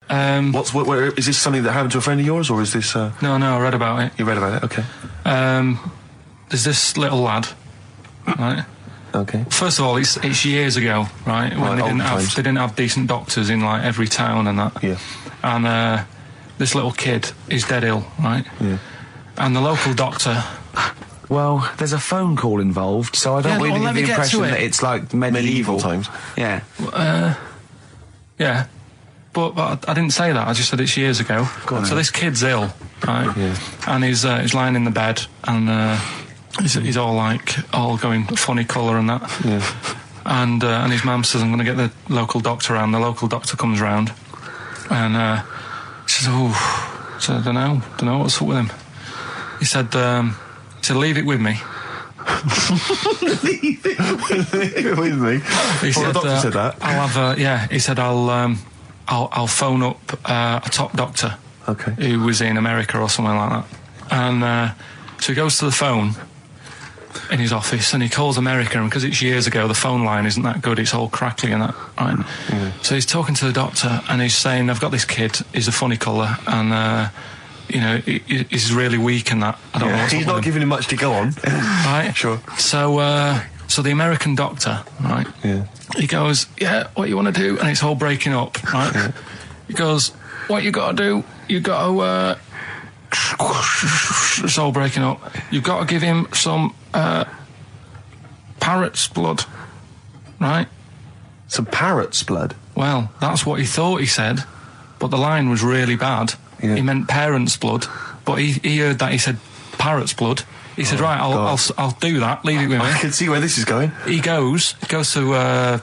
Where, is this something that happened to a friend of yours, or is this... No, I read about it. You read about it? Okay. There's this little lad, right? Okay. First of all, it's years ago, right? When they didn't have decent doctors in, like, every town and that. Yeah. And this little kid is dead ill, right? Yeah. And the local doctor... Well, there's a phone call involved, so I don't really get the impression that it's like medieval times. Yeah. Yeah. But I didn't say that. I just said it's years ago. So this kid's ill, right? Yeah. And he's lying in the bed, and he's all going funny colour and that. Yeah. And his mum says, I'm going to get the local doctor round. The local doctor comes round, and she says, so I don't know what's up with him. He said, leave it with me. Leave it with me. He said, the doctor said that. He said I'll phone up a top doctor. Okay. Who was in America or somewhere like that. And so he goes to the phone in his office and he calls America, and because it's years ago, the phone line isn't that good, it's all crackly and that, right? Yeah. So he's talking to the doctor and he's saying, I've got this kid, he's a funny colour, and he's really weak and that. I don't know what's he's not giving him much to go on. Right? Sure. So the American doctor, right? Yeah. He goes, yeah, what you want to do? And it's all breaking up, right? Yeah. He goes, what you got to do? You got to... it's all breaking up. You've got to give him some parrot's blood, right? Some parrot's blood? Well, that's what he thought he said, but the line was really bad. Yeah. He meant parent's blood, but he heard that he said parrot's blood. He said, right, I'll do that, leave it with me. I can see where this is going. He goes to a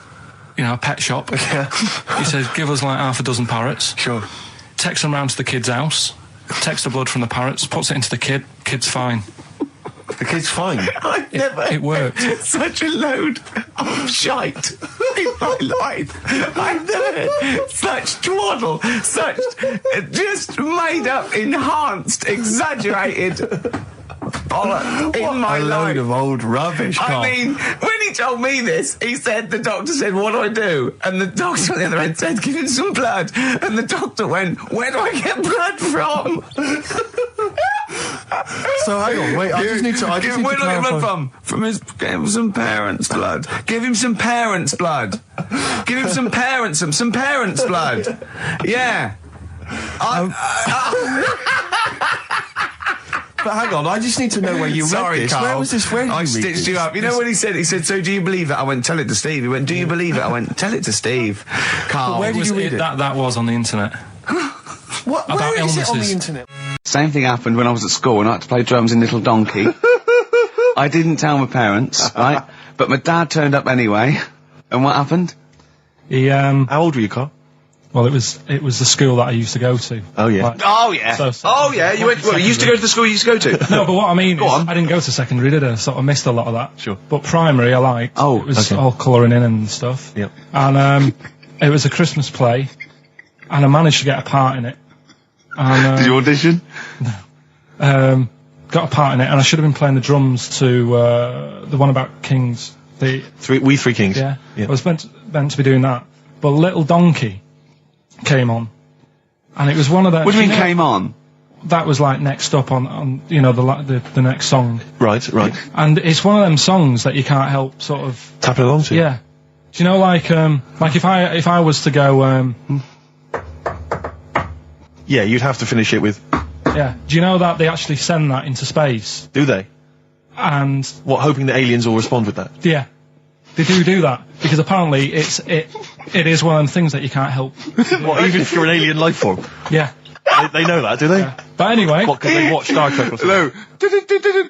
pet shop. Yeah. He says, give us like half a dozen parrots. Sure. Takes them round to the kid's house, takes the blood from the parrots, puts it into the kid's fine. The kid's fine? It worked. Such a load of shite in my life. I've never heard such twaddle, such just made up, enhanced, exaggerated bollocks in my life. A load of old rubbish, Carl. I mean, when he told me this, he said, the doctor said, what do I do? And the doctor on the other end said, give him some blood. And the doctor went, where do I get blood from? So hang on, wait, I just need to where do I get blood from? Give him some parents' blood. Give him some parents' blood. Give him some parents' blood. Yeah. But hang on, I just need to know where you read this. Carl. Where was this? Where did you read stitched you up. You know what he said? He said, so do you believe it? I went, tell it to Steve. He went, do you believe it? I went, tell it to Steve. Carl. Where did you read it? That was on the internet. What? About Where is it on the illnesses. internet? Same thing happened when I was at school and I had to play drums in Little Donkey. I didn't tell my parents, right? But my dad turned up anyway. And what happened? He How old were you, Carl? Well, it was the school that I used to go to. Oh yeah. Like, Oh yeah. You went. Well, you used to go to the school you used to go to. No, but what I mean is, on. I didn't go to secondary, did I? So I missed a lot of that. Sure. But primary, I liked. Oh, it was okay. all colouring in and stuff. Yep. And it was a Christmas play, and I managed to get a part in it. And, Did you audition? got a part in it, and I should have been playing the drums to the one about Kings. We Three Kings. Yeah. I was meant to be doing that, but Little Donkey came on, and it was one of the. What do you mean came on? That was like next up on the next song. Right. And it's one of them songs that you can't help sort of Tapping along to. Yeah. Do you know like if I was to go Yeah, you'd have to finish it with. Yeah. Do you know that they actually send that into space? Do they? And what? Hoping that aliens will respond with that. Yeah. They do that because apparently it is one of them things that you can't help. What, even if you're an alien life form? Yeah. They know that, do they? Yeah. But anyway. What, because they watch Star Trek or something? Hello.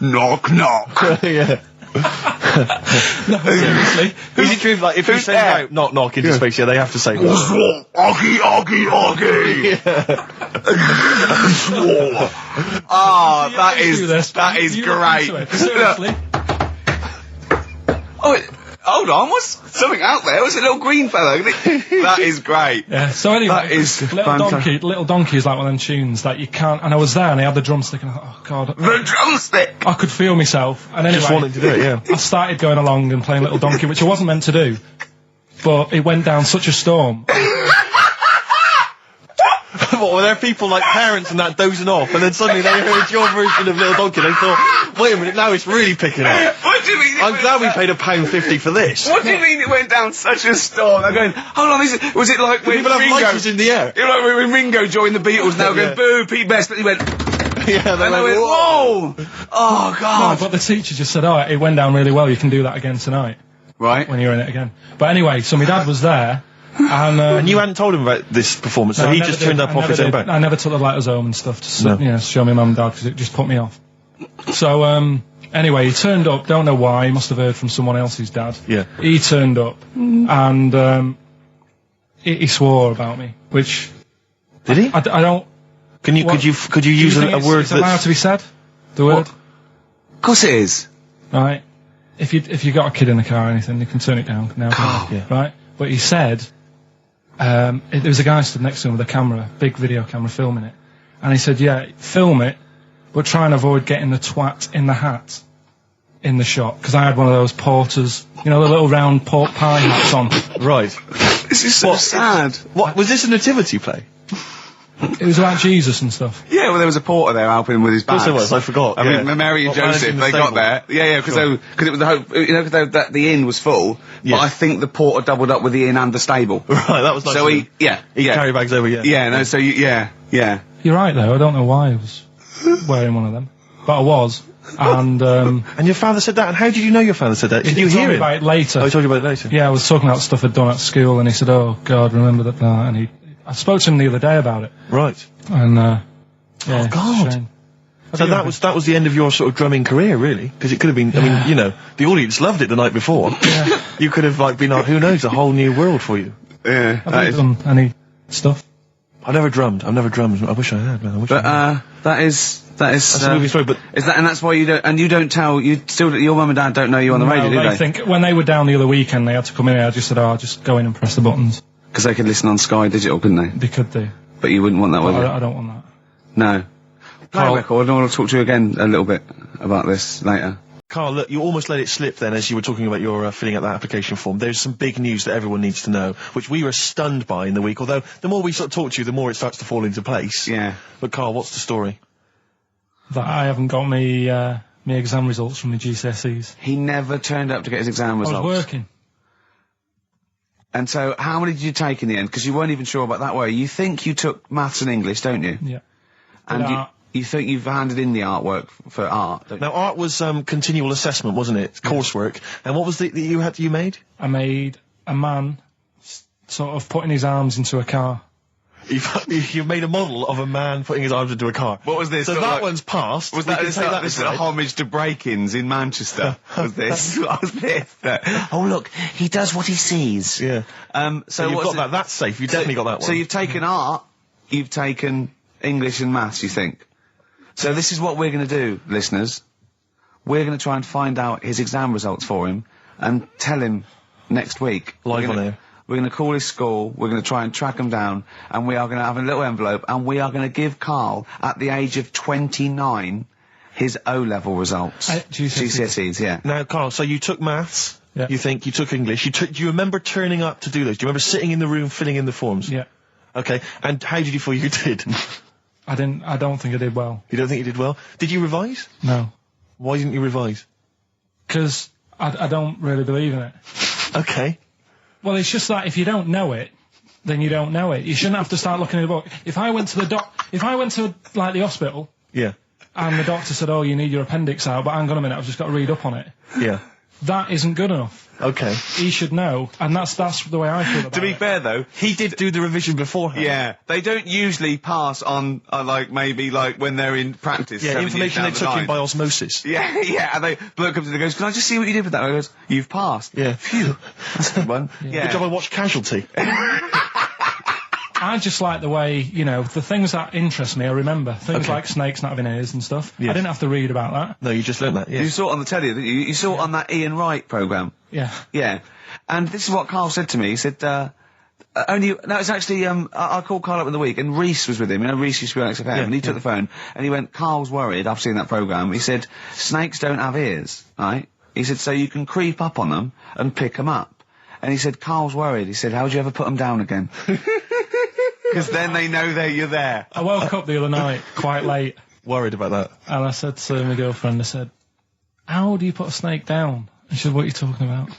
Knock, knock. Yeah. No, seriously. Is it true, like, if you send out knock knock into space, yeah, they have to say Oggy, oggy, oggy. Oh, that is great. Seriously. Oh, hold on, what's something out there? Was it a little green fellow? That is great. Yeah, so anyway, That is Little Donkey is like one of them tunes that you can't, and I was there and I had the drumstick and I thought, oh god. The drumstick! I could feel myself, and anyway. Just wanting to do it, yeah. I started going along and playing Little Donkey, which I wasn't meant to do, but it went down such a storm. what? Were there people like parents and that dozing off, and then suddenly they heard your version of Little Donkey, and they thought, wait a minute, now it's really picking up. What do you mean? I'm glad we paid £1.50 for this. What do you mean it went down such a storm? They're going, hold on, was it like when People have Ringo... lighters in the air. You know, like when Ringo joined the Beatles, now going, boo, Pete Best, but he went... Yeah, and they went, whoa! Oh, God. No, but the teacher just said, it went down really well, you can do that again tonight. Right. When you're in it again. But anyway, so my dad was there, and you hadn't told him about this performance, so he just turned up off his own back? I never took the letters home and stuff to show my mum and dad, because it just put me off. So, anyway, he turned up, don't know why, he must have heard from someone else's dad. Yeah. He turned up, and he swore about me, which... Did he? I don't... Could you use a word that's allowed to be said? The word? Of course it is. Right. If you got a kid in the car or anything, you can turn it down now. Yeah. Right. But he said, there was a guy stood next to him with a camera, big video camera, filming it, and he said, "Yeah, film it, but try and avoid getting the twat in the hat in the shot, because I had one of those porters, you know, the little round pork pie hats on." Right. This is so sad. What was this a nativity play? It was about Jesus and stuff. Yeah, well, there was a porter there helping him with his bags. Of course there was, I forgot. I mean, Mary and Joseph, they got there. Yeah, because it was the hope, you know, because the inn was full. Yeah. But I think the porter doubled up with the inn and the stable. Right, that was nice. So he carry bags over. Yeah, no, so yeah. You're right though. I don't know why I was wearing one of them, but I was. And your father said that. And how did you know your father said that? Did you hear it? About it later. Oh, he told you about it later. Yeah, I was talking about stuff I'd done at school, and he said, "Oh God, remember that?" And I spoke to him the other day about it. Right. And oh God. So that was the end of your sort of drumming career, really, because it could have been. I mean, you know, the audience loved it the night before. Yeah. You could have been who knows, a whole new world for you. Yeah. Have you done any stuff? I've never drummed. I wish I had, man. That's a movie story, but is that, and that's why your mum and dad don't know you on the radio, do they? I think when they were down the other weekend, they had to come in. I just said, "I'll just go in and press the buttons." Because they could listen on Sky Digital, couldn't they? They could do. But you wouldn't want that, would you? I don't want that. No. Play a record, I want to talk to you again a little bit about this later. Carl, look, you almost let it slip then as you were talking about your filling out that application form. There's some big news that everyone needs to know, which we were stunned by in the week, although the more we sort of talk to you, the more it starts to fall into place. Yeah. But Carl, what's the story? That I haven't got me exam results from the GCSEs. He never turned up to get his exam results. I was working. And so, how many did you take in the end? Because you weren't even sure about that, were you? You think you took maths and English, don't you? Yeah. And you think you've handed in the artwork for art, don't you? Now, art was continual assessment, wasn't it? Coursework. And what was that you made? I made a man sort of putting his arms into a car. You made a model of a man putting his arms into a car. What was this? So that one's passed. Was that this a homage to break-ins in Manchester? Was this? What was this? Oh look, he does what he sees. Yeah. So you've got that. That's safe. You definitely got that one. So you've taken art. You've taken English and maths. You think? So this is what we're going to do, listeners. We're going to try and find out his exam results for him and tell him next week. Live on air. We're going to call his school, we're going to try and track him down, and we are going to have a little envelope, and we are going to give Carl, at the age of 29, his O-level results. GCSEs, yeah. Now, Carl, so you took maths, yeah. You think, you took English, do you remember turning up to do those? Do you remember sitting in the room filling in the forms? Yeah. Okay, and how did you feel you did? I don't think I did well. You don't think you did well? Did you revise? No. Why didn't you revise? Because I don't really believe in it. Okay. Well, it's just that if you don't know it, then you don't know it. You shouldn't have to start looking at the book. If I went to like the hospital, yeah, and the doctor said, "Oh, you need your appendix out," but hang on a minute, I've just got to read up on it. Yeah, that isn't good enough. Okay, he should know, and that's the way I feel about it. To be fair, though, he did do the revision beforehand. Yeah, they don't usually pass on maybe when they're in practice. Yeah, information they took in by osmosis. Yeah, yeah, and the bloke comes in and goes, "Can I just see what you did with that?" And I goes, "You've passed." Yeah, phew, that's a good one. Yeah. Good job I watched Casualty. I just like the way, the things that interest me, I remember. Things like snakes not having ears and stuff. Yes. I didn't have to read about that. No, you just learnt that, yes. You saw it on the telly, didn't you? You saw it on that Ian Wright programme. Yeah. Yeah. And this is what Carl said to me. He said, it's actually, I called Carl up in the week, and Reese was with him. Reese used to be on XFM, and he took the phone, and he went, "Carl's worried, I've seen that programme." He said, "Snakes don't have ears, right?" He said, "So you can creep up on them and pick them up." And he said, "Carl's worried." He said, "How'd you ever put them down again?" Because then they know that you're there. I woke up the other night quite late, Worried about that. and I said to my girlfriend, I said, how do you put a snake down? And she said, what are you talking about?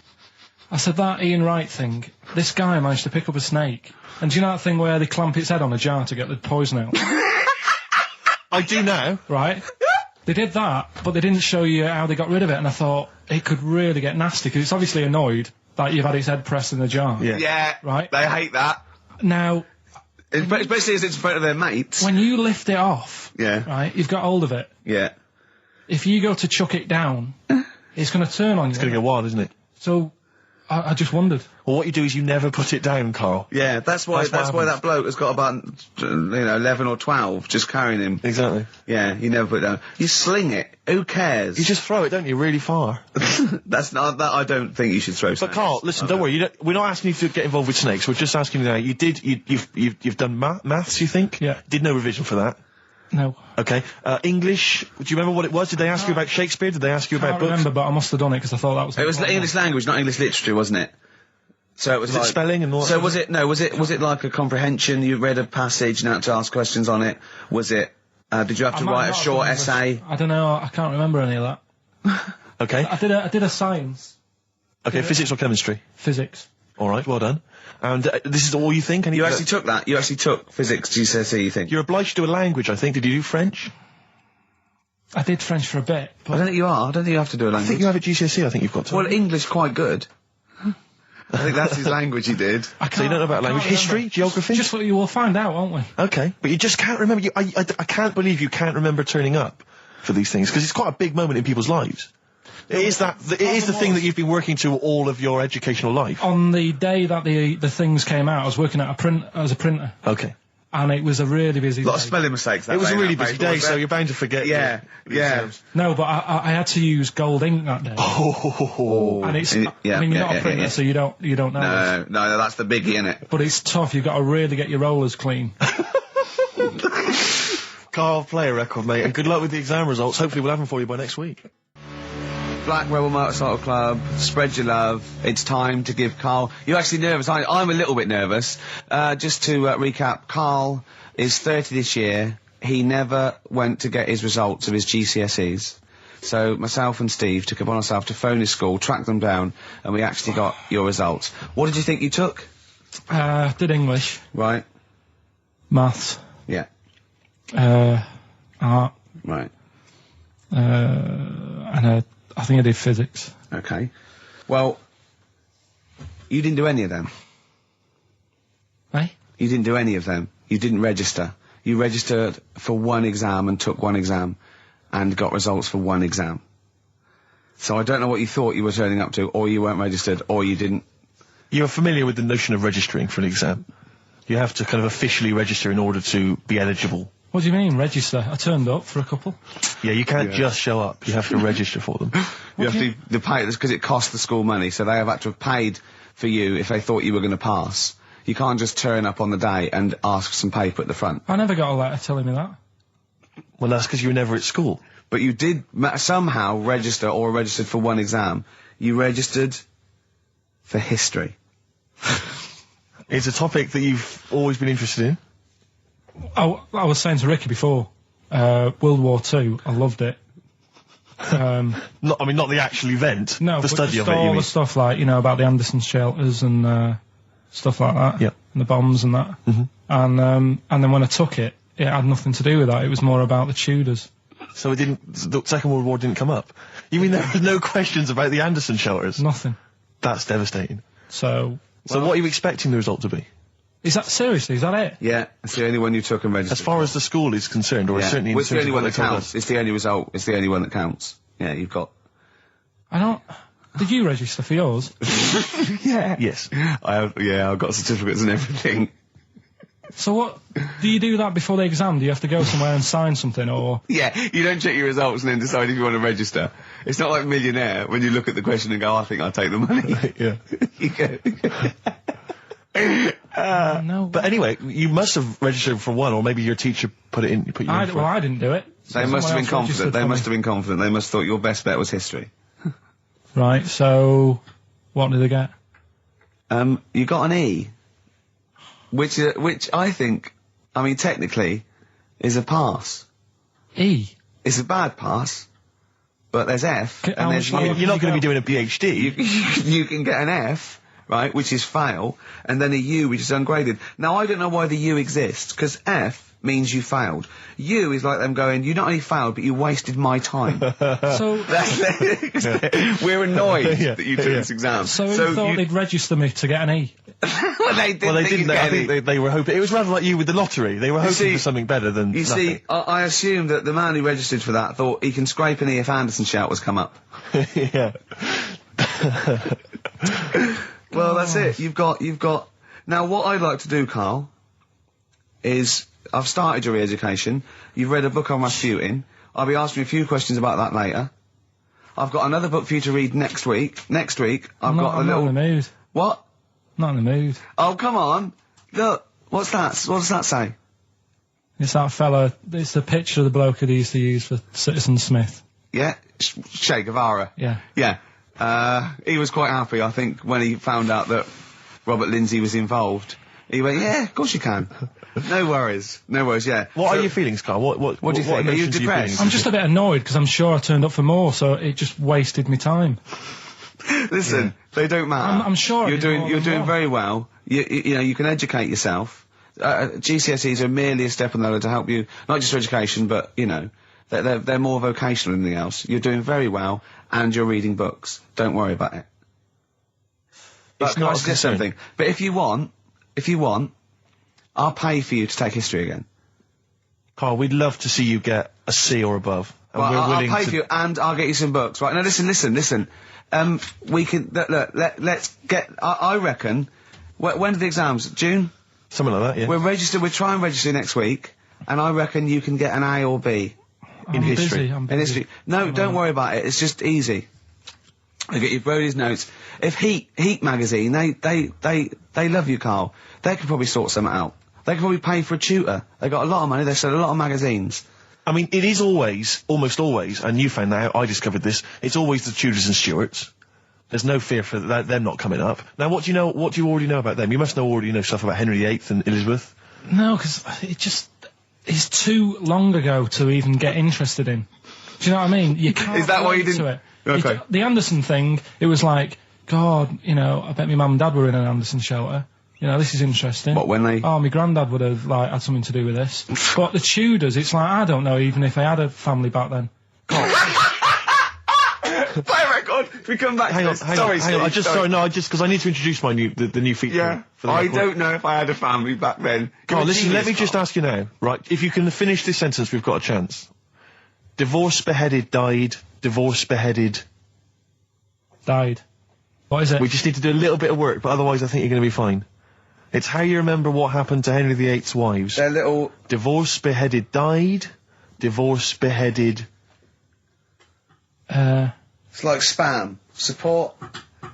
I said, that Ian Wright thing, this guy managed to pick up a snake. And do you know that thing where they clamp its head on a jar to get the poison out? I do now. Right? They did that, but they didn't show you how they got rid of it, and I thought it could really get nasty, because it's obviously annoyed that you've had its head pressed in the jar. Yeah. Yeah. Right? They hate that. Now, Especially as it's in front of their mates. when you lift it off, Yeah. right, you've got hold of it. Yeah. If you go to chuck it down, it's going to turn on you. It's going to get wild, isn't it? So, I just wondered. Well, what you do is you never put it down, Carl. Yeah, that's why That's what that bloke has got about 11 or 12 just carrying him. Exactly. Yeah, you never put it down. You sling it. Who cares? You just throw it, don't you, really far. That's not that. I don't think you should throw. But Carl, listen, don't worry. We're not asking you to get involved with snakes. We're just asking you now. You've done maths, you think? Yeah. Did no revision for that. No. Okay. English. Do you remember what it was? Did they ask you about Shakespeare? Did they ask you I about can't books? remember, but I must have done it, because I thought that was... It was English language, not English literature, wasn't it? So it was Was it like spelling and all that So sort was it? No, was it like a comprehension? You read a passage and had to ask questions on it. Was it? Did you have to I might write a not have short done essay? I don't know, I can't remember any of that. Okay. I did a science. Okay. Physics or chemistry? Physics. All right. Well done. And this is all you think? You actually took that. You actually took physics GCSE. You think? You're obliged to do a language, I think. Did you do French? I did French for a bit, I but don't think you are. I don't think you have to do a I language. think you have a GCSE. I think you've got to. Well, English quite good. I think that's his language he did. I So you don't know about I can't language, history, remember. geography? Just what you will find out, won't we? Okay, but you just can't remember. I can't believe you can't remember turning up for these things, because it's quite a big moment in people's lives. It is the thing that you've been working to all of your educational life. On the day that the things came out, I was working at as a printer, Okay. and it was a really busy A lot day. of spelling mistakes. That It was day, a really that busy paper, day, wasn't so it? you're bound to forget. Yeah, your yeah. exams. No, but I had to use gold ink that day. Oh. And it's, Yeah, I mean, you're yeah, not a yeah, printer, yeah. so you don't know. No, that's the biggie, innit? But it's tough. You've got to really get your rollers clean. Carl, play a record, mate, and good luck with the exam results. Hopefully we'll have them for you by next week. Black Rebel Motorcycle Club, spread your love. It's time to give Carl... You're actually nervous, aren't you? I'm a little bit nervous. Just to recap, Carl is 30 this year. He never went to get his results of his GCSEs. So myself and Steve took it upon ourselves to phone his school, track them down, and we actually got your results. What did you think you took? Did English, Right. maths, Yeah. art, Right. and I think I did physics. Okay. Well, you didn't do any of them. Eh? You didn't do any of them. You didn't register. You registered for one exam and took one exam and got results for one exam. So I don't know what you thought you were turning up to, or you weren't registered, or you didn't. You're familiar with the notion of registering for an exam. You have to kind of officially register in order to be eligible. What do you mean, register? I turned up for a couple. Yeah, you can't just show up. You have to register for them. You have to pay this because it costs the school money, so they have had to have paid for you if they thought you were going to pass. You can't just turn up on the day and ask some paper at the front. I never got a letter telling me that. Well, that's because you were never at school. But you did somehow register or registered for one exam. You registered for history. It's a topic that you've always been interested in. I was saying to Ricky before, World War II, I loved it. Not the actual event. No, the but study just of it. all You mean? the stuff like, about the Anderson shelters and stuff like that. Yeah. And the bombs and that. Mm-hmm. And then when I took it, it had nothing to do with that. It was more about the Tudors. So it didn't. The Second World War didn't come up. You mean there were no questions about the Anderson shelters? Nothing. That's devastating. So So what are you expecting the result to be? is that seriously? Is that it? Yeah, it's the only one you took and registered. As far as the school is concerned, or yeah. certainly in Well, it's the terms only of one what that they told counts. us. It's the only result. It's the only one that counts. Yeah, you've got. I don't. Did you register for yours? Yeah. Yes. I've got certificates and everything. So what? Do you do that before the exam? Do you have to go somewhere and sign something, or? Yeah, you don't check your results and then decide if you want to register. It's not like Millionaire when you look at the question and go, I think I'll take the money. Yeah. You go. No. But anyway, you must have registered for one, or maybe your teacher put you in for I it. didn't do it. They must have been confident. They must have been confident. They must have thought your best bet was history. Right. So, what did they get? You got an E. which I think, I mean, technically, is a pass. E. It's a bad pass, but there's F. How much You're not going to be doing a PhD. You can get an F, right, which is fail, and then a U, which is ungraded. Now, I don't know why the U exists, because F means you failed. U is like them going, you not only failed, but you wasted my time. So We're annoyed that you took this exam. So you thought they'd register me to get an E? Well, they didn't. I think they were hoping. It was rather like you with the lottery. They were hoping for something better than You nothing. see, I assume that the man who registered for that thought he can scrape an E if Anderson shout was come up. Yeah. Well, that's it. You've got... Now, what I'd like to do, Carl, is... I've started your re-education. You've read a book on Rasputin. I'll be asking you a few questions about that later. I've got another book for you to read next week. Next week, I'm not in the mood. What? Not in the mood. Oh, come on. Look, what's that? What does that say? It's that fella, it's the picture of the bloke that he used to use for Citizen Smith. Yeah? Che Guevara. Yeah. Yeah. He was quite happy, I think, when he found out that Robert Lindsay was involved. He went, yeah, of course you can. No worries, yeah. What are your feelings, Carl? What do you think? Are you emotions depressed? I'm just a bit annoyed because I'm sure I turned up for more, so it just wasted me time. Listen, they don't matter. I'm sure you're doing very well. You know, you can educate yourself. GCSEs are merely a step on the ladder to help you, not just for education, but, you know, they're more vocational than anything else. You're doing very well, and you're reading books. Don't worry about it. But It's can I not a suggest concern. something? But if you want, I'll pay for you to take history again. Carl, we'd love to see you get a C or above. And Well, we're I'll willing pay to... for you, and I'll get you some books. Right, now listen. We can, let's get, I reckon, when are the exams? June? Something like that, yeah. We'll try and register next week, and I reckon you can get an A or B. I'm history. I'm In busy. history. No, don't worry about it, it's just easy. I get you Brody's notes. If Heat magazine, they love you, Carl. They could probably sort something out. They could probably pay for a tutor. They got a lot of money, they sell a lot of magazines. I mean, it is always, almost always, and you found that out, I discovered this, it's always the Tudors and Stuarts. There's no fear for them not coming up. Now, what do you already know about them? You must already know stuff about Henry VIII and Elizabeth. No, because it's too long ago to even get interested in. Do you know what I mean? You can't. Is that why you relate didn't- to it. Okay. The Anderson thing, it was like, God, you know, I bet my mum and dad were in an Anderson shelter. You know, this is interesting. What, when they... Oh, my granddad would have, like, had something to do with this. But the Tudors, it's like, I don't know even if they had a family back then. Play record! We come back Hang to on, this. hang Sorry, on, hang on. Steve, Just because I need to introduce my the new feature. Yeah, For the I record. don't know if I had a family back then. Carl, listen, let me just ask you now, right? If you can finish this sentence, we've got a chance. Divorced, beheaded, died. Divorced, beheaded. Died. What is it? We just need to do a little bit of work, but otherwise I think you're going to be fine. It's how you remember what happened to Henry VIII's wives. They're little... Divorced, beheaded, died. Divorced, beheaded. It's like spam. Support...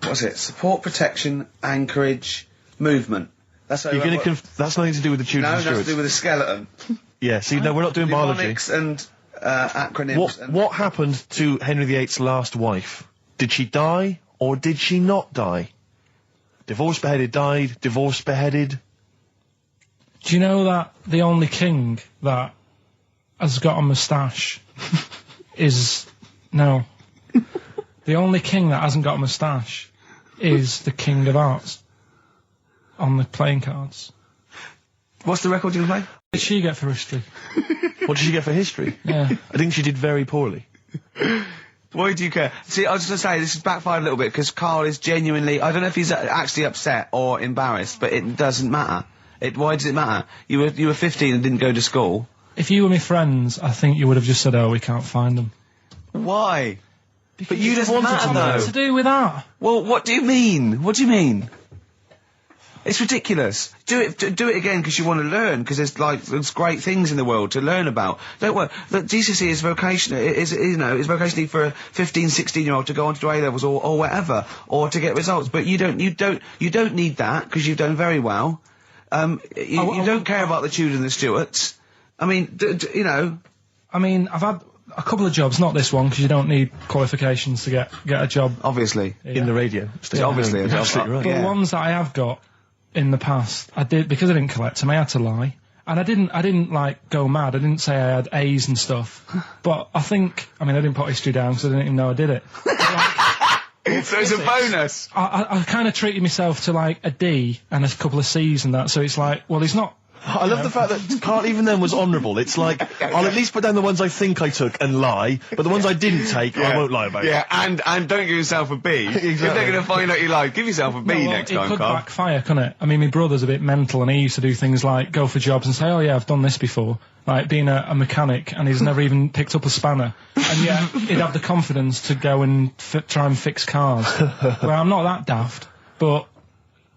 What's it? Support, protection, anchorage, movement. That's how You're going to that's nothing to do with the Tudors No, and nothing to Stuarts. do with the skeleton. Yeah, see, no, we're not doing biology. Mnemonics and acronyms. and What happened to Henry VIII's last wife? Did she die, or did she not die? Divorced, beheaded, died. Divorced, beheaded. Do you know that the only king that has got a moustache is... No. The only king that hasn't got a moustache is the King of Hearts on the playing cards. What's the record you play? What did she get for history? What did she get for history? Yeah. I think she did very poorly. Why do you care? See, I was just going to say, this has backfired a little bit, because Carl is genuinely... I don't know if he's actually upset or embarrassed, but it doesn't matter. Why does it matter? You were 15 and didn't go to school. If you were my friends, I think you would have just said, oh, we can't find them. Why? But you just wanted matter, to know. What's to do with that? Well, what do you mean? What do you mean? It's ridiculous. Do it again because you want to learn, because there's great things in the world to learn about. Don't worry. Look, GCSE is vocational. Is vocationally for a 15, 16-year-old to go on to do A-levels or whatever, or to get results. But you don't need that because you've done very well. You don't care about the Tudors and the Stuarts. I mean, you know. I mean, I've had a couple of jobs, not this one, because you don't need qualifications to get a job. Obviously. In the radio. Yeah, obviously. You're absolutely right. But the ones that I have got, in the past. I did, because I didn't collect them, I had to lie. And I didn't like go mad. I didn't say I had A's and stuff. But I didn't put history down because I didn't even know I did it. So it's a bonus. I kind of treated myself to like a D and a couple of C's and that. So it's like, well, he's not. I love the fact that Carl even then was honourable. It's like, I'll at least put down the ones I think I took and lie, but the ones I didn't take, I won't lie about. Yeah, and don't give yourself a B. Exactly. If they're going to find out you lied, give yourself a B next time, It could Carl. backfire, couldn't it? I mean, my brother's a bit mental and he used to do things like go for jobs and say, oh yeah, I've done this before. Like being a mechanic, and he's never even picked up a spanner. And yet, he'd have the confidence to go and try and fix cars. Well, I'm not that daft, but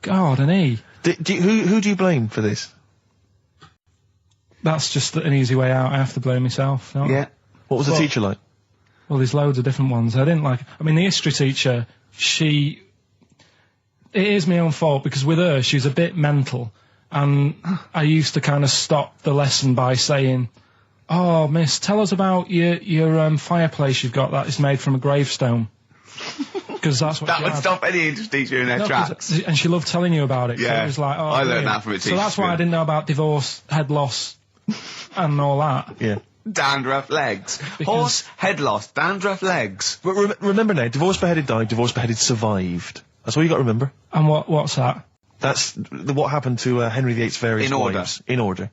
God, and he. Who do you blame for this? That's just an easy way out. I have to blame myself. No? Yeah. What was the teacher like? Well, there's loads of different ones. I didn't like. I mean, the history teacher, it is my own fault because with her, she's a bit mental. And I used to kind of stop the lesson by saying, oh, miss, tell us about your fireplace you've got that is made from a gravestone. Because that's what That she would had. stop any English teacher in their tracks. And she loved telling you about it. Yeah. So it was like, oh, I learned brilliant. that from a teacher. So that's why I didn't know about divorce, head loss, and all that. Yeah. Dandruff legs. Horse, head loss, dandruff legs. But remember now, divorce beheaded died, divorce beheaded survived. That's all you got to remember. And what's that? That's what happened to Henry VIII's various wives. In order.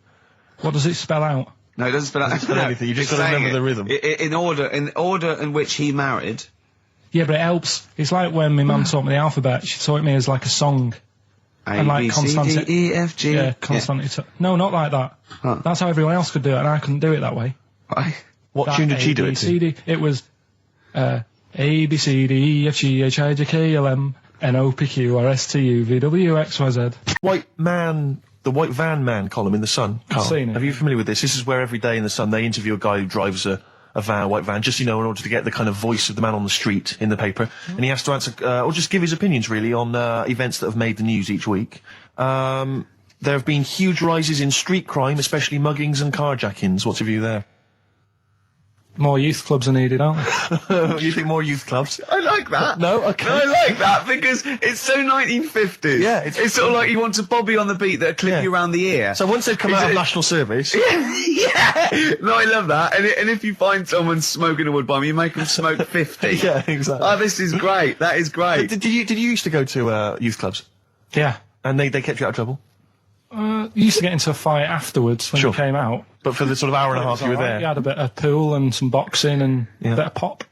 What does it spell out? No, it doesn't spell out anything. You just got to remember the rhythm. In order in which he married. Yeah, but it helps. It's like when my mum taught me the alphabet. She taught me as like a song. A, B, C, D, E, F, G. Yeah, consonant. No, not like that. Huh. That's how everyone else could do it, and I couldn't do it that way. Right. What tune did she do it to? A, B, C, D. It was A, B, C, D, E, F, G, H, I, J, K, L, M, N, O, P, Q, R, S, T, U, V, W, X, Y, Z. The White Van Man column in The Sun. Carl, seen it. Are you familiar with this? This is where every day in The Sun they interview a guy who drives a white van, just, in order to get the kind of voice of the man on the street in the paper. And he has to answer, or just give his opinions, really, on events that have made the news each week. There have been huge rises in street crime, especially muggings and carjackings. What's your view there? More youth clubs are needed, aren't there? You think more youth clubs? I like that. No? Okay. No, I like that because it's so 1950s. Yeah, it's sort of like you want a Bobby on the beat that'll clip you around the ear. So once they've come out of national service... Yeah! No, I love that. And if you find someone smoking a wood bomb, you make them smoke 50. Yeah, exactly. Oh, this is great. That is great. Did you used to go to youth clubs? Yeah. And they kept you out of trouble? You used to get into a fight afterwards when you came out. But for the sort of hour and a half you were You there? had a bit of pool and some boxing and a bit of pop.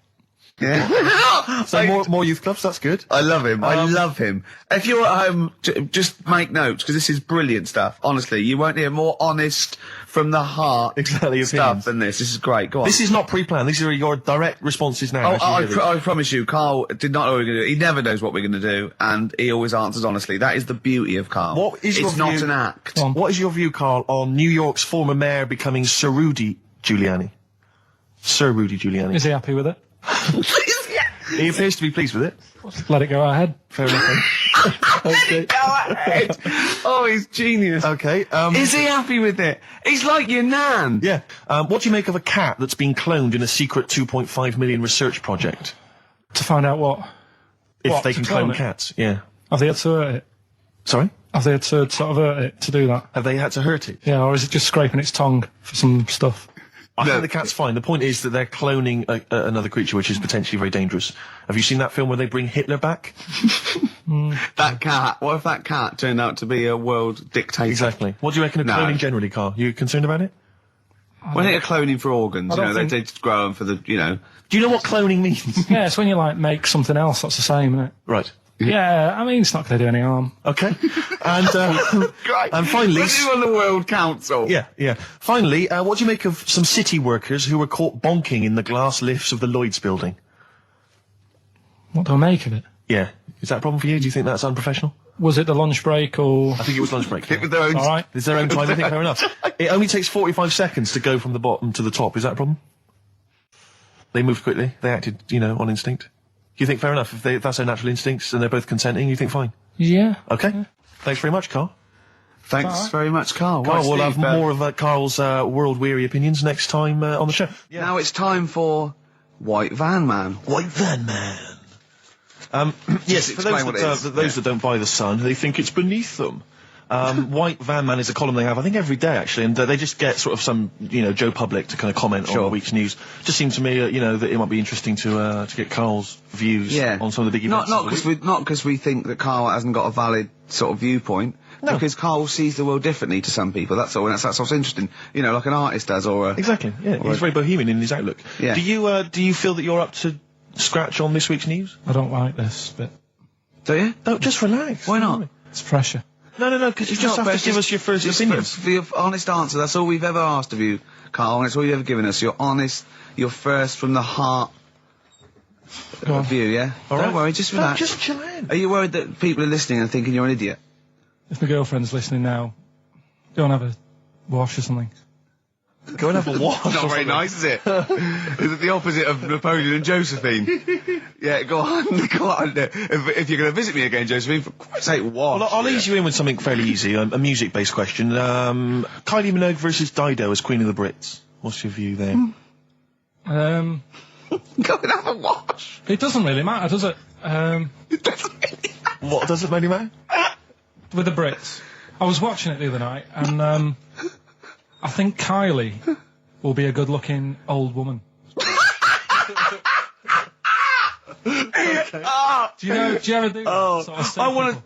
Yeah. So more youth clubs, that's good. I love him. I love him. If you're at home, just make notes, because this is brilliant stuff. Honestly, you won't hear more honest, from the heart Exactly, stuff opinions. than this. This is great. Go on. This is not pre-planned. These are your direct responses now. I promise you, Carl did not know what we were going to do. He never knows what we're going to do, and he always answers honestly. That is the beauty of Carl. What is it's your not view- an act. What is your view, Carl, on New York's former mayor becoming Sir Rudy Giuliani? Sir Rudy Giuliani. Is he happy with it? He appears to be pleased with it. Let it go ahead. Fair enough. Okay. Go ahead. Oh, he's genius. Okay. Is he happy with it? He's like your nan. Yeah. What do you make of a cat that's been cloned in a secret 2.5 million research project? To find out what? If they to can clone clone it? cats, yeah. Have they had to hurt it? Sorry? Have they had to sort of hurt it to do that? Have they had to hurt it? Yeah, or is it just scraping its tongue for some stuff? I think the cat's fine. The point is that they're cloning another creature, which is potentially very dangerous. Have you seen that film where they bring Hitler back? That cat. What if that cat turned out to be a world dictator? Exactly. What do you reckon of No. cloning generally, Carl? You concerned about it? When they're cloning for organs, don't think- they just grow them for the, Do you know what cloning means? Yeah, it's when you like make something else that's the same, isn't it? Right. Yeah, I mean it's not going to do any harm. Okay. And Great. and finally, Put him on the World Council. yeah. Finally, what do you make of some city workers who were caught bonking in the glass lifts of the Lloyd's building? What do I make of it? Yeah. Is that a problem for you? Do you think that's unprofessional? Was it the lunch break or? I think it was lunch break. It was their own. All right. It's their own time. I think fair enough. It only takes 45 seconds to go from the bottom to the top. Is that a problem? They moved quickly. They acted, on instinct. Do you think fair enough? If that's their natural instincts and they're both consenting, you think fine? Yeah. Okay. Thanks very much, Carl. Thanks very much, Carl. Carl, Right, we'll Steve, have more of Carl's world-weary opinions next time on the show. Now it's time for White Van Man. White Van Man. Yes, for explain what it is. those that don't buy The Sun, they think it's beneath them. White Van Man is a column they have, I think, every day, actually, and they just get sort of some, Joe Public to kind of comment on the week's news. Just seems to me, that it might be interesting to get Karl's views on some of the big events. Not because we think that Karl hasn't got a valid sort of viewpoint. No. Because Karl sees the world differently to some people, that's all, and that's what's interesting. Like an artist does, or Exactly, yeah. He's very bohemian in his outlook. Yeah. Do you feel that you're up to scratch on this week's news? I don't like this bit. Do you? No, just relax. Why not? It's pressure. No, because you just have to give us your first opinion. For your honest answer, that's all we've ever asked of you, Karl, and it's all you've ever given us. Your honest, your first from the heart view, yeah? Don't worry, just relax. Just chill in. Are you worried that people are listening and thinking you're an idiot? If my girlfriend's listening now, go and have a wash or something. Go and have a wash. Not very nice, is it? Is it the opposite of Napoleon and Josephine? Yeah, go on. If you're going to visit me again, Josephine, for Christ's sake, wash. Well, I'll ease you in with something fairly easy, a music-based question. Kylie Minogue versus Dido as Queen of the Brits. What's your view there? Go and have a wash. It doesn't really matter, does it? It doesn't really matter. What doesn't really matter? With the Brits. I was watching it the other night, and I think Kylie will be a good-looking old woman. Okay. Do you ever do that? Sort of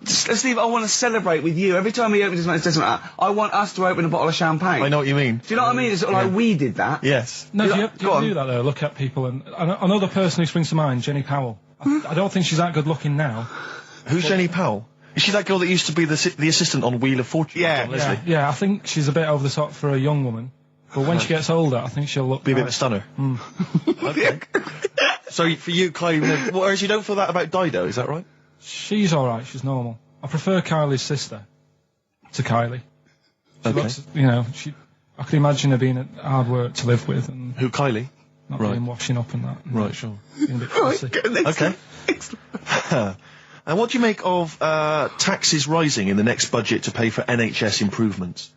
Steve, I want to celebrate with you. Every time he opens his mouth, it doesn't matter. I want us to open a bottle of champagne. I know what you mean. Do you know what I mean? It's sort of like we did that. Yes. No, do you do that, though? Look at people, and another person who springs to mind, Jenny Powell. I don't think she's that good-looking now. Who's Jenny Powell? Is she that girl that used to be the assistant on Wheel of Fortune? Yeah, I think she's a bit over the top for a young woman. But when she gets older, I think she'll look... Be a bit of a stunner. Okay. So, for you, Kylie, whereas you don't feel that about Dido, is that right? She's alright, she's normal. I prefer Kylie's sister to Kylie. She looks, I could imagine her being hard work to live with. And who, Kylie? Not being washing up and that. Right, sure. Being a bit fussy. Okay. And what do you make of taxes rising in the next budget to pay for NHS improvements?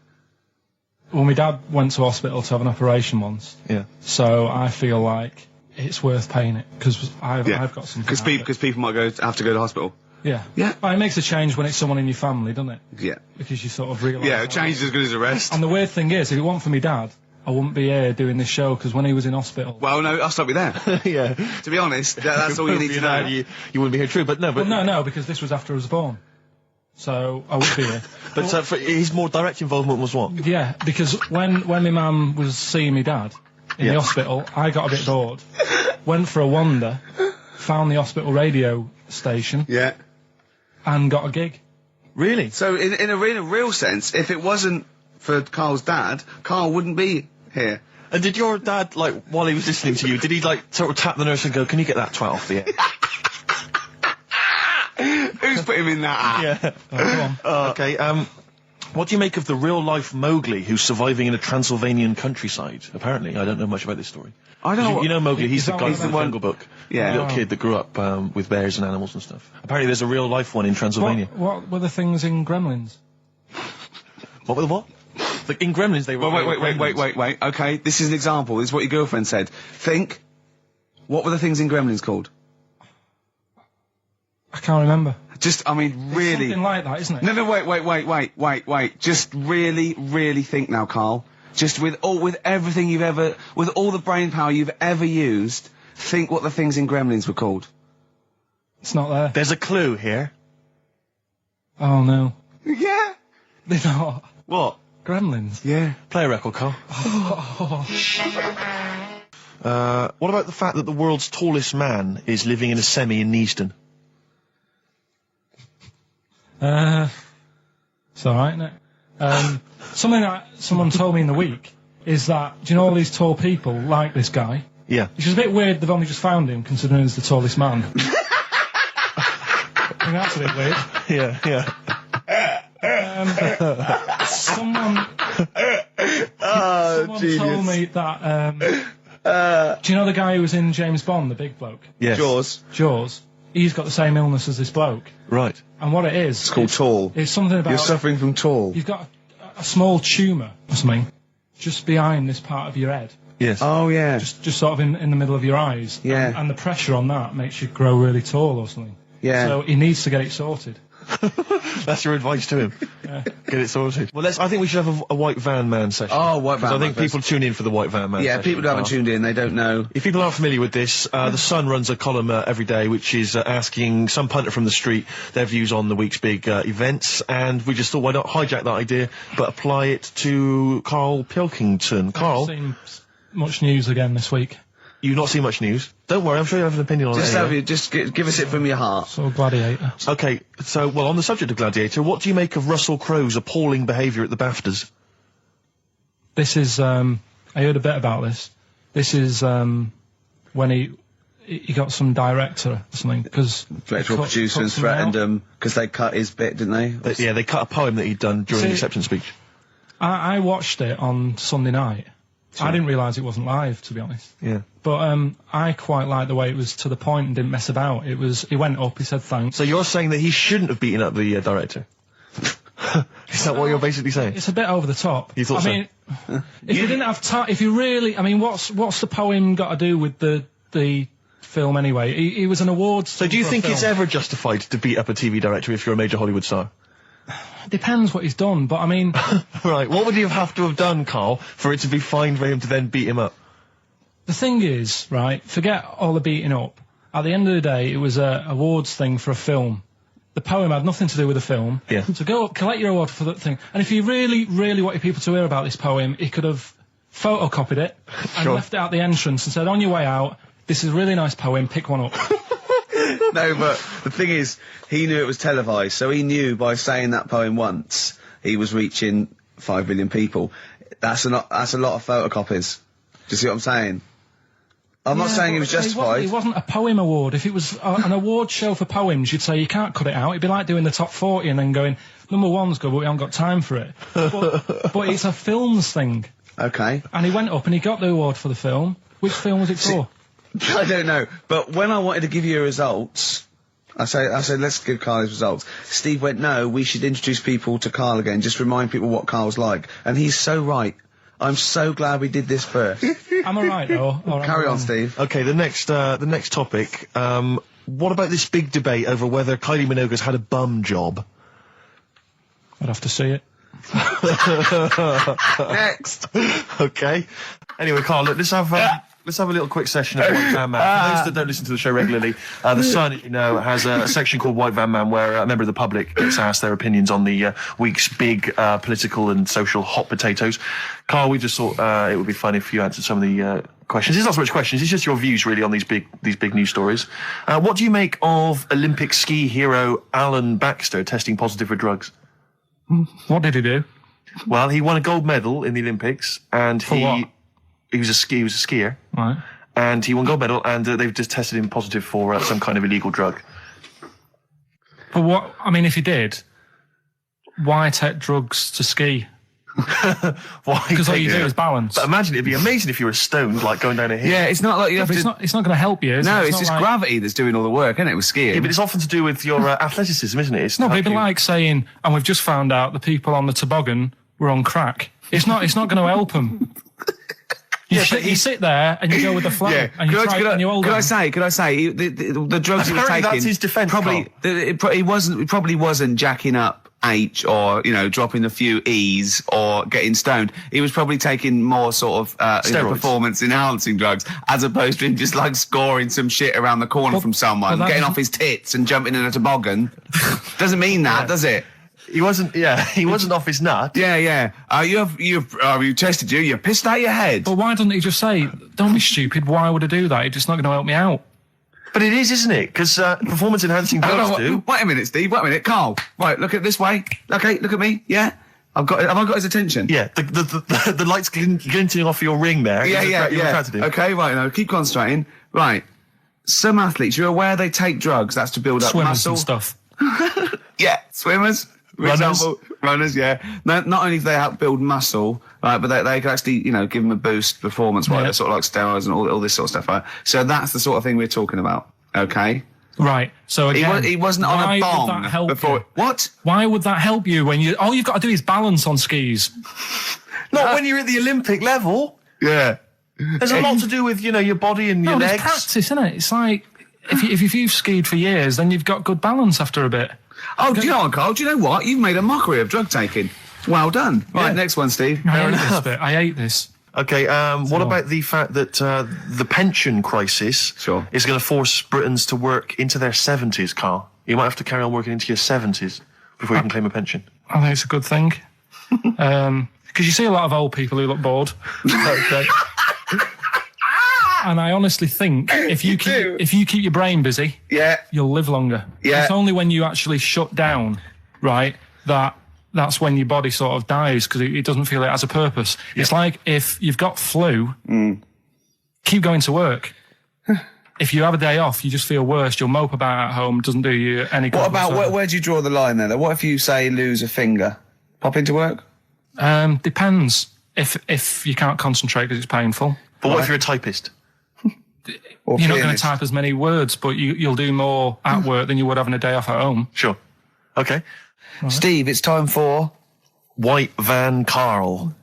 Well, my dad went to hospital to have an operation once. Yeah. So I feel like it's worth paying it, because I've got something. Because people might have to go to hospital. Yeah. Yeah. Well, it makes a change when it's someone in your family, doesn't it? Yeah. Because you sort of realise... Yeah, a change is as good as a rest. And the weird thing is, if it weren't for me dad, I wouldn't be here doing this show, because when he was in hospital... Well, no, I'll stop you there. Yeah. To be honest, that's all you need to know. You wouldn't be here, true, but no, but... Well, no, because this was after I was born. So, I would be here. But his more direct involvement was what? Yeah, because when my mum was seeing me dad in the hospital, I got a bit bored, went for a wander, found the hospital radio station... Yeah. And got a gig. Really? So, in a real sense, if it wasn't for Karl's dad, Karl wouldn't be here. And did your dad, while he was listening to you, did he, sort of tap the nurse and go, can you get that twat off the air? Who's put him in that? Yeah. Oh, go on. Okay, what do you make of the real-life Mowgli who's surviving in a Transylvanian countryside? Apparently, I don't know much about this story. I don't know. You know Mowgli, he's the guy from the Jungle Book. Yeah. The little kid that grew up with bears and animals and stuff. Apparently there's a real-life one in Transylvania. What were the things in Gremlins? What were the what? In Gremlins they were... Wait. Okay, this is an example. This is what your girlfriend said. Think. What were the things in Gremlins called? I can't remember. Really... It's something like that, isn't it? No, wait. Just really think now, Karl. Just with everything you've ever... With all the brain power you've ever used, think what the things in Gremlins were called. It's not there. There's a clue here. Oh, no. Yeah. They're not. What? Gremlins. Yeah. Play a record, Karl. What about the fact that the world's tallest man is living in a semi in Neasden? It's alright, isn't it? Something that someone told me in the week is that, do you know all these tall people like this guy? Yeah. Which is a bit weird they've only just found him, considering he's the tallest man. I think that's a bit weird. Yeah. Someone genius. told me that, do you know the guy who was in James Bond, the big bloke? Yes. Jaws. He's got the same illness as this bloke. Right. And what it is... It's called tall. It's something about... You're suffering from tall. You've got a small tumour or something just behind this part of your head. Yes. Oh, yeah. Just sort of in the middle of your eyes. Yeah. And the pressure on that makes you grow really tall or something. Yeah. So he needs to get it sorted. That's your advice to him. Yeah. Get it sorted. Well, I think we should have a white van man session. Oh, white van I think man people tune in for the white van man Yeah, session. people who haven't tuned in, they don't know. If people aren't familiar with this, The Sun runs a column every day which is asking some punter from the street their views on the week's big events, and we just thought, why not hijack that idea but apply it to Karl Pilkington. Carl, Seen much news again this week. you've not seen much news. Don't worry, I'm sure you have an opinion on it. Anyway. Just give us it from your heart. So Gladiator. Okay, so, well, on the subject of Gladiator, what do you make of Russell Crowe's appalling behaviour at the BAFTAs? This is, I heard a bit about this. This is, when he got some director or something, because... Director or producer and threatened them, because they cut his bit, didn't they? Yeah, they cut a poem that he'd done during the acceptance speech. I watched it on Sunday night. Sure. I didn't realise it wasn't live, to be honest. Yeah. But I quite liked the way it was to the point and didn't mess about. He went up, he said thanks. So you're saying that he shouldn't have beaten up the director? Is that what you're basically saying? It's a bit over the top. You thought so? I mean, if you didn't have time, if you really, I mean, what's the poem got to do with the film anyway? He was an awards. So do you think it's ever justified to beat up a TV director if you're a major Hollywood star? Depends what he's done, but I mean... Right, what would he have to have done, Carl, for it to be fine for him to then beat him up? The thing is, right, forget all the beating up. At the end of the day, it was a awards thing for a film. The poem had nothing to do with the film. Yeah. So go up, collect your award for that thing. And if he really, really wanted people to hear about this poem, he could have photocopied it and left it at the entrance and said, on your way out, this is a really nice poem, pick one up. No, but the thing is, he knew it was televised, so he knew by saying that poem once, he was reaching 5 million people. That's a lot of photocopies. Do you see what I'm saying? I'm not saying he was justified. It wasn't a poem award. If it was an award show for poems, you'd say you can't cut it out. It'd be like doing the top 40 and then going, number one's good, but we haven't got time for it. But it's a films thing. Okay. And he went up and he got the award for the film. Which film was it for? I don't know, but when I wanted to give you results, I said, let's give Carl his results. Steve went, no, we should introduce people to Carl again, just remind people what Carl's like. And he's so right. I'm so glad we did this first. I'm alright though. Carry on, Steve. Okay, the next topic, what about this big debate over whether Kylie Minogue's had a bum job? I'd have to see it. Next. Okay. Anyway, Carl, look, let's have a little quick session of White Van Man. For those that don't listen to the show regularly, The Sun, as you know, has a section called White Van Man where a member of the public gets asked their opinions on the week's big political and social hot potatoes. Carl, we just thought it would be fun if you answered some of the questions. It's not so much questions, it's just your views really on these big news stories. What do you make of Olympic ski hero Alan Baxter testing positive for drugs? What did he do? Well, he won a gold medal in the Olympics, and what? He was a skier. Right. And he won gold medal, and they've just tested him positive for some kind of illegal drug. But what, I mean, if he did, why take drugs to ski? Why? Because all you do is balance. But imagine, it'd be amazing if you were stoned, like going down a hill. Yeah, it's not like you have to... It's not going to help you, is it? No, it's just like... gravity that's doing all the work, isn't it, with skiing? Yeah, but it's often to do with your athleticism, isn't it? It's no, but it'd be like saying, and we've just found out the people on the toboggan were on crack. It's not going to help them. You sit there and you go with the flow, and you try and you hold on. Could I say, the drugs he was taking... that's his defence, He probably wasn't jacking up H or, dropping a few E's or getting stoned. He was probably taking more sort of performance-enhancing drugs, as opposed to him just, scoring some shit around the corner from someone, getting off his tits and jumping in a toboggan. Doesn't mean that, does it? He wasn't off his nut. Yeah. You tested you. You pissed out your head. But why doesn't he just say, don't be stupid, why would I do that? It's just not going to help me out. But it is, isn't it? Because performance-enhancing drugs do. Wait a minute, Steve. Wait a minute. Carl. Right, look at this way. Okay, look at me. Yeah? Have I got his attention? Yeah, the lights glinting off your ring there. Yeah. Okay, right, now, keep concentrating. Right. Some athletes, you're aware they take drugs. That's to build up swimmers muscle. And stuff. Yeah, swimmers. For example, runners, yeah. Not only do they help build muscle, right, but they can actually, give them a boost performance, right? They're sort of like steroids and all this sort of stuff, right? So that's the sort of thing we're talking about, okay? Right. So again, he wasn't on a bong would that help before. You? What? Why would that help you when all you've got to do is balance on skis? Not when you're at the Olympic level. Yeah. There's a lot to do with, your body and your legs. It's practice, isn't it? It's like, if you've skied for years, then you've got good balance after a bit. Oh, do you know what, Carl? Do you know what? You've made a mockery of drug taking. Well done. Right, next one, Steve. I hate this bit. I hate this. Okay, what about the fact that the pension crisis is going to force Britons to work into their 70s, Carl? You might have to carry on working into your 70s before you can claim a pension. I think it's a good thing. Because you see a lot of old people who look bored. Okay. And I honestly think if you keep your brain busy, you'll live longer. Yeah. It's only when you actually shut down, right, that's when your body sort of dies because it doesn't feel it has a purpose. Yeah. It's like if you've got flu, keep going to work. If you have a day off, you just feel worse. You'll mope about at home. Doesn't do you any good. What about where do you draw the line there? What if you say lose a finger? Pop into work? Depends. If you can't concentrate because it's painful. But what if you're a typist? You're not going to type as many words, but you'll do more at work than you would having a day off at home. Sure. Okay. Right. Steve, it's time for White Van Karl.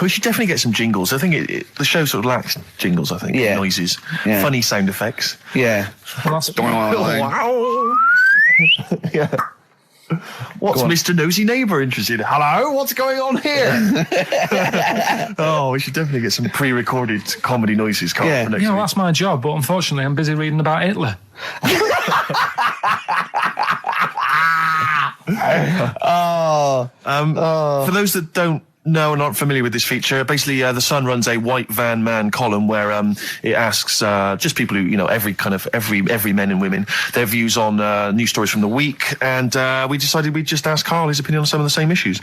We should definitely get some jingles. I think the show sort of lacks jingles, I think. Yeah. Noises. Yeah. Funny sound effects. Yeah. Wow. Yeah. What's Mr. Nosy Neighbour interested in? Hello, what's going on here? Oh, we should definitely get some pre-recorded comedy noises, Carl, for next week. That's my job, but unfortunately I'm busy reading about Hitler. For those that don't know and aren't familiar with this feature, basically The Sun runs a White Van Man column where it asks just people who, every men and women, their views on news stories from the week, and we decided we'd just ask Carl his opinion on some of the same issues.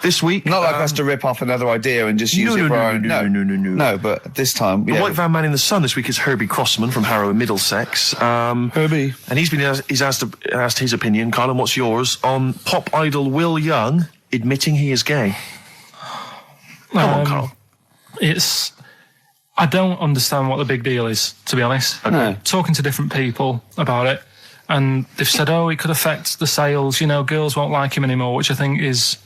This week... Not like us to rip off another idea and just use it for our own... No, but this time... The White Van Man in The Sun this week is Herbie Crossman from Harrow in Middlesex. Herbie. And he's asked his opinion, Carl, and what's yours, on pop idol Will Young admitting he is gay. Come on, Carl. I don't understand what the big deal is, to be honest. Okay. No. Talking to different people about it, and they've said, it could affect the sales, girls won't like him anymore, which I think is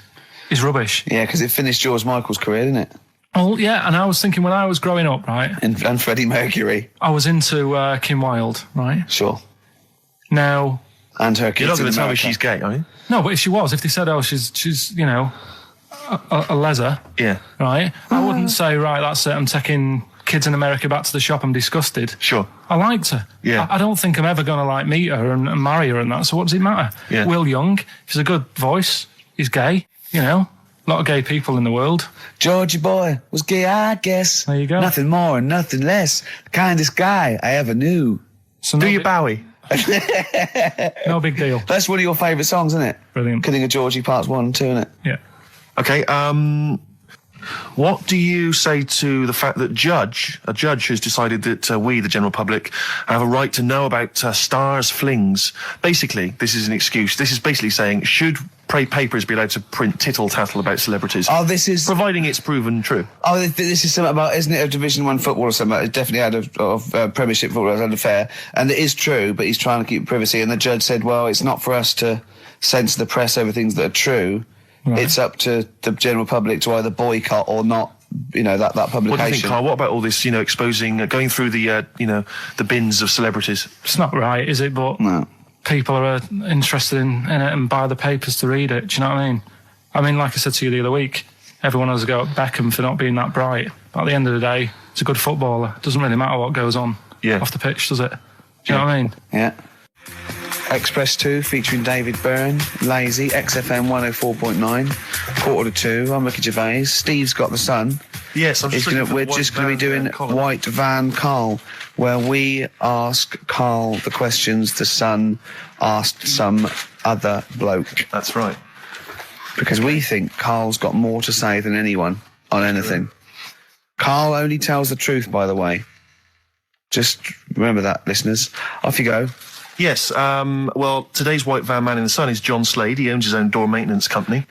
rubbish. Yeah, because it finished George Michael's career, didn't it? Well, yeah, and I was thinking when I was growing up, right? And Freddie Mercury. I was into Kim Wilde, right? Sure. Now... And her kids. You're not going to tell me she's gay, are you? No, but if she was, if they said, she's a leather, right? I wouldn't say, right, that's it, I'm taking kids in America back to the shop, I'm disgusted. Sure. I liked her. Yeah. I don't think I'm ever going to meet her and marry her and that, so what does it matter? Yeah. Will Young, he's a good voice, he's gay, a lot of gay people in the world. Georgie boy was gay, I guess. There you go. Nothing more and nothing less. The kindest guy I ever knew. So Do you Bowie? No big deal. That's one of your favourite songs, isn't it? Brilliant. Killing of Georgie Parts 1 and 2, isn't it? Yeah. Okay, what do you say to the fact that a judge has decided that we, the general public, have a right to know about stars' flings? Basically, this is an excuse. This is basically saying, should papers be allowed to print tittle-tattle about celebrities? Oh, this is... Providing it's proven true. Oh, this is something about, isn't it, a Division 1 football or something? It definitely had a Premiership football, it was unfair. And it is true, but he's trying to keep privacy. And the judge said, well, it's not for us to censor the press over things that are true. Right. It's up to the general public to either boycott or not, that publication. What do you think, Carl? What about all this, exposing, going through the, the bins of celebrities? It's not right, is it? But no. People are interested in it and buy the papers to read it. Do you know what I mean? I mean, like I said to you the other week, everyone has a go at Beckham for not being that bright. But at the end of the day, he's a good footballer. It doesn't really matter what goes on off the pitch, does it? Do you know what I mean? Yeah. Express 2 featuring David Byrne, Lazy, XFM 104.9, 1:45. I'm Ricky Gervais. Steve's got The Sun. Yes, we're just going to be doing White Van Karl, where we ask Karl the questions The Sun asked some other bloke. That's right. Because we think Karl's got more to say than anyone on anything. Karl only tells the truth, by the way. Just remember that, listeners. Off you go. Yes, well, today's White Van Man in the Sun is John Slade. He owns his own door maintenance company.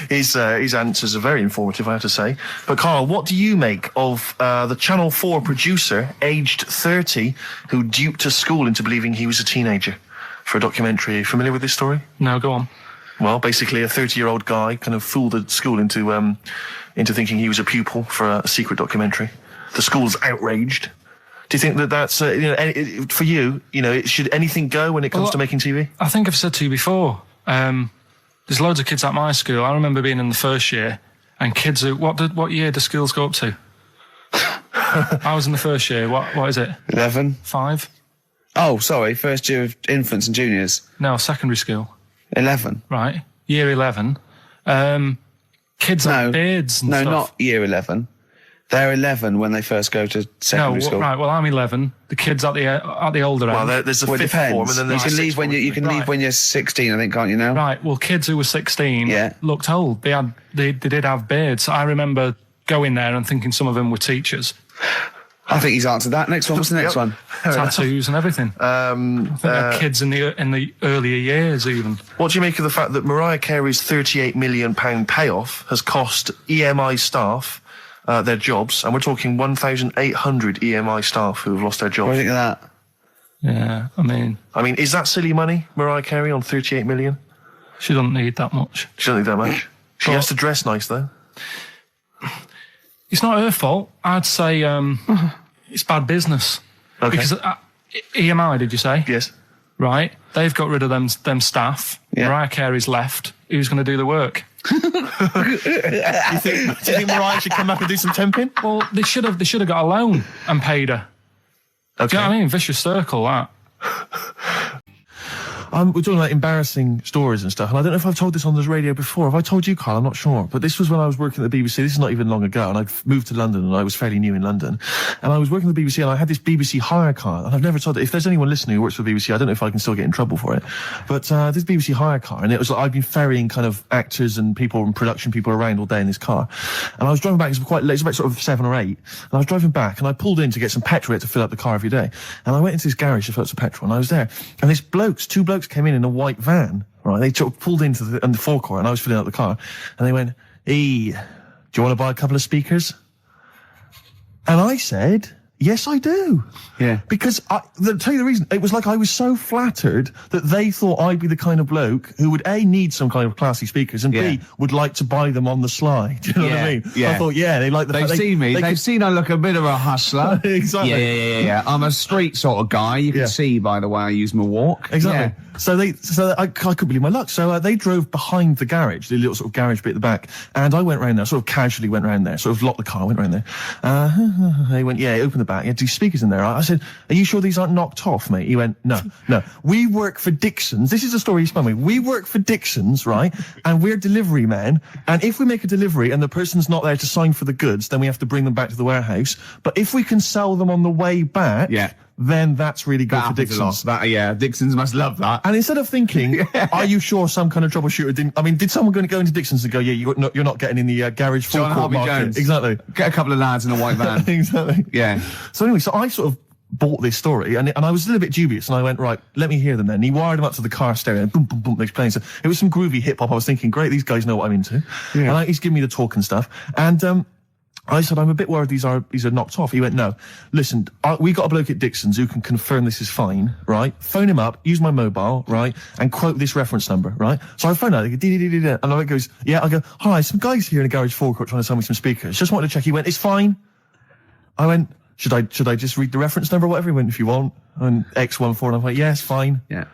His answers are very informative, I have to say. But, Karl, what do you make of the Channel 4 producer, aged 30, who duped a school into believing he was a teenager for a documentary? Are you familiar with this story? No, go on. Well, basically, a 30-year-old guy kind of fooled the school into thinking he was a pupil for a secret documentary. The school's outraged. Do you think that that's, for you, should anything go when it comes to making TV? I think I've said to you before, there's loads of kids at my school. I remember being in the first year, and kids who, what year do schools go up to? I was in the first year. What is it? 11. 5? Oh, sorry, first year of infants and juniors. No, secondary school. 11. Right, year 11. Kids have beards and stuff. No, not year 11. They're 11 when they first go to secondary school. Right. Well, I'm 11. The kids at the older end. Well, there's a fifth form, and then there's you can leave when leave when you're 16. I think, can't you now? Right. Well, kids who were 16 looked old. They did have beards. I remember going there and thinking some of them were teachers. I think he's answered that. Next one. What's the next one? Tattoos and everything. I think they're kids in the earlier years even. What do you make of the fact that Mariah Carey's £38 million payoff has cost EMI staff their jobs, and we're talking 1,800 EMI staff who have lost their jobs? What do you think of that? Yeah, I mean, is that silly money, Mariah Carey, on 38 million? She doesn't need that much. She doesn't need that much. She has to dress nice, though. It's not her fault. I'd say it's bad business. Okay. Because EMI, did you say? Yes. Right. They've got rid of them staff. Yeah. Mariah Carey's left. Who's going to do the work? Do you think Mariah should come back and do some temping? Well, they should have got a loan and paid her. Okay. Do you know what I mean? Vicious circle, that. We're talking about embarrassing stories and stuff, and I don't know if I've told this on this radio before. Have I told you, Carl? I'm not sure. But this was when I was working at the BBC. This is not even long ago, and I'd moved to London, and I was fairly new in London. And I was working at the BBC, and I had this BBC hire car, and I've never told it. If there's anyone listening who works for the BBC, I don't know if I can still get in trouble for it. But this BBC hire car, and it was like I'd been ferrying kind of actors and people and production people around all day in this car. And I was driving back, it was quite late, it was about sort of 7 or 8, and I was driving back, and I pulled in to get some petrol to fill up the car every day. And I went into this garage to fill up some petrol, and I was there, and two blokes came in a white van, right? They pulled into the forecourt, and I was filling up the car, and they went, "Hey, do you want to buy a couple of speakers?" And I said, "Yes, I do." Yeah. Because, to tell you the reason, it was like I was so flattered that they thought I'd be the kind of bloke who would, A, need some kind of classy speakers, and B, would like to buy them on the sly. Do you know what I mean? Yeah. I thought, they like the fact They've seen me. They've seen I look a bit of a hustler. Exactly. Yeah. I'm a street sort of guy. You can see by the way I use my walk. Exactly. Yeah. So I couldn't believe my luck. So they drove behind the garage, the little sort of garage bit at the back, and I went round there, sort of casually went round there, sort of locked the car, went round there. They went, open the back. You had 2 speakers in there. I said, "Are you sure these aren't knocked off, mate?" He went, No. We work for Dixon's. This is a story he spun me. We work for Dixon's, right? And we're delivery men. And if we make a delivery and the person's not there to sign for the goods, then we have to bring them back to the warehouse. But if we can sell them on the way back, then that's really good for Dixon's. Dixon's must love that. And instead of thinking, are you sure some kind of troubleshooter didn't... I mean, did someone go into Dixon's and go, you're not getting in the garage forecourt market? Jones. Exactly. Get a couple of lads in a white van. Exactly. Yeah. So anyway, I sort of bought this story, and I was a little bit dubious, and I went, right, let me hear them then. And he wired them up to the car stereo, and boom, boom, boom, they're playing. So it was some groovy hip-hop. I was thinking, great, these guys know what I'm into. Yeah. And he's giving me the talk and stuff. And I said, I'm a bit worried these are knocked off. He went, no, listen, we got a bloke at Dixon's who can confirm this is fine, right? Phone him up, use my mobile, right? And quote this reference number, right? So I phone out, and I goes, I go, hi, some guys here in a garage forecourt trying to sell me some speakers. Just wanted to check. He went, it's fine. I went, should I just read the reference number or whatever? He went, if you want. And X14, and I'm like, yes, fine. Yeah.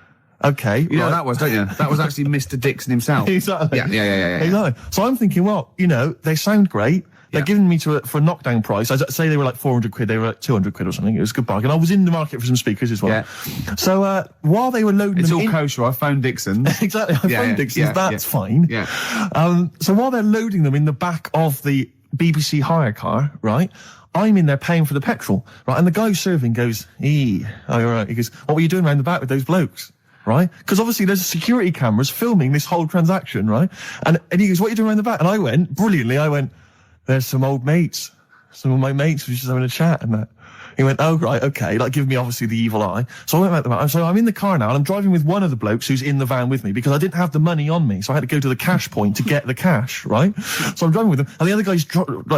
Okay. You know what that was, don't you? That was actually Mr. Dixon himself. Exactly. Yeah. Exactly. So I'm thinking, well, they sound great. They're giving me for a knockdown price. I'd say they were like 400 quid. They were like 200 quid or something. It was a good bargain. I was in the market for some speakers as well. Yeah. So, while they were loading it's them all kosher. I phoned Dixon's. Exactly. I phoned Dixon's. That's fine. Yeah. So while they're loading them in the back of the BBC hire car, right? I'm in there paying for the petrol, right? And the guy serving goes, oh, you're right. He goes, what were you doing around the back with those blokes? Right? Because obviously there's security cameras filming this whole transaction, right? And he goes, what are you doing around the back? And I went, brilliantly, there's some old mates. Some of my mates were just having a chat and that. He went, oh, right, okay, like giving me obviously the evil eye. So I went back to the van. So I'm in the car now and I'm driving with one of the blokes who's in the van with me because I didn't have the money on me. So I had to go to the cash point to get the cash, right? So I'm driving with him and the other guy's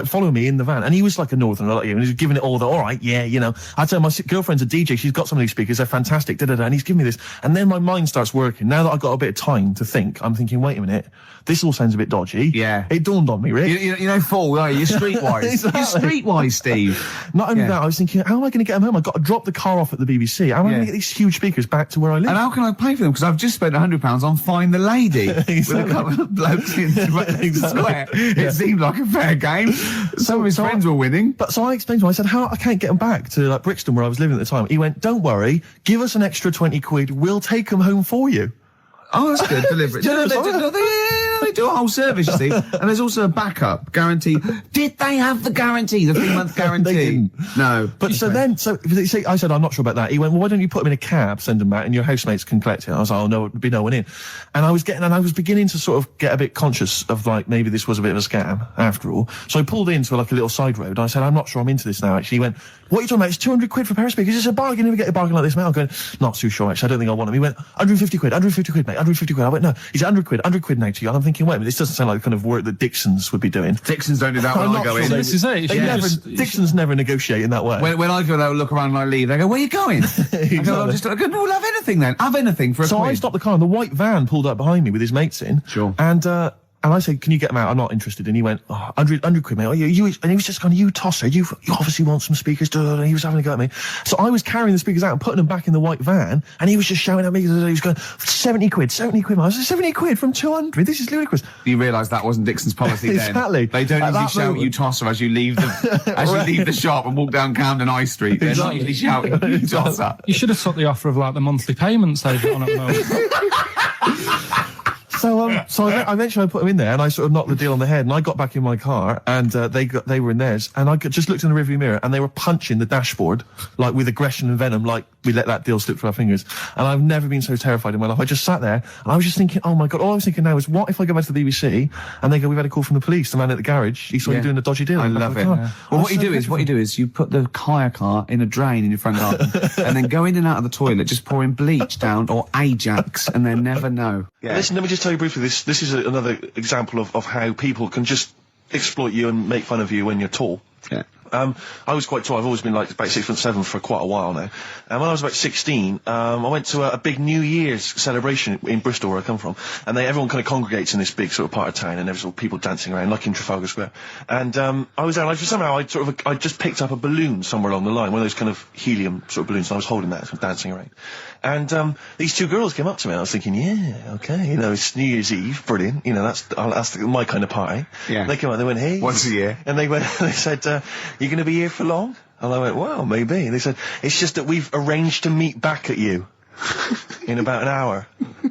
following me in the van and he was like a northerner like you and he was giving it all all right, I'd say my girlfriend's a DJ, she's got some of these speakers, they're fantastic, and he's giving me this. And then my mind starts working. Now that I've got a bit of time to think, I'm thinking, wait a minute, this all sounds a bit dodgy. Yeah. It dawned on me, Rick. You know, Paul, you're streetwise. Exactly. You're streetwise, Steve. Not only that, was thinking, how am I going to get them home? I've got to drop the car off at the BBC. How am I going to get these huge speakers back to where I live? And how can I pay for them? Because I've just spent £100 on Find the Lady with a couple of blokes in the square. It seemed like a fair game. Some of his friends were winning. But so I explained to him, I said, I can't get them back to like Brixton where I was living at the time. He went, don't worry, give us an extra 20 quid, we'll take them home for you. Oh, that's good. Deliberate. They do a whole service, you see. And there's also a backup guarantee. Did they have the guarantee, the 3-month guarantee? They didn't. No. But so I said, I'm not sure about that. He went, well, why don't you put them in a cab, send them back, and your housemates can collect it? I was like, oh, no, there'd be no one in. And I was beginning to sort of get a bit conscious of, like, maybe this was a bit of a scam, after all. So I pulled into, like, a little side road. I said, I'm not sure I'm into this now, actually. He went, what are you talking about? It's 200 quid for a pair of speakers. It's a bargain. You never get a bargain like this, mate. I'm going, not too sure, actually. I don't think I want them. He went, 150 quid, 150 quid, mate, 150 quid. I went, no, he's 100 quid now to you. And I'm thinking, wait a minute, this doesn't sound like the kind of work that Dixons would be doing. Dixons don't do that when I go in. This is it. Dixons never negotiate in that way. When I go, they'll look around and I leave. They go, where are you going? Exactly. I go, no, we'll have anything then. Have anything for a So quid. I stopped the car and the white van pulled up behind me with his mates in. Sure. And I said, can you get them out? I'm not interested. And he went, 100 quid, mate. And he was just going, you tosser, you obviously want some speakers. And he was having a go at me. So I was carrying the speakers out and putting them back in the white van. And he was just shouting at me. He was going, 70 quid. I was like, 70 quid from 200? This is ludicrous. You realise that wasn't Dixon's policy then. Exactly. They don't usually shout, you tosser, as you leave the shop and walk down Camden High Street. They're not usually shouting, you tosser. You should have took the offer of like the monthly payments they've got on at the moment. So I eventually put them in there, and I sort of knocked the deal on the head, and I got back in my car, and they were in theirs, and I just looked in the rearview mirror, and they were punching the dashboard, like with aggression and venom, like we let that deal slip through our fingers. And I've never been so terrified in my life. I just sat there, and I was just thinking, oh my God, all I was thinking now is, what if I go back to the BBC, and they go, we've had a call from the police, the man at the garage, he saw you doing a dodgy deal. I love it. Yeah. Well, what you do is you put the hire car in a drain in your front garden, and then go in and out of the toilet, just pouring bleach down, or Ajax, and then never know. Yeah. Listen, let me just tell you briefly, this is another example of how people can just exploit you and make fun of you when you're tall. Yeah. I was quite tall. I've always been like about 6'7" for quite a while now. And when I was about 16, I went to a big New Year's celebration in Bristol, where I come from. And everyone kind of congregates in this big sort of part of town, and there was all people dancing around, like in Trafalgar Square. And I was there, and somehow I just picked up a balloon somewhere along the line, one of those kind of helium sort of balloons, and I was holding that, sort of dancing around. And these two girls came up to me, and I was thinking, yeah, okay, it's New Year's Eve, brilliant, that's my kind of party. Yeah. And they came up, they went, hey. Once a year. And they said, you going to be here for long? And I went, well, maybe. And they said, it's just that we've arranged to meet back at you in about an hour.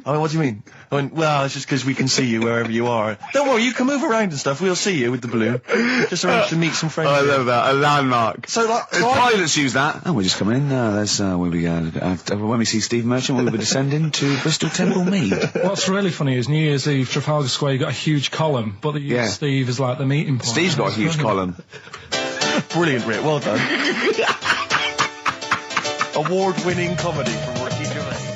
I went, what do you mean? I went, well, it's just because we can see you wherever you are. Don't worry, you can move around and stuff. We'll see you with the balloon. Just arranged to meet some friends. I love that. A landmark. So, pilots use that. Oh, we're just coming in. When we see Steve Merchant, we'll be descending to Bristol Temple Mead. What's really funny is New Year's Eve, Trafalgar Square, you got a huge column, but they use Steve as like the meeting point. Steve's got a huge column. Brilliant, Rick. Well done. Award-winning comedy from Ricky Gervais.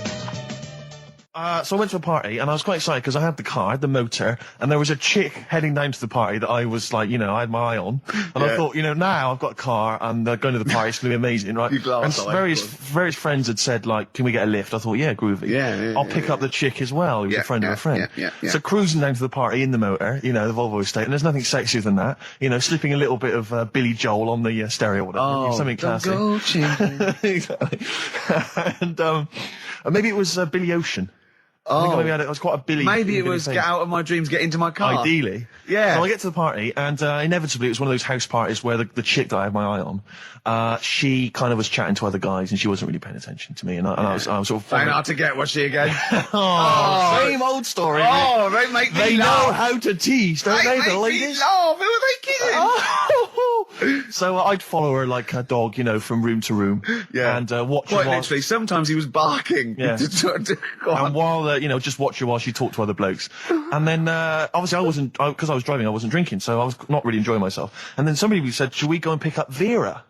So I went to a party, and I was quite excited because I had the car, I had the motor, and there was a chick heading down to the party that I was like, I had my eye on. And I thought, now I've got a car, and going to the party, it's going to be amazing, right? And various friends had said, like, can we get a lift? I thought, yeah, groovy. Yeah, I'll pick up the chick as well, who was a friend of a friend. Yeah. So cruising down to the party in the motor, the Volvo estate, and there's nothing sexier than that. Slipping a little bit of Billy Joel on the stereo or whatever. Something classic. Exactly. And maybe it was Billy Ocean. I think maybe I was quite a Billy. Maybe it was Get Out of My Dreams, Get Into My Car. Ideally. Yeah. So I get to the party, and inevitably it was one of those house parties where the chick that I had my eye on, she kind of was chatting to other guys, and she wasn't really paying attention to me, and I was sort of... Trying hard to get, was she again? Same old story. Oh, they make me They laugh. know how to tease, don't they, the ladies? They laugh. Who are they kidding? So I'd follow her like a dog, from room to room. Yeah. And watch her Quite while... literally. Sometimes he was barking. Yeah. And while, just watch her while she talked to other blokes. And then, obviously because I was driving, I wasn't drinking, so I was not really enjoying myself. And then somebody said, should we go and pick up Vera?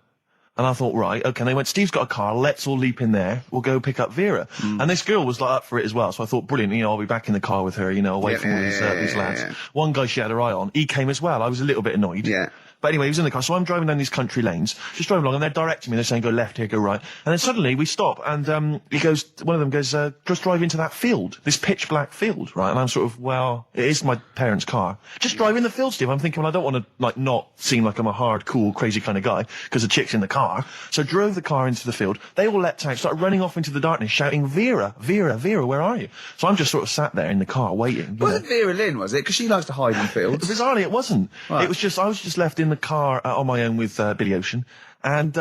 And I thought, right, okay. And they went, Steve's got a car, let's all leap in there, we'll go pick up Vera. And this girl was like up for it as well, so I thought, brilliant, I'll be back in the car with her, away from all these lads. One guy she had her eye on, he came as well. I was a little bit annoyed. Yeah. But anyway, he was in the car, so I'm driving down these country lanes, just driving along, and they're directing me, they're saying, go left here, go right. And then suddenly we stop, and one of them goes, just drive into that field, this pitch black field, right? And I'm sort of, well, it is my parents' car. Just drive in the field, Steve. I'm thinking, well, I don't want to, like, not seem like I'm a hard, cool, crazy kind of guy, because the chick's in the car. So drove the car into the field. They all leapt out, started running off into the darkness, shouting, Vera, Vera, Vera, where are you? So I'm just sort of sat there in the car waiting. Wasn't Vera Lynn, was it? Because she likes to hide in fields. Bizarrely, it wasn't. Right. It was just, I was just left in the car on my own with Billy Ocean. And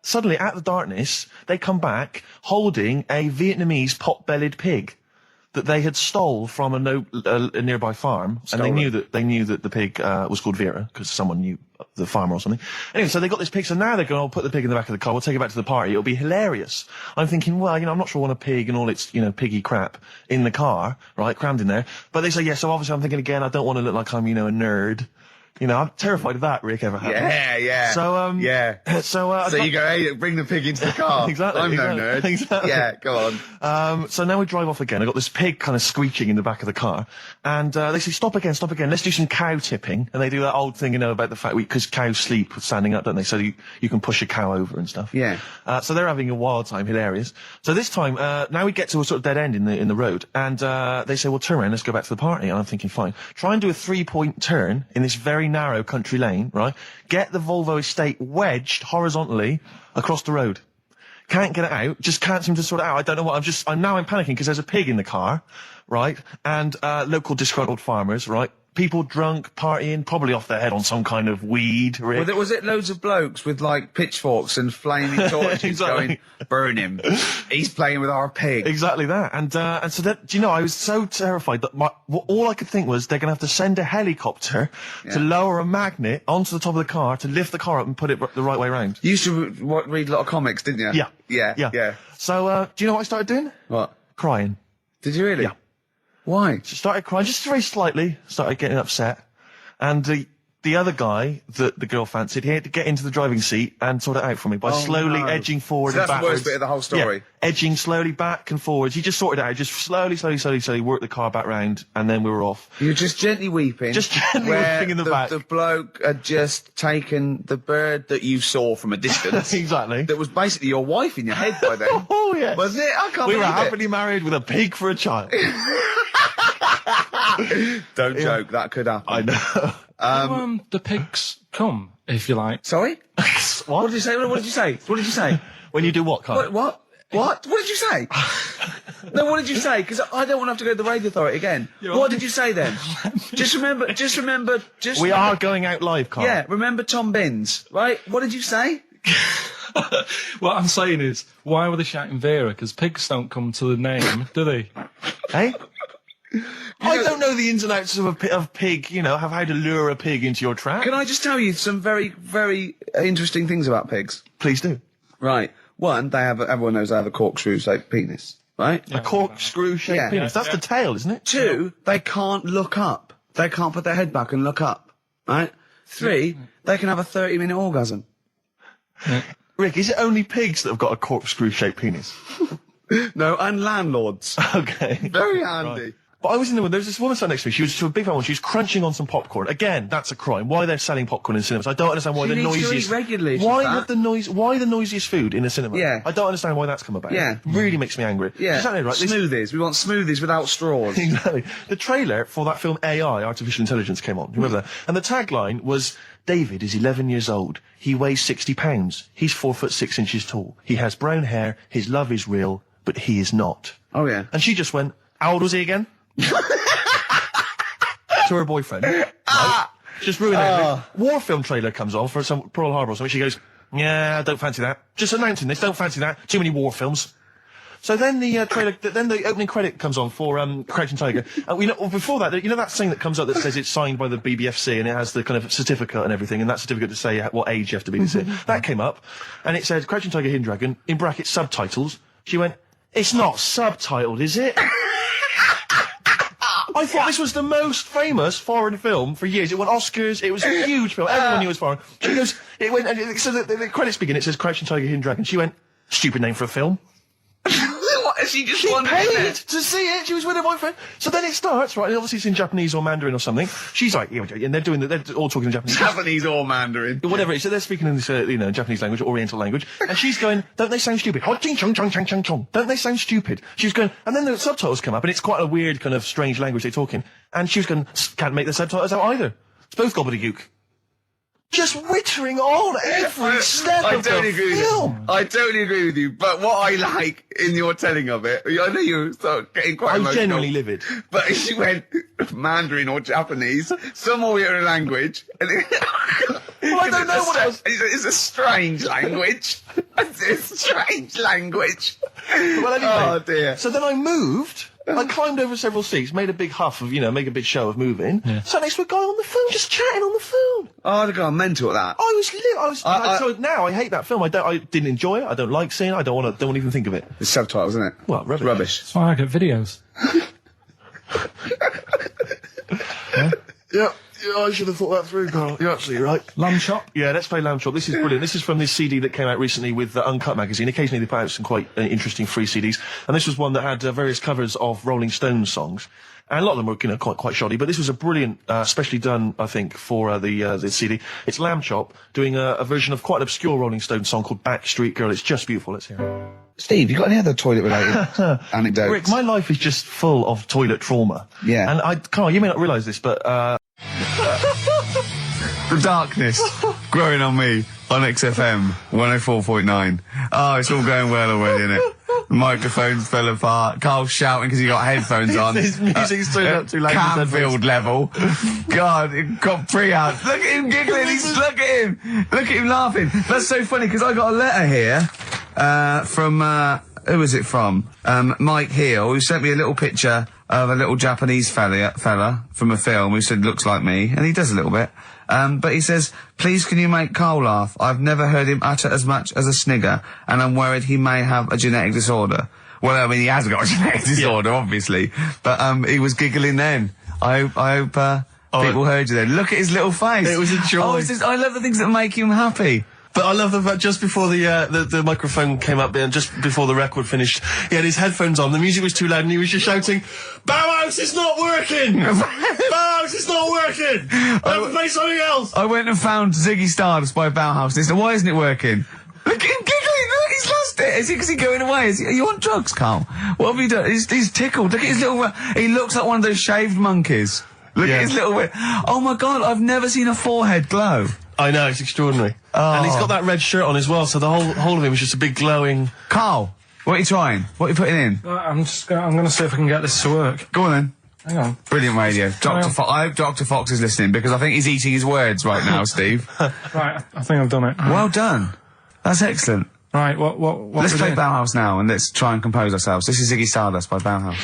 suddenly, out of the darkness, they come back holding a Vietnamese pot-bellied pig that they had stole from a nearby farm. And they knew that the pig was called Vera, because someone knew the farmer or something. Anyway, so they got this pig, so now they're going, I'll put the pig in the back of the car, we'll take it back to the party, it'll be hilarious. I'm thinking, well, I'm not sure I want a pig and all its, piggy crap in the car, right, crammed in there. But they say, yeah, so obviously I'm thinking again, I don't want to look like I'm, a nerd. I'm terrified of that, Rick, ever happened. Yeah. So, So you go, hey, bring the pig into the car. Exactly. I'm no nerd. Exactly. Yeah, go on. So now we drive off again. I got this pig kind of screeching in the back of the car. And, they say, stop again. Let's do some cow tipping. And they do that old thing, about the fact because cows sleep standing up, don't they? So you can push a cow over and stuff. Yeah. So they're having a wild time, hilarious. So this time, now we get to a sort of dead end in the road. And, they say, well, turn around, let's go back to the party. And I'm thinking, fine. Try and do a 3-point turn in this very narrow country lane, right? Get the Volvo estate wedged horizontally across the road. Can't get it out, just can't seem to sort it out. I don't know what, I'm panicking because there's a pig in the car, right? And, local disgruntled farmers, right? People drunk, partying, probably off their head on some kind of weed. Rick. Well, was it loads of blokes with, like, pitchforks and flaming torches Exactly. going, burn him. He's playing with our pig. Exactly that. And so that, do you know, I was so terrified that all I could think was they're going to have to send a helicopter to lower a magnet onto the top of the car to lift the car up and put it the right way around. You used to read a lot of comics, didn't you? Yeah. So, do you know what I started doing? What? Crying. Did you really? Yeah. Why? She started crying, just very slightly, started getting upset. And the other guy that the girl fancied, he had to get into the driving seat and sort it out for me by slowly edging forward So and that's backwards. the worst bit of the whole story. Yeah, edging slowly back and forwards. He just sorted it out, just slowly worked the car back round, and then we were off. You were just gently weeping. Just gently weeping in the back. The bloke had just taken the bird that you saw from a distance. Exactly. That was basically your wife in your head by then. Oh, yeah. Was it? I can't We were believe it. happily married with a pig for a child. Don't joke, that could happen. I know. The pigs come, if you like. Sorry? What did you say? What did you say? What did you say? When you do what, Carl? What? What did you say? No, what did you say? Because I don't want to have to go to the radio authority again. What did you say then? Just remember. We are going out live, Carl. Yeah, remember Tom Binns, right? What did you say? What I'm saying is, why were they shouting Vera? Because pigs don't come to the name, do they? Hey? I don't know the ins and outs of pig, how to lure a pig into your trap. Can I just tell you some very, very interesting things about pigs? Please do. Right. One, everyone knows they have a corkscrew-shaped penis, right? A corkscrew-shaped penis. That's the tail, isn't it? Two, they can't look up. They can't put their head back and look up, right? Three, they can have a 30-minute orgasm. Yeah. Rick, is it only pigs that have got a corkscrew-shaped penis? No, and landlords. Okay. Very handy. Right. But I was there was this woman sat next to me, she was a big fan one, she was crunching on some popcorn. Again, that's a crime. Why they're selling popcorn in cinemas? I don't understand why She the needs to noisiest... eat regularly, why the noisiest food in a cinema? Yeah. I don't understand why that's come about. Yeah. It really makes me angry. Yeah. She's right. Smoothies. We want smoothies without straws. Exactly. The trailer for that film AI, Artificial Intelligence, came on. Remember that? And the tagline was, David is 11 years old. He weighs 60 pounds. He's 4'6" tall. He has brown hair. His love is real, but he is not. Oh, yeah. And she just went, how old was he again? To her boyfriend. Right? Just ruined it. War film trailer comes on for some Pearl Harbor or something. She goes, yeah, don't fancy that. Just announcing this, don't fancy that. Too many war films. So then the trailer, then the opening credit comes on for Crouching Tiger. Before that, that thing that comes up that says it's signed by the BBFC and it has the kind of certificate and everything, and that certificate to say what age you have to be to see it. That came up, and it said Crouching Tiger, Hidden Dragon in brackets subtitles. She went, it's not subtitled, is it? I thought this was the most famous foreign film for years. It won Oscars. It was a huge film. Everyone knew it was foreign. She goes, it went, and so the credits begin. It says Crouching Tiger, Hidden Dragon. She went, stupid name for a film. What? She just She wanted paid it. to see it. She was with her boyfriend. So then it starts, right? And obviously it's in Japanese or Mandarin or something. She's like, yeah, and they're all talking in Japanese. Japanese or Mandarin. Whatever it is. So they're speaking in this, Japanese language, Oriental language. And she's going, don't they sound stupid? Don't they sound stupid? She's going, and then the subtitles come up, and it's quite a weird kind of strange language they're talking. And she was going, can't make the subtitles out either. It's both gobbledygook. Just wittering on every step of the film. I totally agree with you. But what I like in your telling of it, I know you're getting quite emotional. I'm genuinely livid. But she went Mandarin or Japanese, some Oriental language. And Well, I don't know what else. It's a strange language. It's a strange language. Well, anyway. Oh, dear. So then I moved. I climbed over several seats, made a big huff of, make a big show of moving. Yeah. Sat next to a guy on the phone, just chatting on the phone. Oh, the guy mental at that. I was lit. So now I hate that film. I didn't enjoy it. I don't like seeing it. I don't want to even think of it. It's subtitles, isn't it? Well, rubbish. Rubbish. That's why I get videos. Yeah. Yeah, I should have thought that through, Carl. You're absolutely right. Lamb chop? Yeah, let's play Lamb Chop. This is brilliant. This is from this CD that came out recently with Uncut magazine. Occasionally they put out some quite interesting free CDs. And this was one that had various covers of Rolling Stones songs. And a lot of them were, quite shoddy. But this was a brilliant, specially done, I think, for the CD. It's Lamb Chop doing a version of quite an obscure Rolling Stones song called Backstreet Girl. It's just beautiful. Let's hear it. Steve, you got any other toilet-related anecdotes? Rick, my life is just full of toilet trauma. Yeah. And Carl, you may not realise this, but The darkness growing on me on XFM 104.9. Oh, it's all going well already, isn't it? The microphones fell apart. Carl's shouting because he got headphones on. His music's turned up too loud. Canfield level. God, it got pre-out. Look at him giggling. Look at him. Look at him laughing. That's so funny because I got a letter here from who was it from? Mike Heel, who sent me a little picture of a little Japanese fella from a film who said looks like me, and he does a little bit. But he says, please can you make Carl laugh? I've never heard him utter as much as a snigger, and I'm worried he may have a genetic disorder. Well, I mean, he has got a genetic disorder, obviously. But, he was giggling then. I hope, people heard you then. Look at his little face. It was a joy. Oh, I love the things that make him happy. But I love the fact just before the microphone came up and just before the record finished, he had his headphones on, the music was too loud and he was just shouting, Bauhaus is not working! Bauhaus is not working! Play something else! I went and found Ziggy Stardust by Bauhaus and he said, why isn't it working? Look at him giggling, look, he's lost it! Is he going away? Are you on drugs, Carl? What have you done? He's tickled, look at his little, he looks like one of those shaved monkeys. Look at his little, oh my god, I've never seen a forehead glow. I know, it's extraordinary. Oh. And he's got that red shirt on as well, so the whole of him is just a big glowing... Carl, what are you trying? What are you putting in? I'm going to see if I can get this to work. Go on then. Hang on. Brilliant radio. I hope Dr. Fox is listening because I think he's eating his words right now, Steve. Right, I think I've done it. Well done. That's excellent. Right, what Let's play Bauhaus now and let's try and compose ourselves. This is Ziggy Stardust by Bauhaus.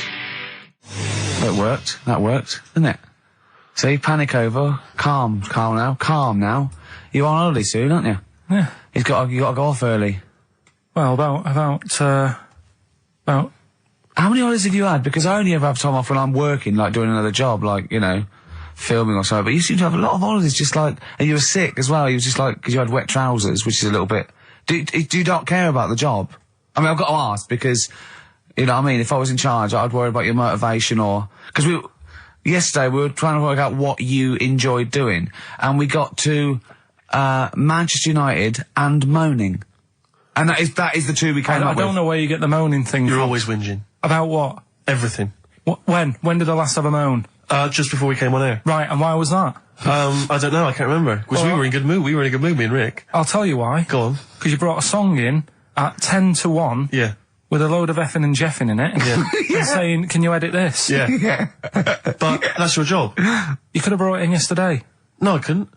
That worked. That worked, didn't it? See, panic over. Calm now. You're on holiday soon, aren't you? Yeah. You got to go off early. Well, about. How many holidays have you had? Because I only ever have time off when I'm working, like doing another job, like, filming or something. But you seem to have a lot of holidays, just like, and you were sick as well. You was just like, because you had wet trousers, which is a little bit. Do you not care about the job? I mean, I've got to ask because, you know what I mean? If I was in charge, I'd worry about your motivation or because yesterday we were trying to work out what you enjoyed doing, and we got to Manchester United and moaning, and that is the two we came up with. I don't know where you get the moaning thing. You're from. always whinging. About what? Everything. When did I last have a moan? Just before we came on air. Right, and why was that? I don't know, I can't remember. Because we were in a good mood. We were in a good mood, me and Rick. I'll tell you why. Go on. Because you brought a song in at 10 to 1. Yeah. With a load of effing and jeffing in it. Yeah. And saying, can you edit this? Yeah. Yeah. But that's your job. You could have brought it in yesterday. No, I couldn't.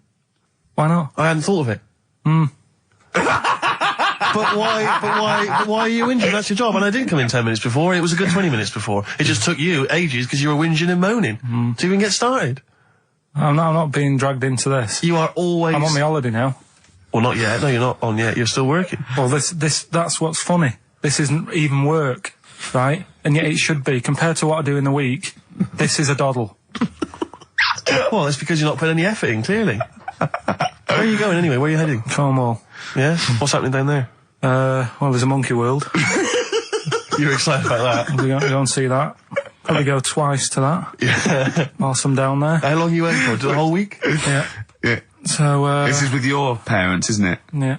Why not? I hadn't thought of it. But why are you whinging? That's your job. And I didn't come in 10 minutes before. It was a good 20 minutes before. It just took you ages because you were whinging and moaning to even get started. I'm not being dragged into this. You are always... I'm on my holiday now. Well, not yet. No, you're not on yet. You're still working. Well, that's what's funny. This isn't even work, right? And yet it should be. Compared to what I do in the week, this is a doddle. Well, it's because you're not putting any effort in, clearly. Where are you going anyway? Where are you heading? Cornwall. Yeah? What's happening down there? Well, there's a monkey world. You're excited about that? We go and see that. Probably go twice to that. Yeah. Whilst I'm down there. How long you went for? The whole week? Yeah. Yeah. So, This is with your parents, isn't it? yeah.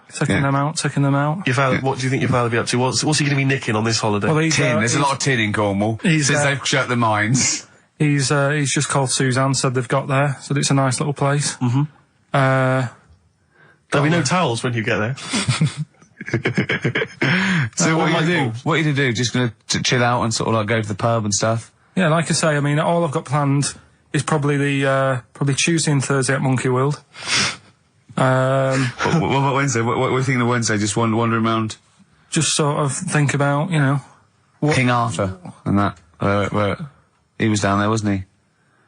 Taking them out. Your father, what do you think your father will be up to? What's he going to be nicking on this holiday? Well, he's, Tin. There's a lot of tin in Cornwall. Since they've shut the mines. He's just called Suzanne, said they've got there, said it's a nice little place. Mm-hmm. There'll be no towels when you get there. So what are you do? What are you to do? Just gonna chill out and sort of like go to the pub and stuff? Yeah, like I say, I mean, all I've got planned is probably probably Tuesday and Thursday at Monkey World. What about Wednesday? What are you thinking of Wednesday? Just wandering around? Just sort of think about, you know... King Arthur and that. Where he was down there, wasn't he?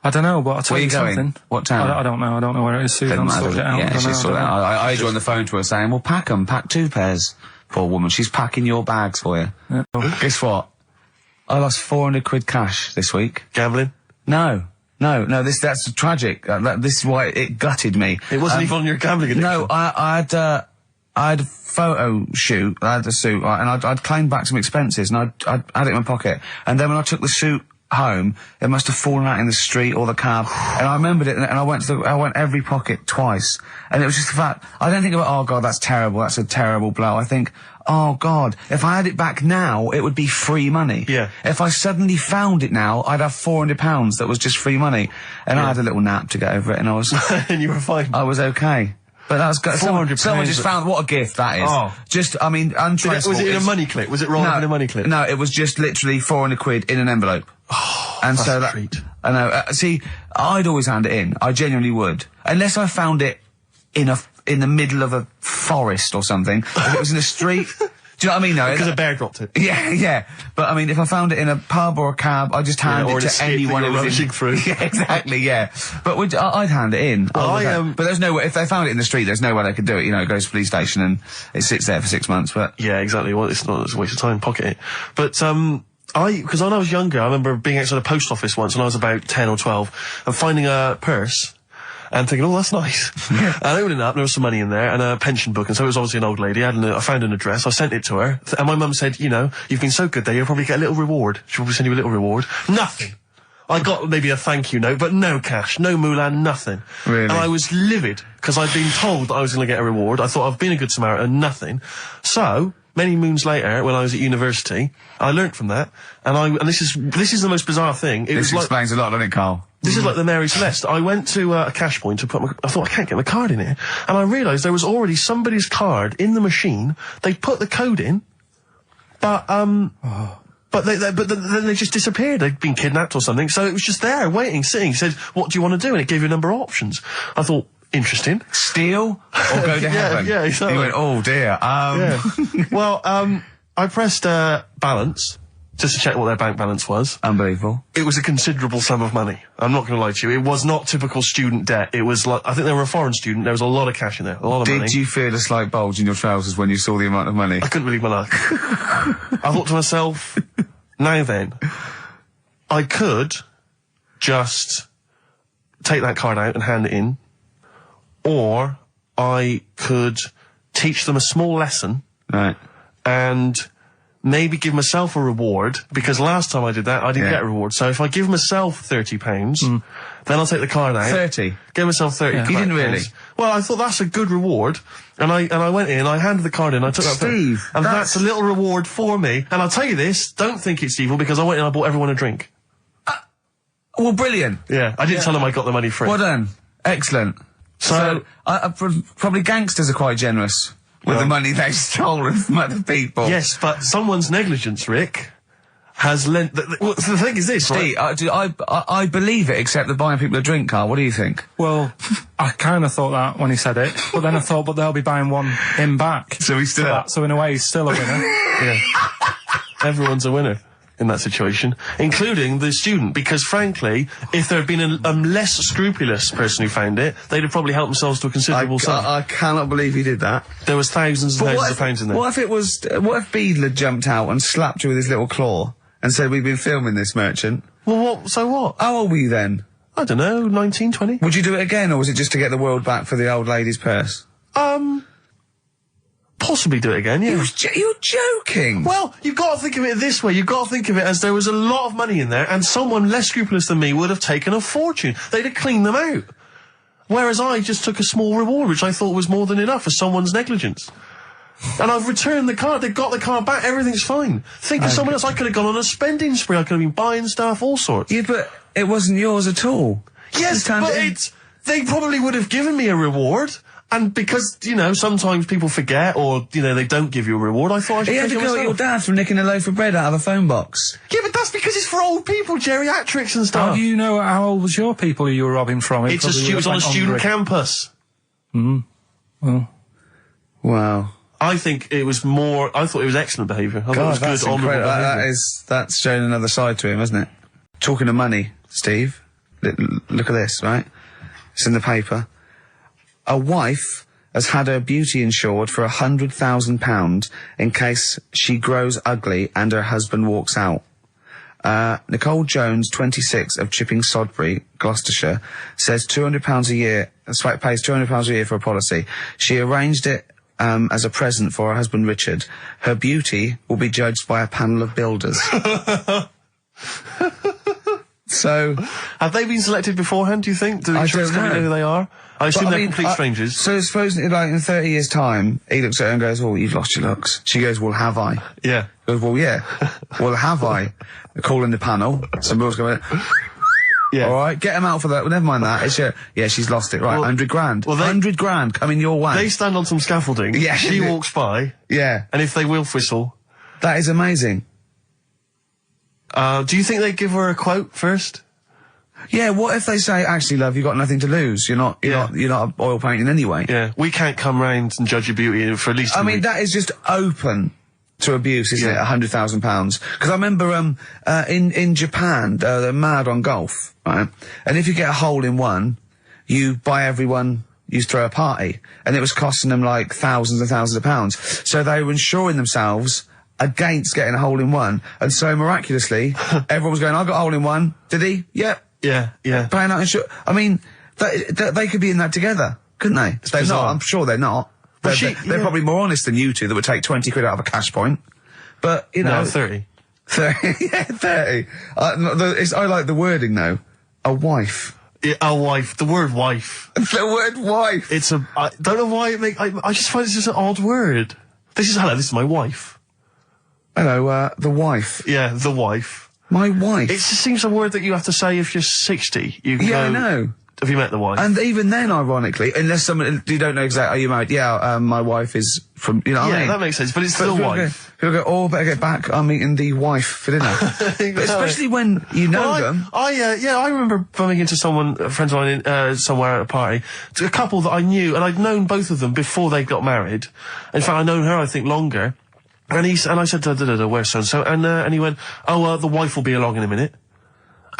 I don't know, but I'll tell Where you are you going? something. What town? I don't know. I don't know where it is. Susan sorted it out. Yeah, she's sorted it out. I heard you on the phone to her saying, well, pack 'em. Pack 2 pairs. Poor woman. She's packing your bags for you. Yeah. Guess what? I lost 400 quid cash this week. Gambling? No, that's tragic. This is why it gutted me. It wasn't even on your gambling addiction. No, I had a photo shoot, I had a suit, and I'd claimed back some expenses, and I'd had it in my pocket. And then when I took the suit home, it must have fallen out in the street or the cab. And I remembered it, and I went every pocket twice. And it was just the fact, I don't think about, oh God, that's terrible, that's a terrible blow. I think, oh God, if I had it back now, it would be free money. Yeah. If I suddenly found it now, I'd have £400 that was just free money. And I had a little nap to get over it, and I was... And you were fine. I was okay. But that was good. Someone just found, what a gift that is. Oh. Just, I mean, untraceable. Was it in a money clip? Was it rolled up in a money clip? No, it was just literally 400 quid in an envelope. Oh, and that's so a that, treat. I know, see, I'd always hand it in. I genuinely would. Unless I found it in the middle of a forest or something. If it was in a street. Do you know what I mean? No, Because a bear dropped it. Yeah. But I mean, if I found it in a pub or a cab, I just hand it to anyone who was rushing through. Yeah, exactly. Yeah. But I'd hand it in. Well, but there's no way. If they found it in the street, there's no way they could do it. You know, it goes to the police station and it sits there for 6 months. But yeah, exactly. Well, it's not. It's a waste of time. Pocket it. But because when I was younger, I remember being outside a post office once when I was about 10 or 12 and finding a purse. And thinking, oh, that's nice. Yeah. And opening it up, there was some money in there, and a pension book, and so it was obviously an old lady. I found an address, I sent it to her, and my mum said, you know, you've been so good there, you'll probably get a little reward. She'll probably send you a little reward. Nothing. I got maybe a thank you note, but no cash, no moolah, nothing. Really? And I was livid, because I'd been told that I was going to get a reward. I thought I've been a good Samaritan, nothing. So, many moons later, when I was at university, I learnt from that, and this is the most bizarre thing. This explains a lot, doesn't it, Carl? This is like the Mary Celeste. I went to a cash point to put I thought, I can't get my card in here. And I realised there was already somebody's card in the machine. They put the code in, but then they just disappeared. They'd been kidnapped or something. So it was just there, waiting, sitting. He said, what do you want to do? And it gave you a number of options. I thought, interesting. Steal or go to heaven? Yeah, exactly. You went, oh dear. Yeah. Well, I pressed balance, just to check what their bank balance was. Unbelievable. It was a considerable sum of money. I'm not going to lie to you. It was not typical student debt. It was like, I think they were a foreign student. There was a lot of cash in there. A lot of money. Did you feel a slight bulge in your trousers when you saw the amount of money? I couldn't believe my luck. I thought to myself, now then, I could just take that card out and hand it in, or I could teach them a small lesson. Right. And maybe give myself a reward, because last time I did that, I didn't get a reward. So if I give myself £30, then I'll take the card out. 30? Give myself 30. Yeah. You didn't really? Well, I thought that's a good reward. And I went in, I handed the card in, I took that. Steve, and that's a little reward for me. And I'll tell you this, don't think it's evil, because I went in and I bought everyone a drink. Well, brilliant. Yeah, I didn't tell them I got the money free. Well done. Excellent. So probably gangsters are quite generous with the money they've stolen from other people. Yes, but someone's negligence, Rick, has lent... the thing is this, Steve, right? I believe it, except that buying people a drink, Carl. What do you think? Well, I kind of thought that when he said it, but then I thought, but they'll be buying him back. So he's still... So in a way, he's still a winner. Yeah. Everyone's a winner in that situation, including the student, because frankly, if there had been a less scrupulous person who found it, they'd have probably helped themselves to a considerable sum. I cannot believe he did that. There was thousands and thousands of pounds in there. What if Beadle had jumped out and slapped you with his little claw and said, we've been filming this, merchant? Well, so what? How old were you then? I don't know, 19, 20. Would you do it again, or was it just to get the world back for the old lady's purse? possibly do it again, yeah. You're joking. Well, you've got to think of it this way. You've got to think of it as there was a lot of money in there, and someone less scrupulous than me would have taken a fortune. They'd have cleaned them out. Whereas I just took a small reward, which I thought was more than enough for someone's negligence. And I've returned the car. They've got the car back. Everything's fine. Think of someone else. I could have gone on a spending spree. I could have been buying stuff, all sorts. Yeah, but it wasn't yours at all. Yes, but they probably would have given me a reward. And because, you know, sometimes people forget or, you know, they don't give you a reward, I thought I should You had take to it go myself. at your dad for nicking a loaf of bread out of a phone box. Yeah, but that's because it's for old people, geriatrics and stuff. How do you know how old was your people who you were robbing from? It was on a student campus. Well. Wow. I think it was more. I thought it was excellent behaviour. I thought it was that's good, honourable incredible. behaviour. That's showing another side to him, isn't it? Talking of money, Steve, look at this, right? It's in the paper. A wife has had her beauty insured for £100,000 in case she grows ugly and her husband walks out. Nicole Jones, 26, of Chipping Sodbury, Gloucestershire, says £200 a year, pays £200 a year for a policy. She arranged it as a present for her husband Richard. Her beauty will be judged by a panel of builders. So, have they been selected beforehand, do you think? Do the insurance company know who they are? I assume they're complete strangers. So supposedly, like, in 30 years' time, he looks at her and goes, "Oh, you've lost your looks." She goes, "Well, have I?" Yeah. He goes, "Well, yeah." "Well, have I?" They're calling the panel. Some girls going, Yeah. "All right, get him out for that." Well, never mind that. It's yeah, she's lost it. Right, Well, 100 grand. well, 100 grand coming your way. They stand on some scaffolding. Yeah. She walks by. Yeah. And if they wolf whistle. That is amazing. Do you think they give her a quote first? Yeah, what if they say, "Actually, love, you've got nothing to lose. You're not oil painting anyway." Yeah. We can't come round and judge your beauty for at least I mean, that is just open to abuse, isn't it? £100,000. Because I remember, in Japan, they're mad on golf, right? And if you get a hole in one, you buy everyone, you throw a party. And it was costing them like thousands and thousands of pounds. So they were insuring themselves against getting a hole in one. And so miraculously, everyone was going, "I got a hole in one." "Did he?" "Yep." Yeah, yeah. Paying out insurance. I mean, they could be in that together, couldn't they? They're bizarre. not. I'm sure they're not. They're probably more honest than you two that would take 20 quid out of a cash point. But, you know. No, 30. 30. Yeah, 30. I like the wording, though. A wife. Yeah, a wife. The word wife. The word wife. I don't know why I just find it's just an odd word. Hello, this is my wife. Hello, the wife. Yeah, the wife. My wife. It just seems a word that you have to say if you're 60. You Yeah, go, I know. Have you met the wife? And even then, ironically, unless someone, you don't know exactly, "Are you married?" "Yeah, my wife is from," you know what I Yeah, mean? that makes sense, but it's still wife. People go, "Oh, better get back, I'm meeting the wife for dinner." But especially when you know them. I remember bumping into a friend of mine somewhere at a party, a couple that I knew, and I'd known both of them before they got married. In fact, I'd known her, I think, longer. And I said, "Where's so-and-so?" And he went, "Oh, the wife will be along in a minute."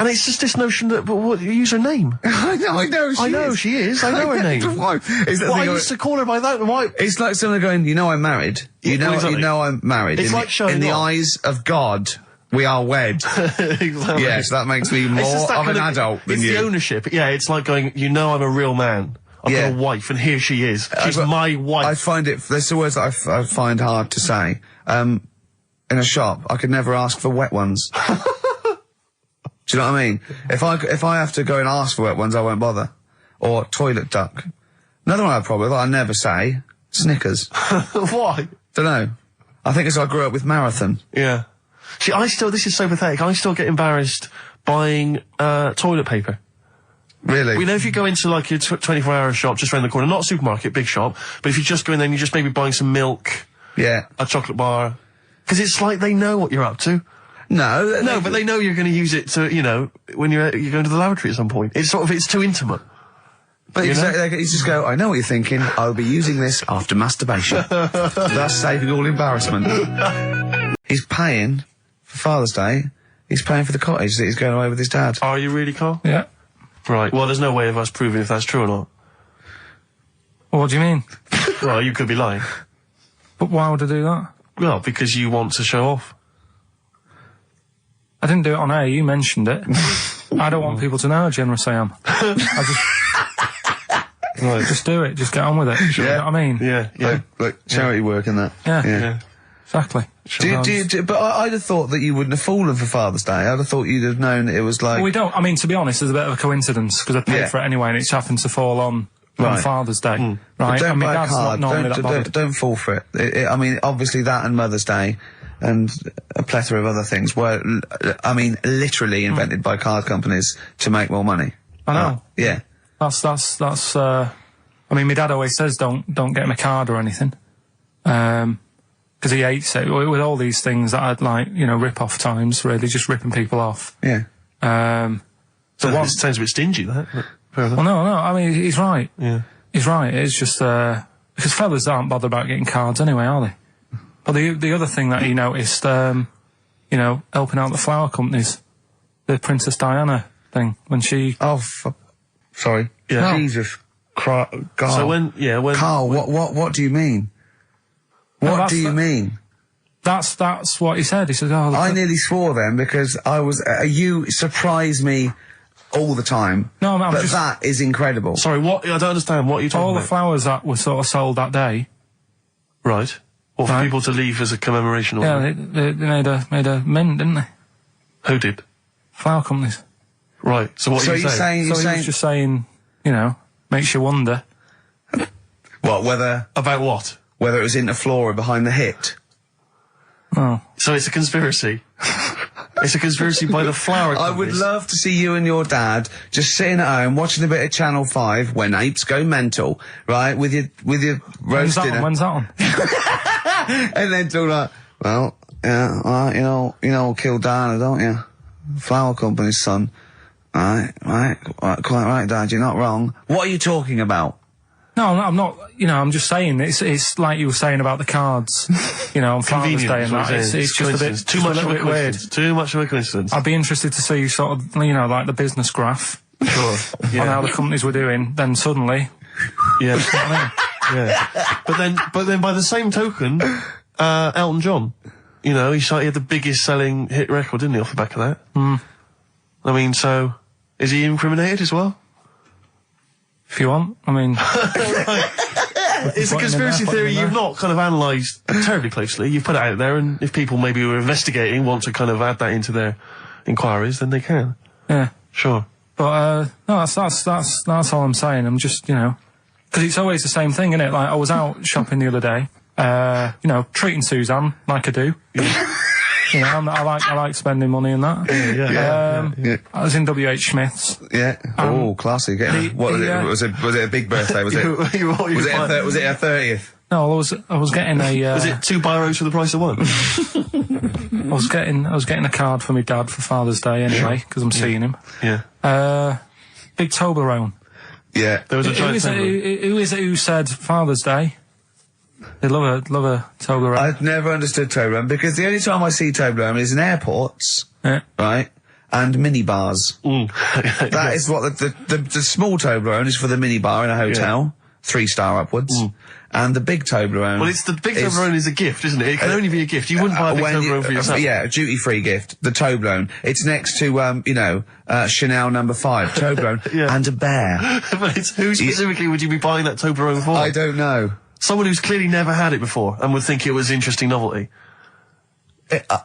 And it's just this notion that, but what, use her name. I know she is. I know her name. The wife. I used to call her by that. Why? It's like someone going, "You know I'm married. You know I'm married." It's like showing in the off. eyes of God, we are wed. Exactly. Yes, that makes me more of an adult than you. It's the ownership. Yeah, it's like going, "You know I'm a real man. I've got a wife, and here she is. She's my wife." I find there's the words that I find hard to say. In a shop, I could never ask for wet ones. Do you know what I mean? If I have to go and ask for wet ones, I won't bother. Or toilet duck. Another one I have a problem with, I never say, Snickers. Why? Dunno. I think it's I grew up with Marathon. Yeah. See, this is so pathetic, I still get embarrassed buying, toilet paper. Really? You know, if you go into like your 24-hour shop just around the corner, not a supermarket, big shop, but if you just go in there and you're just maybe buying some milk. Yeah. A chocolate bar. Because it's like they know what you're up to. No, but they know you're going to use it to, you know, when you're going to the lavatory at some point. It's too intimate. But you just go, "I know what you're thinking, I'll be using this after masturbation." Thus saving all embarrassment. He's paying for Father's Day, he's paying for the cottage that he's going away with his dad. Are you really, Carl? Yeah. Right, well, there's no way of us proving if that's true or not. Well, what do you mean? Well, you could be lying. But why would I do that? Well, because you want to show off. I didn't do it on air, you mentioned it. I don't want people to know how generous I am. Right. Just do it. Just get on with it. You know what I mean? Yeah. Like charity work and that. Yeah. Exactly. But I'd have thought that you wouldn't have fallen for Father's Day. I'd have thought you'd have known that it was like... Well, we don't. I mean, to be honest, it's a bit of a coincidence, because I paid for it anyway, and it's happened to fall on Father's Day. Right? But don't I mean, buy a Dad's card. not normally that bothered. Don't fall for it. I mean, obviously that and Mother's Day and a plethora of other things were, I mean, literally invented by card companies to make more money. I know. Yeah. That's, I mean, my dad always says don't get him a card or anything. Because he hates it, with all these things that I'd like, you know, rip-off times, really, just ripping people off. Yeah. So it sounds a bit stingy, that. But fair enough. Well, no, I mean, he's right. Yeah. He's right, it's just, because fellas aren't bothered about getting cards anyway, are they? But the other thing that he noticed, you know, helping out the flower companies, the Princess Diana thing, when she... Oh, sorry. Yeah. Jesus. God. So when... Carl, what do you mean? What do you mean? That's what he said. He said, "Oh, I nearly swore then because I was. You surprise me all the time. No, I'm but just... that is incredible. Sorry, what? I don't understand. What are you talking about? All the flowers that were sort of sold that day. Right. Or for people to leave as a commemoration. Or yeah, they made a mint, didn't they? Who did? Flower companies. Right. So what are you saying? He was just saying, you know, makes you wonder. What? About what? Whether it was Interflora behind the hit. Oh. So it's a conspiracy. It's a conspiracy by the flower companies. I would love to see you and your dad just sitting at home watching a bit of Channel 5 when apes go mental, right? With your roast dinner. When's that on? And then talk like, well, yeah, you know, kill Diana, don't you? Flower company's son. Right, quite right, Dad, you're not wrong. What are you talking about? No, I'm not, you know, I'm just saying, it's like you were saying about the cards, you know, on Father's Day and that, it's just a bit, too much of a bit weird. Too much of a coincidence. I'd be interested to see sort of, you know, like the business graph. Sure. Yeah. On how the companies were doing, then suddenly... Yeah. Yeah. But then by the same token, Elton John, you know, he had the biggest selling hit record, didn't he, off the back of that? I mean, so, is he incriminated as well? If you want, I mean... It's a conspiracy theory you've not kind of analysed terribly closely. You've put it out there, and if people maybe who are investigating want to kind of add that into their inquiries, then they can. Yeah. Sure. But, no, that's all I'm saying. I'm just, you know... Because it's always the same thing, isn't it? Like, I was out shopping the other day, you know, treating Suzanne like I do. You know, I like spending money and that. Yeah. I was in WH Smith's. Yeah. Oh, classy. Was it a big birthday? Was it? Was it a 30th? No, I was getting a. Was it 2 biros for the price of 1? I was getting a card for my dad for Father's Day anyway, because I'm seeing him. Yeah. Big Toblerone. Yeah. There was a giant who is it who said Father's Day? They love a Toblerone. I've never understood Toblerone because the only time I see Toblerone is in airports, right, and minibars. That is what the small Toblerone is for the minibar in a hotel, 3-star upwards, and the big Toblerone. Well, the big Toblerone is a gift, isn't it? It can only be a gift. You wouldn't buy a big Toblerone for yourself. Yeah, a duty-free gift. The Toblerone. It's next to you know, Chanel No. 5 Toblerone and a bear. But who specifically would you be buying that Toblerone for? I don't know. Someone who's clearly never had it before and would think it was interesting novelty.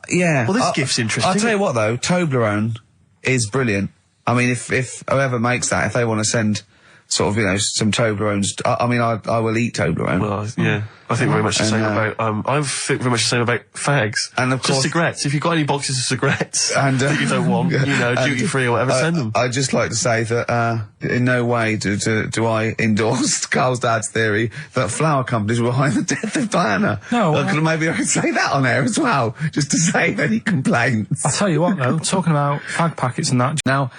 Yeah. Well, this gift's interesting. I'll tell you what, though, Toblerone is brilliant. I mean, if whoever makes that, if they want to send sort of, you know, some Toblerones, I mean, I will eat Toblerone. Well, yeah. I think very much the same about, I think very much the same about fags. And of course... Just cigarettes. If you've got any boxes of cigarettes and, that you don't want, you know, duty-free or whatever, send them. I'd just like to say that, in no way do I endorse Carl's dad's theory that flower companies were behind the death of Diana. No. Maybe I could say that on air as well, just to save any complaints. I'll tell you what, though, talking about fag packets and that... Now,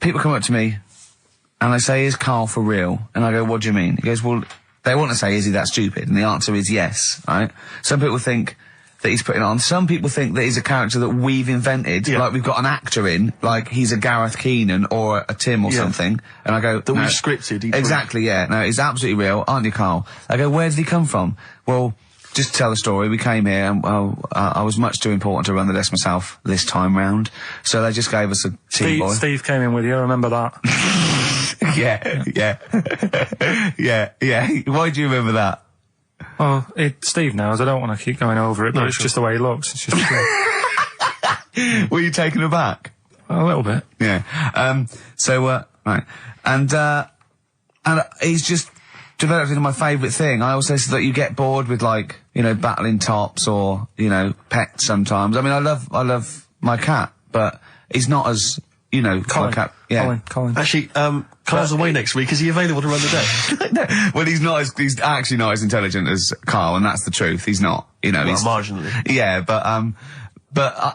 people come up to me, and they say, is Carl for real? And I go, what do you mean? He goes, well, they want to say, is he that stupid? And the answer is yes, right? Some people think that he's putting on. Some people think that he's a character that we've invented, like we've got an actor in, like he's a Gareth Keenan or a Tim or something. And I go... That we've scripted. Exactly, yeah. No, he's absolutely real, aren't you, Carl? I go, where did he come from? Well... Just to tell the story, we came here and I was much too important to run the desk myself this time round, so they just gave us a tea boy. Steve came in with you, I remember that. Yeah, yeah. Why do you remember that? Well, Steve knows. I don't want to keep going over it, but it's just the way he looks. It's just Were you taken aback? a little bit. Yeah. Right. And he's just developed into my favourite thing. I also said that you get bored with, like, you know, battling tops or, you know, pets sometimes. I mean, I love my cat, but he's not as, you know, Colin. my cat. Yeah. Colin. Actually, Carl's away next week. Is he available to run the day? No, well, he's actually not as intelligent as Karl, and that's the truth. He's not, you know. Well, he's marginally. Yeah,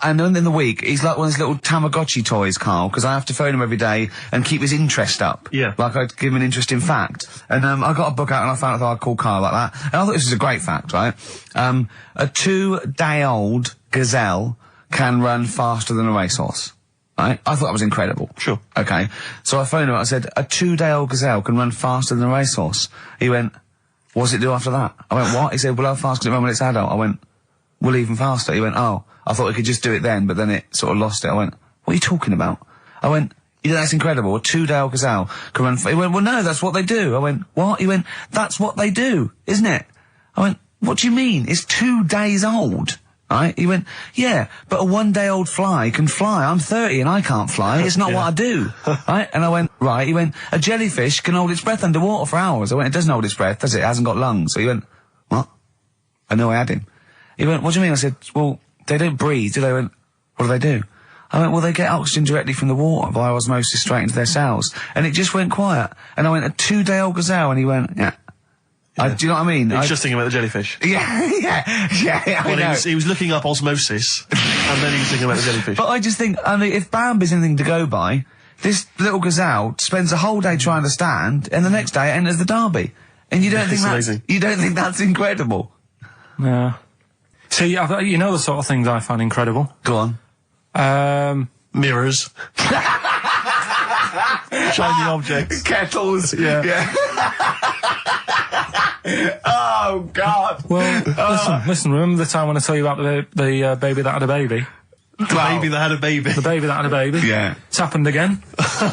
and then in the week, he's like one of those little Tamagotchi toys, Karl, because I have to phone him every day and keep his interest up. Yeah. Like I'd give him an interesting fact. And I got a book out and I found out that I'd call Karl like that. And I thought this was a great fact, right? A 2-day-old gazelle can run faster than a racehorse. Right? I thought that was incredible. Sure. Okay. So I phoned him, I said, a 2-day-old gazelle can run faster than a racehorse. He went, what's it do after that? I went, what? He said, well, how fast can it run when it's adult? I went, well, even faster. He went, oh, I thought it could just do it then, but then it sort of lost it. I went, what are you talking about? I went, you know, that's incredible. A 2-day-old gazelle can run. He went, well, no, that's what they do. I went, what? He went, that's what they do, isn't it? I went, what do you mean? It's 2 days old. Right? He went, yeah, but a 1-day-old fly can fly. I'm 30 and I can't fly. It's not what I do. Right? And I went, right. He went, a jellyfish can hold its breath underwater for hours. I went, it doesn't hold its breath, does it? It hasn't got lungs. So he went, what? I know I had him. He went, what do you mean? I said, well, they don't breathe, do they? He went, what do they do? I went, well, they get oxygen directly from the water via osmosis straight into their cells. And it just went quiet. And I went, a 2-day-old gazelle? And he went, yeah. Do you know what I mean? He was just thinking about the jellyfish. Yeah. I know. He was looking up osmosis, and then he was thinking about the jellyfish. But I just think, I mean, if Bambi's anything to go by, this little gazelle spends a whole day trying to stand, and the next day it enters the derby. And you don't think amazing. You don't think that's incredible? Yeah. See, you know the sort of things I find incredible. Go on. Mirrors. Shiny objects. Kettles. Yeah. Oh, God. Well, listen, remember the time when I told you about the baby that had a baby? The baby that had a baby. The baby that had a baby? Yeah. It's happened again.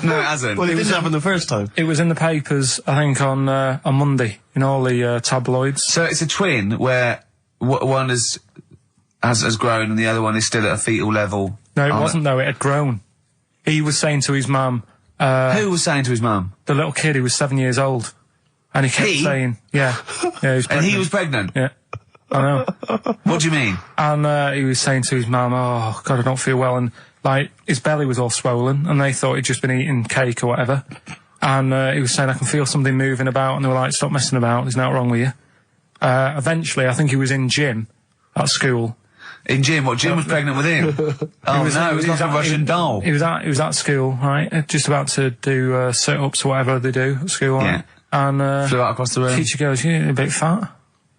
No, it hasn't. Well, it didn't happen the first time. It was in the papers, I think, on Monday, in all the tabloids. So it's a twin where one has grown and the other one is still at a fetal level. No, it wasn't, though. It had grown. He was saying to his mum... Who was saying to his mum? The little kid who was 7 years old. And he kept saying... Yeah. He was pregnant. And he was pregnant? Yeah. I know. What do you mean? And he was saying to his mum, oh, God, I don't feel well. And, like, his belly was all swollen, and they thought he'd just been eating cake or whatever. And he was saying, I can feel something moving about, and they were like, stop messing about, there's nothing wrong with you. Eventually, I think he was in gym at school. In gym? What, Jim was pregnant with him? Oh, it was like a Russian doll. He was at school, right? Just about to do sit-ups or whatever they do at school, right? Yeah. And flew out across the room. Teacher goes, you're a bit fat.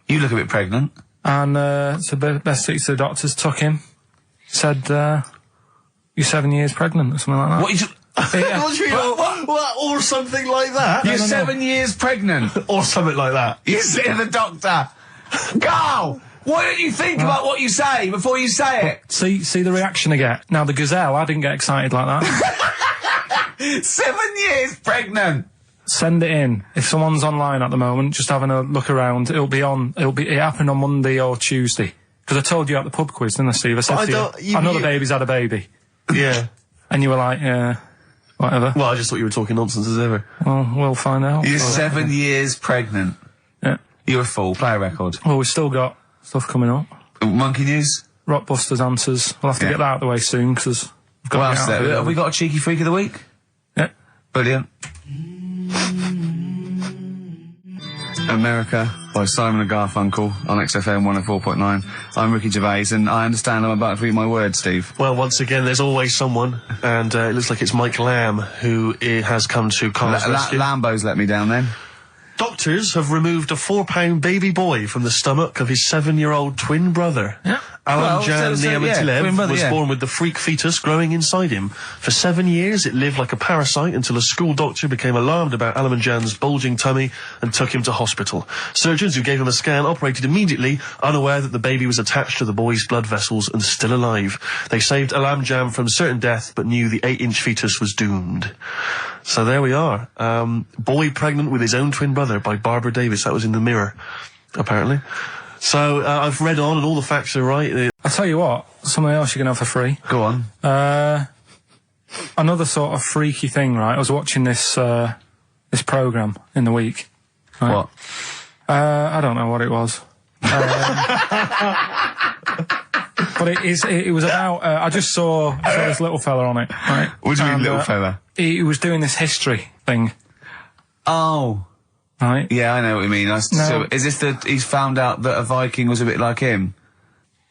You look a bit pregnant. And so best to the doctors took him. Said, you're 7 years pregnant or something like that. What? What do you mean? What? Or something like that? You're 7 years pregnant. Or something like that. You say to the doctor, Carl, why don't you think about what you say before you say it? See the reaction I get. Now, the gazelle, I didn't get excited like that. 7 years pregnant. Send it in. If someone's online at the moment, just having a look around, it happened on Monday or Tuesday. Because I told you at the pub quiz, didn't I, Steve? I said to you, I know the baby's had a baby. Yeah. And you were like, yeah, whatever. Well, I just thought you were talking nonsense as ever. Well, we'll find out. You're 7 years pregnant. Yeah. You're a fool. Play a record. Well, we've still got stuff coming up. Monkey News? Rockbusters answers. We'll have to get that out of the way soon, because we've got what else there? Have we got a cheeky freak of the week? Yeah. Brilliant. America by Simon and Garfunkel on XFM 104.9. I'm Ricky Gervais, and I understand I'm about to read my words, Steve. Well, once again, there's always someone, and it looks like it's Mike Lamb who has come to Carl's rescue. Lambo's let me down then. Doctors have removed a 4-pound baby boy from the stomach of his 7-year-old twin brother. Yeah. Alan Jan Niamatilev was yeah. born with the freak fetus growing inside him. For 7 years, it lived like a parasite until a school doctor became alarmed about Alan Jan's bulging tummy and took him to hospital. Surgeons who gave him a scan operated immediately, unaware that the baby was attached to the boy's blood vessels and still alive. They saved Alam Jan from certain death, but knew the 8-inch fetus was doomed. So there we are. Boy pregnant with his own twin brother by Barbara Davis. That was in the Mirror, apparently. So, I've read on and all the facts are right. I'll tell you what, something else you can have for free. Go on. Another sort of freaky thing, right? I was watching this programme in the week. Right? What? I don't know what it was. But it was about, I just saw this little fella on it, right? What do you mean, little fella? He was doing this history thing. Oh. Right? Yeah, I know what you mean. So, is this he's found out that a Viking was a bit like him?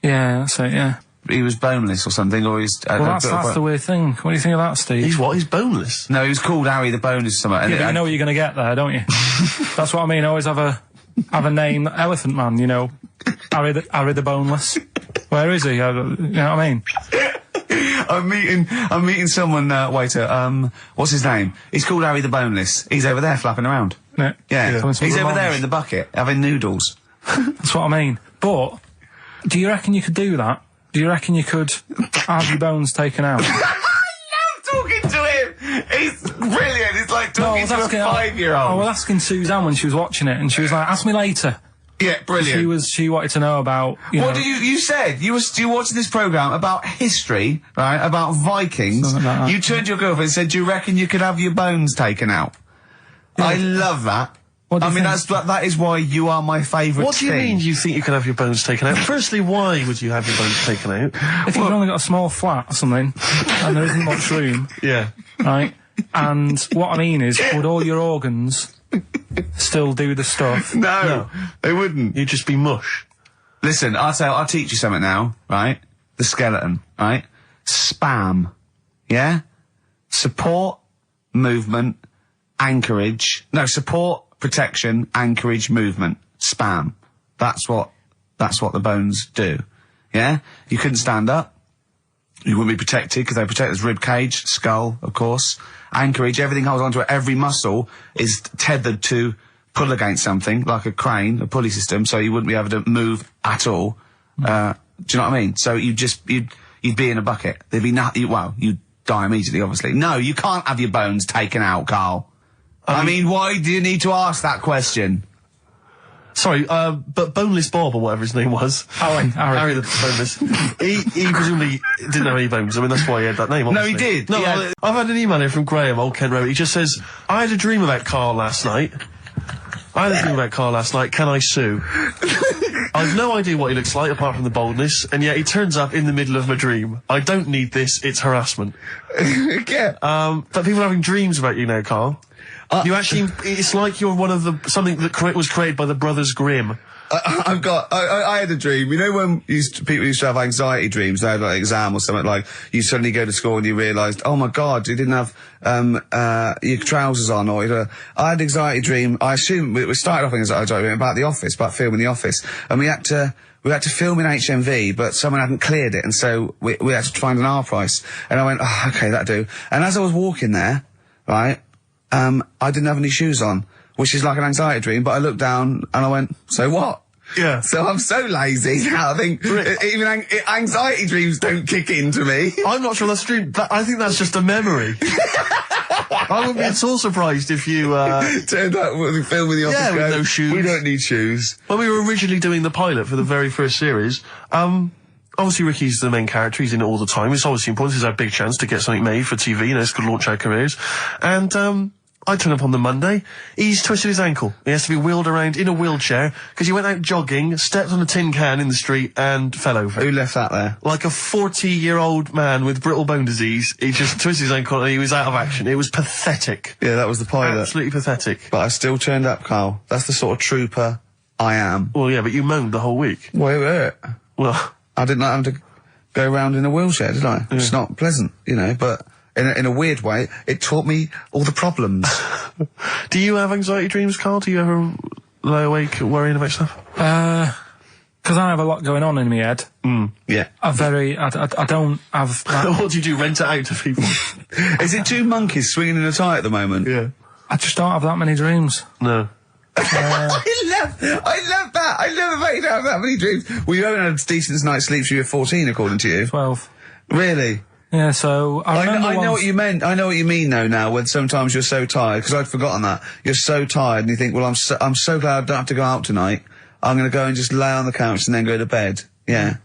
Yeah, that's it, yeah. He was boneless or something, or he's... Well, that's the weird thing. What do you think of that, Steve? He's what? He's boneless? No, he was called Harry the Boneless or something. Yeah, but you know what you're going to get there, don't you? That's what I mean. Always have a name, Elephant Man, you know. Harry the Boneless. Where is he? You know what I mean? I'm meeting someone, waiter, what's his name? He's called Harry the Boneless. He's over there flapping around. Yeah. He's over there in the bucket, having noodles. That's what I mean. But, do you reckon you could do that? Do you reckon you could have your bones taken out? I love talking to him! He's brilliant, it's like talking to a 5-year-old. I was asking Suzanne when she was watching it, and she was like, ask me later. Yeah, brilliant. She wanted to know about, What did you said? You watching this programme about history, right? About Vikings. Something like that. You turned to your girlfriend and said, do you reckon you could have your bones taken out? Yeah. I love that. I mean, that is why you are my favourite What do you mean you think you could have your bones taken out? Firstly, why would you have your bones taken out? If you've only got a small flat or something, and there isn't much room. Yeah. Right? And what I mean is, would all your organs still do the stuff? No, they wouldn't. You'd just be mush. Listen, I'll teach you something now, right? The skeleton, right? Spam. Yeah? Support, movement, anchorage. No, support, protection, anchorage, movement. Spam. That's what the bones do. Yeah? You couldn't stand up. You wouldn't be protected because they protect his rib cage, skull, of course. Anchorage, everything holds onto it. Every muscle is tethered to pull against something, like a crane, a pulley system, so you wouldn't be able to move at all. Do you know what I mean? So you'd be in a bucket. There'd be nothing, you'd die immediately, obviously. No, you can't have your bones taken out, Carl. I mean, why do you need to ask that question? Sorry, but Boneless Bob, or whatever his name was. Harry the Boneless. he presumably didn't have any bones. I mean, that's why he had that name, obviously. No, he did. No, I've had an email here from Graham, Old Kent Road. He just says, I had a dream about Carl last night. Can I sue? I've no idea what he looks like, apart from the boldness, and yet he turns up in the middle of my dream. I don't need this, it's harassment. Yeah. But people are having dreams about you now, Carl. You actually, it's like you're one of something that was created by the Brothers Grimm. I had a dream. You know when people used to have anxiety dreams, they had like an exam or something, like you suddenly go to school and you realised, oh my God, you didn't have, your trousers on, or, I had an anxiety dream. I assume we started off in anxiety dream about The Office, about filming The Office, and we had to film in HMV, but someone hadn't cleared it, and so we had to find an R price. And I went, oh, okay, that'll do. And as I was walking there, right, I didn't have any shoes on, which is like an anxiety dream, but I looked down and I went, so what? Yeah. So I'm so lazy now, I think even anxiety dreams don't kick into me. I'm not sure that's true. I think that's just a memory. I wouldn't be at all surprised if you, turned up with the film in The Office. Yeah, with no shoes. We don't need shoes. When we were originally doing the pilot for the very first series, obviously Ricky's the main character, he's in it all the time. It's obviously important, it's our big chance to get something made for TV, it's going to launch our careers. And, I turn up on the Monday, he's twisted his ankle. He has to be wheeled around in a wheelchair, because he went out jogging, stepped on a tin can in the street, and fell over. Who left that there? Like a 40-year-old man with brittle bone disease, he just twisted his ankle and he was out of action. It was pathetic. Yeah, that was the pilot. Absolutely pathetic. But I still turned up, Carl. That's the sort of trooper I am. Well, yeah, but you moaned the whole week. Wait. Well, I didn't have to go around in a wheelchair, did I? Yeah. It's not pleasant, but in a weird way, it taught me all the problems. Do you have anxiety dreams, Carl? Do you ever lie awake worrying about stuff? Because because I have a lot going on in my head. Yeah. I don't have. That, What do you do? Rent it out to people? Is it two monkeys swinging in a tie at the moment? Yeah. I just don't have that many dreams. No. I love that. I love the fact you don't have that many dreams. Well, you haven't had a decent night's sleep since you were 14, according to you. 12. Really? Yeah, so I know what you meant. I know what you mean though now, when sometimes you're so tired, because I'd forgotten that. You're so tired and you think, well, I'm so glad I don't have to go out tonight. I'm going to go and just lay on the couch and then go to bed. Yeah.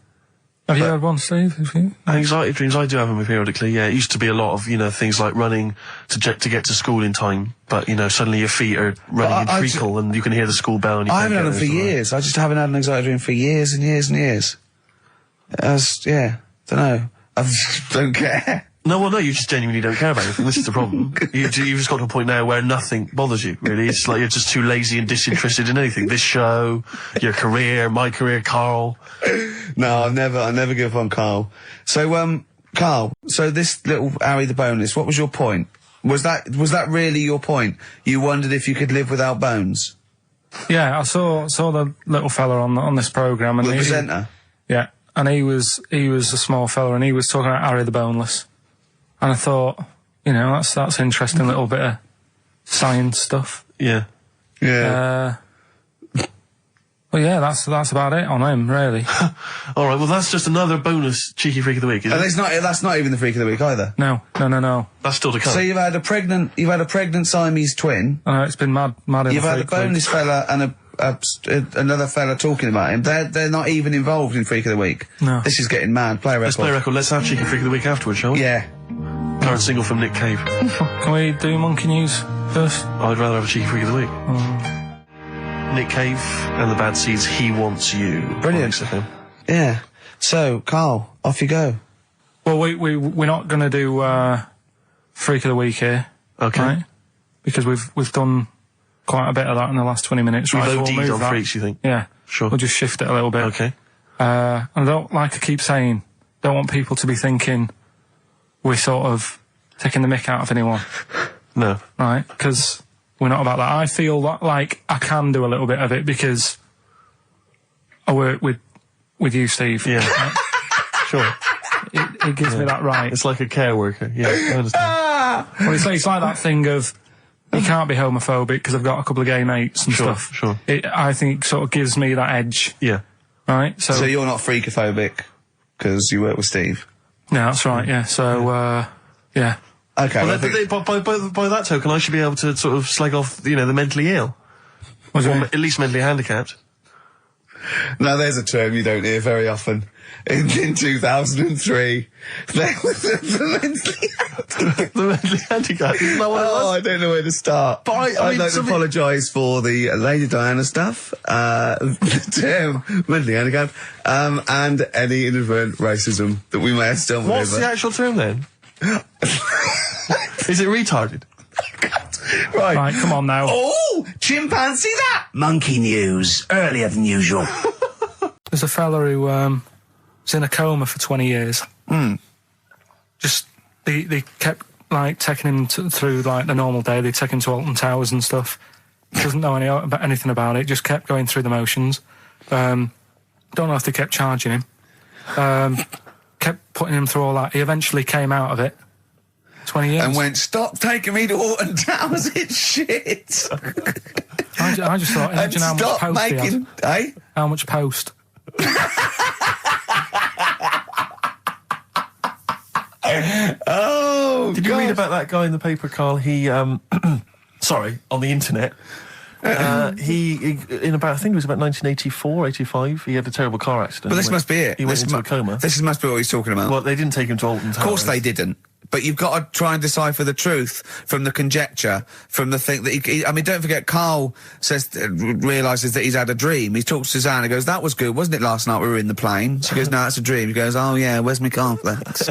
Have you had one, Steve? Have you? Anxiety dreams, I do have them periodically, yeah. It used to be a lot of, things like running to get to school in time, but, suddenly your feet are running in treacle and you can hear the school bell and you I can't haven't had get them for there, years. I just haven't had an anxiety dream for years and years and years. Don't know. I just don't care. No, you just genuinely don't care about anything. This is the problem. You've just got to a point now where nothing bothers you, really. It's like you're just too lazy and disinterested in anything. This show, your career, my career, Carl. No, I never give up on Carl. So, Carl, so this little Harry the Boneless, what was your point? Was that really your point? You wondered if you could live without bones? Yeah, I saw the little fella on this programme. And The presenter? Yeah, and he was a small fella and he was talking about Harry the Boneless. And I thought, that's interesting little bit of science stuff. Yeah. Yeah. Well, yeah, that's about it on him, really. All right, well, that's just another bonus cheeky freak of the week, isn't it? That's not even the freak of the week either. No. That's still to come. So you've had a pregnant Siamese twin. I know, it's been mad in You've the had a freak boneless week. fella and another fella talking about him. They're not even involved in freak of the week. No. This is getting mad. Play a record. Let's play a record. Let's have cheeky freak of the week afterwards, shall we? Yeah. Current single from Nick Cave. Can we do monkey news first? I'd rather have a cheeky freak of the week. Nick Cave and the Bad Seeds, He Wants You. Brilliant. On XFM. Yeah. So, Carl, off you go. Well, we're not going to do freak of the week here. Okay. Right? Because we've done quite a bit of that in the last 20 minutes. We've right? So OD'd we'll move on that. freaks, you think? Yeah. Sure. We'll just shift it a little bit. Okay. And I don't, like I keep saying, don't want people to be thinking we're sort of taking the mick out of anyone. No. Right? Because we're not about that. I feel like I can do a little bit of it because I work with you, Steve. Yeah. Right? Sure. It gives me that right. It's like a care worker. Yeah, I understand. Well, it's like that thing of you can't be homophobic because I've got a couple of gay mates and stuff. Sure. I think it sort of gives me that edge. Yeah. Right? So you're not freakophobic because you work with Steve? Yeah, that's right, yeah. So, yeah. Okay. Well, by that token, I should be able to sort of slag off, the mentally ill. What do you Or mean? at least mentally handicapped. Now, there's a term you don't hear very often. In 2003, there was the mentally The mentally handicapped. Isn't that what it was? I don't know where to start. But I I'd mean, like to apologise for the Lady Diana stuff, the term mentally handicapped, and any inadvertent racism that we may have stumbled What's over. the actual term then? Is it retarded? Right, come on now. Oh, chimpanzee that! Monkey news, earlier than usual. There's a fella who was in a coma for 20 years. Just, they kept, taking him through, the normal day. They'd take him to Alton Towers and stuff. Doesn't know anything about it, just kept going through the motions. Don't know if they kept charging him. Kept putting him through all that. He eventually came out of it. 20 years. And went, stop taking me to Alton Towers, it's shit. I just thought, imagine how much stop post he had. making, eh? How much post? Oh, Did you read about that guy in the paper, Carl? He, sorry, on the internet. He in about, I think it was about 1984, 85, he had a terrible car accident. But this must be it. He went into a coma. This must be what he's talking about. Well, they didn't take him to Alton Towers. Of course they didn't. But you've got to try and decipher the truth from the conjecture, from the thing that I mean, don't forget, Carl realises that he's had a dream. He talks to Susanna, goes, that was good, wasn't it, last night we were in the plane? She goes, no, it's a dream. He goes, oh yeah, where's my cornflakes?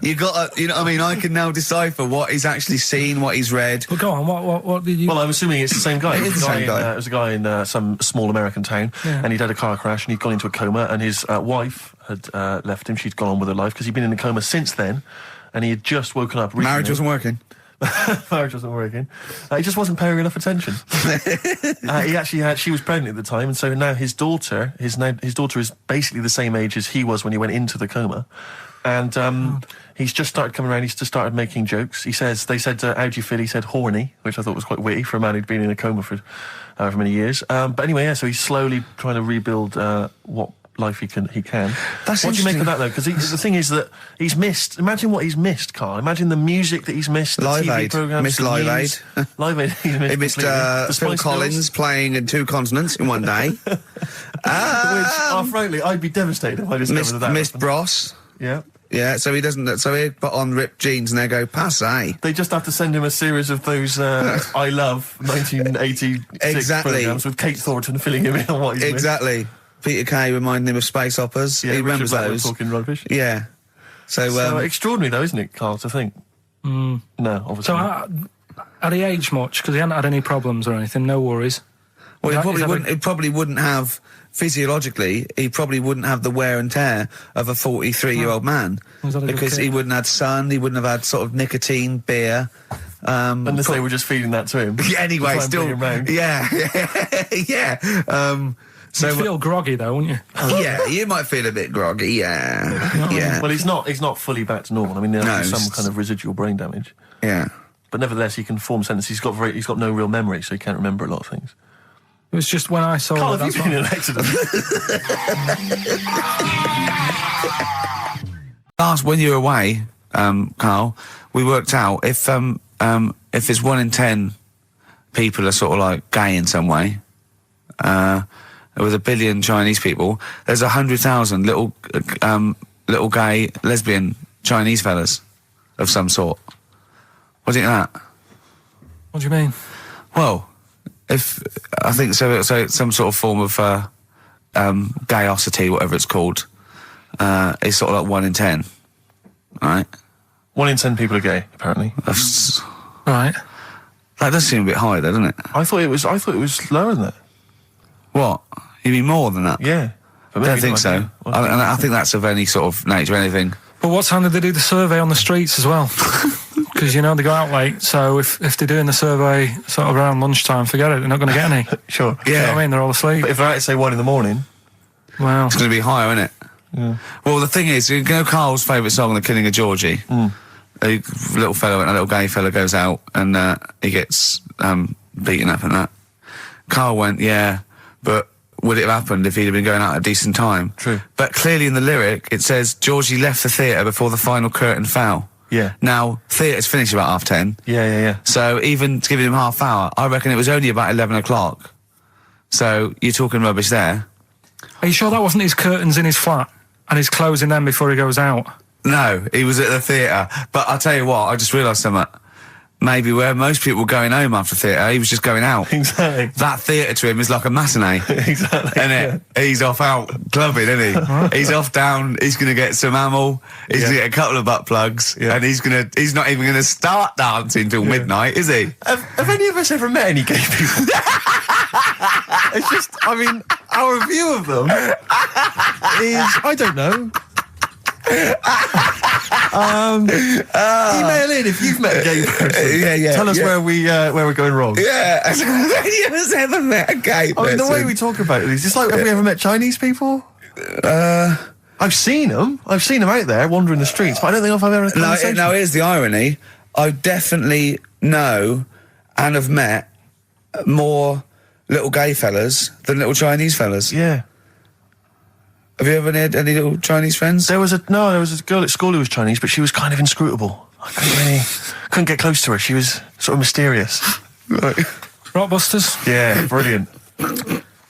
You got to, I mean, I can now decipher what he's actually seen, what he's read. Well, go on, what did you... Well, I'm assuming it's the same guy. It is the same guy. It was a guy in some small American town, and he'd had a car crash, and he'd gone into a coma, and his wife had left him. She'd gone on with her life, because he'd been in a coma since then, and he had just woken up recently. Marriage wasn't working. Marriage wasn't working. He just wasn't paying enough attention. She was pregnant at the time, and so now his daughter is basically the same age as he was when he went into the coma. And he's just started coming around. He's just started making jokes. They said, how do you feel? He said horny, which I thought was quite witty for a man who'd been in a coma for however many years. But anyway, yeah, so he's slowly trying to rebuild what life he can. That's what do you make of that, though? Because the thing is that he's missed. Imagine what he's missed, Carl. Imagine the music that he's missed. The Live TV Aid. programs, Missed Live Aid. Live Aid. He missed Phil Collins playing in 2 continents in one day. Frankly, I'd be devastated if I discovered that. Missed Bros. Yeah. Yeah, so he doesn't. So he put on ripped jeans and they go passe. They just have to send him a series of those I Love 1986 programs with Kate Thornton filling him in on what he's missed. Exactly. Peter Kay reminding him of space operas. Yeah, he remembers those. Talking rubbish. Yeah. So extraordinary though, isn't it, Carl, to think? No, obviously. So had he aged much? Because he hadn't had any problems or anything. No worries. Well, he probably wouldn't have. Physiologically, he probably wouldn't have the wear and tear of a 43-year-old man because he wouldn't have had sun, he wouldn't have had sort of nicotine, beer. Unless they were just feeding that to him. Anyway, still, yeah. So you'd feel groggy though, wouldn't you? Yeah, you might feel a bit groggy. Yeah. Well, he's not fully back to normal. I mean, there's some kind of residual brain damage. Yeah. But nevertheless, he can form sentences. He's got no real memory, so he can't remember a lot of things. It was just when I saw Carl, have you been in an accident? When you were away, Carl, we worked out if it's 1 in 10 people are sort of like gay in some way, with 1 billion Chinese people, there's 100,000 little gay lesbian Chinese fellas of some sort. What do you think of that? What do you mean? Well, if I think so it's some sort of form of gayosity, whatever it's called, is sort of like 1 in 10, right? 1 in 10 people are gay, apparently. That's right. That does seem a bit high, though, doesn't it? I thought it was lower than that. What? You mean more than that? Yeah. I don't think so. I think that's of any sort of nature, anything. But what time did they do the survey on the streets as well? Because, they go out late, so if they're doing the survey sort of around lunchtime, forget it, they're not going to get any. Sure. Yeah. You know what I mean? They're all asleep. But if I had to say 1 in the morning... Wow. It's going to be higher, isn't it? Yeah. Well, the thing is, Carl's favourite song, The Killing of Georgie. A little gay fella goes out and he gets beaten up and that. Carl went, yeah, but would it have happened if he'd have been going out at a decent time? True. But clearly in the lyric, it says, Georgie left the theatre before the final curtain fell. Yeah. Now, theatre's finished about 10:30. Yeah. So even giving him half hour, I reckon it was only about 11 o'clock. So you're talking rubbish there. Are you sure that wasn't his curtains in his flat and he's closing them before he goes out? No, he was at the theatre. But I'll tell you what, I just realised something. Maybe where most people were going home after theatre, he was just going out. Exactly. That theatre to him is like a matinee. Exactly. Isn't it? He's off out clubbing, isn't he? He's off down, he's going to get some ammo, he's going to get a couple of butt plugs, and he's not even going to start dancing till midnight, is he? Have any of us ever met any gay people? It's just, I mean, our view of them is, I don't know. Email in if you've met a gay person. Yeah. Tell us where we're going wrong. Yeah. Have you ever met a gay person? I mean, the way we talk about it is just like, have we ever met Chinese people? I've seen them. I've seen them out there wandering the streets, but I don't think I've ever had a conversation. Now, here's the irony. I definitely know and have met more little gay fellas than little Chinese fellas. Yeah. Have you ever had any little Chinese friends? There was a girl at school who was Chinese, but she was kind of inscrutable. I couldn't get close to her. She was sort of mysterious. Right. Rockbusters? Yeah, brilliant.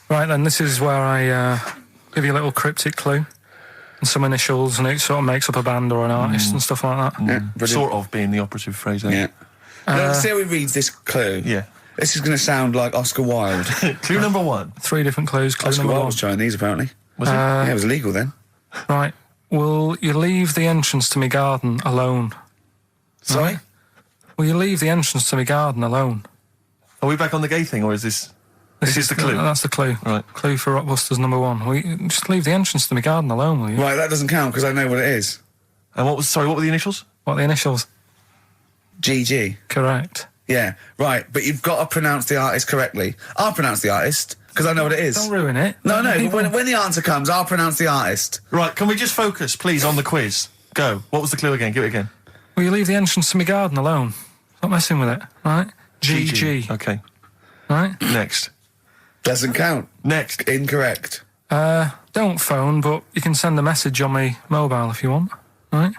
Right then, this is where I give you a little cryptic clue and some initials, and it sort of makes up a band or an artist and stuff like that. Yeah, sort of being the operative phrase there. Yeah. Let's see how he reads this clue. Yeah. This is going to sound like Oscar Wilde. Clue number 1. 3 different clues. Clue Oscar number Wilde 1. was Chinese, apparently. Was it? Yeah, it was illegal then. Right. Will you leave the entrance to my garden alone? Sorry? Will you leave the entrance to my garden alone? Are we back on the gay thing, or is this... This is the clue? That's the clue. Right. Clue for Rockbusters number 1. Will you just leave the entrance to my garden alone, will you? Right, that doesn't count because I know what it is. And what were the initials? What are the initials? GG. Correct. Yeah, right, but you've got to pronounce the artist correctly. I'll pronounce the artist, because I know what it is. Don't ruin it. No, but when the answer comes, I'll pronounce the artist. Right, can we just focus, please, on the quiz? Go. What was the clue again? Give it again. Will you leave the entrance to my garden alone? Stop messing with it, right? GG. Okay. Right? Next. Doesn't count. Next. Incorrect. Don't phone, but you can send a message on my mobile if you want, right?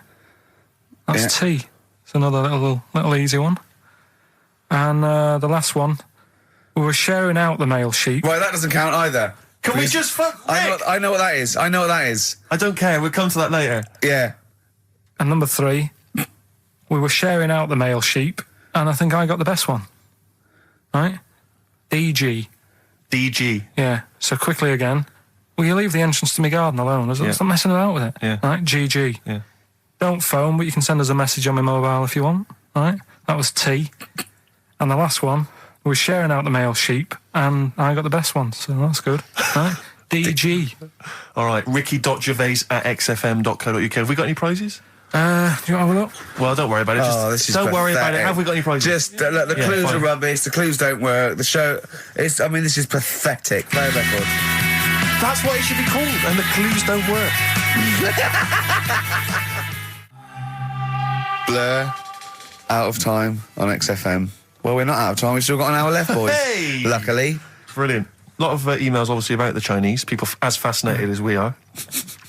That's T. It's another little easy one. And the last one, we were sharing out the mail sheet. Right, that doesn't count either. Can we just fuck? I know what that is. I know what that is. I don't care. We'll come to that later. Yeah. And number 3, we were sharing out the male sheep, and I think I got the best one. Right? DG. DG. Yeah. So quickly again, will you leave the entrance to my garden alone? Stop messing about with it. Yeah. Right? GG. Yeah. Don't phone, but you can send us a message on my mobile if you want. Right? That was T. And the last one, we were sharing out the male sheep, and I got the best one, so that's good. Right? DG. All right. Ricky.gervais@xfm.co.uk. Have we got any prizes? Do you want to have a look? Well, don't worry about it. This is don't worry about it. pathetic. Have we got any prizes? Just, look, the clues fine. are rubbish, the clues don't work, the show... this is pathetic. Play a record. That's what it should be called, and the clues don't work. Blur. Out of time on XFM. Well, we're not out of time. We've still got an hour left, boys. Hey! Luckily. Brilliant. A lot of emails, obviously, about the Chinese. People as fascinated as we are.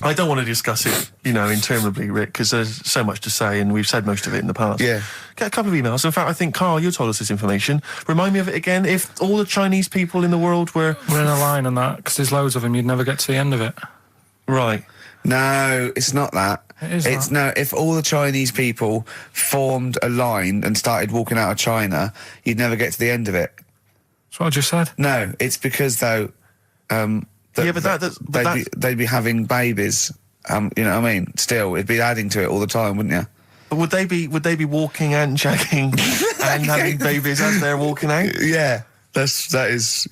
I don't want to discuss it, interminably, Rick, because there's so much to say, and we've said most of it in the past. Yeah. Get a couple of emails. In fact, I think, Karl, you told us this information. Remind me of it again. If all the Chinese people in the world were... We're in a line on that, because there's loads of them, you'd never get to the end of it. Right. No, it's not that. It's no, if all the Chinese people formed a line and started walking out of China, you'd never get to the end of it. That's what I just said. No, it's because, though, they'd be having babies. You know what I mean? Still, it'd be adding to it all the time, wouldn't you? But would they be walking and shagging and having babies as they're walking out? Yeah, that is.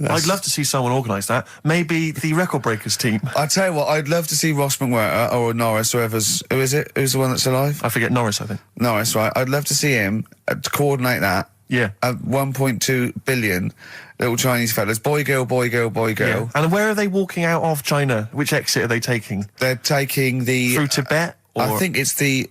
I'd love to see someone organise that. Maybe the Record Breakers team. I tell you what, I'd love to see Ross McWhirter or Norris, who is it? Who's the one that's alive? I forget Norris, I think. Norris, right? I'd love to see him to coordinate that. Yeah. 1.2 billion little Chinese fellas. Boy, girl, boy, girl, boy, girl. Yeah. And where are they walking out of China? Which exit are they taking? They're taking the... Through Tibet? Or? I think it's the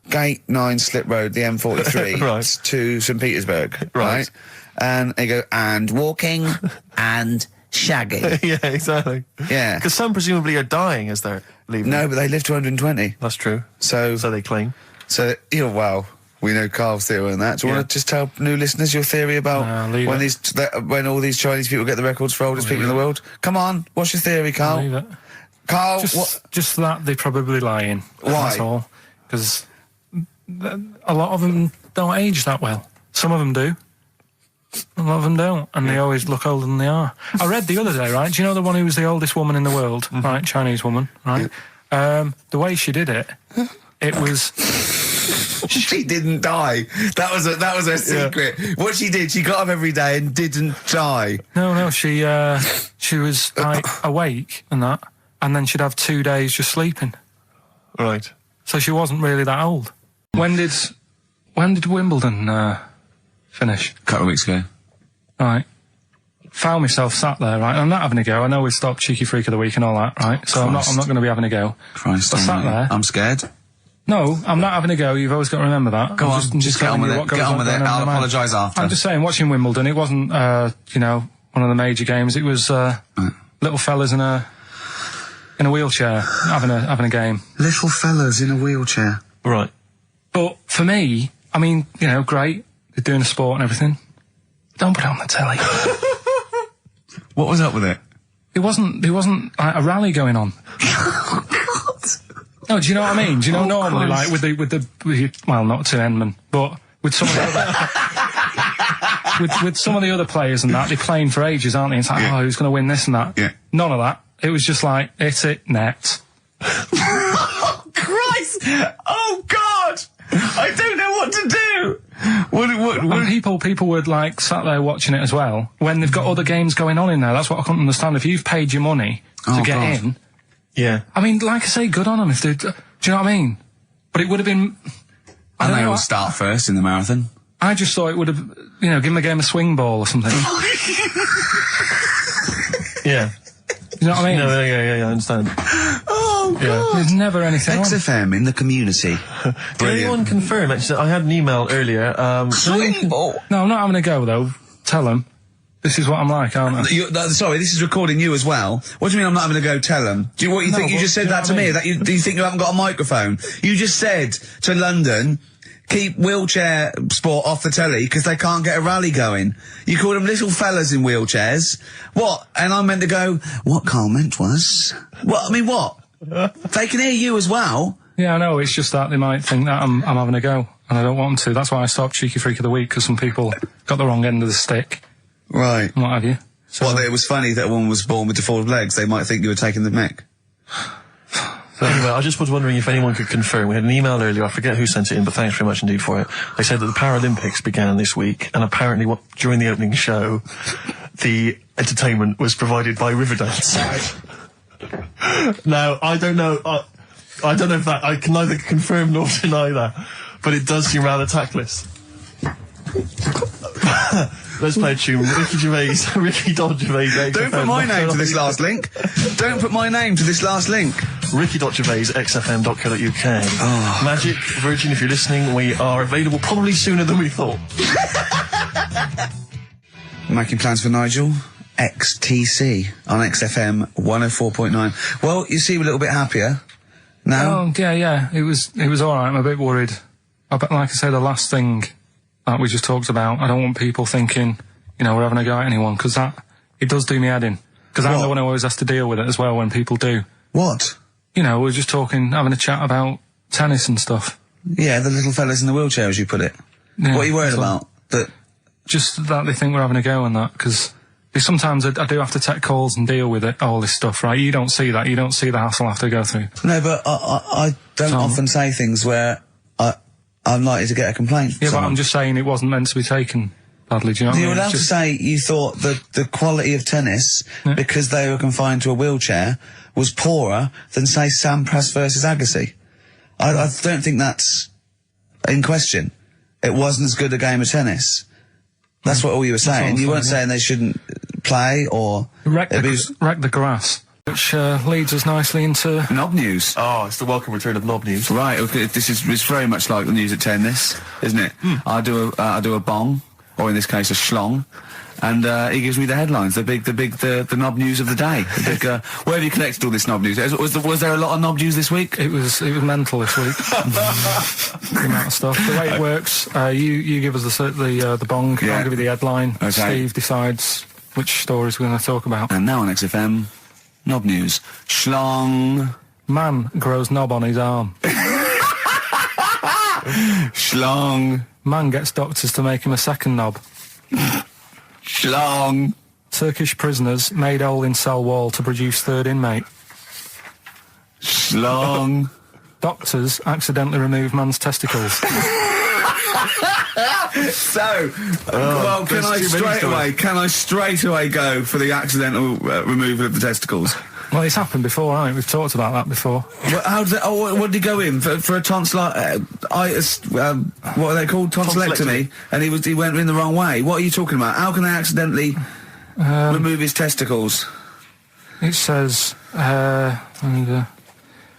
Gate 9 Slip Road, the M43, right. to St. Petersburg. Right. And they go, and walking, and shagging. Yeah, exactly. Yeah. Because some presumably are dying as they're leaving. No, but they live to 120. That's true. So they claim. So, well, we know Karl's theory on that. Do you want to just tell new listeners your theory about when all these Chinese people get the records for oldest people in the world? Come on, what's your theory, Karl? Leave it. Karl, just that they're probably lying. Why? That's all. Because a lot of them don't age that well. Some of them do. A lot of them don't, and they always look older than they are. I read the other day, right? Do you know the one who was the oldest woman in the world, right? Chinese woman, right? The way she did it, it was... She didn't die. That was her secret. Yeah. What she did, she got up every day and didn't die. No, she was like awake and that, and then she'd have 2 days just sleeping. Right. So she wasn't really that old. When did Wimbledon finish? A couple of weeks ago. Right. Found myself sat there, right? I'm not having a go. I know we stopped Cheeky Freak of the Week and all that, right? So Christ. I'm not going to be having a go. Christ, I sat there. I'm scared. No, I'm not having a go. You've always got to remember that. Go on, just get on with it. Get on with it. I'll apologise after. I'm just saying, watching Wimbledon, it wasn't, one of the major games. It was little fellas in a wheelchair having a game. Little fellas in a wheelchair. Right. But for me, I mean, great. They're doing a sport and everything. Don't put it on the telly. What was up with it? There wasn't like a rally going on. No, do you know what I mean? Do you know normally, like with the well, not to Enman, but with some of the other, with some of the other players and that, they're playing for ages, aren't they? It's like, who's going to win this and that? Yeah. None of that. It was just like, hit it, net. Oh, Christ! Oh, God! I don't know what to do! And people were like sat there watching it as well, when they've got other games going on in there. That's what I couldn't understand. If you've paid your money to get in... Yeah. I mean, like I say, good on them. If Do you know what I mean? But it would have been... And they know, all start first in the marathon. I just thought it would have, you know, given a game of swing ball or something. Yeah. You know what I mean? No, yeah, I understand. Oh, God. Yeah. There's never anything on. XFM in the community. Can Brilliant. anyone confirm, actually, I had an email earlier, Swing ball. No, I'm not having a go, though. Tell them. This is what I'm like, aren't I? Sorry, this is recording you as well. What do you mean I'm not having a go? Tell them. Do you think you just said that to me? That do you think you haven't got a microphone? You just said to London, keep wheelchair sport off the telly because they can't get a rally going. You called them little fellas in wheelchairs. What? And I meant to go, what Carl meant was... What? I mean, what? They can hear you as well. Yeah, I know. It's just that they might think that I'm having a go, and I don't want to. That's why I stopped Cheeky Freak of the Week, because some people got the wrong end of the stick. Right. And what have you. So, Well, it was funny that a woman was born with deformed legs. They might think you were taking the mick. So anyway, I just was wondering if anyone could confirm. We had an email earlier, I forget who sent it in, but thanks very much indeed for it. They said that the Paralympics began this week, and apparently during the opening show, the entertainment was provided by Riverdance. Now, I don't know if that, I can neither confirm nor deny that, but it does seem rather tactless. Let's play a tune. Ricky Gervais. Don't put my name to this last link. Don't put my name to this last link. Ricky.Gervais, XFM.co.uk. Oh. Magic, Virgin, if you're listening, we are available probably sooner than we thought. Making plans for Nigel. XTC on XFM 104.9. Well, you seem a little bit happier now. Oh, yeah. It was alright. I'm a bit worried. Like I say, the last thing that we just talked about, I don't want people thinking, you know, we're having a go at anyone, because it does do me head in. Because I'm the one who always has to deal with it as well when people do. What? You know, we're just having a chat about tennis and stuff. Yeah, the little fellas in the wheelchair, as you put it. Yeah, what are you worried about? Just that they think we're having a go and that, because sometimes I do have to take calls and deal with it, all this stuff, right? You don't see that. You don't see the hassle I have to go through. No, but I don't often say things where I'm likely to get a complaint from someone. But I'm just saying it wasn't meant to be taken badly, do you know what I mean? You're allowed to say you thought that the quality of tennis, because they were confined to a wheelchair, was poorer than, say, Sampras versus Agassi. I don't think that's in question. It wasn't as good a game of tennis. That's what all you were saying. You weren't saying they shouldn't play or... Wreck the grass. Which leads us nicely into... Knob news. Oh, it's the welcome return of Knob News. Right, okay, it's very much like the news at 10, this, isn't it? I do a bong, or in this case a schlong, and he gives me the headlines, the knob news of the day. Where have you collected all this knob news? Was there a lot of knob news this week? It was mental this week. The amount of stuff. The way it works, you give us the bong, I'll give you the headline, okay. Steve decides which stories we're going to talk about. And now on XFM, knob news. Schlong. Man grows knob on his arm. Schlong. Man gets doctors to make him a second knob. Schlong. Turkish prisoners made hole in cell wall to produce third inmate. Schlong. Doctors accidentally remove man's testicles. So, well, can I straight away go for the accidental removal of the testicles? Well, it's happened before, hasn't it? We've talked about that before. Well, how did what did he go in for a tonsillitis? What are they called? Tonsillectomy. And he went in the wrong way. What are you talking about? How can they accidentally remove his testicles? It says he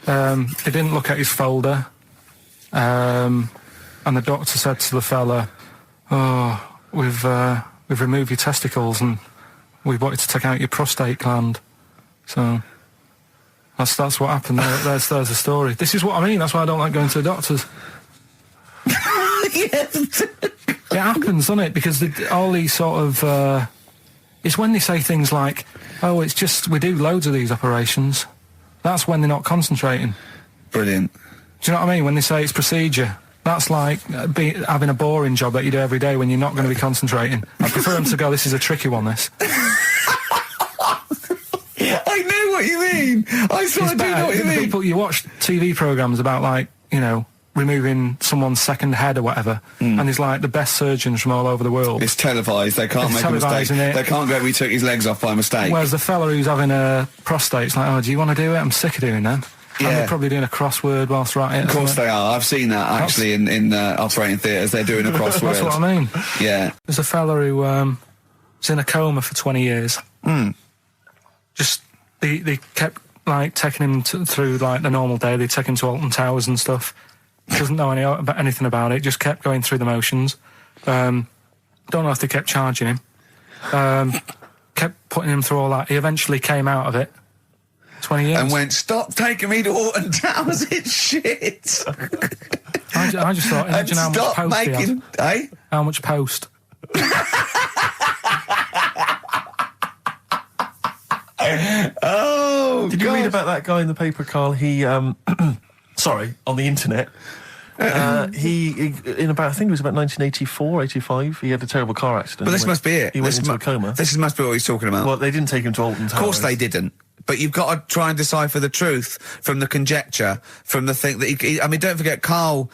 didn't look at his folder, and the doctor said to the fella, "Oh, we've removed your testicles and we wanted to take out your prostate gland." So that's what happened. There's the story. This is what I mean. That's why I don't like going to the doctors. It happens, doesn't it? Because all these sort of it's when they say things like, "Oh, it's just we do loads of these operations." That's when they're not concentrating. Brilliant. Do you know what I mean? When they say it's procedure, that's like having a boring job that you do every day when you're not going to be concentrating. I prefer them to go, "This is a tricky one, this." I know what you mean. I sort of do know what you mean. People, you watch TV programmes about, like, you know, removing someone's second head or whatever, and there's like the best surgeons from all over the world. It's televised. They can't make a mistake. They can't go, "We took his legs off by mistake." Whereas the fella who's having a prostate, it's like, "Oh, do you want to do it? I'm sick of doing that." And they're probably doing a crossword whilst they're at it. Of course they are. I've seen that actually in operating theatres. They're doing a crossword. That's what I mean. Yeah. There's a fella who was in a coma for 20 years. Just they kept like taking him through like the normal day. They take him to Alton Towers and stuff. Doesn't know anything about it. Just kept going through the motions. Don't know if they kept charging him. Kept putting him through all that. He eventually came out of it. 20 years. And went, stop taking me to Alton Towers, it's shit. I just thought, imagine how much post he had. Eh? How much post? Oh, Did you read about that guy in the paper, Carl? He, sorry, on the internet. He in about, I think it was about 1984, 85, he had a terrible car accident. But this must be it. He went into a coma. This must be what he's talking about. Well, they didn't take him to Alton Towers. Of course they didn't. But you've got to try and decipher the truth from the conjecture, from the thing that I mean, don't forget, Carl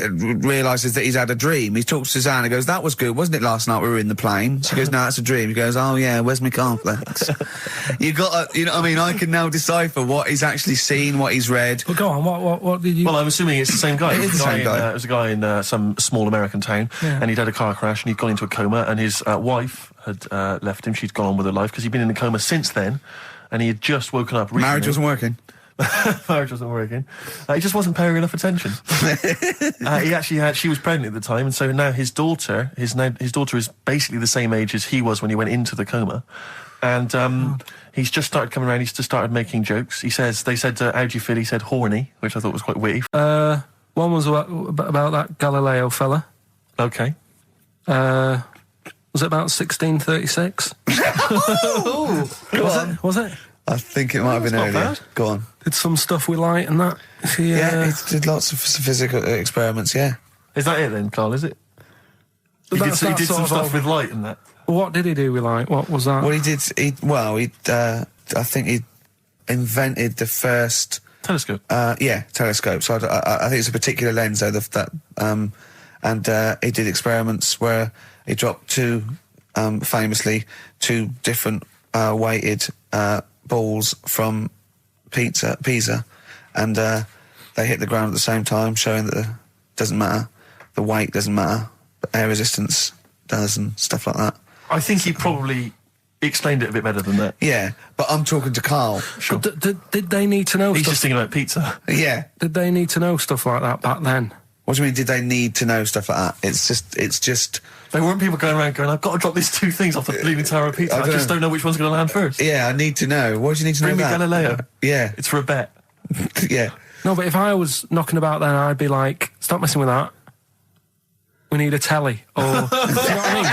realises that he's had a dream. He talks to Suzanne and goes, that was good, wasn't it, last night we were in the plane? She goes, no, that's a dream. He goes, oh yeah, where's my cornflakes? You got to, you know what I mean? I can now decipher what he's actually seen, what he's read. But go on, what did you... Well, I'm assuming it's the same guy. It is the same guy. It was a guy in some small American town, and he'd had a car crash and he'd gone into a coma, and his wife had left him. She'd gone on with her life because he'd been in a coma since then. And he had just woken up recently. Marriage wasn't working. Marriage wasn't working. He just wasn't paying enough attention. She was pregnant at the time, and so now his daughter is basically the same age as he was when he went into the coma. And he's just started coming around, he's just started making jokes. They said, how do you feel? He said horny, which I thought was quite witty. One was about that Galileo fella. Okay. Was it about 1636? Was it? I think it might have been earlier. Bad. Go on. Did some stuff with light and that? Yeah, he did lots of physical experiments, yeah. Is that it then, Carl, is it? He did some stuff with light and that. What did he do with light? What was that? Well, I think he invented the first... Telescope. Telescope. So I think it's a particular lens, though, and he did experiments where he dropped famously two different weighted balls from Pisa, and they hit the ground at the same time, showing that it doesn't matter, the weight doesn't matter, but air resistance does, and stuff like that. I think he probably explained it a bit better than that. Yeah, but I'm talking to Carl. Sure. Did they need to know He's stuff? just thinking about pizza. Yeah. Did they need to know stuff like that back then? What do you mean, did they need to know stuff like that? It's just... There weren't people going around going, I've got to drop these two things off the Leaning Tower of Pizza. I just don't know which one's going to land first. Yeah, I need to know. Why do you need to know Bring me that? Galileo. Yeah. It's for a bet. Yeah. No, but if I was knocking about then, I'd be like, stop messing with that. We need a telly. Or, do you know what I mean?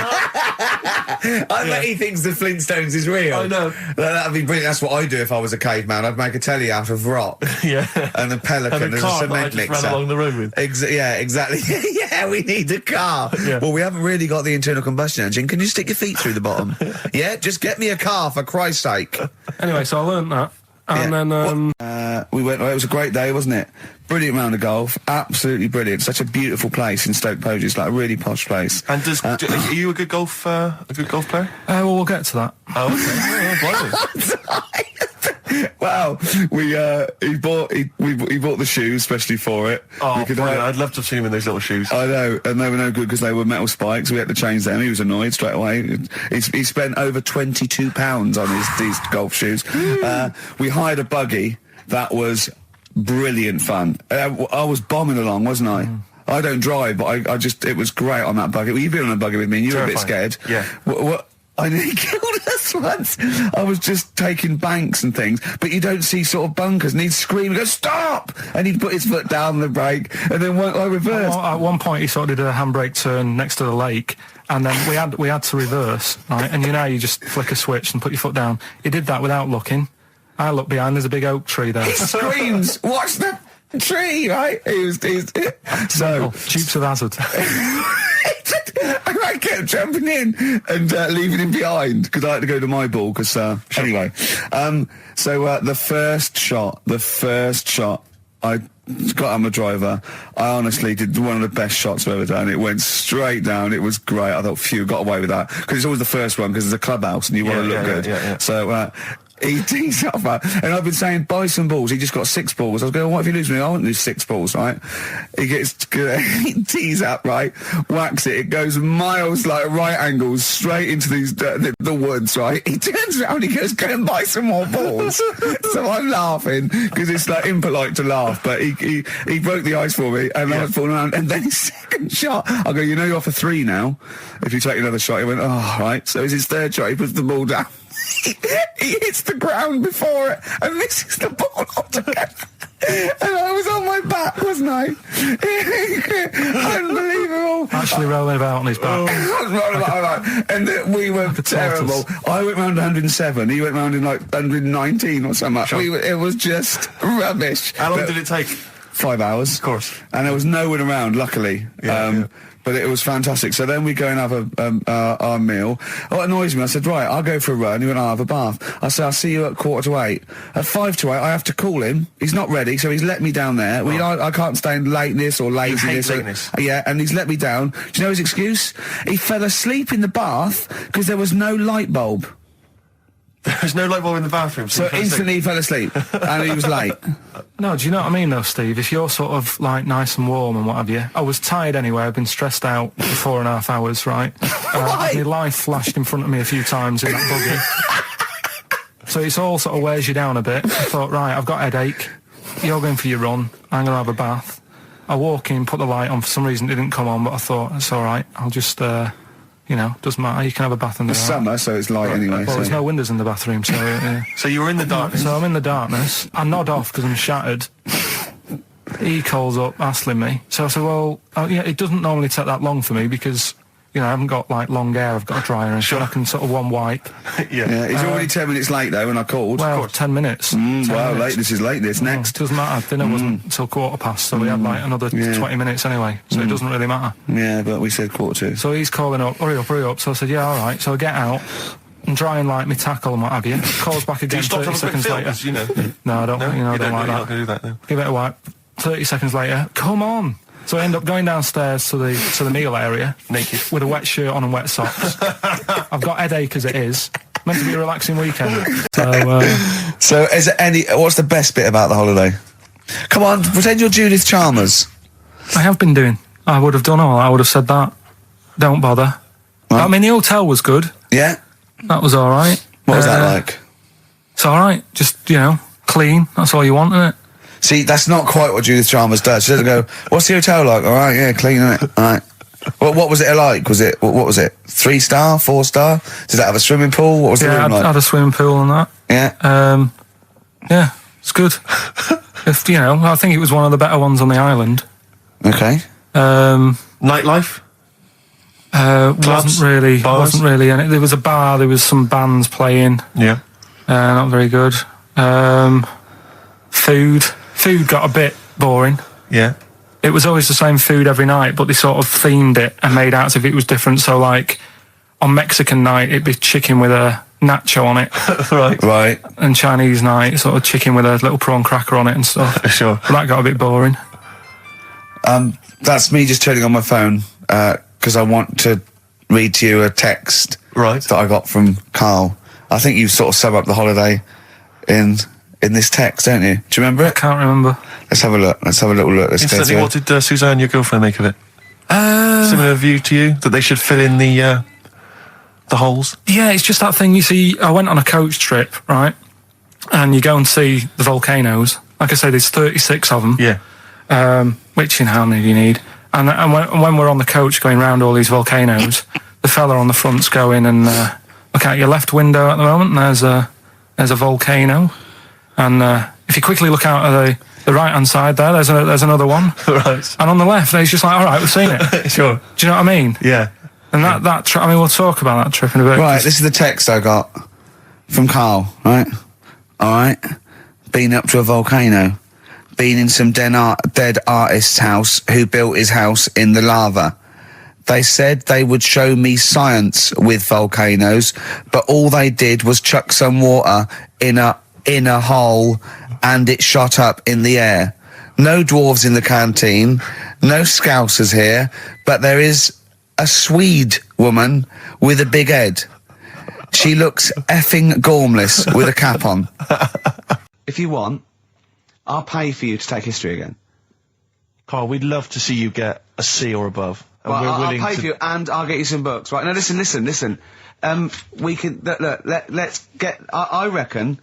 I bet he thinks the Flintstones is real. I know. That'd be brilliant. That's what I'd do if I was a caveman. I'd make a telly out of rock. Yeah. And a pelican and a as car a cement that I just mixer. ran along the road with. Yeah, exactly. Yeah, we need a car. Yeah. Well, we haven't really got the internal combustion engine. Can you stick your feet through the bottom? Yeah, just get me a car, for Christ's sake. Anyway, so I learned that. And then... we went. It was a great day, wasn't it? Brilliant round of golf. Absolutely brilliant. Such a beautiful place in Stoke Poges. It's like a really posh place. And are you a good golf player? well, we'll get to that. Oh, okay. Wow, he bought the shoes especially for it. Oh, I'd love to have seen him in those little shoes. I know, and they were no good because they were metal spikes. We had to change them. He was annoyed straight away. He spent over £22 on these golf shoes. We hired a buggy that was brilliant fun. I was bombing along, wasn't I? I don't drive, but it was great on that buggy. Well, you've been on a buggy with me and you were a bit scared. Yeah. What I nearly killed us once. I was just taking banks and things, but you don't see sort of bunkers, and he'd scream and go, stop! And he'd put his foot down the brake, and then I reversed. At one point, he sort of did a handbrake turn next to the lake, and then we had to reverse, right? And you know, you just flick a switch and put your foot down. He did that without looking. I look behind, there's a big oak tree there. He screams, watch the tree, right? So Dukes of Hazzard. I kept jumping in and leaving him behind because I had to go to my ball. Because anyway, the first shot, I got on the driver. I honestly did one of the best shots I've ever done. It went straight down. It was great. I thought, phew, got away with that because it's always the first one because it's a clubhouse and you want to look good. Yeah. So He tees up, and I've been saying, buy some balls. He just got 6 balls. I was going, what if you lose me? I won't lose 6 balls, right? He tees up, right? Whacks it. It goes miles, like right angles, straight into these the woods, right? He turns around, he goes, go and buy some more balls. So I'm laughing, because it's like impolite to laugh, but he broke the ice for me, and I was falling around, and then his second shot, I go, you know you're off a 3 now. If you take another shot, he went, oh, right. So it's his third shot, he puts the ball down. He hits the ground before it and misses the ball altogether. And I was on my back, wasn't I? Unbelievable. Actually rolling about on his back. I was rolling about, and we were terrible. I went round 107, he went round in like 119 or something. Sure. It was just rubbish. How long did it take? 5 hours. Of course. And there was no one around, luckily. Yeah. But it was fantastic. So then we go and have our meal. What annoys me, I said, right, I'll go for a run. He went, I'll have a bath. I said, I'll see you at 7:45. At 7:55, I have to call him. He's not ready, so he's let me down there. I can't stand lateness or laziness. You hate lateness. Yeah, and he's let me down. Do you know his excuse? He fell asleep in the bath because there was no light bulb. There's no light bulb in the bathroom. So instantly he fell asleep, and he was late. No, do you know what I mean though, Steve? If you're sort of like nice and warm and what have you, I was tired anyway. I've been stressed out for 4.5 hours, right? My life flashed in front of me a few times in that buggy. So it's all sort of wears you down a bit. I thought, right, I've got a headache. You're going for your run. I'm going to have a bath. I walk in, put the light on. For some reason it didn't come on, but I thought, it's all right. I'll just, doesn't matter. You can have a bath in the It's summer, so it's light anyway. Well, there's no windows in the bathroom, so... Yeah. So you were in the darkness? So I'm in the darkness. I nod off because I'm shattered. He calls up, hassling me. So I said, well, it doesn't normally take that long for me because, I haven't got, like, long hair. I've got a dryer and I can sort of one wipe. Yeah. He's already 10 minutes late, though, when I called. Well, 10 minutes. 10 minutes. Lateness is lateness. Next. It doesn't matter. Dinner wasn't until 20:15, so we had, like, another 20 minutes anyway. So it doesn't really matter. Yeah, but we said 1:45. So he's calling up, hurry up. So I said, yeah, all right. So I get out and try and, like, me tackle and what have you. Calls back again 30 seconds later. No, I don't, I don't like that. You're not going to do that, no. Give it a wipe. 30 seconds later, come on. So I end up going downstairs to the meal area. Naked. With a wet shirt on and wet socks. I've got headache as it is. Meant to be a relaxing weekend. So is there what's the best bit about the holiday? Come on, pretend you're Judith Chalmers. I have been doing. I would have done all. I would have said that. Don't bother. Right. I mean, the hotel was good. Yeah? That was all right. What was that like? It's all right. Just, clean. That's all you want, isn't it? See, that's not quite what Judith Chalmers does. She doesn't go, what's the hotel like? All right, yeah, clean, isn't it? All right. Well, what was it like? What was it? 3-star, 4-star? Did it have a swimming pool? What was the room like? Yeah, had a swimming pool and that. Yeah? Yeah, it's good. I think it was one of the better ones on the island. Okay. Nightlife? Wasn't really. And there was a bar, there was some bands playing. Yeah. Not very good. Food got a bit boring. Yeah. It was always the same food every night, but they sort of themed it and made out as if it was different. So, like, on Mexican night, it'd be chicken with a nacho on it. Right. And Chinese night, sort of chicken with a little prawn cracker on it and stuff. Sure. But that got a bit boring. That's me just turning on my phone, because I want to read to you a text that I got from Karl. I think you sort of sum up the holiday in this text, don't you? Do you remember it? I can't remember. Let's have a look. Let's have a little look. Instantly, what did Suzanne, your girlfriend, make of it? Similar view to you? That they should fill in the holes? Yeah, it's just that thing, you see, I went on a coach trip, right? And you go and see the volcanoes. Like I say, there's 36 of them. Yeah. Which, how many do you need? And when we're on the coach going round all these volcanoes, the fella on the front's going and look out your left window at the moment, and there's a volcano. And if you quickly look out at the right-hand side there, there's another one. Right. And on the left, he's just like, all right, we've seen it. Sure. Do you know what I mean? Yeah. And that trip, we'll talk about that trip in a bit. Right, this is the text I got from Karl, right? All right. Been up to a volcano. Been in some dead artist's house who built his house in the lava. They said they would show me science with volcanoes, but all they did was chuck some water in a hole and it shot up in the air. No dwarves in the canteen, no scousers here, but there is a Swede woman with a big head. She looks effing gormless with a cap on. If you want, I'll pay for you to take history again. Carl, we'd love to see you get a C or above. And Well, we're I'll willing pay to... for you, and I'll get you some books. Right, now listen. We can, look, let's get, I reckon,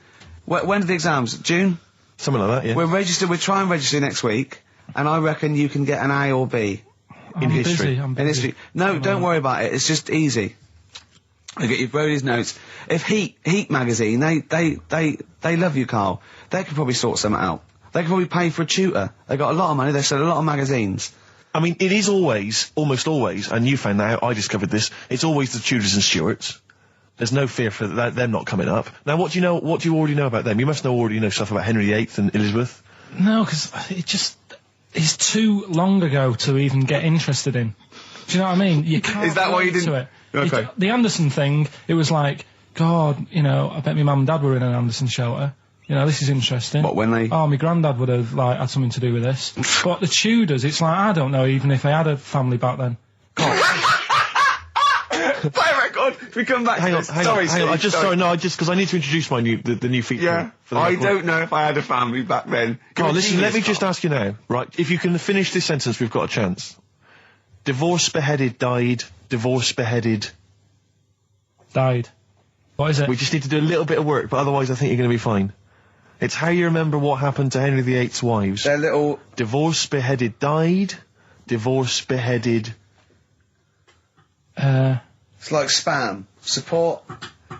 when are the exams? June? Something like that, yeah. We'll try and register next week, and I reckon you can get an A or B. In history. I'm In history. No, don't worry about it, it's just easy. I'll get you Brody's notes. If Heat magazine, they love you, Carl. They could probably sort something out. They could probably pay for a tutor. They got a lot of money, they sell a lot of magazines. I mean, it is always, almost always, and you found that out, I discovered this, it's always the Tudors and Stuarts. There's no fear for them not coming up. Now, what do you already know about them? You must already know stuff about Henry VIII and Elizabeth. No, because it's too long ago to even get interested in. Do you know what I mean? You can't. Is that why you relate didn't- to it. Okay. The Anderson thing, it was like, God, you know, I bet my mum and dad were in an Anderson shelter. You know, this is interesting. What, when they- Oh, my granddad would have, like, had something to do with this. But the Tudors, it's like, I don't know even if they had a family back then. Play record. If we come back. Hang on, hang on. Sorry. Because I need to introduce the new feature. Yeah. for the I record. don't know if I had a family back then. Carl, You're a listen, let genius, me just Carl. ask you now, right? If you can finish this sentence, we've got a chance. Divorced, beheaded, died. Divorced, beheaded. Died. What is it? We just need to do a little bit of work, but otherwise I think you're going to be fine. It's how you remember what happened to Henry VIII's wives. They're little. Divorced, beheaded, died. Divorced, beheaded. It's like spam. Support.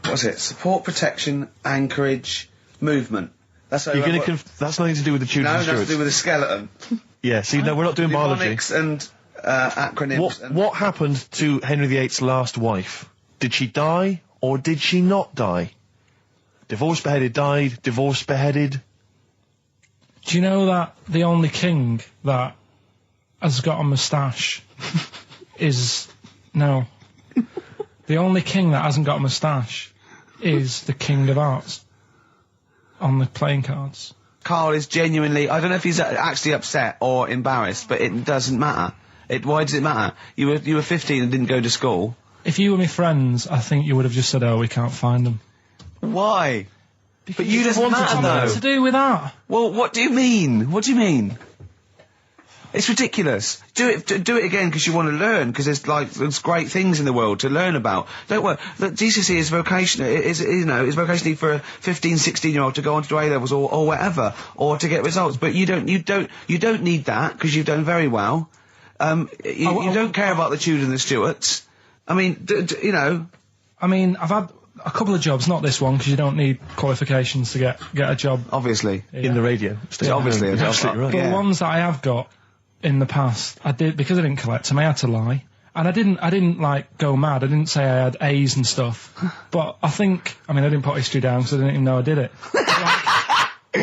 What's it? Support, protection, anchorage, movement. That's how You're you going to. That's nothing to do with the Tudors No, and nothing to Stuarts. do with a skeleton. Yeah. See, no, we're not doing biology. Mnemonics and acronyms. What happened to Henry VIII's last wife? Did she die or did she not die? Divorced, beheaded, died. Divorced, beheaded. Do you know that the only king that has got a moustache is... No. The only king that hasn't got a moustache is the King of Hearts on the playing cards. Carl is genuinely. I don't know if he's actually upset or embarrassed, but it doesn't matter. Why does it matter? You were 15 and didn't go to school. If you were my friends, I think you would have just said, oh, we can't find them. Why? But you just wanted matter to know. What's to do with that? Well, what do you mean? What do you mean? It's ridiculous. Do it again because you want to learn, because there's great things in the world to learn about. Don't worry. Look, GCSE is vocational. Is vocationally for a 15, 16-year-old to go on to do A-levels or whatever, or to get results. But you don't need that because you've done very well. You don't care about the Tudors and the Stuarts. I mean, you know. I mean, I've had a couple of jobs, not this one, because you don't need qualifications to get a job. Obviously. In the radio. Yeah, obviously. You're absolutely right. But Yeah. the ones that I have got in the past, I did, because I didn't collect them, I had to lie. And I didn't like go mad. I didn't say I had A's and stuff. But I didn't put history down because I didn't even know I did it.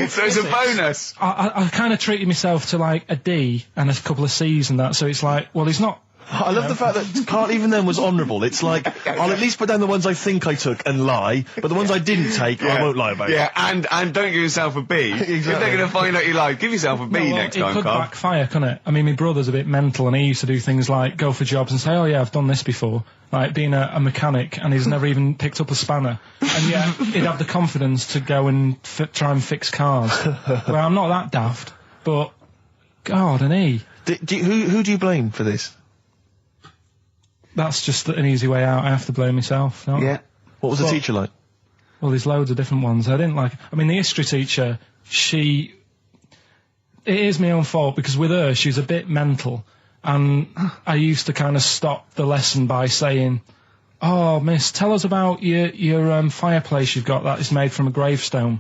So it's a bonus. I kind of treated myself to like a D and a couple of C's and that, so it's like, well, he's not. I love the fact that Carl even then was honourable. It's like, I'll at least put down the ones I think I took and lie, but the ones I didn't take, I won't lie about. Yeah, and don't give yourself a B. If they're going to find out you lied, give yourself a B Well, next it time, could Carl. backfire, couldn't it? I mean, my brother's a bit mental and he used to do things like go for jobs and say, oh yeah, I've done this before. Like being a mechanic, and he's never even picked up a spanner. And yet, he'd have the confidence to go and try and fix cars. Well, I'm not that daft, but God, and he. Who do you blame for this? That's just an easy way out. I have to blame myself. No? Yeah. What was the Well- teacher like? Well, there's loads of different ones. I didn't like... I mean, the history teacher, it is my own fault, because with her, she's a bit mental. And I used to kind of stop the lesson by saying, oh, miss, tell us about your fireplace you've got that is made from a gravestone.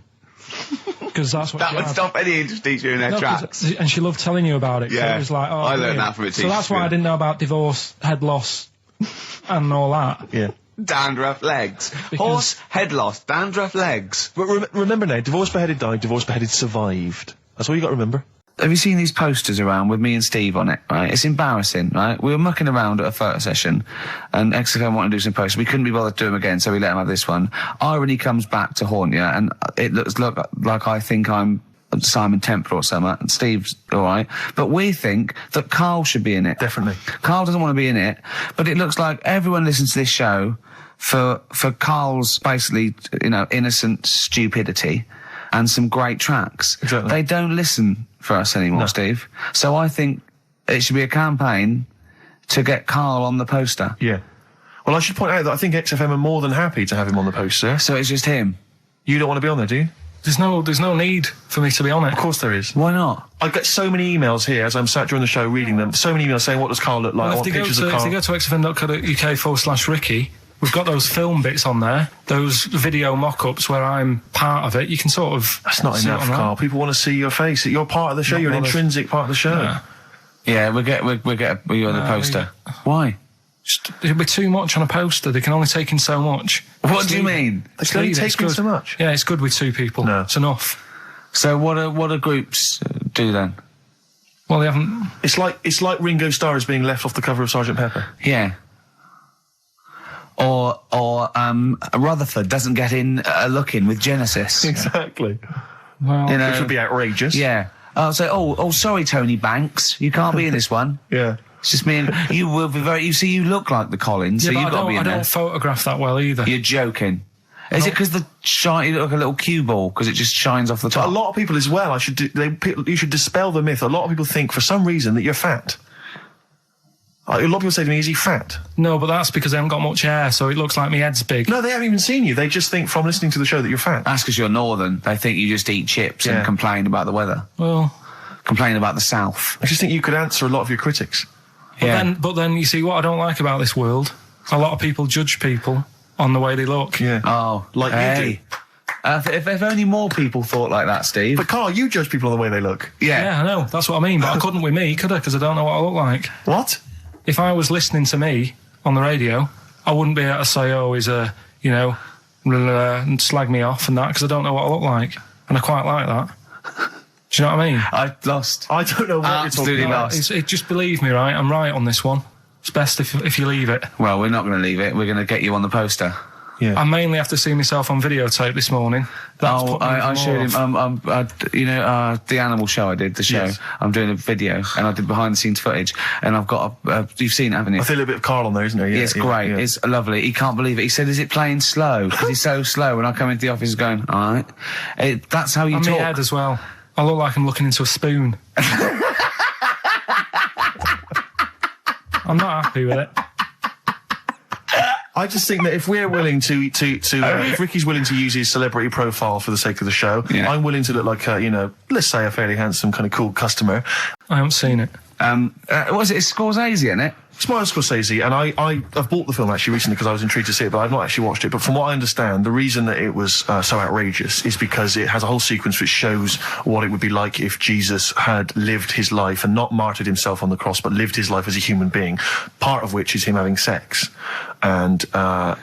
Because that's what That she would had. stop any English teacher in their No, 'cause- tracks. and she loved telling you about it. So Yeah. it was like, oh, I learned brilliant. that from a So teacher, that's why I yeah. didn't know about divorce, head loss, and all that. Yeah. Dandruff legs. Because- Horse, head loss, dandruff legs. But remember now, divorced, beheaded, died. Divorced, beheaded, survived. That's all you got to remember. Have you seen these posters around with me and Steve on it, right? It's embarrassing, right? We were mucking around at a photo session, and XFM wanted to do some posters. We couldn't be bothered to do them again, so we let him have this one. Irony comes back to haunt you, and it looks like I think I'm Simon Temple or something, and Steve's alright. But we think that Carl should be in it. Definitely. Carl doesn't want to be in it, but it looks like everyone listens to this show for Karl's basically, innocent stupidity and some great tracks. Exactly. They don't listen for us anymore, Steve. So I think it should be a campaign to get Karl on the poster. Yeah. Well, I should point out that I think XFM are more than happy to have him on the poster. So it's just him. You don't want to be on there, do you? There's no need for me to be on it. Of course there is. Why not? I get so many emails here as I'm sat during the show reading them. So many emails saying, what does Karl look like? Well, I want pictures of Karl. If they go to xfm.co.uk/Ricky, we've got those film bits on there, those video mock-ups where I'm part of it. You can sort of... That's not enough, Karl. People want to see your face. You're part of the show. You're an intrinsic part of the show. Yeah, we'll get you on the poster. Why? It'll be too much on a poster. They can only take in so much. What do you mean? They can only take in so much? Yeah, it's good with 2 people. No. It's enough. So what do groups do then? Well, they haven't... It's like Ringo Starr is being left off the cover of Sgt. Pepper. Yeah. Or Rutherford doesn't get in a look in with Genesis. Exactly. Well, Which would be outrageous. Yeah. Oh, so sorry, Tony Banks, you can't be in this one. Yeah. It's just me and you will be very. You look like the Collins, so you've got to be in there. I don't photograph that well either. You're joking. Is it because you look like a little cue ball because it just shines off the top? A lot of people as well. You should dispel the myth. A lot of people think for some reason that you're fat. A lot of people say to me, "Is he fat?" No, but that's because I haven't got much hair, so it looks like my head's big. No, they haven't even seen you. They just think from listening to the show that you're fat. That's because you're northern. They think you just eat chips and complain about the weather. Well, complain about the south. I just think you could answer a lot of your critics. But then you see what I don't like about this world. A lot of people judge people on the way they look. Yeah. Oh, like you do. If only more people thought like that, Steve. But Karl, you judge people on the way they look. Yeah, I know. That's what I mean. But I couldn't with me, could I? Because I don't know what I look like. What? If I was listening to me on the radio, I wouldn't be able to say, "Oh, he's and slag me off and that," because I don't know what I look like, and I quite like that. Do you know what I mean? I lost. I don't know what Absolutely you're talking lost. Just believe me, right? I'm right on this one. It's best if you leave it. Well, we're not going to leave it. We're going to get you on the poster. Yeah. I mainly have to see myself on videotape this morning. I showed him. The animal show I did. The show. Yes. I'm doing a video, and I did behind the scenes footage, and I've got you've seen it, haven't you? I feel a bit of Karl on there, isn't there? Yeah, it's great. Yeah. It's lovely. He can't believe it. He said, "Is it playing slow?" Because he's so slow. When I come into the office, going, "All right." That's how you I'm talk. my head as well. I look like I'm looking into a spoon. I'm not happy with it. I just think that if we're willing if Ricky's willing to use his celebrity profile for the sake of the show, I'm willing to look like let's say a fairly handsome, kind of cool customer. I haven't seen it. Was it Scorsese, isn't it? It's Martin Scorsese, and I've bought the film actually recently because I was intrigued to see it, but I've not actually watched it. But from what I understand, the reason that it was so outrageous is because it has a whole sequence which shows what it would be like if Jesus had lived his life and not martyred himself on the cross, but lived his life as a human being, part of which is him having sex. And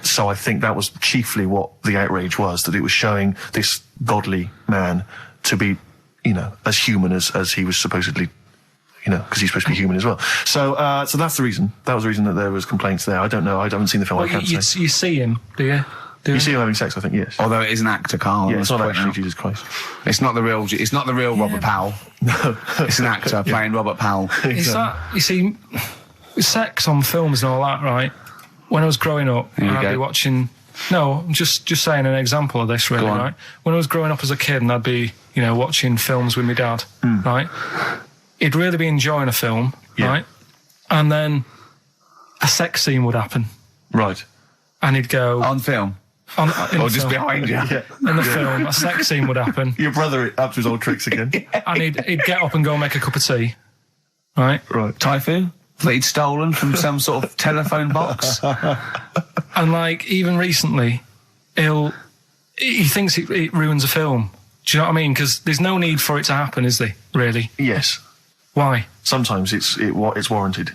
so I think that was chiefly what the outrage was, that it was showing this godly man to be, as human as he was supposedly, because he's supposed to be human as well. So that's the reason. That was the reason that there was complaints there. I don't know. I haven't seen the film. Well, I can't say. You see him, do you? You see him having sex, I think, yes. Although it is an actor, Karl. Yeah, it's not actually Jesus Christ. It's not the real. It's not the real Robert Powell. No, it's an actor playing Robert Powell. Is that, you see, sex on films and all that, right? When I was growing up, I'd be watching. No, I'm just saying an example of this, really, right? When I was growing up as a kid, and I'd be, watching films with my dad, right? He'd really be enjoying a film, right? And then a sex scene would happen. Right. And he'd go... On film? Or just behind you? Yeah. In the film, a sex scene would happen. Your brother up to his old tricks again. And he'd get up and go make a cup of tea. Right? Right. Typhoon? That he'd stolen from some sort of telephone box? And, even recently, he thinks it ruins a film. Do you know what I mean? Because there's no need for it to happen, is there? Really? Yes. Why? Sometimes it's warranted.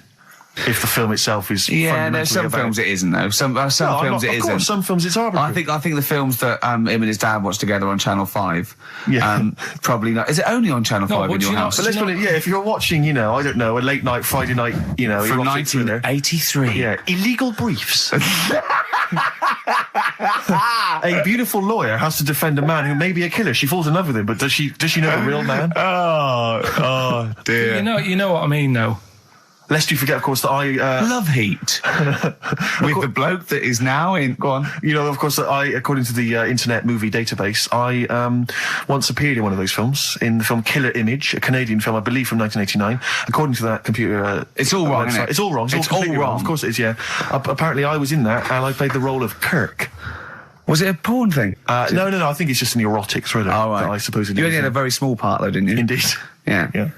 If the film itself is there's some films it isn't though. Some films it isn't. Some films it's arbitrary. I think the films that him and his dad watched together on Channel 5. Yeah. Probably not. Is it only on Channel 5 in your house? But let's put it. Yeah, if you're watching, I don't know, a late night Friday night, from 1983. Yeah, Illegal Briefs. A beautiful lawyer has to defend a man who may be a killer. She falls in love with him, but does she know the real man? Oh dear. You know what I mean, though. Lest you forget, of course, that I... Love Heat. With the bloke that is now in... Go on. You know, of course, that I, according to the Internet Movie Database, I once appeared in one of those films, in the film Killer Image, a Canadian film, I believe, from 1989. According to that computer... It's all wrong, isn't it? It's all wrong. It's all wrong. Of course it is, yeah. Apparently, I was in that, and I played the role of Kirk. Was it a porn thing? No. I think it's just an erotic thriller. Oh, right. That I suppose it You is. only had a very small part, though, didn't you? Indeed. Yeah.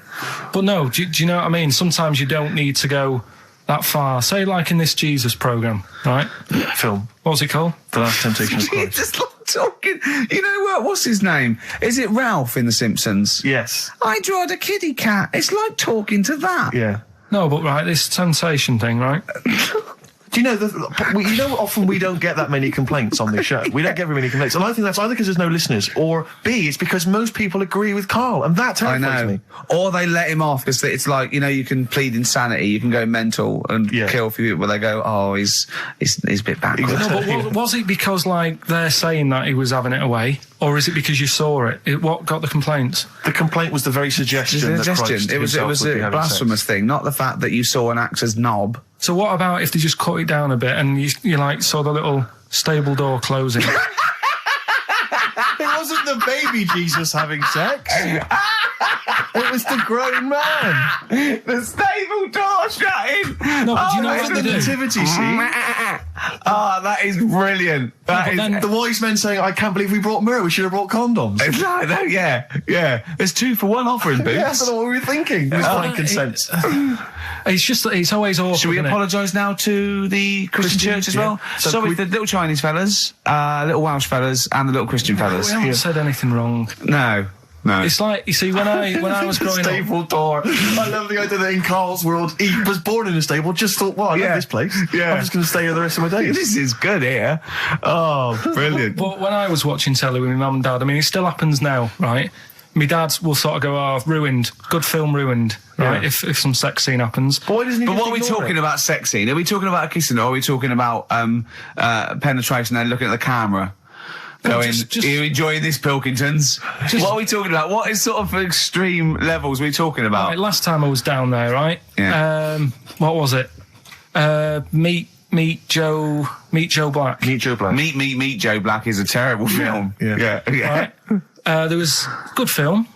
But no, do you know what I mean? Sometimes you don't need to go that far. Say, like in this Jesus program, right? Film. What's it called? The Last Temptation of You Christ. just like talking. You know what? What's his name? Is it Ralph in The Simpsons? Yes. I drawed a kitty cat. It's like talking to that. Yeah. No, but right, this temptation thing, right? Do you know, often we don't get that many complaints on this show. We don't get very many complaints. And I think that's either because there's no listeners, or B, it's because most people agree with Carl. And that terrifies me. Or they let him off because it's like, you know, you can plead insanity, you can go mental and kill a few people, where they go, oh, he's a bit bad. No, but was it because, like, they're saying that he was having it away? Or is it because you saw it? What got the complaints? The complaint was the very suggestion that Christ it was a blasphemous thing, not the fact that you saw an actor's knob. So what about if they just cut it down a bit and you like saw the little stable door closing? It wasn't the baby Jesus having sex. It was the grown man. The stable door shutting. No, but do you know what the they do? nativity scene. Oh, that is brilliant. That is then- The wise men saying, I can't believe we brought myrrh, we should have brought condoms. It's like that, yeah. There's 2 for 1 offering, Boots. Yeah, I don't know what we were thinking. It was frankincense. It's just that it's always awful. Should we isn't it? apologise now to the Christian church as well? Yeah. So Sorry, we- the little Chinese fellas, little Welsh fellas, and the little Christian fellas. We haven't said anything wrong. No. It's like, you see, when I was growing up... Stable door. I love the idea that in Carl's world, he was born in a stable, just thought, well, I love this place. Yeah. I'm just going to stay here the rest of my days. This is good here. Oh, brilliant. But when I was watching telly with my mum and dad, I mean, it still happens now, right? My dad will sort of go, oh, ruined. Good film ruined, right? Yeah. If some sex scene happens. But why doesn't he But just what are we ignore talking it? about sex scene? Are we talking about a kissing, or are we talking about penetration and looking at the camera? Going, just- are you enjoying this, Pilkingtons? What are we talking about? What is sort of extreme levels are we talking about? Right, last time I was down there, right? Yeah. What was it? Meet Joe Black. Meet Joe Black. Meet Joe Black is a terrible film. Yeah. Right? There was good film,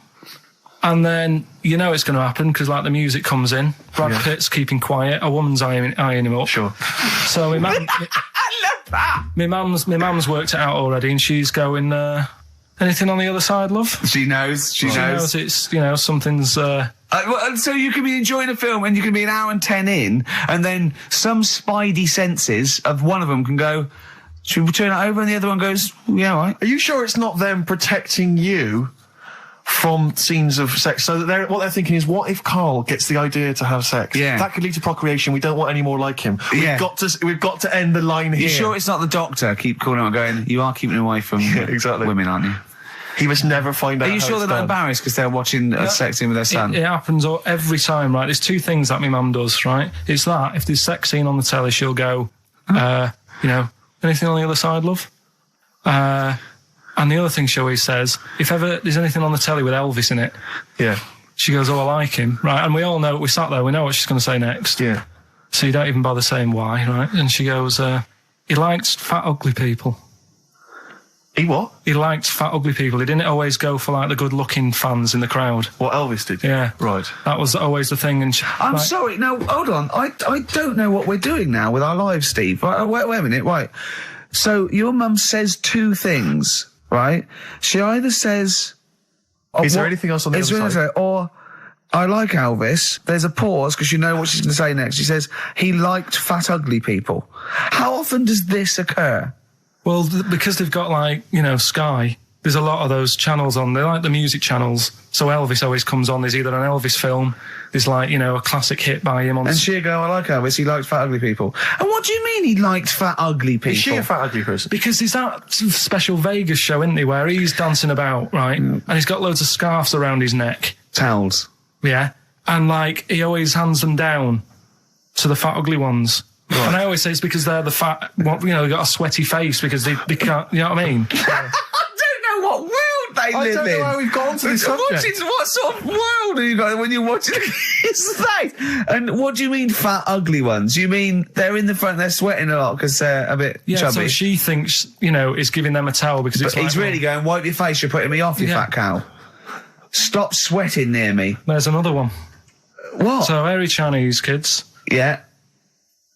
and then you know it's going to happen because like the music comes in. Brad Pitt's keeping quiet. A woman's eyeing him up. Sure. So my mum, I love that. my mum's worked it out already, and she's going. Anything on the other side, love? She knows. She She knows it's something's. So you can be enjoying a film and you can be an hour and 10 in, and then some spidey senses of one of them can go, should we turn it over? And the other one goes, yeah, all right. Are you sure it's not them protecting you from scenes of sex? So that what they're thinking is, what if Carl gets the idea to have sex? Yeah. That could lead to procreation. We don't want any more like him. Yeah. We've got to end the line here. You sure it's not the doctor? Keep calling out going, you are keeping away from exactly. women, aren't you? He must never find out. Are you how sure it's they're not done. embarrassed because they're watching a sex scene with their son? It happens every time, right? There's 2 things that my mum does, right? It's that if there's sex scene on the telly, she'll go, anything on the other side, love? And the other thing she always says, if ever there's anything on the telly with Elvis in it, Yeah. she goes, oh, I like him, right? And we all know, we sat there, we know what she's going to say next. Yeah. So you don't even bother saying why, right? And she goes, he likes fat, ugly people. He what? He liked fat, ugly people. He didn't always go for, like, the good-looking fans in the crowd. What Elvis did? Yeah. Right. That was always the thing. And I'm sorry. No, hold on. I don't know what we're doing now with our lives, Steve. Right, wait a minute. Right. So your mum says 2 things, right? She either says... Is there anything else on the other side? Or, I like Elvis. There's a pause because you know what she's going to say next. She says, he liked fat, ugly people. How often does this occur? Well, because they've got, like, Sky, there's a lot of those channels on. They're like the music channels. So Elvis always comes on. There's either an Elvis film, there's, like, a classic hit by him on... And she'll go, I like Elvis, he likes fat, ugly people. And what do you mean he liked fat, ugly people? Is she a fat, ugly person? Because there's that special Vegas show, isn't he, where he's dancing about, right? And he's got loads of scarves around his neck. Towels. Yeah. And, like, he always hands them down to the fat, ugly ones. Right. And I always say it's because they're the fat, they've got a sweaty face because they can't, you know what I mean? I don't know what world they they live in. I don't know how we've got onto this subject. What sort of world are you guys when you're watching his face? And what do you mean fat, ugly ones? You mean they're in the front, they're sweating a lot because they're a bit chubby? So she thinks, you know, is giving them a towel because it's But like, he's really going, wipe your face, you're putting me off, you fat cow. Stop sweating near me. There's another one. What? So, hairy Chinese kids. Yeah.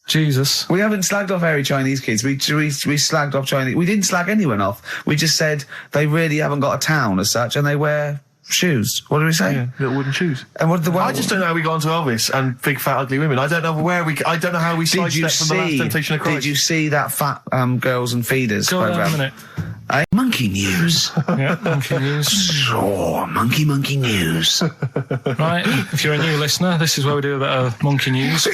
Jesus. We haven't slagged off hairy Chinese kids. We slagged off Chinese. We didn't slag anyone off. We just said they really haven't got a town as such, and they wear shoes. What do we say? Yeah, little wooden shoes. And what I just don't know how we got onto Elvis and big fat ugly women. I don't know I don't know how we sidestepped from the Last Temptation of Christ. Did you see that fat Girls and Feeders Go program? on a minute. Monkey news. Yeah, monkey news. So, monkey news. Right, if you're a new listener, this is where we do a bit of monkey news.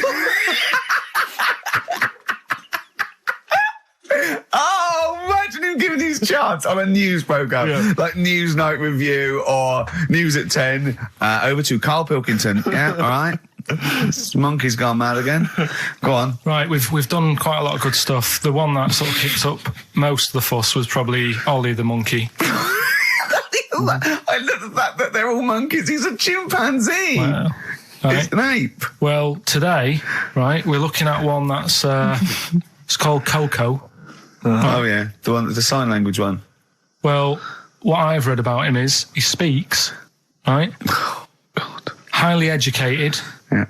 Imagine him giving his chance on a news programme, like News Night Review or News at 10, over to Karl Pilkington. Yeah, all right. This monkey's gone mad again. Go on. Right, we've done quite a lot of good stuff. The one that sort of kicked up most of the fuss was probably Ollie the monkey. I love the fact that they're all monkeys. He's a chimpanzee. Wow. Right. It's an ape. Well, today, right, we're looking at one that's it's called Coco. Oh yeah, the sign language one. Well, what I've read about him is he speaks, right? Oh, God. Highly educated. Yeah.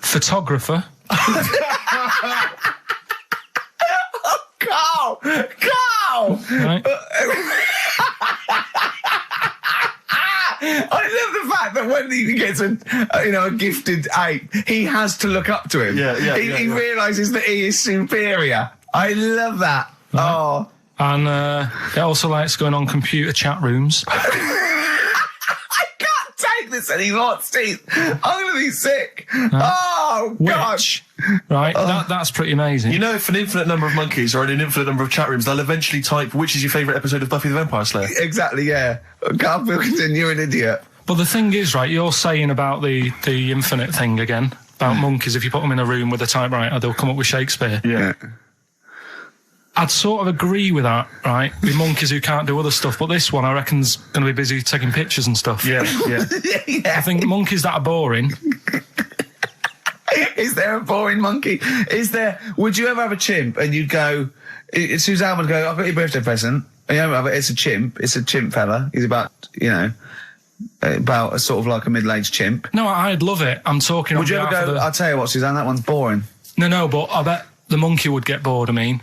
Photographer. Carl! Right. I love the fact that when he gets a gifted ape, he has to look up to him. He realises that he is superior. I love that. Right. Oh. And he also likes going on computer chat rooms. I can't take this anymore, Steve. I'm going to be sick. Oh, God. Right, that's pretty amazing. You know, if an infinite number of monkeys are in an infinite number of chat rooms, they'll eventually type, which is your favourite episode of Buffy the Vampire Slayer? Exactly, yeah. Karl Pilkington, you're an idiot. But the thing is, right, you're saying about the infinite thing again, about monkeys, if you put them in a room with a typewriter, they'll come up with Shakespeare. Yeah. I'd sort of agree with that, right? With monkeys who can't do other stuff, but this one I reckon's going to be busy taking pictures and stuff. Yeah. I think monkeys that are boring. Is there a boring monkey? Would you ever have a chimp and you'd go, Suzanne would go, I've got your birthday present. It's a chimp fella. He's about a sort of like a middle-aged chimp. No, I'd love it. I'm talking Would you ever go, I'll tell you what, Suzanne, that one's boring. No, but I bet the monkey would get bored, I mean.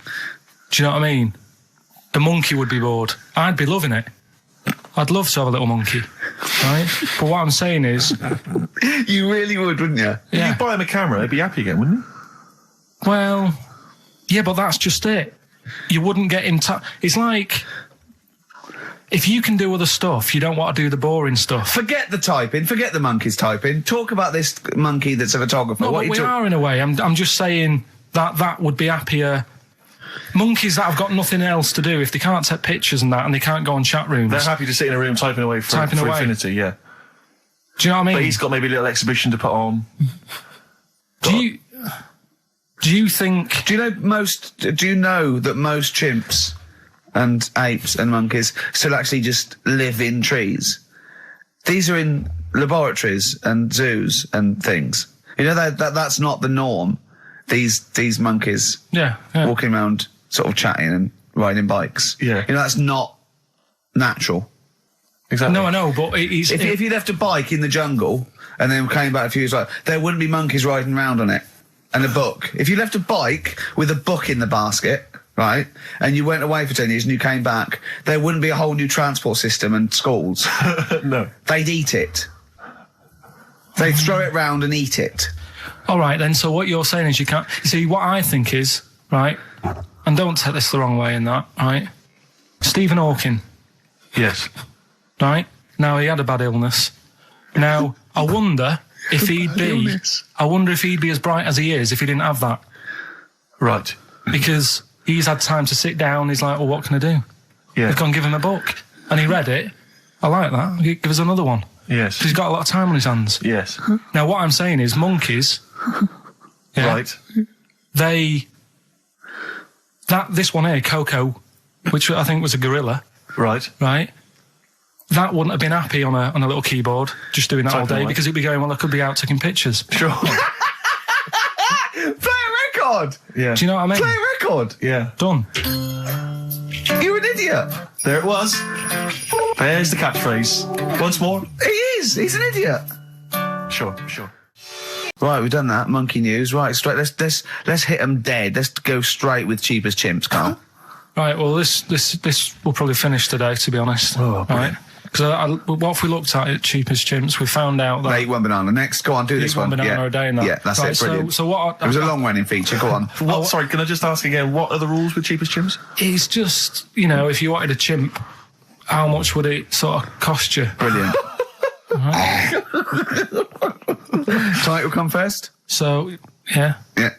Do you know what I mean? The monkey would be bored. I'd be loving it. I'd love to have a little monkey, right? But what I'm saying is... You really would, wouldn't you? If you buy him a camera, he'd be happy again, wouldn't he? Well, yeah, but that's just it. You wouldn't get in touch. It's like... If you can do other stuff, you don't want to do the boring stuff. Forget the typing. Forget the monkeys typing. Talk about this monkey that's a photographer. No, but we are in a way. I'm just saying that would be happier... Monkeys that have got nothing else to do, if they can't take pictures and that, and they can't go on chat rooms. They're happy to sit in a room typing away for infinity, yeah. Do you know what I mean? But he's got maybe a little exhibition to put on. Do you think... Do you know that most chimps and apes and monkeys still actually just live in trees? These are in laboratories and zoos and things. You know that's not the norm. These monkeys walking around sort of chatting and riding bikes. Yeah. You know, that's not natural. Exactly. No, I know, but if you left a bike in the jungle and then came back a few years later, there wouldn't be monkeys riding around on it and a book. If you left a bike with a book in the basket, right, and you went away for 10 years and you came back, there wouldn't be a whole new transport system and schools. No. They'd eat it. They'd throw it round and eat it. All right, then, so what you're saying is you can't... You see, what I think is, right, and don't take this the wrong way in that, right, Stephen Hawking. Yes. Right? Now, he had a bad illness. Now, I wonder if he'd be... I wonder if he'd be as bright as he is if he didn't have that. Right. Because he's had time to sit down, he's like, well, what can I do? Yeah. They've gone give him a book. And he read it. I like that. Give us another one. Yes. Because he's got a lot of time on his hands. Yes. Now, what I'm saying is monkeys... Right. This one here, Coco, which I think was a gorilla. Right. Right? that wouldn't have been happy on a little keyboard, just doing that all day, because it'd be going, well, I could be out taking pictures. Sure. Play a record! Yeah. Do you know what I mean? Play a record! Yeah. Done. You're an idiot! There it was. There's the catchphrase. Once more. He is! He's an idiot! Sure. Right, we've done that. Monkey news. Right, straight. Let's hit them dead. Let's go straight with cheap as chimps, Carl. Right, well, this will probably finish today, to be honest. Oh, right? Because what if we looked at it, cheap as chimps, we found out that... They eat one banana. Next, go on, do this one. One banana yeah. a day and that. Yeah, that's right, it, brilliant. So what... It was a long-running feature, go on. What? Sorry, can I just ask again, what are the rules with cheapest chimps? It's just, if you wanted a chimp, how much would it sort of cost you? Brilliant. Title come first? So, yeah,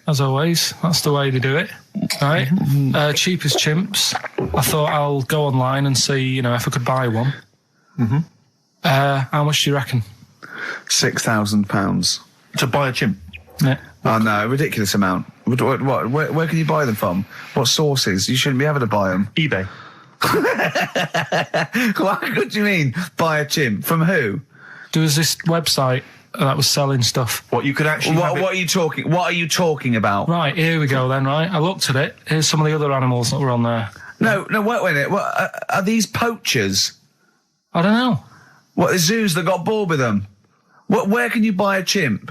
as always, that's the way they do it, right? Cheapest chimps. I thought I'll go online and see, if I could buy one. Mm-hmm. How much do you reckon? £6,000. To buy a chimp? Yeah. Oh, no, a ridiculous amount. Where can you buy them from? What sources? You shouldn't be able to buy them. eBay. What do you mean, buy a chimp? From who? There was this website that was selling stuff. What, you could actually What are you talking about? Right, here we go then, right? I looked at it. Here's some of the other animals that were on there. No, wait a minute. What, are these poachers? I don't know. What, the zoos that got bored with them? Where can you buy a chimp?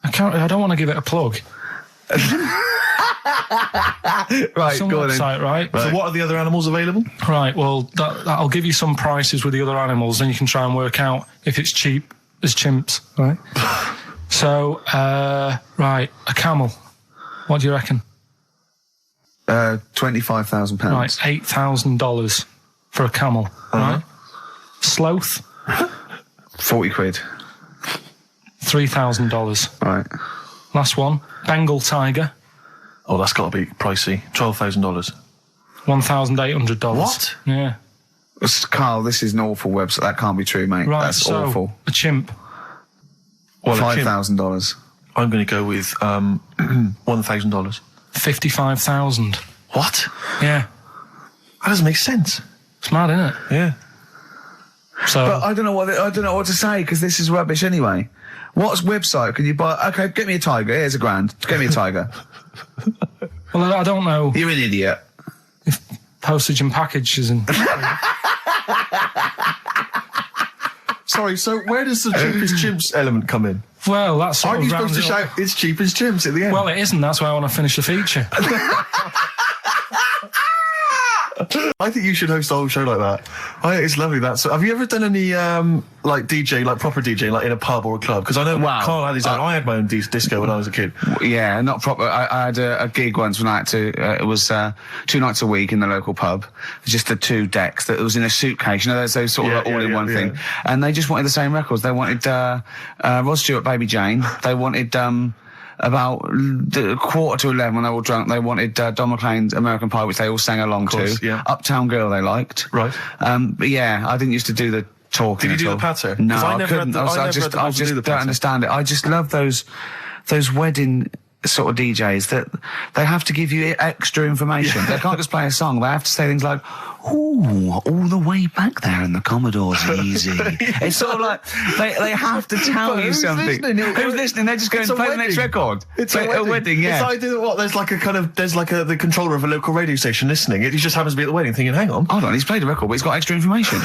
I don't want to give it a plug. Right, Some go on website, then. right? So what are the other animals available? Right, well, that'll give you some prices with the other animals, then you can try and work out if it's cheap as chimps, right? So, right, a camel. What do you reckon? £25,000. Right, $8,000 for a camel, right? Sloth, 40 quid. $3,000. Right. Last one, Bengal tiger, Oh, that's got to be pricey. $12,000. $1,800. What? Yeah. Carl, this is an awful website. That can't be true, mate. Right, That's so awful. a chimp, Well, a chimp, $5,000. I'm going to go with $1,000. $55,000. What? Yeah. That doesn't make sense. It's mad, isn't it? Yeah. So, But I don't know what to say because this is rubbish anyway. What website can you buy? Okay, get me a tiger. Here's $1,000. Get me a tiger. well, I don't know You're an idiot. if postage and packages and... Sorry, so where does the cheapest chimps element come in? Well, that's sort Aren't you of supposed to rounds it up. shout, it's cheapest chimps at the end? Well, it isn't. That's why I want to finish the feature. I think you should host a whole show like that. I think it's lovely. So, have you ever done any DJ, like proper DJ, like in a pub or a club? Because I know Wow. Carl had his own. I had my own disco when I was a kid. Yeah, not proper. I had a gig once when I had to. It was 2 nights a week in the local pub. Just the 2 decks that was in a suitcase. You know, those sort of all-in-one thing. And they just wanted the same records. They wanted Rod Stewart, Baby Jane. They wanted about 11:15 when they were all drunk. They wanted Don McLean's American Pie, which they all sang along to. Yeah. Uptown Girl they liked. Right. But yeah, I didn't used to do the talking. Did you do at all. the patter? No, 'Cause I I never couldn't. had the- I I never just had the balls to do the don't patter. understand it. I just love those wedding sort of DJs that they have to give you extra information. They can't just play a song. They have to say things like, "Ooh, all the way back there in the Commodore's easy." It's sort of like they have to tell But you who's something. listening? Who's listening? They just go and It's a play the next wedding. record. It's Play a wedding, yeah. It's like there's like the controller of a local radio station listening. He just happens to be at the wedding, thinking, "Hang on." Hold on, he's played a record, but he's got extra information.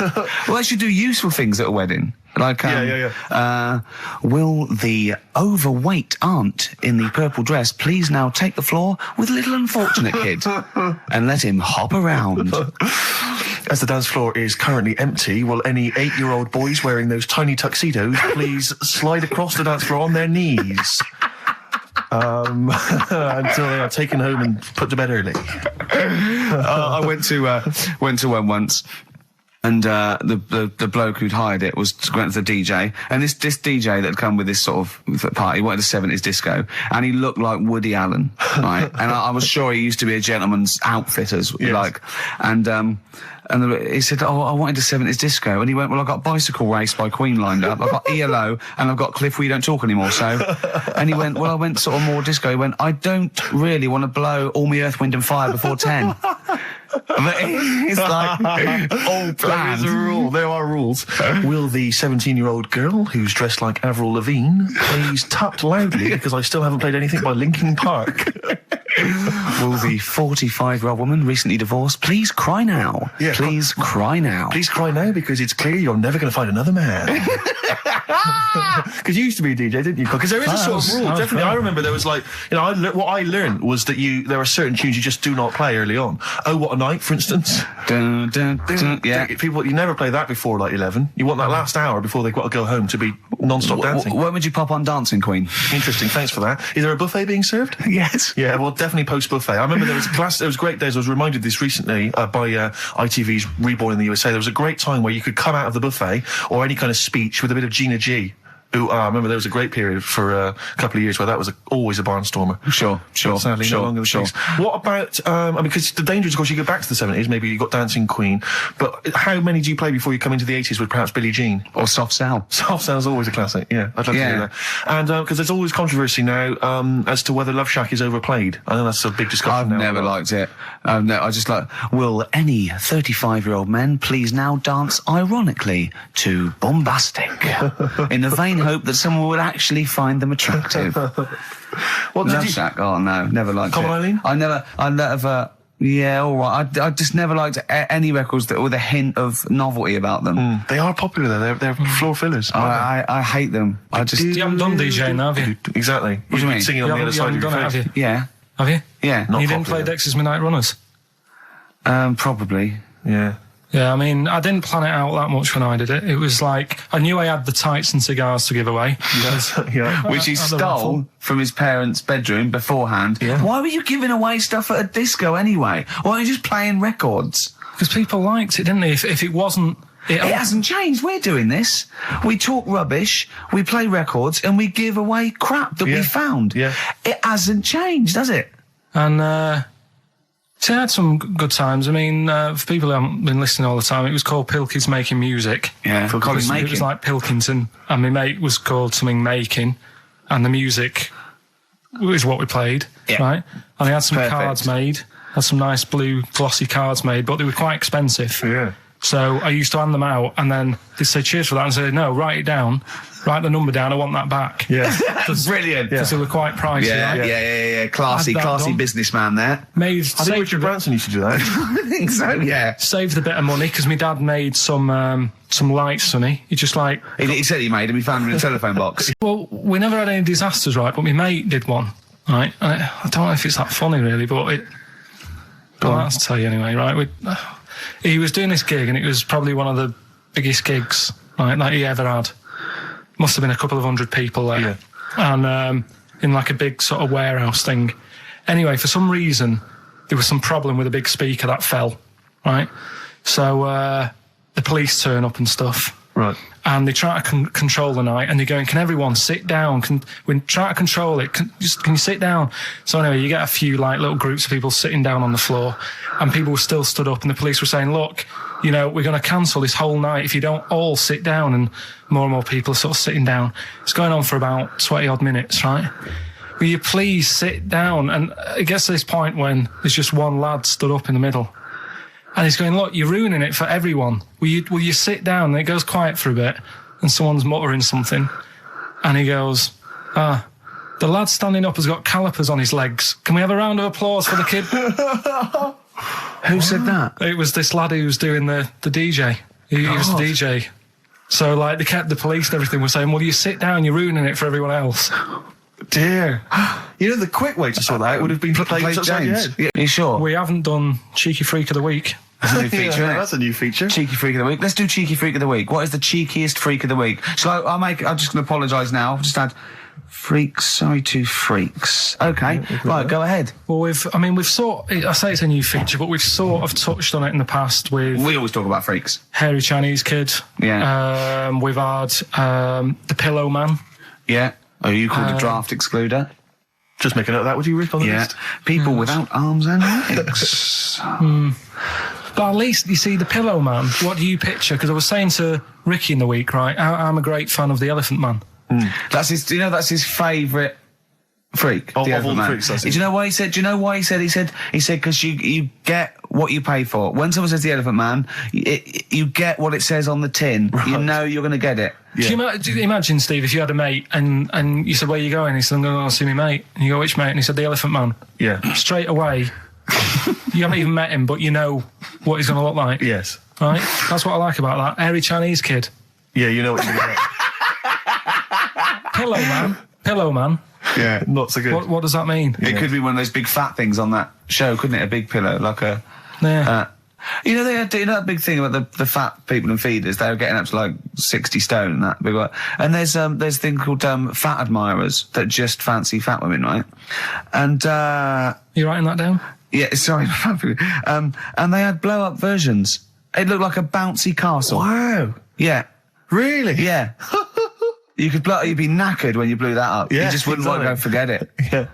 Well, they should do useful things at a wedding. Like, will the overweight aunt in the purple dress please now take the floor with little unfortunate kid and let him hop around? As the dance floor is currently empty, will any 8-year-old boys wearing those tiny tuxedos please slide across the dance floor on their knees? Until they are taken home and put to bed early. I went to one once. And the bloke who'd hired it went to the DJ, and this DJ that had come with this sort of party wanted a 70s disco, and he looked like Woody Allen, right? And I was sure he used to be a gentleman's outfitters, Yes. like, and he said, "Oh, I wanted a 70s disco," and he went, "Well, I've got Bicycle Race by Queen lined up, I've got ELO, and I've got Cliff We Don't Talk Anymore." So, and he went, "Well, I went sort of more disco." He went, "I don't really want to blow All Me Earth, Wind and Fire before 10." But it's like all planned. There is a rule. There are rules. Will the 17-year-old girl who's dressed like Avril Lavigne please tut loudly because I still haven't played anything by Linkin Park? Will the 45-year-old woman recently divorced please cry now? Yeah. Please cry now. Please cry now because it's clear you're never going to find another man. Because you used to be a DJ, didn't you? Because there is a sort of rule. Definitely, I remember there was like, what I learned was that there are certain tunes you just do not play early on. Oh, What a Night, for instance. Dun, dun, dun, yeah. People, you never play that before like 11. You want that last hour before they've got to go home to be non-stop dancing. When would you pop on Dancing Queen? Interesting, thanks for that. Is there a buffet being served? Yes. Yeah, well, definitely post-buffet. I remember there was great days. I was reminded this recently by ITV's Reborn in the USA. There was a great time where you could come out of the buffet or any kind of speech with a bit of Gina G. I remember there was a great period for a couple of years where that was always a barnstormer. Sure. But sadly, no longer the case. What about, because the danger is, of course, you go back to the 70s, maybe you got Dancing Queen, but how many do you play before you come into the 80s with perhaps Billie Jean? Or Soft Cell. Soft Cell's always a classic, yeah. I'd love to hear that. And, because there's always controversy now, as to whether Love Shack is overplayed. I know that's a big discussion now. I've never liked it. I just like, will any 35-year-old men please now dance ironically to Bombastic in the vain hope that someone would actually find them attractive? What did Love you... Shack, oh no, never liked Come it. on, Eileen? I never, yeah, alright. I just never liked any records that with a hint of novelty about them. They are popular though, they're floor fillers. I hate them. You haven't done DJing, have you? Exactly. What do you mean? Singing on the other side of your face. Have you? Yeah. Have you? Yeah. Not you didn't popular. play Dexter's Midnight Runners? Probably. Yeah. Yeah, I mean, I didn't plan it out that much when I did it. It was like, I knew I had the tights and cigars to give away. Yeah. Which he At the stole raffle. from his parents' bedroom beforehand. Yeah. Why were you giving away stuff at a disco anyway? Why weren't you just playing records? Because people liked it, didn't they? If it wasn't... It hasn't changed. We're doing this. We talk rubbish, we play records, and we give away crap that we found. Yeah. It hasn't changed, has it? And, so I had some good times. I mean, for people who haven't been listening all the time, it was called Pilky's Making Music. Yeah, It was like Pilkington, and my mate was called something Making, and the music is what we played, right? And I had some cards made, had some nice blue glossy cards made, but they were quite expensive. Yeah. So I used to hand them out, and then they'd say cheers for that, and say, no, write it down, write the number down, I want that back. Yeah. Brilliant. Because they were quite pricey, right? Yeah. Classy Had that done. businessman there. I think Richard Branson used to do that. I think so, yeah. Saved a bit of money, because my dad made some lights for me. He just like... He said he made them, he found them in a telephone box. Well, we never had any disasters, right? But my mate did one, right? And I don't know if it's that funny, really, but it... Well, I'll tell you anyway, right? He was doing this gig, and it was probably one of the biggest gigs, right, that he ever had. Must have been a couple of hundred people there. Yeah. And in like a big sort of warehouse thing. Anyway, for some reason, there was some problem with a big speaker that fell, right? So the police turn up and stuff. Right. And they try to control the night, and they're going, can everyone sit down? We try to control it. Can you sit down? So anyway, you get a few like little groups of people sitting down on the floor, and people were still stood up, and the police were saying, look, you know, we're going to cancel this whole night if you don't all sit down. And more people are sort of sitting down. It's going on for about 20 odd minutes, right? Will you please sit down? And it gets to this point when there's just one lad stood up in the middle. And he's going, look, you're ruining it for everyone. Will you sit down? And it goes quiet for a bit, and someone's muttering something. And he goes, the lad standing up has got calipers on his legs. Can we have a round of applause for the kid? Who said that? It was this lad who was doing the DJ. He was the DJ. So, like, they kept the police and everything were saying, well, you sit down, you're ruining it for everyone else. Dear. You know, the quick way to sort that out would have been to play James. Yeah. Are you sure? We haven't done Cheeky Freak of the Week. That's a new feature, isn't it? That's a new feature. Cheeky Freak of the Week. Let's do Cheeky Freak of the Week. What is the cheekiest freak of the week? I'm just going to apologise now. I've just had freaks, sorry to freaks. Okay, right, go ahead. Well, I say it's a new feature, but we've sort of touched on it in the past with... We always talk about freaks. Hairy Chinese Kid. Yeah. We've had the Pillow Man. Yeah. Oh, you called a draft excluder? Just make a note of that, would you, Rick, on the list? People without arms and legs. But at least, you see, the Pillow Man, what do you picture? Because I was saying to Ricky in the week, right, I'm a great fan of the Elephant Man. That's his favourite freak. Of the all the Man. freaks, that's it. Do you know why he said? He said because you get what you pay for. When someone says the Elephant Man, you get what it says on the tin. Right. You know you're going to get it. Yeah. Do you imagine, Steve, if you had a mate and you said, where are you going? He said, I'm going to go see my mate. And you go, which mate? And he said, the Elephant Man. Yeah. Straight away, you haven't even met him, but you know what he's going to look like. Yes. Right? That's what I like about that. Hairy Chinese kid. Yeah, you know what you're going to get. Pillow Man. Yeah. Not so good. What does that mean? It could be one of those big fat things on that show, couldn't it? A big pillow, like a... Yeah. You know, they had that big thing about the fat people and feeders. They were getting up to like 60 stone and that big one. And there's a thing called fat admirers that just fancy fat women, right? And You writing that down? yeah, sorry, and they had blow up versions. It looked like a bouncy castle. Wow. Yeah, Really? yeah. You'd be knackered when you blew that up. Yeah, You just wouldn't want to go forget it. Yeah.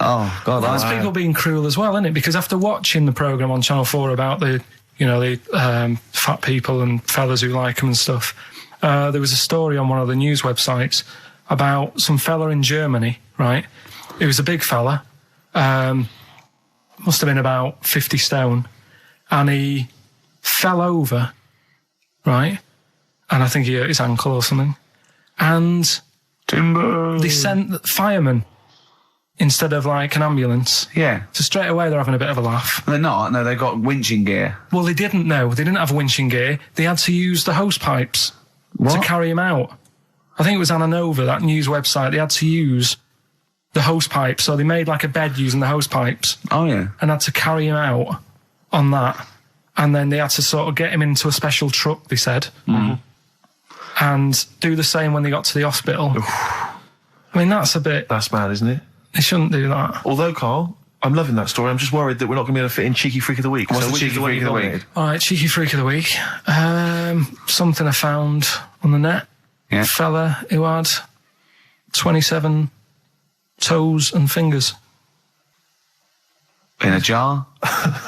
Oh God, That's people being cruel as well, isn't it? Because after watching the programme on Channel 4 about the fat people and fellas who like them and stuff, there was a story on one of the news websites about some fella in Germany, right? He was a big fella, must have been about 50 stone, and he fell over, right? And I think he hurt his ankle or something. And timber. they sent firemen instead of like an ambulance. Yeah. So straight away they're having a bit of a laugh. They're not. No, they've got winching gear. Well, they didn't know. They didn't have winching gear. They had to use the hose pipes to carry him out. I think it was Anna Nova, that news website. They had to use the hose pipes. So they made like a bed using the hose pipes. Oh, yeah. And had to carry him out on that. And then they had to sort of get him into a special truck, they said. Mm-hmm. And do the same when they got to the hospital. I mean, that's mad, isn't it? They shouldn't do that. Although, Carl, I'm loving that story. I'm just worried that we're not going to be able to fit in Cheeky Freak of the Week. What's the which Cheeky is one Freak you of the nominated? Week? All right, Cheeky Freak of the Week. Something I found on the net. Yeah. A fella who had 27 toes and fingers. In a jar?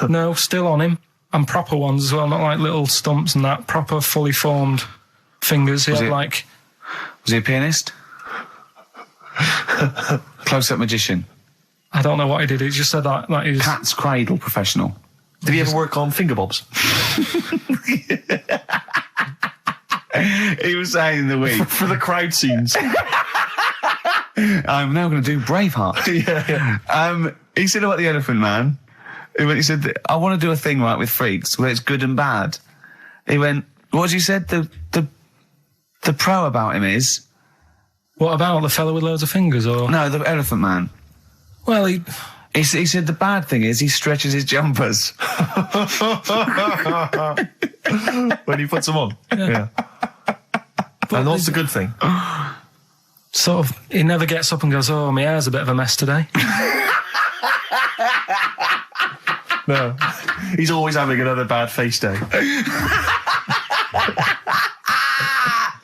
No, still on him. And proper ones as well, not like little stumps and that. Proper, fully formed fingers. He had like... Was he a pianist? Close-up magician? I don't know what he did. He just said that he's... Cat's cradle professional? Did he ever work on finger bobs? He was saying in the week. For the crowd scenes. I'm now going to do Braveheart. Yeah. He said about the Elephant Man. He said, I want to do a thing right with freaks where it's good and bad. He went, what you said? The pro about him is... What about the fella with loads of fingers, or...? No, the Elephant Man. Well, He said the bad thing is he stretches his jumpers. When he puts them on. Yeah. And what's the good thing? Sort of, he never gets up and goes, oh, my hair's a bit of a mess today. No. He's always having another bad face day.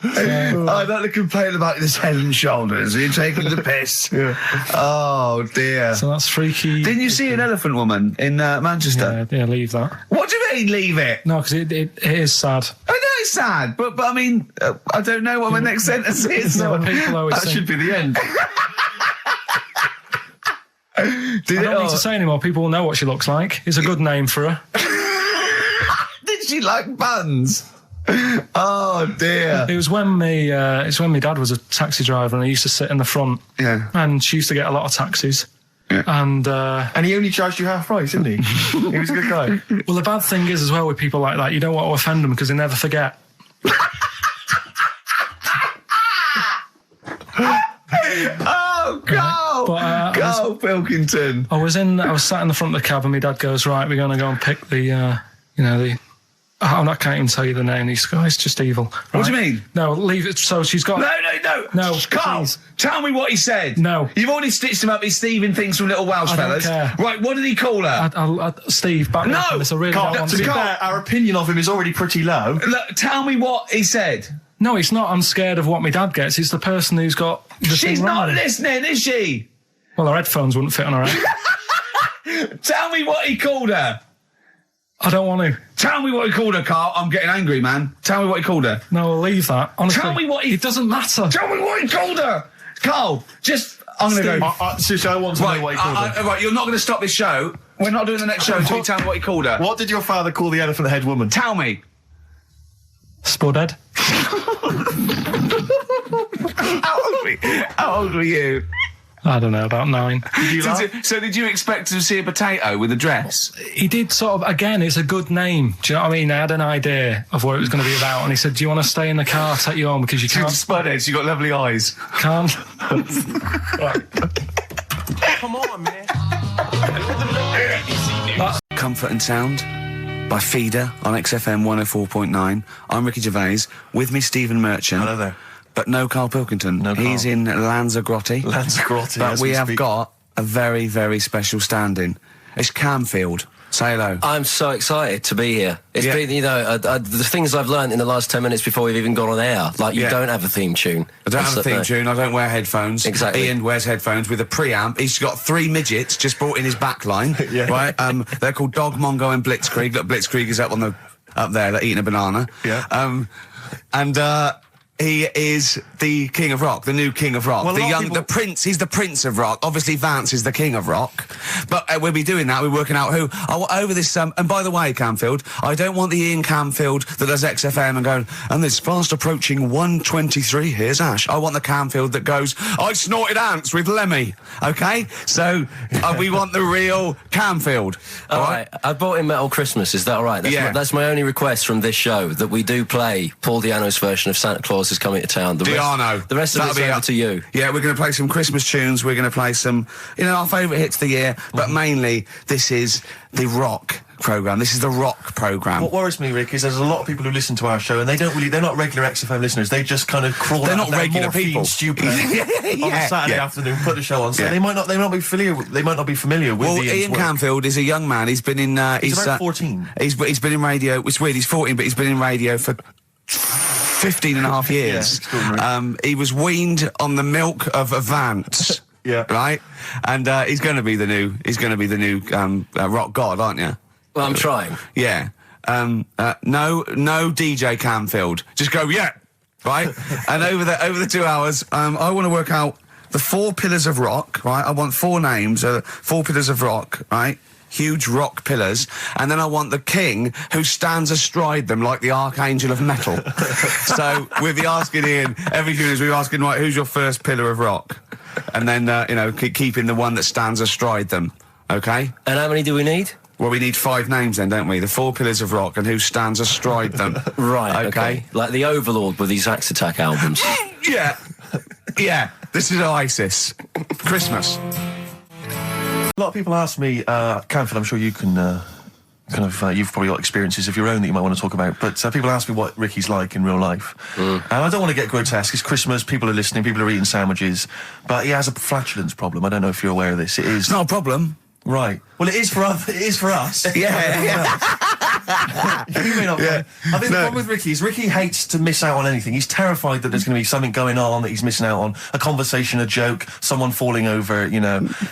I'd like to complain about this head and shoulders. Are you taking the piss? Yeah. Oh, dear. So that's freaky. Didn't you see an elephant woman in Manchester? Yeah, leave that. What do you mean, leave it? No, because it is sad. I know it's sad, but I mean, I don't know what my next sentence is. No, people always That think, should be the end. I don't need to say anymore. People will know what she looks like. It's a good name for her. Did she like buns? Oh dear. It was when my dad was a taxi driver and he used to sit in the front. Yeah. And she used to get a lot of taxis. Yeah. And he only charged you half price, didn't he? He was a good guy. well, the bad thing is as well with people like that, you don't want to offend them because they never forget. Oh, go! But, go, Pilkington! I was sat in the front of the cab and my dad goes, right, we're going to go and pick the I can't even tell you the name. He's it's just evil. Right? What do you mean? No, leave it. So she's got... No, Carl, please. tell me what he said. No. You've already stitched him up his Stephen things from Little Welsh I don't fellas. care. Right, what did he call her? Steve, back No! this. I really Carl, don't want to be to... fair, our opinion of him is already pretty low. Look, tell me what he said. No, it's not. I'm scared of what my dad gets. It's the person who's got the She's thing not wrong. listening, is she? Well, her headphones wouldn't fit on her head. Tell me what he called her. I don't want to. Tell me what he called her, Carl. I'm getting angry, man. Tell me what he called her. No, I'll leave that. Honestly, Tell me what he... It doesn't matter. Tell me what he called her. Carl, just... I'm going to go... Seriously, I want to know what he called him. Right, you're not going to stop this show We're not doing the next show until you tell me what he called her. What did your father call the elephant head woman? Tell me. Spudhead. How old were you? I don't know, about 9. So did you expect to see a potato with a dress? He did sort of, again, it's a good name. Do you know what I mean? I had an idea of what it was going to be about, and he said, do you want to stay in the car, take you home, because you can't... Spudhead, you got lovely eyes. Can't. Come on, man. Comfort and Sound by Feeder on XFM 104.9. I'm Ricky Gervais. With me, Stephen Merchant. Hello there. But no Karl Pilkington. No He's Karl. in Lanzarote. Lanzarote, But as we we have speak. got a very, very special stand-in. It's Camfield. Say hello. I'm so excited to be here. It's Yeah. been, the things I've learned in the last 10 minutes before we've even gone on air. Like, you Yeah. don't have a theme tune. I don't have a That's theme no. tune. I don't wear headphones. Exactly. Ian wears headphones with a preamp. He's got 3 midgets just brought in his backline. Yeah. Right. They're called Dog, Mongo, and Blitzkrieg. Look, Blitzkrieg is up there. They're eating a banana. Yeah. He is the king of rock, the new king of rock, Well, a lot of people- the prince. He's the prince of rock. Obviously, Vance is the king of rock. But we'll be doing that. We're working out who. Over this. And by the way, Camfield, I don't want the Ian Camfield that does XFM and going, and this fast approaching 123. Here's Ash. I want the Camfield that goes, I snorted ants with Lemmy. Okay, so we want the real Camfield. All right. I bought in Metal Christmas. Is that all right? That's my only request from this show, that we do play Paul Di'Anno's version of Santa Claus is Coming to Town. The rest of it's over to you. Yeah, we're going to play some Christmas tunes. We're going to play some, our favourite hits of the year. But mainly, this is the rock programme. This is the rock programme. What worries me, Rick, is there's a lot of people who listen to our show and they're not regular XFM listeners. They just kind of crawl They're out not of their regular morphine people. stupid on a Saturday afternoon, put the show on. So Yeah. they might not be familiar with Well, Ian's Ian work. Camfield is a young man. He's been in... He's about 14. He's been in radio... It's weird, he's 14, but he's been in radio for 15 and a half years. Yeah, extraordinary. He was weaned on the milk of a Vance. Yeah. Right? And he's going to be the new rock god, aren't you? Well, I'm trying. Yeah. No DJ Camfield. Just go, yeah. Right? And over the 2 hours, I want to work out the 4 pillars of rock, right? I want 4 names, 4 pillars of rock, right? Huge rock pillars. And then I want the king who stands astride them like the archangel of metal. So we'll be asking Ian, every few minutes we're asking, right, who's your first pillar of rock? And then, keeping the one that stands astride them. Okay? And how many do we need? Well, we need 5 names then, don't we? The 4 pillars of rock and who stands astride them. Right, okay. Like the Overlord with these Axe Attack albums. Yeah. Yeah. This is Oasis. Christmas. A lot of people ask me, Camfield, I'm sure you can you've probably got experiences of your own that you might want to talk about, but people ask me what Ricky's like in real life. And I don't want to get grotesque. It's Christmas, people are listening, people are eating sandwiches, but he has a flatulence problem. I don't know if you're aware of this. It is... It's not a problem. Right. Well, it is for us. Yeah. You may not. Yeah. I think the problem with Ricky is Ricky hates to miss out on anything. He's terrified that there's going to be something going on that he's missing out on, a conversation, a joke, someone falling over,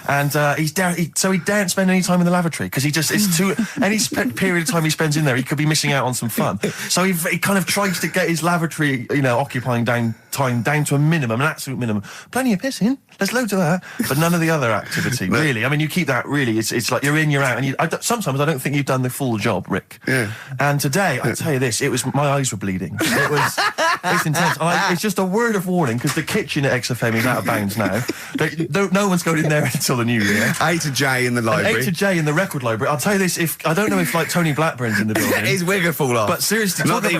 And so he daren't spend any time in the lavatory because it's too any period of time he spends in there, he could be missing out on some fun. So he kind of tries to get his lavatory, occupying time down to a minimum, an absolute minimum. Plenty of pissing. There's loads of that, but none of the other activity. Really, I mean, you keep that. Really, it's like you're in, you're out, and sometimes I don't think you've done the full job, Rick. Yeah. And today, I tell you this, my eyes were bleeding. It's intense. It's just a word of warning because the kitchen at XFM is out of bounds now. No one's going in there until the new year. A to J in the library. A to J in the record library. I'll tell you this, I don't know if Tony Blackburn's in the building. His wig will fall off. But seriously, not that he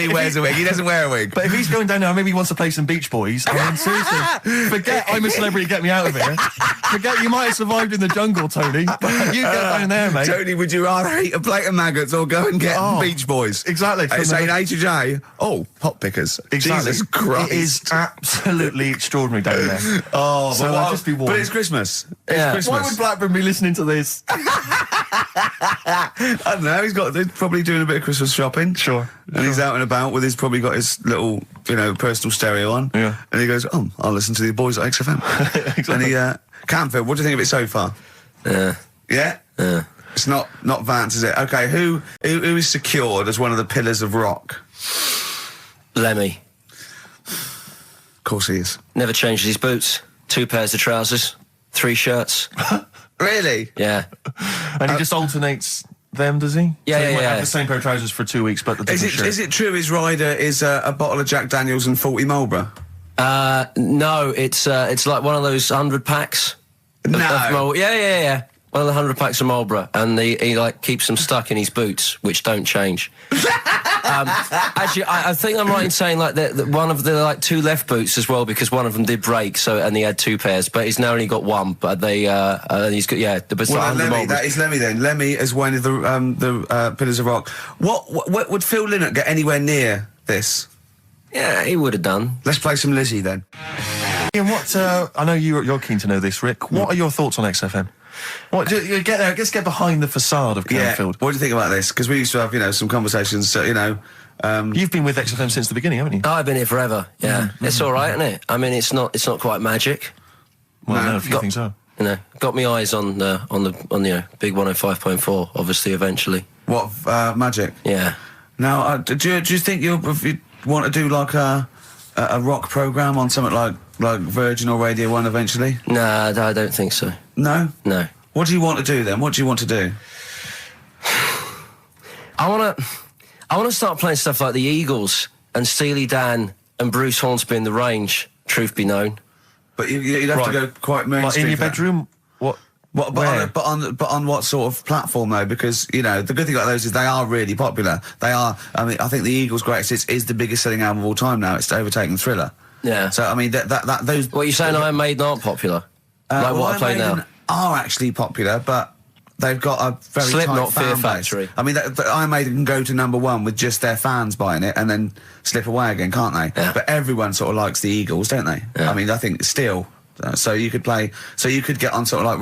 wears a wig. He doesn't wear a wig. But if he's going down now, maybe he wants to play some Beach Boys. I mean, seriously, forget I'm a celebrity, get me out of here. Forget you might have survived in the jungle, Tony. But you get down there, mate. Tony, would you rather eat a plate of maggots or go and get Beach Boys? Exactly. Saying A to J. Oh, pot pickers. Exactly. Jesus Christ. It is absolutely extraordinary down there. Oh, so I'll just be warned. But it's Christmas. Yeah. It's Christmas. Why would Blackburn be listening to this? I don't know. He's probably doing a bit of Christmas shopping. Sure. And he's out and about with probably got his little, personal stereo on. Yeah. And he goes, I'll listen to the boys at XFM. Exactly. And Camfield, what do you think of it so far? Yeah. Yeah? Yeah. It's not Vance, is it? Okay, who is secured as one of the pillars of rock? Lemmy. Of course he is. Never changes his boots. 2 pairs of trousers. 3 shirts. Really? Yeah. And he just alternates them, does he? Yeah, so he yeah, might yeah. have the same pair of trousers for 2 weeks, but the different shirt. Is it true his rider is a bottle of Jack Daniels and 40 Marlboro? No, it's like one of those 100 packs. No. Yeah. One of the 100 packs of Marlboro, and he like keeps them stuck in his boots, which don't change. Actually, I think I'm right in saying like that one of the like 2 left boots as well, because one of them did break. So and he had 2 pairs, but he's now only got 1. But he's got the Lemmy, that is Lemmy then. Lemmy is one of the Pillars of Rock. What would Phil Lynott get anywhere near this? Yeah, he would have done. Let's play some Lizzie then. Ian, what? I know you're keen to know this, Rick. What are your thoughts on XFM? What, you get there, let's get behind the facade of Canfield. What do you think about this? Because we used to have, some conversations, You've been with XFM since the beginning, haven't you? Oh, I've been here forever, yeah. It's all right, isn't it? I mean, it's not quite magic. Well, no, a few things are. Got me eyes on the big 105.4, obviously, eventually. What, magic? Yeah. Now, do you think you want to do like a rock programme on something like Virgin or Radio 1 eventually? Nah, I don't think so. No? No. What do you want to do then? What do you want to do? I want to start playing stuff like the Eagles and Steely Dan and Bruce Hornsby in the Range, truth be known. But you'd have to go quite mainstream. In your bedroom? What? But on what sort of platform though? Because the good thing about those is they are really popular. They are. I mean, I think the Eagles' Greatest Hits is the biggest selling album of all time now. It's overtaken Thriller. Yeah. So I mean, those. What are you saying? Iron Maiden aren't popular? Like what I play now? Are actually popular, but they've got a very Slipknot, tight fan Fear base. Factory. I mean, Iron Maiden can go to #1 with just their fans buying it and then slip away again, can't they? Yeah. But everyone sort of likes the Eagles, don't they? Yeah. I mean, I think still. So you could get on sort of like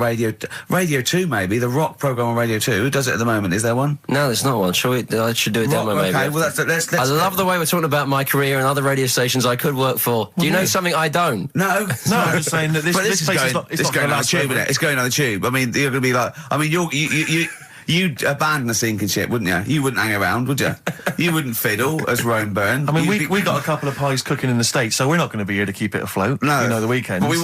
Radio 2 maybe, the rock programme on Radio 2. Who does it at the moment? Is there one? No, there's not one. I should do a demo maybe. Okay, well let's I love the way we're talking about my career and other radio stations I could work for. Do you know something I don't? No, I'm just saying that this place is not going on the tube, isn't it? It's going on the tube. I mean, you're going to be like, I mean, you'd abandon the sinking ship, wouldn't you? You wouldn't hang around, would you? You wouldn't fiddle, as Rome Byrne. I mean, we got a couple of pies cooking in the States, so we're not going to be here to keep it afloat. No, the weekends. But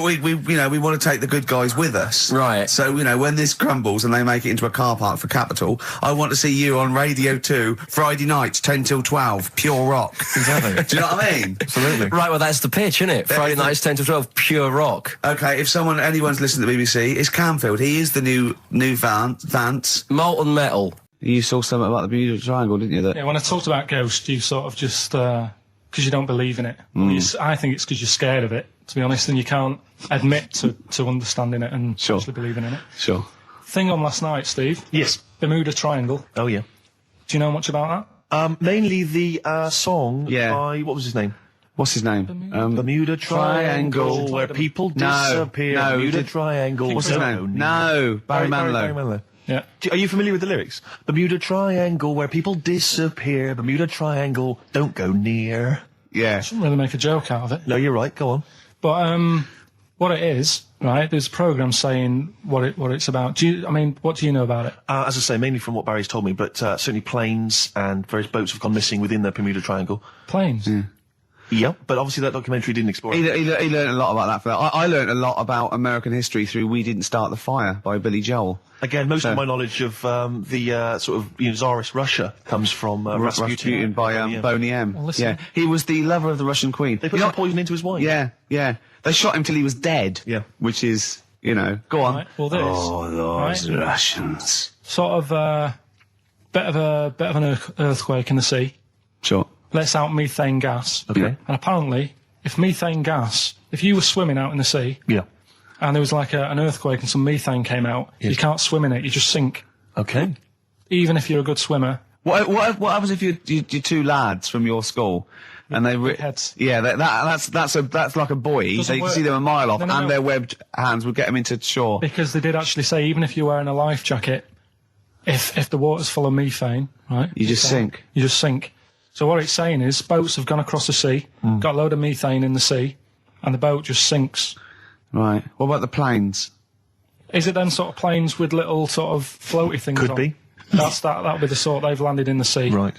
we want to take the good guys with us, right? So when this crumbles and they make it into a car park for Capital, I want to see you on Radio 2 Friday nights 10 till 12, pure rock. Exactly. Do you know what I mean? Absolutely. Right. Well, that's the pitch, isn't it? Friday nights 10 till 12, pure rock. Okay. If anyone's listening to the BBC, it's Canfield. He is the new Vance. Molten Metal. You saw something about the Bermuda Triangle, didn't you? Yeah, when I talked about Ghost, you sort of just, because you don't believe in it. I think it's because you're scared of it, to be honest, and you can't admit to understanding it and actually believing in it. Sure. Thing on last night, Steve. Yes. Bermuda Triangle. Oh, yeah. Do you know much about that? Mainly the song by, what was his name? What's his name? Bermuda Triangle, where people disappear. No, Bermuda Triangle. What's his name? No, Barry Manilow. Yeah. Are you familiar with the lyrics? Bermuda Triangle, where people disappear. Bermuda Triangle, don't go near. Yeah. I shouldn't really make a joke out of it. No, you're right. Go on. But what it is, right? There's a program saying what it's about. What do you know about it? As I say, mainly from what Barry's told me, but certainly planes and various boats have gone missing within the Bermuda Triangle. Planes. Yeah. Yep, but obviously that documentary didn't explore it. He learned a lot about that. I learned a lot about American history through We Didn't Start the Fire by Billy Joel. Again, most of my knowledge of the sort of Tsarist Russia comes from Rasputin by Boney M. Well, listen. Yeah, he was the lover of the Russian queen. They put some poison into his wine. Yeah. They shot him till he was dead. Yeah, which is go on. Right, well, those Russians. Sort of bit of an earthquake in the sea. Sure. Lets out methane gas. Okay. And apparently, if you were swimming out in the sea, and there was like an earthquake and some methane came out, you can't swim in it, you just sink. Okay. Even if you're a good swimmer. What happens if you're 2 lads from your school and they heads? Yeah, that's like a buoy. So you can see them a mile off, and their webbed hands would get them into shore. Because they did actually say even if you're wearing a life jacket, if the water's full of methane, right, you just sink. You just sink. So what it's saying is boats have gone across the sea, got a load of methane in the sea, and the boat just sinks. Right. What about the planes? Is it then sort of planes with little sort of floaty things on? Could be. That'll be the sort they've landed in the sea. Right.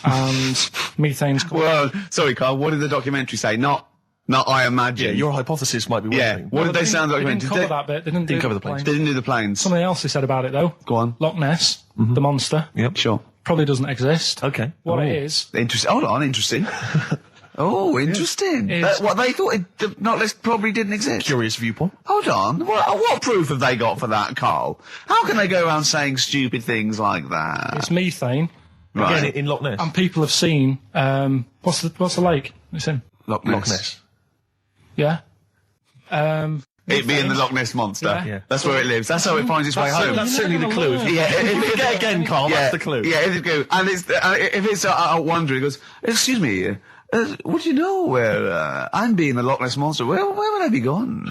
And methane's... Well, sorry, Carl, what did the documentary say? Not not I imagine. Yeah, your hypothesis might be one Yeah. thing. What did they sound like? They didn't cover that bit. They didn't cover the planes. They didn't do the planes. Something else they said about it, though. Go on. Loch Ness, the monster, Yep. Sure. probably doesn't exist. Okay. What it is... Interesting. Hold on, interesting. Oh, interesting. It's- What they thought Loch Ness probably didn't exist. Curious viewpoint. Hold on. What proof have they got for that, Carl? How can they go around saying stupid things like that? It's methane, Right. Again, in Loch Ness. and people have seen... what's the lake it's in? Loch Loch Ness. Yeah? It being the Loch Ness monster. Yeah. That's where it lives. That's how it finds its way home. That's certainly the clue. Yeah, Again, again, Carl, that's the clue. Yeah, if it go, and if it's out wandering, it goes, excuse me, would you know where I'm being the Loch Ness monster? Where would I be going?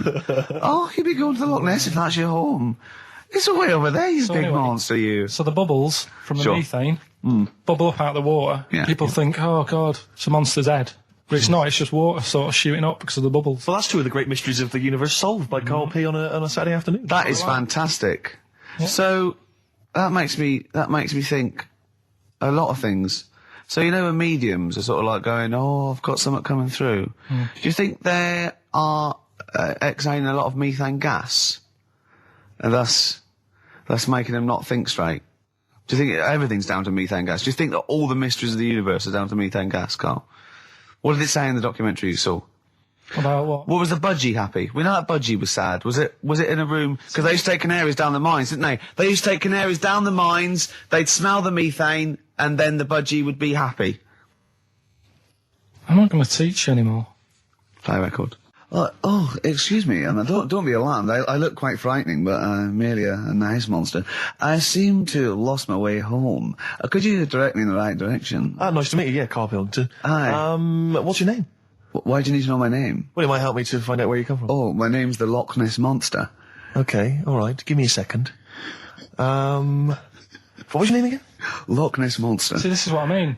Oh, you'd be going to the Loch Ness if that's your home. It's way over there, you big anyway, monster, you. So the bubbles from the Sure. methane bubble up out of the water. Yeah. People think, oh, God, it's a monster's head. But it's not, it's just water sort of shooting up because of the bubbles. Well, that's two of the great mysteries of the universe solved by Karl P on a Saturday afternoon. That is fantastic. So that makes me think a lot of things. So you know when mediums are sort of like going, oh, I've got something coming through. Do you think they are exhaling a lot of methane gas, and thus making them not think straight? Do you think everything's down to methane gas? Do you think that all the mysteries of the universe are down to methane gas, Carl? What did it say in the documentary you saw? About what? What was the budgie happy? We know that budgie was sad. Was it in a room? Because they used to take canaries down the mines, didn't they? They used to take canaries down the mines, they'd smell the methane, and then the budgie would be happy. I'm not going to teach you anymore. Play a record. Oh, excuse me, and don't be alarmed. I look quite frightening, but I'm merely a nice monster. I seem to have lost my way home. Could you direct me in the right direction? Nice to meet you, yeah, Karl Pilkington. Hi. What's your name? Why do you need to know my name? Well, it might help me to find out where you come from. Oh, my name's the Loch Ness Monster. Okay, alright, give me a second. What was your name again? Loch Ness Monster. See, this is what I mean.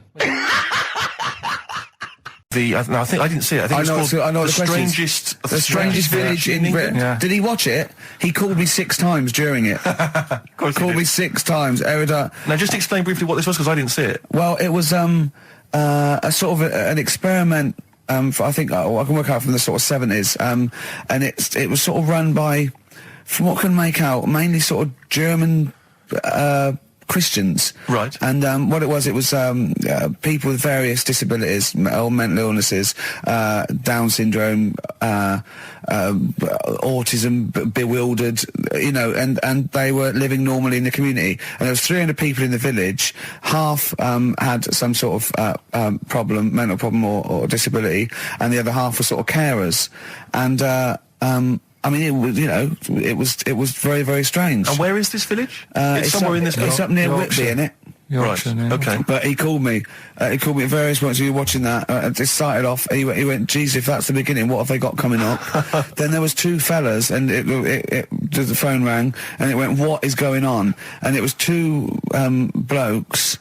I think I didn't see it. I think I know the the question is. strangest... The strangest village in Britain. Yeah. Did he watch it? He called me 6 times during it. Of course he Called did. me 6 times. Now, just explain briefly what this was, because I didn't see it. Well, it was a sort of an experiment. I think I can work out from the sort of 70s. And it was sort of run by, from what I can make out, mainly sort of German Christians. Right. And what it was people with various disabilities, or mental illnesses, Down syndrome, autism, bewildered, and they were living normally in the community. And there was 300 people in the village. Half had some sort of problem, mental problem or disability, and the other half were sort of carers. And I mean, it was very, very strange. And where is this village? It's somewhere in this... It's up near Yorkshire. Whitby, innit? Yorkshire, Right, yeah. okay. But he called me. He called me at various points. We were watching that. It started off. He went, "Geez, if that's the beginning, what have they got coming up?" Then there was 2 fellas, and the phone rang, and it went, "What is going on?" And it was 2 blokes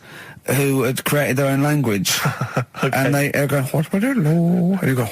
who had created their own language. And they were going, and you go,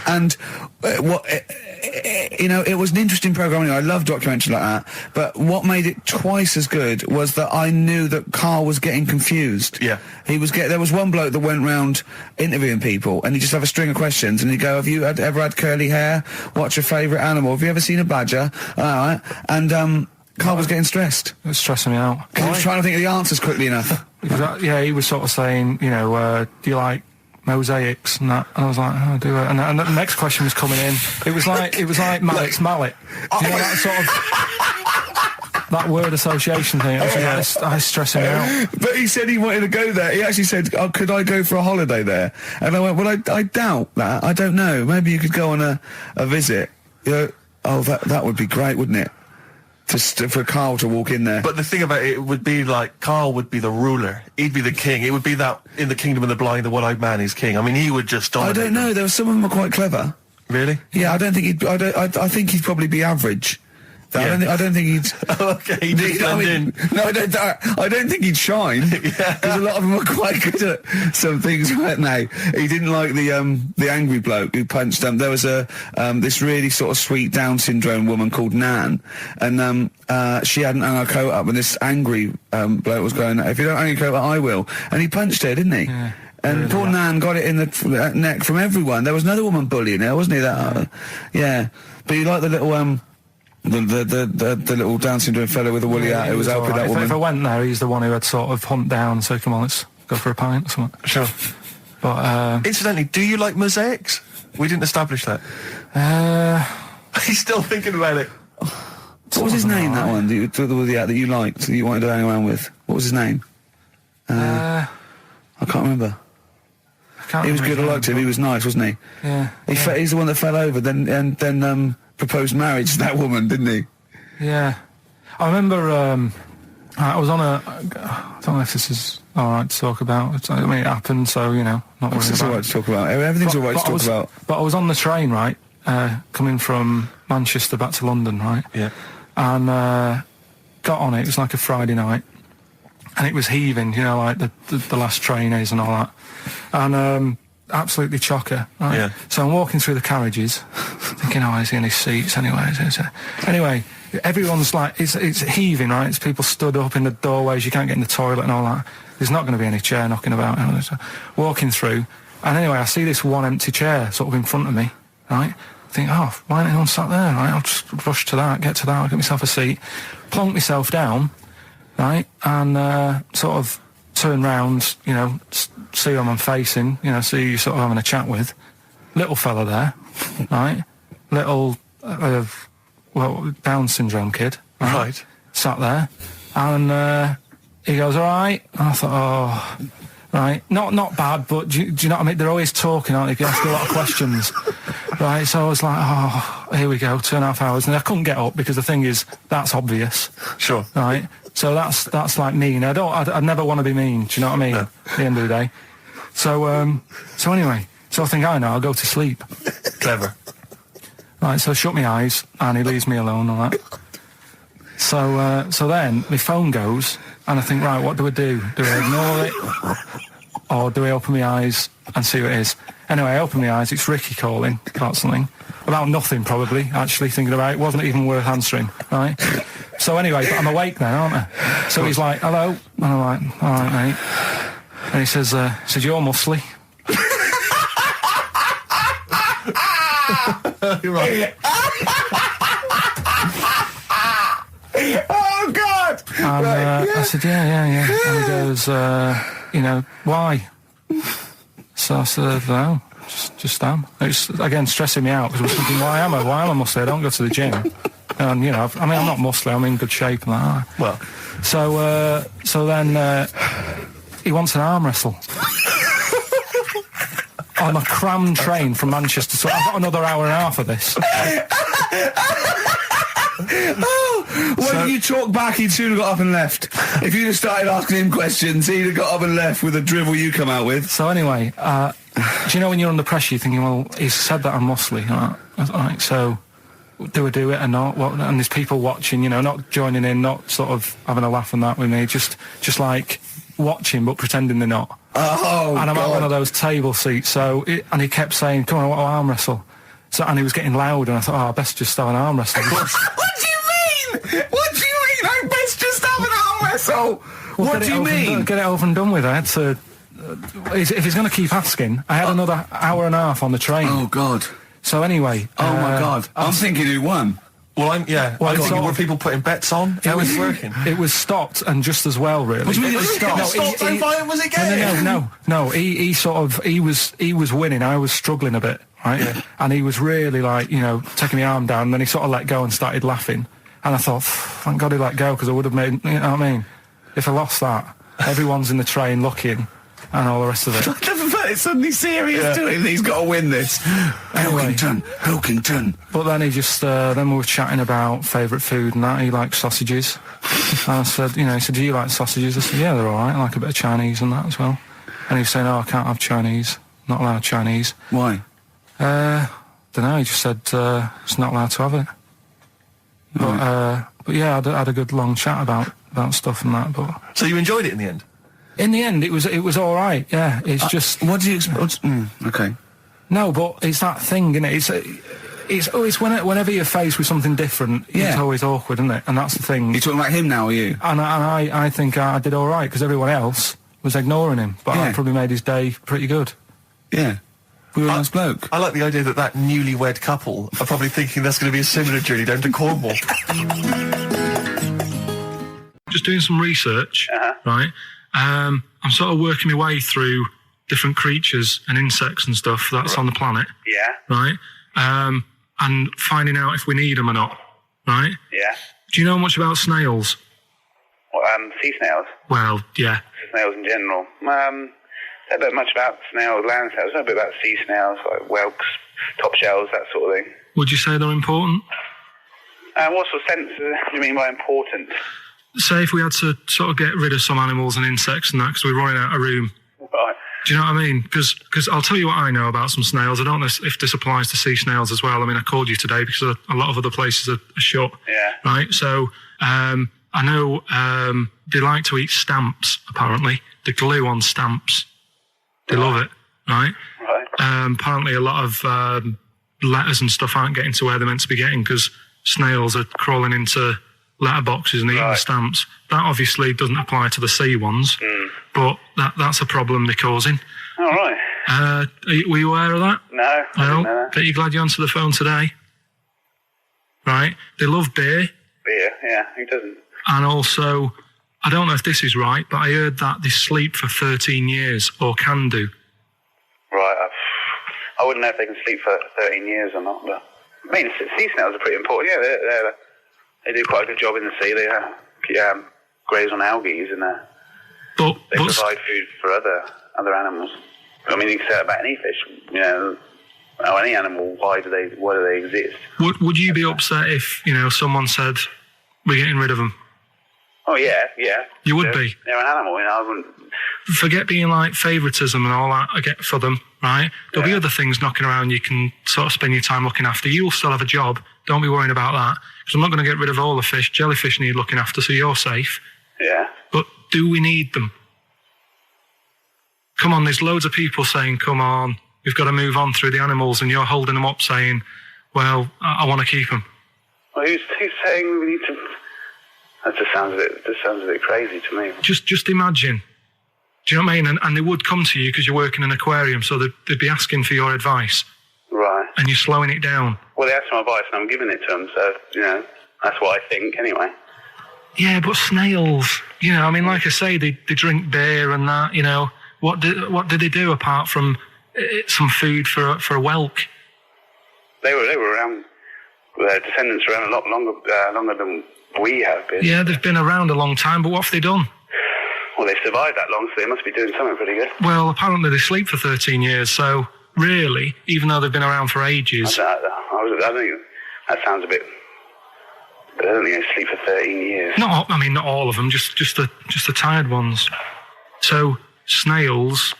and it was an interesting program. I love documentaries like that. But what made it twice as good was that I knew that Carl was getting confused. Yeah. There was one bloke that went round interviewing people, and he'd just have a string of questions, and he'd go, "Have you ever had curly hair? What's your favourite animal? Have you ever seen a badger?" All right. And Carl was getting stressed. It was stressing me out. Because he was trying to think of the answers quickly enough. He was sort of saying, do you like mosaics and that? And I was like, oh, I do it. And the next question was coming in. It was like Mallet's mallet. That sort of that word association thing. I was stressing me out. But he said he wanted to go there. He actually said, "Oh, could I go for a holiday there?" And I went, "Well, I doubt that. I don't know. Maybe you could go on a visit." That would be great, wouldn't it? For Carl to walk in there. But the thing about it would be like, Carl would be the ruler. He'd be the king. It would be that in the kingdom of the blind, the one-eyed man is king. I mean, he would just dominate. I don't know. There were some of them were quite clever. Really? Yeah, I don't think he'd. I think he'd probably be average. Yeah. I don't think he'd. Okay, he'd just blend in. No, I don't think he'd shine. Because a lot of them were quite good at some things, weren't they? He didn't like the angry bloke who punched them. There was this really sort of sweet Down syndrome woman called Nan, and she hadn't hung her coat up, and this angry bloke was going, "If you don't hang your coat up, I will." And he punched her, didn't he? Yeah. And poor Nan got it in the neck from everyone. There was another woman bullying her, wasn't he? Yeah. But you like the little the little Down syndrome fellow with the woolly hat who was helping that woman. If I went there, he's the one who had sort of hunt down. So come on, let's go for a pint or something. Sure. But incidentally, do you like mosaics? We didn't establish that. He's still thinking about it. What was his name? That one, that you liked, that you wanted to hang around with. What was his name? I can't remember. He was good. I liked him. He was nice, wasn't he? Yeah. He's the one that fell over, then proposed marriage to that woman, didn't he? Yeah. I remember. I was on a. I don't know if this is all right to talk about. I mean, it happened, so not worried about it. It's all right to talk about. Everything's all right to talk about. But I was on the train, right, coming from Manchester back to London, right? Yeah. And got on it. It was like a Friday night, and it was heaving, like the last train is and all that, and absolutely chocker. Right? Yeah. So I'm walking through the carriages, thinking, is there any seats anyway? Anyway, everyone's like, it's heaving, right? It's people stood up in the doorways. You can't get in the toilet and all that. There's not going to be any chair knocking about. Walking through, and anyway, I see this one empty chair sort of in front of me, right? I think, why ain't anyone sat there, right? I'll just rush to that, get I'll get myself a seat, plonk myself down, right? And sort of turn round, see who I'm facing, see who you're sort of having a chat with. Little fella there, right? Little, Down syndrome kid, Right. Sat there, and he goes, all right. And I thought, right, not bad, but do you know what I mean? They're always talking, aren't they? You ask a lot of questions. Right, so I was like, here we go, 2.5 hours. And I couldn't get up because the thing is, that's obvious. Sure. Right? So that's like mean. I'd never want to be mean, do you know what I mean? No. At the end of the day. So anyway, I think, I'll go to sleep. Clever. Right, so I shut my eyes, and he leaves me alone and that. So then, my phone goes, and I think, right, what do I do? Do I ignore it? Or do I open my eyes and see what it is? Anyway, I open my eyes, it's Ricky calling about something. About nothing, probably, actually, thinking about it. Wasn't even worth answering, right? So anyway, but I'm awake now, aren't I? So he's like, hello? And I'm like, all right, mate. And he says, you're muscly. You're right. Oh, God! And I said, yeah. And he goes, why? So I said, no, just am. It's, again, stressing me out, because I was thinking, why am I muscly? I don't go to the gym. And, I'm not muscly, I'm in good shape and that. Well. So then he wants an arm wrestle. On a crammed train from Manchester, so I've got another hour and a half of this. When you talk back, he'd soon have got up and left. If you'd have started asking him questions, he'd have got up and left with the drivel you come out with. So anyway, do you know when you're under pressure, you're thinking, well, he's said that I'm muscly, right? So do I do it or not? And there's people watching, not joining in, not sort of having a laugh and that with me, just like watching but pretending they're not. Oh, and I'm God. at one of those table seats, and he kept saying, come on, I want to arm wrestle. So, and he was getting loud, and I thought, I best just start an arm wrestle. What do you mean? I best just have an arm wrestle? What do you mean? Get it over and done with. I had to... if he's going to keep asking, I had another hour and a half on the train. Oh, God. So anyway... Oh, my God. I'm thinking who won. Well, I'm thinking, were people putting bets on? How was it working? It was stopped, and just as well, really. What do you mean it was stopped? Stopped, how violent was it getting? No. He was winning. I was struggling a bit, right? Yeah. And he was really taking my arm down, and then he sort of let go and started laughing. And I thought, thank God he let go, because I would have made, you know what I mean? If I lost that, everyone's in the train looking, and all the rest of it. I never felt it suddenly serious to him. He's got to win this. Anyway, Pilkington. But then he just, then we were chatting about favourite food and that. He likes sausages. And I said, he said, do you like sausages? I said, yeah, they're all right. I like a bit of Chinese and that as well. And he was saying, I can't have Chinese. Not allowed Chinese. Why? Don't know. He just said, it's not allowed to have it. But yeah, I had a good long chat about stuff and that. But So you enjoyed it in the end? in the end, it was all right. Yeah, it's just. What do you expect? Okay. No, but it's that thing, isn't it? It's whenever you're faced with something different, Yeah. it's always awkward, isn't it? And that's the thing. You talking about him now, or you? And I think I did all right, because everyone else was ignoring him, but Yeah. I probably made his day pretty good. Yeah. We were a nice bloke. I like the idea that newlywed couple are probably thinking that's going to be a similar journey down to Cornwall. Just doing some research, right? I'm sort of working my way through different creatures and insects and stuff that's on the planet, Yeah. right? And finding out if we need them or not, right? Yeah. Do you know much about snails? Well, sea snails. Well, yeah. Snails in general. I don't know much about snails, land snails. I know a bit about sea snails, like whelks, top shells, that sort of thing. Would you say they're important? What sort of sense do you mean by important? Say if we had to sort of get rid of some animals and insects and that because we're running out of room. Right. Do you know what I mean? Because I'll tell you what I know about some snails. I don't know if this applies to sea snails as well. I mean, I called you today because a lot of other places are shut. Yeah. Right? So I know they like to eat stamps, apparently. The glue on stamps. They love it, right? Right. Apparently a lot of letters and stuff aren't getting to where they're meant to be getting because snails are crawling into letterboxes and eating the stamps. That obviously doesn't apply to the sea ones, but that's a problem they're causing. All right. Were you aware of that? No, I didn't know that. Bet you're glad you answered the phone today. Right? They love beer, Beer, yeah, who doesn't? and also, I don't know if this is right, but I heard that they sleep for 13 years, or can do. Right, I wouldn't know if they can sleep for 13 years or not, but... I mean, sea snails are pretty important, yeah, they do quite a good job in the sea. They graze on algae and they provide food for other animals. I mean, you can say that about any fish, you know, or any animal. Why do they exist? Would you be upset if, someone said, we're getting rid of them? Oh, yeah. You would be? They're an animal, I wouldn't... Forget being like favouritism and all that I get for them, right? There'll be other things knocking around you can sort of spend your time looking after. You'll still have a job. Don't be worrying about that. Because I'm not going to get rid of all the fish. Jellyfish need looking after, so you're safe. Yeah. But do we need them? Come on, there's loads of people saying, come on, we've got to move on through the animals, and you're holding them up saying, well, I want to keep them. Well, who's saying we need to... That just sounds a bit crazy to me. Just imagine. Do you know what I mean? And they would come to you because you work in an aquarium, so they'd be asking for your advice. Right. And you're slowing it down. Well, they asked for my advice and I'm giving it to them, so, that's what I think anyway. Yeah, but snails, like I say, they drink beer and that, What did they do apart from some food for a whelk? They were around, their descendants were around a lot longer than we have been. Yeah, they've been around a long time, but what have they done? Well, they survived that long, so they must be doing something pretty good. Well, apparently they sleep for 13 years, so really, even though they've been around for ages... I don't think that sounds a bit... But I don't think they sleep for 13 years. Not all of them, just the tired ones. So, snails,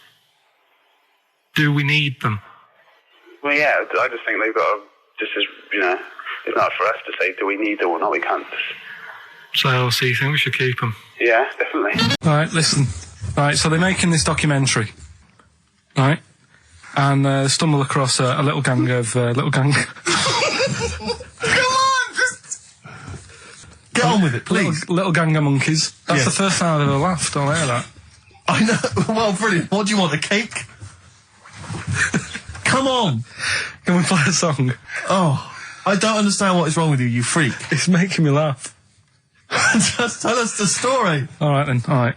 do we need them? Well, yeah, I just think they've got to, just as, it's not for us to say, do we need them or not, we can't. So you think we should keep them? Yeah, definitely. Right, listen. Right, so they're making this documentary, right? And stumble across a little gang of... Come on! Get on with it, please. Little gang of monkeys. That's Yes. the first time I've ever laughed, I'll hear that. I know. Well, brilliant. What do you want, a cake? Come on. Can we play a song? Oh, I don't understand what is wrong with you, you freak. It's making me laugh. Just tell us the story. All right, then. All right.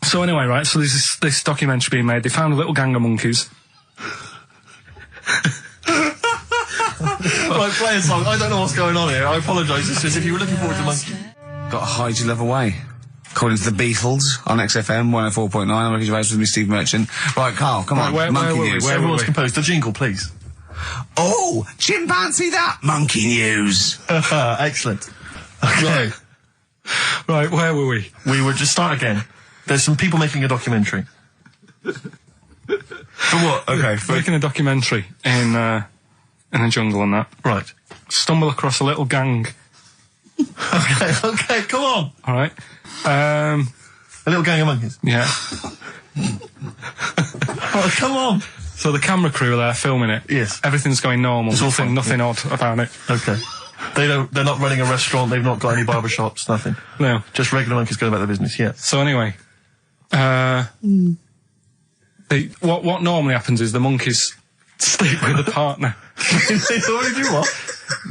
So anyway, right, so there's this documentary being made. They found a little gang of monkeys. Right, play a song. I don't know what's going on here. I apologise. It's just if you were looking forward to monkey. Got to hide your love away. According to the Beatles on XFM 104.9, I'm Ricky Gervais with me, Steve Merchant. Right, Carl, come on. Where monkey were we? news. Where Everyone's composed. The jingle, please. Oh, chimpanzee that monkey news. Excellent. Okay. Right, where were we? We would just start again. There's some people making a documentary. For what? Okay. Making a documentary in the jungle and that. Right. Stumble across a little gang. Okay, come on. All right. A little gang of monkeys. Yeah. Oh, come on. So the camera crew are there filming it. Yes. Everything's going normal. It's all fine. Nothing odd about it. Okay. They're not running a restaurant, they've not got any barber shops, nothing. No. Just regular monkeys going about their business, yeah. So anyway, What normally happens is the monkeys sleep with the partner. They already do what?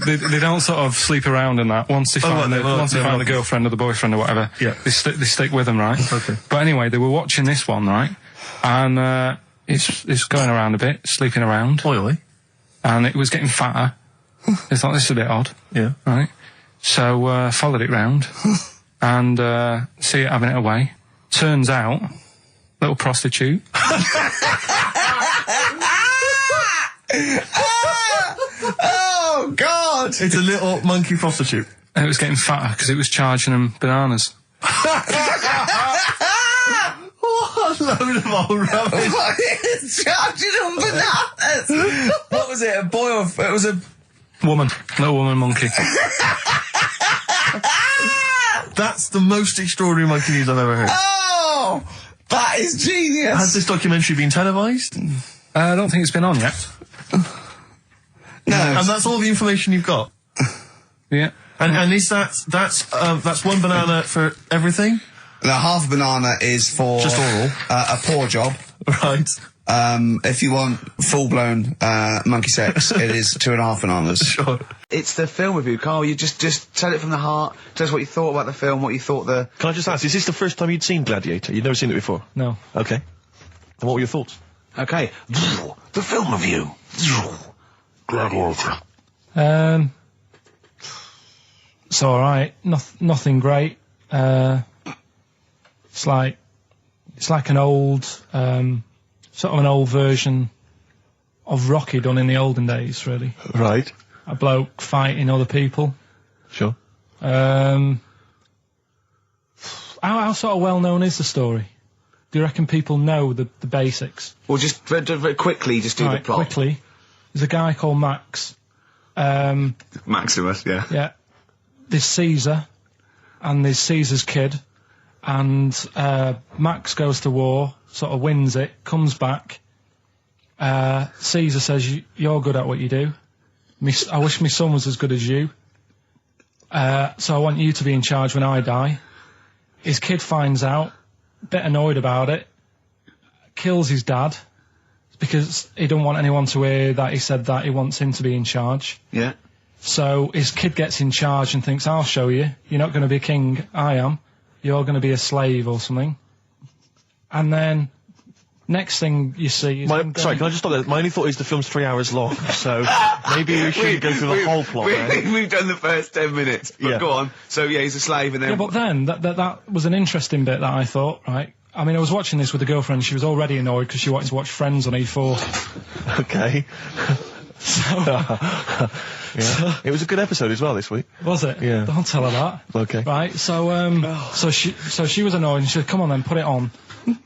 They don't sort of sleep around and that. Once they find the girlfriend or the boyfriend or whatever, they stick with them, right? Okay. But anyway, they were watching this one, right? And it's going around a bit, sleeping around. Oily. And it was getting fatter. They thought, this is a bit odd. Yeah. Right? So, followed it round. And, see it having it away. Turns out, little prostitute. Oh, God! It's a little monkey prostitute. And it was getting fatter because it was charging them bananas. What a load of old rubbish. Charging them bananas! What was it, a boy or... It was a... Woman. Little woman monkey. That's the most extraordinary monkey news I've ever heard. Oh! That is genius! Has this documentary been televised? I don't think it's been on yet. No. And that's all the information you've got? Yeah. And is that's one banana for everything? Now, half a banana is for... Just oral? A paw job. Right. If you want full-blown monkey sex, it is 2.5 bananas. Sure. It's the film review, Carl. You just tell it from the heart. Tell us what you thought about the film, what you thought the... Can I just ask, is this the first time you'd seen Gladiator? You'd never seen it before? No. Okay. And what were your thoughts? Okay. The film review. Gladiator. It's alright. Nothing great. It's like an old, sort of an old version of Rocky done in the olden days, really. Right. A bloke fighting other people. Sure. How sort of well known is the story? Do you reckon people know the basics? Well, just very quickly, just do the plot. Quickly. There's a guy called Max. Maximus, yeah. Yeah. There's Caesar, and there's Caesar's kid, and Max goes to war, sort of wins it, comes back. Caesar says, you're good at what you do. I wish my son was as good as you. So I want you to be in charge when I die. His kid finds out, a bit annoyed about it, kills his dad, because he don't want anyone to hear that he said that he wants him to be in charge. Yeah. So his kid gets in charge and thinks, I'll show you. You're not going to be king, I am. You're going to be a slave or something. And then, next thing you see is... Sorry, can I just stop there? My only thought is the film's 3 hours long, so maybe we should go through the whole plot. We've done the first 10 minutes, but Yeah. go on. So, yeah, he's a slave and then... Yeah, but then, that was an interesting bit that I thought, right? I mean, I was watching this with a girlfriend, she was already annoyed because she wanted to watch Friends on E4. Okay. Yeah. It was a good episode as well this week. Was it? Yeah. Don't tell her that. Okay. Right, so she was annoyed and she said, come on then, put it on.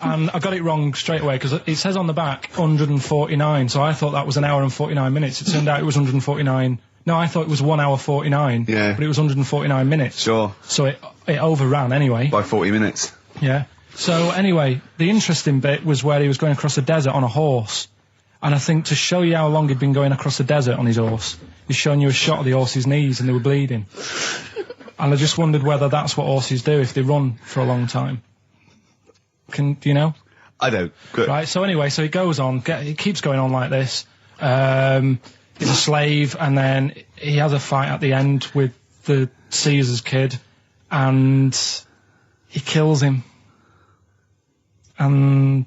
And I got it wrong straight away because it says on the back 149, so I thought that was an hour and 49 minutes. It turned out it was 149. No, I thought it was 1 hour 49. Yeah. But it was 149 minutes. Sure. So it overran anyway. By 40 minutes. Yeah. So anyway, the interesting bit was where he was going across the desert on a horse. And I think to show you how long he'd been going across the desert on his horse, he's showing you a shot of the horse's knees and they were bleeding. And I just wondered whether that's what horses do if they run for a long time. Do you know? I don't. Good. Right, so anyway, so he goes on, he keeps going on like this. He's a slave, and then he has a fight at the end with the Caesar's kid, and he kills him. And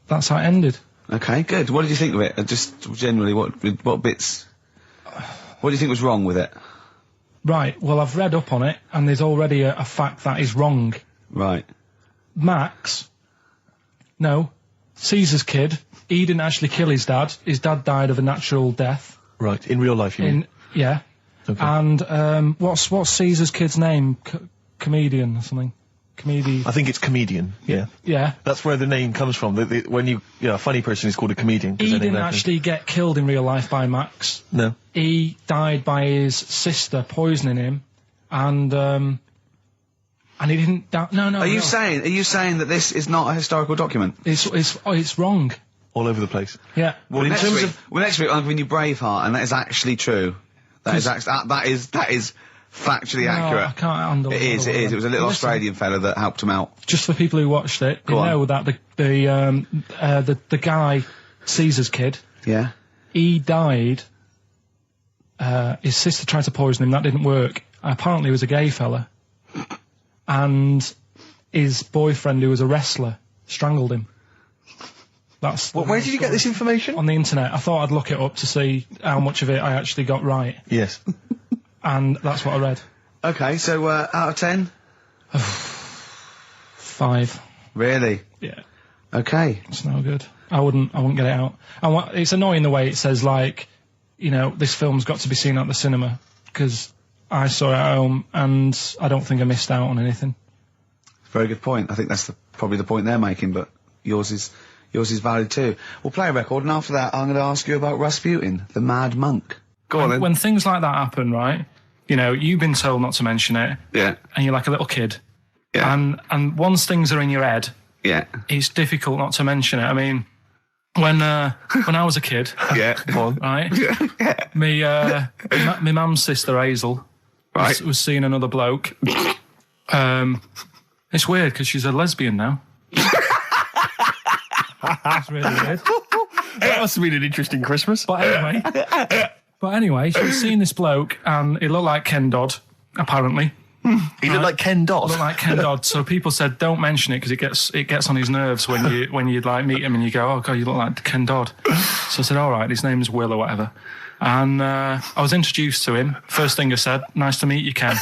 that's how it ended. Okay, good. What did you think of it? Just generally, what bits... What do you think was wrong with it? Right, well, I've read up on it, and there's already a fact that is wrong. Right. Caesar's kid, he didn't actually kill his dad. His dad died of a natural death. Right, in real life, you mean? Yeah. Okay. And what's Caesar's kid's name? Comedian or something? I think it's comedian, yeah. Yeah. That's where the name comes from. When a funny person is called a comedian. He didn't actually get killed in real life by Max. No. He died by his sister poisoning him, and he didn't die. No. Are you saying that this is not a historical document? It's wrong. All over the place. Yeah. Well, next week I'm giving you Braveheart, and that is actually true. That is factually No, accurate. I can't handle It is. It was a little Australian fella that helped him out. Just for people who watched it, you Go on. know that the guy, Caesar's kid, Yeah. he died. His sister tried to poison him. That didn't work. Apparently, he was a gay fella, and his boyfriend, who was a wrestler, strangled him. That's Well, where did you get this information? on the internet. I thought I'd look it up to see how much of it I actually got right, Yes. and that's what I read. Okay, so out of 10? 5. Really? Yeah, Okay. it's no good. I wouldn't get it out. It's annoying the way it says, like, you know, this film's got to be seen at the cinema, because I saw it at home and I don't think I missed out on anything. Very good point. I think that's probably the point they're making, but yours is valid too. We'll play a record, and after that, I'm going to ask you about Rasputin, the Mad Monk. Go on then. When things like that happen, right, you know, you've been told not to mention it, Yeah. and you're like a little kid, Yeah. and once things are in your head, Yeah. it's difficult not to mention it. I mean, when I was a kid, Yeah. Go on. right, my mum's sister Hazel Right. was seeing another bloke. It's weird because she's a lesbian now. It's really weird. That must have been an interesting Christmas. But anyway, she was seeing this bloke, and he looked like Ken Dodd, apparently. He looked like Ken Dodd. Looked like Ken Dodd. So people said, don't mention it because it gets on his nerves when you like meet him and you go, oh god, you look like Ken Dodd. So I said, all right, his name's Will or whatever. And I was introduced to him. First thing I said, nice to meet you, Ken.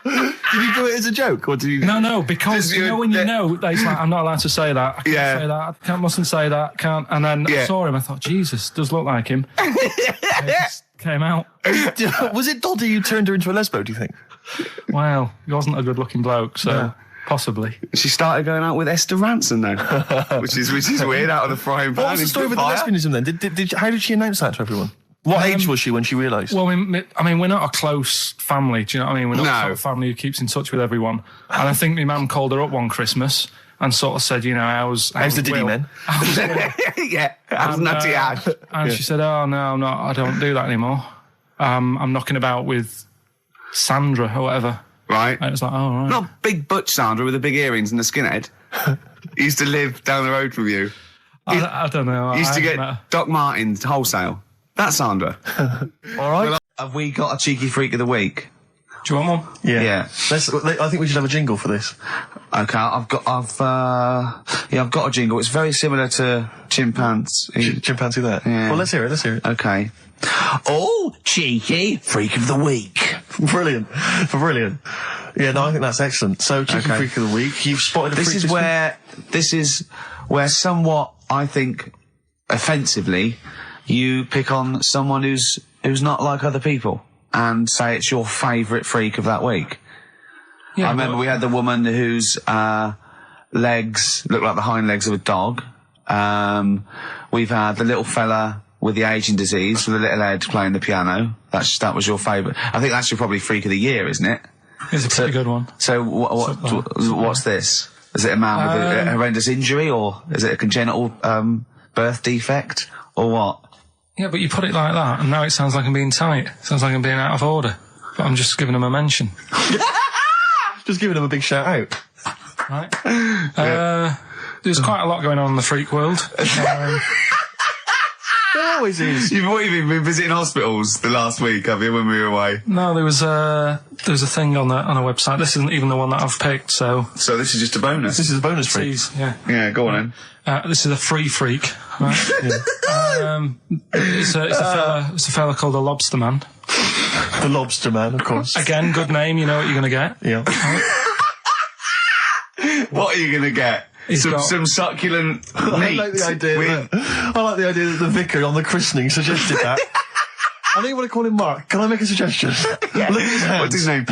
Did you do it as a joke, or did you? No, because you know when you know that he's like, I'm not allowed to say that. I can't say that. I mustn't say that. Can't. And then I saw him. I thought, Jesus, does look like him. It just came out. Was it Doddy who turned her into a lesbo, do you think? Well, he wasn't a good-looking bloke, so possibly. She started going out with Esther Ranson then, which is weird, out of the frying pan. What was the story with the lesbianism then? How did she announce that to everyone? What age was she when she realised? Well, I mean, we're not a close family, do you know what I mean? We're not the sort of family who keeps in touch with everyone. And I think my mum called her up one Christmas and sort of said, you know, how's the Diddy Will? men? Yeah, how's Nutty Ash? And she said, oh, no, I don't do that anymore. I'm knocking about with Sandra or whatever. Right. And it was like, oh, right. Not big butch Sandra with the big earrings and the skinhead. He used to live down the road from you. I don't know. He used to I get haven't met her. Doc Martens wholesale. That's Sandra. All right. Have we got a cheeky freak of the week? Do you want one? Yeah. I think we should have a jingle for this. Okay, I've got a jingle. It's very similar to Chimpanzee. Chimpanzee that? Yeah. Well, let's hear it. Okay. Oh, cheeky freak of the week. Brilliant. Yeah, no, I think that's excellent. So, cheeky freak of the week. You've spotted a freak This is where somewhat, I think, offensively, you pick on someone who's not like other people and say it's your favourite freak of that week. Yeah, I remember we had the woman whose legs look like the hind legs of a dog. We've had the little fella with the aging disease with a little head playing the piano. That was your favourite. I think that's your probably freak of the year, isn't it? It's a pretty good one. So what's this? Is it a man with a horrendous injury, or is it a congenital birth defect, or what? Yeah, but you put it like that, and now it sounds like I'm being tight. It sounds like I'm being out of order. But I'm just giving him a mention. Just giving him a big shout out. Right? There's quite a lot going on in the freak world. There always is. You've been visiting hospitals the last week, have you, when we were away? No, there was a thing on a website. This isn't even the one that I've picked, so... So this is just a bonus? This is a bonus freak. Yeah. Yeah, go on then. This is a free freak, right? It's a fella called the Lobster Man. The Lobster Man, of course. Again, good name, you know what you're going to get. Yeah. What are you going to get? Some succulent meat. I like the idea that the vicar on the christening suggested that. I don't want to call him Mark. Can I make a suggestion? Yeah. Look at his hands. What's his name?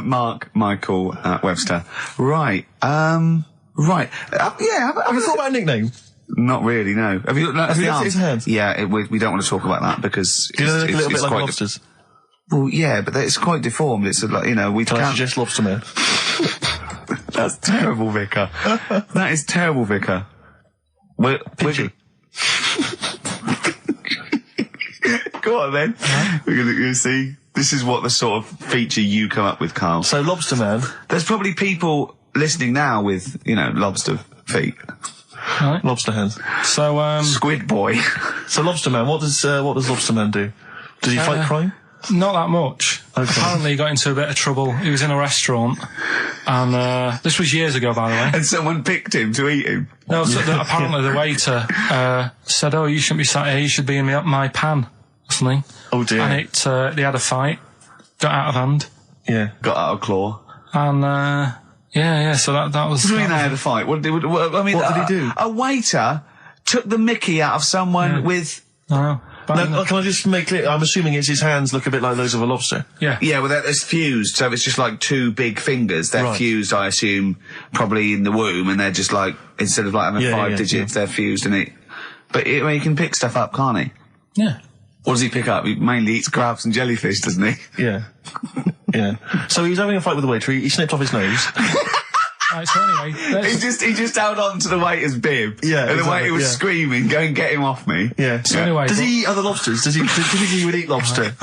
Mark Michael Webster. Right. Right. Have you thought about a nickname? Not really, no. Have you looked at his hands? Yeah, we don't want to talk about that because Do you look a little bit like quite lobsters? Well, yeah, but it's quite deformed. It's like, you know, we Can I can't... suggest Lobster Man? That's terrible, Vicar. That is terrible, Vicar. Pinchy. Go Go on then. We're gonna see. This is what the sort of feature you come up with, Carl. So, Lobster Man. There's probably people listening now with, lobster feet. Right. Lobster hands. So, Squid boy. So, Lobster Man, what does Lobster Man do? Does he fight crime? not that much. Okay. Apparently he got into a bit of trouble. He was in a restaurant, and this was years ago, by the way. And someone picked him to eat him. No, so apparently the waiter said, "Oh, you shouldn't be sat here. You should be in my pan," or something. Oh dear. And they had a fight, got out of hand. Yeah. Got out of claw. And yeah. So that was. What do you mean they had a fight? What did he do? A waiter took the mickey out of someone with. No. Now, can I just make clear? I'm assuming his hands look a bit like those of a lobster. Yeah. Yeah, well, they're fused, so it's just like two big fingers. They're fused, I assume, probably in the womb, and they're just like, instead of like having five digits, they're fused in it. But he can pick stuff up, can't he? Yeah. What does he pick up? He mainly eats crabs and jellyfish, doesn't he? Yeah. Yeah. So he was having a fight with the waiter. He snipped off his nose. Right, so anyway, he just held on to the waiter's bib. Yeah, and the exactly, waiter was screaming, "Go and get him off me." Yeah. So anyway, does he eat other lobsters? Does he think he would eat lobster?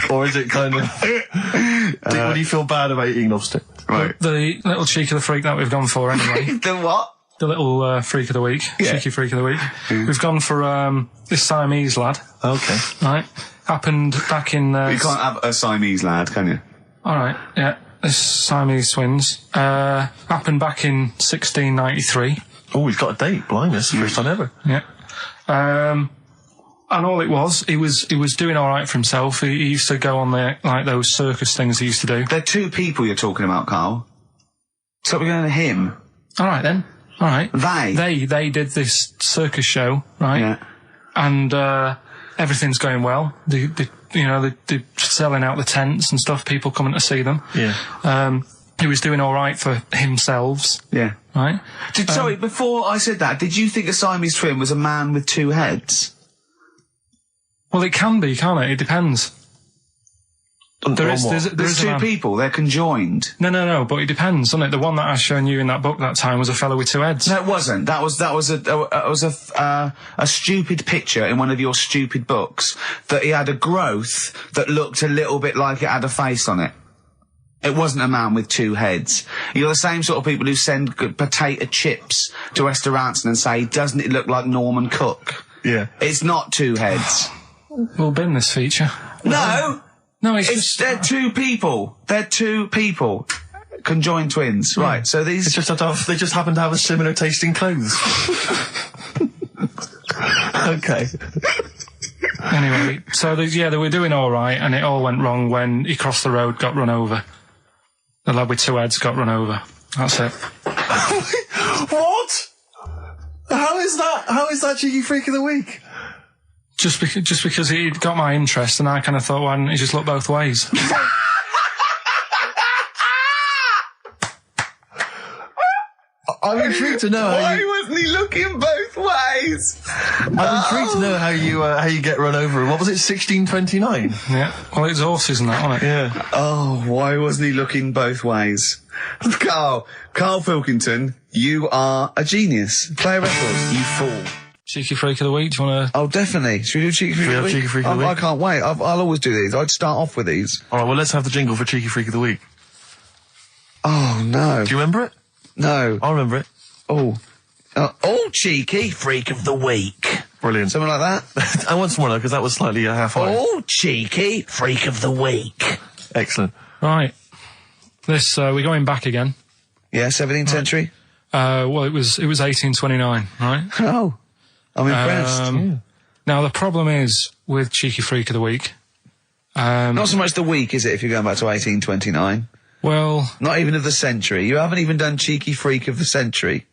Or is it kind of... would he feel bad about eating lobster? Right. The little cheek of the freak that we've gone for anyway. The what? The little freak of the week. Yeah. Cheeky freak of the week. We've gone for this Siamese lad. Okay. Right. Happened back in... You can't have a Siamese lad, can you? Alright, yeah. This Siamese twins. Happened back in 1693. Oh, he's got a date. Blimey, that's the first time ever. Yeah. And all it was, he was doing alright for himself. He used to go on those circus things he used to do. They're two people you're talking about, Carl. So we're going to him. Alright then. Alright. They did this circus show, right? Yeah. And everything's going well. They're selling out the tents and stuff, people coming to see them. Yeah. He was doing alright for himself. Yeah. Right? Sorry, before I said that, did you think a Siamese twin was a man with two heads? Well, it can be, can't it? It depends. There's two people, they're conjoined. No, but it depends, doesn't it? The one that I shown you in that book that time was a fellow with two heads. No, it wasn't. That was a stupid picture in one of your stupid books that he had a growth that looked a little bit like it had a face on it. It wasn't a man with two heads. You're the same sort of people who send potato chips to restaurants and say, "Doesn't it look like Norman Cook?" Yeah. It's not two heads. We'll bin this feature. No! No, they're two people. They're two people. Conjoined twins. Yeah. Right, so these... They just happen to have a similar taste in clothes. Okay. Anyway, so they were doing alright, and it all went wrong when he crossed the road, got run over. The lad with two heads got run over. That's it. What? How is that cheeky freak of the week? Just because he got my interest, and I kind of thought, why didn't he just look both ways? I'm intrigued to know Why wasn't he looking both ways? I'm intrigued to know how you get run over. What was it, 1629? Yeah. Well, it's horses and that, wasn't it? Yeah. Oh, why wasn't he looking both ways? Karl Pilkington, you are a genius. Play a record, you fool. Cheeky freak of the week, do you want to... Oh, definitely. Should we do Cheeky Freak of the Week? Cheeky Freak of the Week? I can't wait. I'll always do these. I'd start off with these. Alright, well, let's have the jingle for Cheeky Freak of the Week. Oh, no. Do you remember it? No. I remember it. Oh, Cheeky Freak of the Week. Brilliant. Something like that? I want some more, though, because that was slightly half high. Oh, Cheeky Freak of the Week. Excellent. Right. This, we're going back again. Yeah, 17th century? Well, it was 1829, right? Oh, I'm impressed. Now, the problem is with Cheeky Freak of the Week... Not so much the week, is it, if you're going back to 1829? Well... Not even of the century. You haven't even done Cheeky Freak of the century.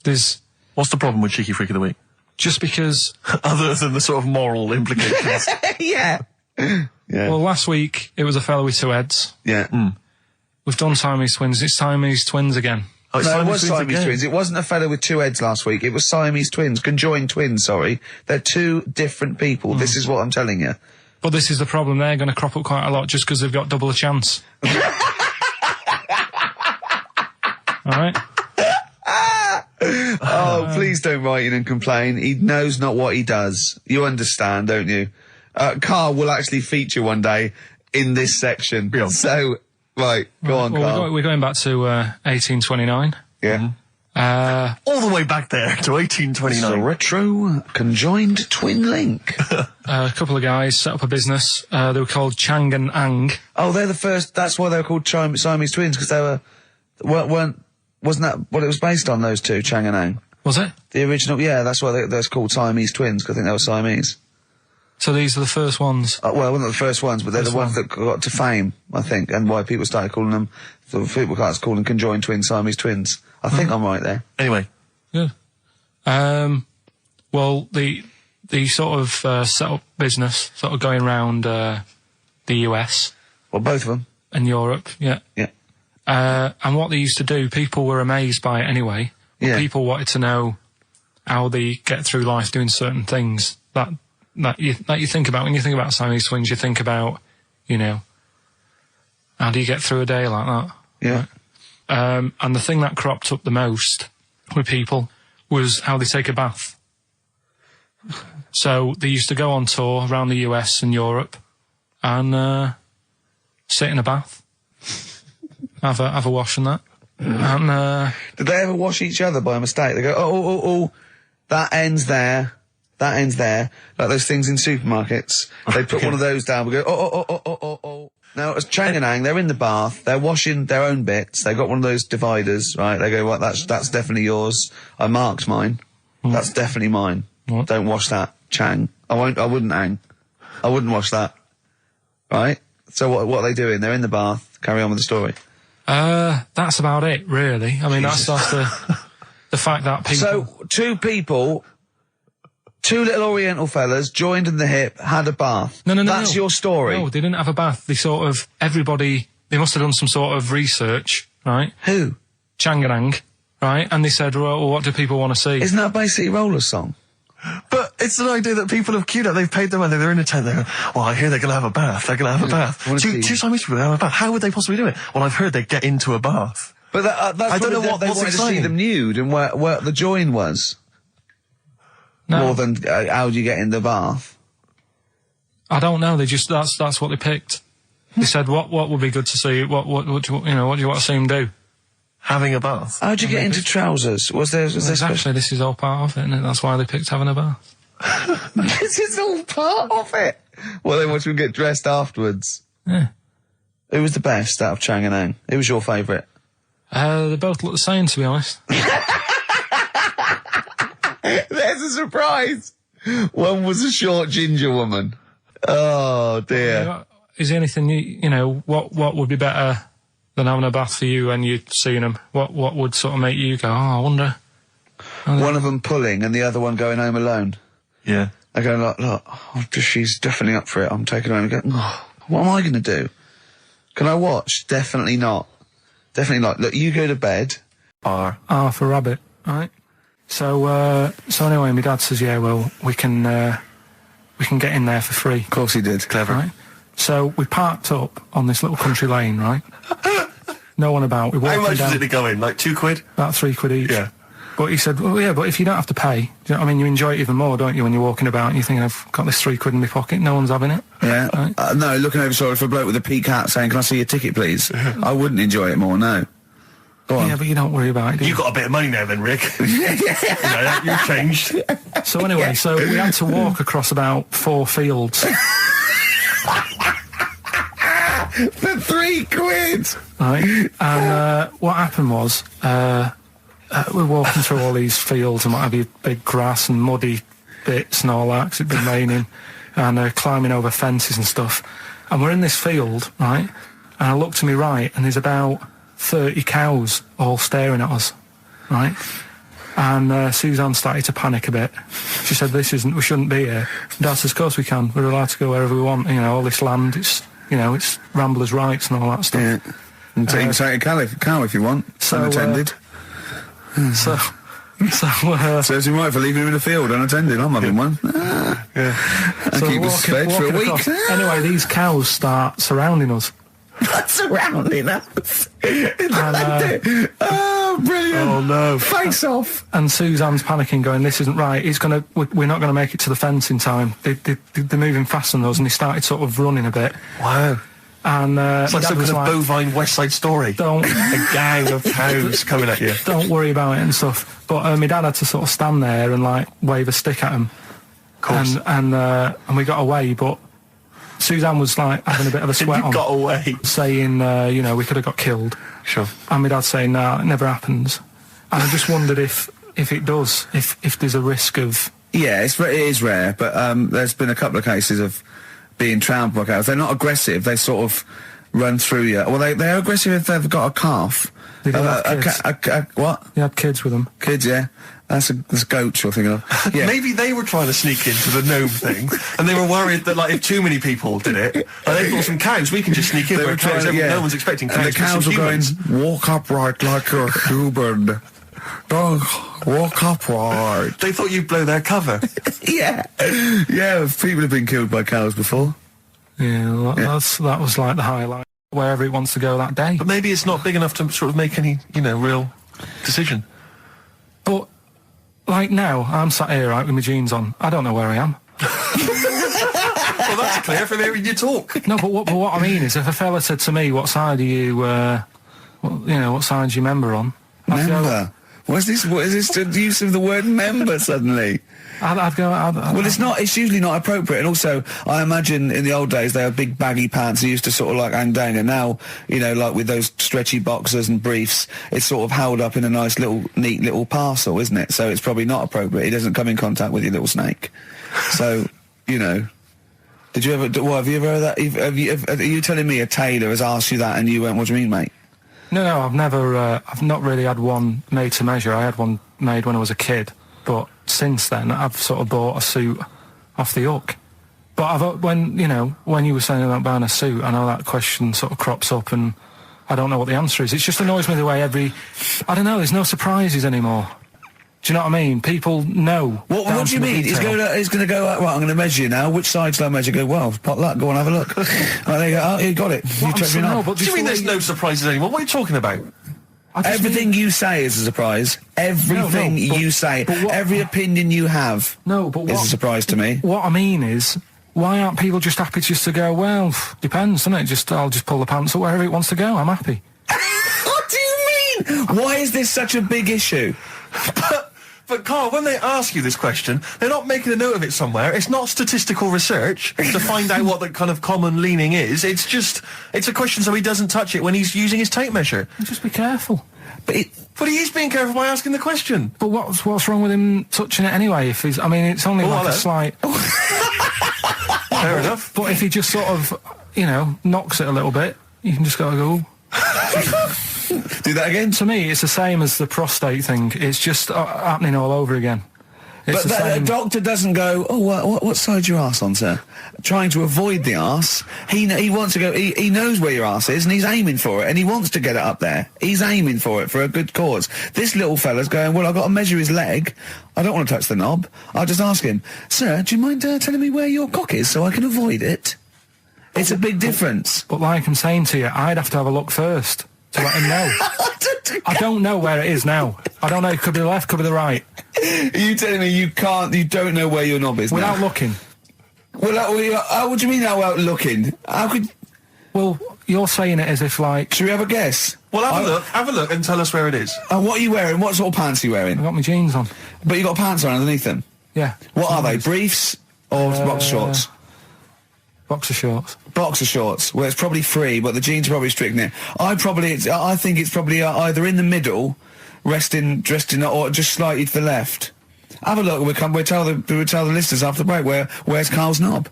There's... What's the problem with Cheeky Freak of the Week? Just because... Other than the sort of moral implications. Yeah. Well, last week, it was a fellow with two heads. Yeah. We've done Siamese twins. It's Siamese twins again. Oh, No, it was Siamese again. twins. It wasn't a fellow with two heads last week. It was Siamese twins. Conjoined twins, sorry. They're two different people. This is what I'm telling you. But this is the problem. They're going to crop up quite a lot just because they've got double a chance. All right? Oh, please don't write in and complain. He knows not what he does. You understand, don't you? Karl will actually feature one day in this section. Yeah. So, right, go on, Karl. We're going back to 1829. Yeah. All the way back there to It's a 1829. retro conjoined twin link. A couple of guys set up a business. They were called Chang and Ang. Oh, they're the first. That's why they were called Siamese twins, because they wasn't that what it was based on? Those two, Chang and Ang. Was it? The original, yeah. That's why they're called Siamese twins, because I think they were Siamese. So these are the first ones. Well, not the first ones, but they're the ones that got to fame, I think, and why people started calling them. So people started calling them conjoined twins, Siamese twins. I think I'm right there. Anyway. Good. Well, the sort of set up business, sort of going around the US. Well, both of them. And Europe, yeah. Yeah. And what they used to do, people were amazed by it anyway. Yeah. People wanted to know how they get through life doing certain things that you think about. When you think about Siamese twins, you think about, you know, how do you get through a day like that? Yeah. Right? And the thing that cropped up the most with people was how they take a bath. So they used to go on tour around the US and Europe and sit in a bath, have a wash and that. And Did they ever wash each other by mistake? They go, oh, that ends there. That ends there. Like those things in supermarkets. They put one of those down. We go, oh. Now, as Chang and Ang, they're in the bath. They're washing their own bits. They've got one of those dividers, right? They go, well, that's definitely yours. I marked mine. That's definitely mine. What? Don't wash that, Chang. I wouldn't, Ang. I wouldn't wash that. Right? So what are they doing? They're in the bath. Carry on with the story. that's about it, really. I mean, that's the fact that people... So, two little Oriental fellas joined in the hip, had a bath. No. That's your story. No, they didn't have a bath. They sort of, everybody, they must have done some sort of research, right? Who? Chang and Ang, right? And they said, well, what do people want to see? Isn't that basically Roller's song? But it's an idea that people have queued up. They've paid their money. They're in a tent. They're, well, I hear they're going to have a bath. They're going to have a bath. Two Siamese people have a bath. How would they possibly do it? Well, I've heard they get into a bath. But that's I don't know they what's wanted to see exciting. them nude and where the join was. No. More than how do you get in the bath? I don't know. They just, that's what they picked. They said, what would be good to see? What do you want to see them do? Having a bath. How do you get into trousers? Was there Exactly, this is all part of it, isn't it? That's why they picked having a bath. This is all part of it. Well, they want you to get dressed afterwards. Yeah. Who was the best out of Chang and Ang? Who was your favourite? They both look the same, to be honest. There's a surprise. One was a short ginger woman. Oh dear. Is there anything you know? What would be better than having a bath for you when you'd seen them? What would sort of make you go, oh, I wonder? One of them pulling and the other one going home alone. Yeah. I go, look, she's definitely up for it. I'm taking her home and go, oh, what am I going to do? Can I watch? Definitely not. Definitely not. Look, you go to bed. R for rabbit, right? So anyway, my dad says, yeah, well, we can get in there for free. Of course he did. Clever. Right? So we parked up on this little country lane, right? No one about. We walked How much down, was it to go in? Like £2? about £3 each. Yeah. But he said, well, yeah, but if you don't have to pay, do you know what I mean? You enjoy it even more, don't you, when you're walking about and you're thinking, I've got this £3 in my pocket, no one's having it. Yeah. Right? No, looking over shoulder for a bloke with a peak hat saying, can I see your ticket, please? I wouldn't enjoy it more, no. Go on. Yeah, but you don't worry about it, do you? You got a bit of money now then, Rick. You've changed. So anyway, so we had to walk across about 4 fields. For £3? Right? And what happened was, we're walking through all these fields and what have you, big grass and muddy bits and all that, 'cause it'd been raining, and climbing over fences and stuff. And we're in this field, right? And I look to my right, and there's about 30 cows all staring at us, right? And Suzanne started to panic a bit. She said, we shouldn't be here. Dad says, of course we can. We're allowed to go wherever we want. You know, all this land, it's ramblers' rights and all that stuff. Yeah. And take a cow if you want, unattended. Serves him right for leaving him in the field unattended. I'm having one. Yeah. I keep us fed for a week. Anyway, these cows start surrounding us. Surrounding us. Oh, brilliant. Oh, no. Face off. And Suzanne's panicking, going, "This isn't right. We're not going to make it to the fence in time. They're moving faster than us." And he started sort of running a bit. Wow. And It's like some kind of bovine West Side Story. Don't A gang of cows coming at you. don't worry about it and stuff. But my dad had to sort of stand there and like wave a stick at him. Of course. And we got away, but Suzanne was like having a bit of a sweat You on, got away. saying, we could have got killed. Sure. And my dad saying, "No, it never happens." And I just wondered if it does, if there's a risk of... Yeah, it is rare, but there's been a couple of cases of being trampled by cows. They're not aggressive, they sort of run through you. Well, they're aggressive if they've got a calf. Did they have kids? What? They had kids with them. Kids, yeah. That's goats you're thinking of. Yeah. Maybe they were trying to sneak into the gnome thing, and they were worried that, like, if too many people did it, and they thought some cows, we can just sneak in They where were cows, trying to- yeah. no one's expecting cows. And the cows but were some going, humans. walk upright like you're a human. Don't walk upright. They thought you'd blow their cover. Yeah. Yeah, people have been killed by cows before. Yeah, that was like the highlight. Wherever it wants to go that day. But maybe it's not big enough to sort of make any, real decision. But, like now, I'm sat here, right, with my jeans on. I don't know where I am. Well, that's clear from hearing you talk. No, but what I mean is, if a fella said to me, "What side are you, what side do you member on?" I'd go, Member? What is this the use of the word member suddenly? I'd go, Well, it's usually not appropriate, and also, I imagine in the old days they had big baggy pants that used to sort of like hang down, and now, like with those stretchy boxers and briefs, it's sort of held up in a nice little, neat little parcel, isn't it? So it's probably not appropriate. It doesn't come in contact with your little snake. So, did you ever, have you ever heard that? Are you telling me a tailor has asked you that and you went, "What do you mean, mate?" No, I've not really had one made to measure. I had one made when I was a kid, but since then I've sort of bought a suit off the hook. But when you were saying about buying a suit, I know that question sort of crops up and I don't know what the answer is. It just annoys me the way I don't know, there's no surprises anymore. Do you know what I mean? People know. What do you mean? He's going to go, right, I'm going to measure you now. Which side shall I measure? Go, well, pot luck, go on, have a look. Right, there you go. Oh, you got it. You checked me up. What do you mean there's no surprises anymore? What are you talking about? Everything you say is a surprise. Everything you say, every opinion you have is a surprise to me. What I mean is, why aren't people just happy just to go, well, depends, doesn't it? I'll just pull the pants up wherever it wants to go. I'm happy. What do you mean? Why is this such a big issue? But Carl, when they ask you this question, they're not making a note of it somewhere. It's not statistical research to find out what the kind of common leaning is. It's a question so he doesn't touch it when he's using his tape measure. Just be careful. But he is being careful by asking the question. But what's wrong with him touching it anyway? If he's, I mean, it's only like a slight. Fair enough. But if he just sort of, knocks it a little bit, you can just go. Do that again? To me, it's the same as the prostate thing. It's just happening all over again. But the doctor doesn't go, "Oh, what side's your arse on, sir?" Trying to avoid the arse. He wants to go. He knows where your arse is, and he's aiming for it, and he wants to get it up there. He's aiming for it for a good cause. This little fella's going, "Well, I've got to measure his leg. I don't want to touch the knob. I'll just ask him, sir, do you mind telling me where your cock is so I can avoid it?" It's a big difference. But like I'm saying to you, I'd have to have a look first to let him know. I don't know where it is now. I don't know. It could be the left, could be the right. Are you telling me you don't know where your knob is without now? looking? Well, what do you mean without looking? How could... Well, you're saying it as if like... Should we have a guess? Well, have a look and tell us where it is. What are you wearing? What sort of pants are you wearing? I've got my jeans on. But you got pants on underneath them? Yeah. What are they? Briefs or boxer shorts? Boxer shorts. Boxer shorts. Well, it's probably free, but the jeans are probably strict in it. I think it's probably either in the middle, dressed in, or just slightly to the left. Have a look. We'll tell the listeners after the break where's Carl's knob.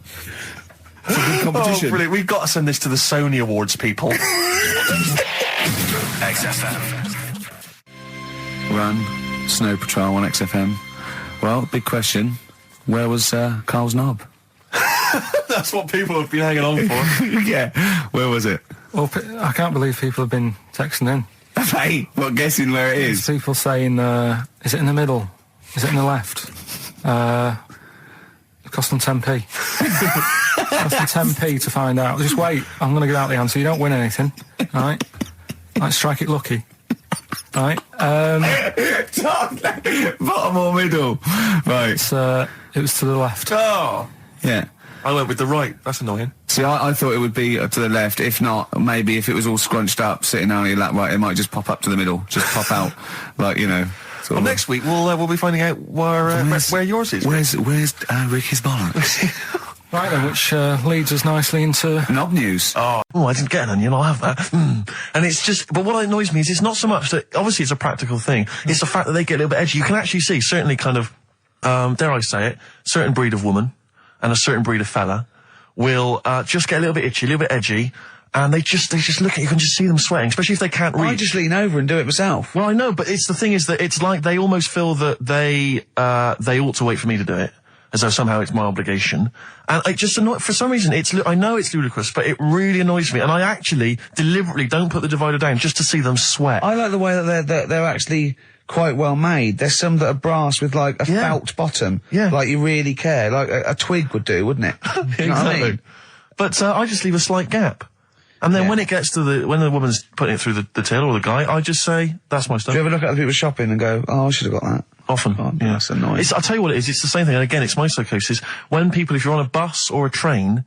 It's a good competition. Oh, brilliant! We've got to send this to the Sony Awards people. XFM. Run, Snow Patrol on XFM. Well, big question. Where was Carl's knob? That's what people have been hanging on for. Yeah. Where was it? Well, I can't believe people have been texting in. Hey, what, guessing where it is? People saying, is it in the middle? Is it in the left? It cost them 10p. That's the 10p to find out. Just wait. I'm going to give out the answer. You don't win anything. Right? Like, strike it lucky. Right? Bottom or middle? Right. It was to the left. Oh! Yeah. I went with the right. That's annoying. See, I thought it would be to the left. If not, maybe if it was all scrunched up, sitting down on your lap right, it might just pop up to the middle. Just pop out. Like, you know. Well, next week we'll be finding out where yours is. Where's Ricky's bollocks? Right then, which leads us nicely into... Knob news. Oh, I didn't get an onion, I'll have that. And it's just, but what annoys me is it's not so much that, obviously it's a practical thing, it's the fact that they get a little bit edgy. You can actually see, certainly kind of, dare I say it, certain breed of woman and a certain breed of fella will just get a little bit itchy, a little bit edgy, and they just look at you can just see them sweating, especially if they can't reach. I just lean over and do it myself. Well, I know, but it's the thing is that it's like they almost feel that they ought to wait for me to do it, as though somehow it's my obligation. And it just for some reason, I know it's ludicrous, but it really annoys me. And I actually deliberately don't put the divider down just to see them sweat. I like the way that they're actually quite well made. There's some that are brass with like a felt bottom. Yeah. Like you really care. Like a twig would do, wouldn't it? Exactly. You know what I mean? But I just leave a slight gap. And then when it gets to when the woman's putting it through the till or the guy, I just say, that's my stuff. Do you ever look at other people shopping and go, oh, I should have got that? Often. Oh, yeah. That's annoying. I'll tell you what it is, it's the same thing, and again, it's my psychosis. When people, if you're on a bus or a train,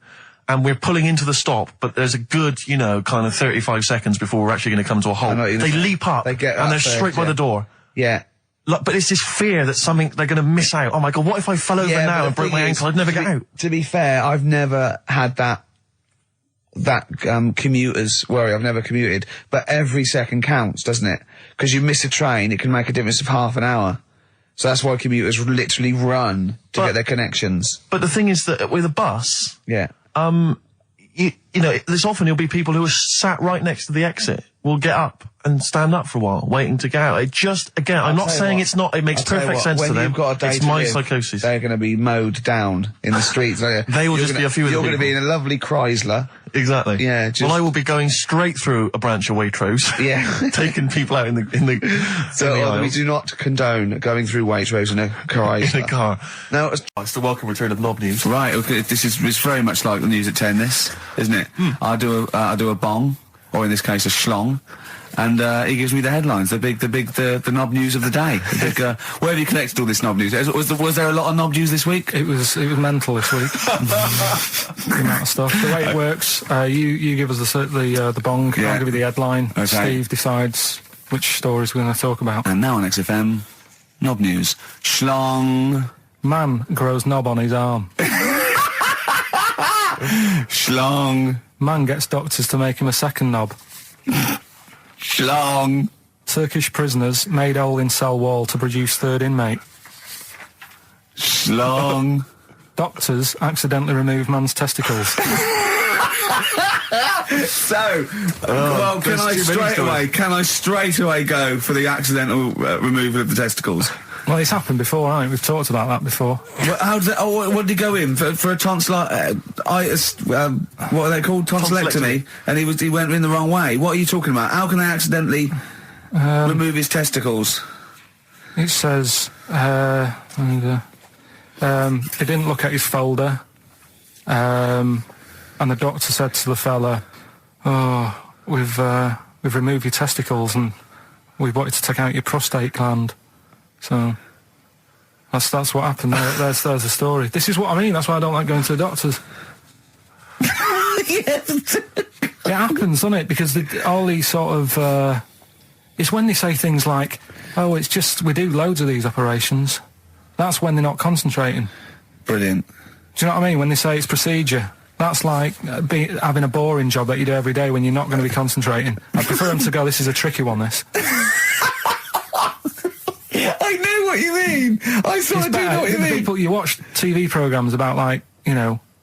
and we're pulling into the stop, but there's a good, kind of 35 seconds before we're actually going to come to a halt, they leap up, and they're straight by the door. Yeah. Like, but it's this fear that they're going to miss out. Oh my God, what if I fell over now and broke my ankle? I'd never get out. To be fair, I've never had that commuter's worry. I've never commuted, but every second counts, doesn't it? Because you miss a train, it can make a difference of half an hour. So that's why commuters literally run to get their connections. But the thing is that with a bus, there's often there'll be people who are sat right next to the exit will get up and stand up for a while, waiting to get out. It just, again, I'm not saying it's not, it makes perfect sense to them. It's my psychosis. They're going to be mowed down in the streets. They will just be a few of the You're going to be in a lovely Chrysler. Exactly. Yeah. Well, I will be going straight through a branch of Waitrose. Yeah. Taking people out in the So we do not condone going through Waitrose in a Chrysler. In a car. No, it's the welcome return of Knob News. Right. Okay. It's very much like the news at 10. This, isn't it? I do a bong, or in this case a schlong. And he gives me the headlines, the knob news of the day. Where have you collected all this knob news? Was there a lot of knob news this week? It was mental this week. The amount of stuff. The way it works, you give us the bong. I'll give you the headline. Okay. Steve decides which stories we're going to talk about. And now on XFM, knob news. Schlong. Man grows knob on his arm. Schlong. Man gets doctors to make him a second knob. Schlong. Turkish prisoners made hole in cell wall to produce third inmate. Schlong. Doctors accidentally remove man's testicles. So, well, can I straight away go for the accidental removal of the testicles? Well, it's happened before, right? We've talked about that before. How did what did he go in for a tonsillitis? What are they called? Tonsillectomy. And he went in the wrong way. What are you talking about? How can they accidentally remove his testicles? It says he didn't look at his folder, and the doctor said to the fella, "Oh, we've removed your testicles and we wanted to take out your prostate gland." So that's what happened. There's the story. This is what I mean. That's why I don't like going to the doctors. It happens, doesn't it? Because all these sort of it's when they say things like, "Oh, it's just we do loads of these operations." That's when they're not concentrating. Brilliant. Do you know what I mean? When they say it's procedure, that's like having a boring job that you do every day when you're not going to be concentrating. I prefer them to go, "This is a tricky one, this." I know what you mean. I sort of do know what you mean. You watch TV programmes about, like,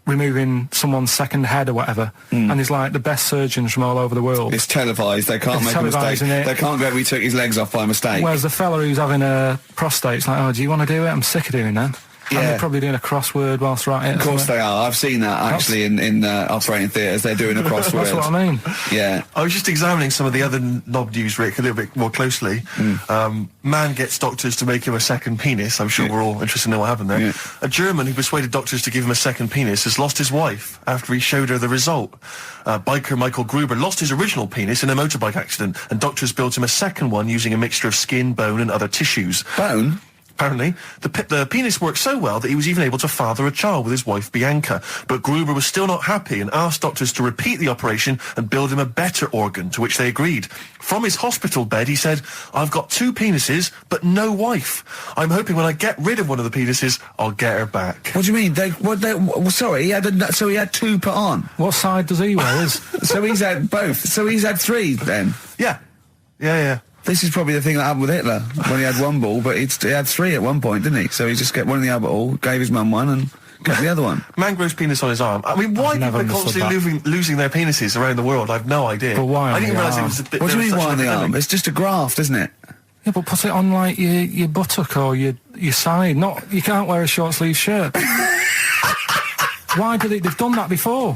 removing someone's second head or whatever, and there's like the best surgeons from all over the world. It's televised. They can't make a mistake. They can't go, "We took his legs off by mistake." Whereas the fella who's having a prostate, it's like, "Oh, do you want to do it? I'm sick of doing that." And they're probably doing a crossword whilst writing it. Of course they are. I've seen that actually in operating theatres. They're doing a crossword. That's what I mean. Yeah. I was just examining some of the other knob news, Rick, a little bit more closely. Man gets doctors to make him a second penis. I'm sure we're all interested in what happened there. Yeah. A German who persuaded doctors to give him a second penis has lost his wife after he showed her the result. Biker Michael Gruber lost his original penis in a motorbike accident, and doctors built him a second one using a mixture of skin, bone and other tissues. Bone? Apparently, the penis worked so well that he was even able to father a child with his wife Bianca. But Gruber was still not happy and asked doctors to repeat the operation and build him a better organ, to which they agreed. From his hospital bed, he said, "I've got 2 penises, but no wife. I'm hoping when I get rid of one of the penises, I'll get her back." What do you mean? Sorry, he had 2 put on. What side does he wear? So he's had both. So he's had 3 then. Yeah. This is probably the thing that happened with Hitler when he had 1 ball, but he had 3 at one point, didn't he? So he just kept one in the Albert Hall, gave his mum one, and kept the other one. Man grows penis on his arm. I mean, why people are constantly losing their penises around the world? I've no idea. But why? I didn't realise it was a bit. What do you mean why on the arm? It's just a graft, isn't it? Yeah, but put it on like your buttock or your side. You can't wear a short sleeve shirt. Why do they've done that before?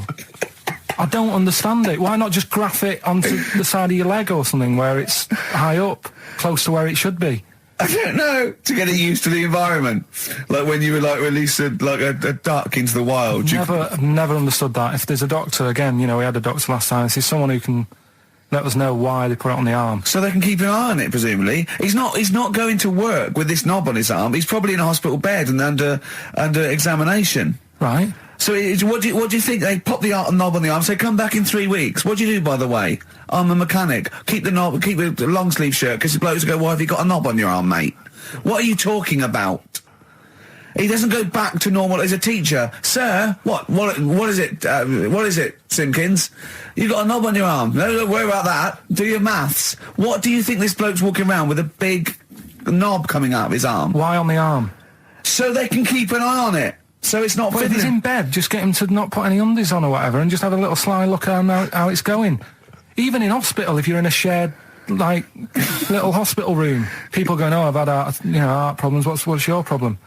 I don't understand it. Why not just graph it onto the side of your leg or something where it's high up, close to where it should be? I don't know. To get it used to the environment. Like when you were like released a duck into the wild. I've never understood that. If there's a doctor, again, we had a doctor last time, if there's someone who can let us know why they put it on the arm. So they can keep an eye on it, presumably. He's not going to work with this knob on his arm. He's probably in a hospital bed and under examination. Right. So what do you think? They pop the knob on the arm, say, come back in 3 weeks. What do you do, by the way? I'm a mechanic. Keep the knob, keep the long sleeve shirt, because the blokes go, why have you got a knob on your arm, mate? What are you talking about? He doesn't go back to normal as a teacher. Sir, what is it, Simpkins? You got a knob on your arm. No, don't worry about that. Do your maths. What do you think this bloke's walking around with a big knob coming out of his arm? Why on the arm? So they can keep an eye on it. So it's not Well, if he's in bed, just get him to not put any undies on or whatever and just have a little sly look at how it's going. Even in hospital, if you're in a shared, little hospital room, people going, oh, I've had heart problems, what's your problem?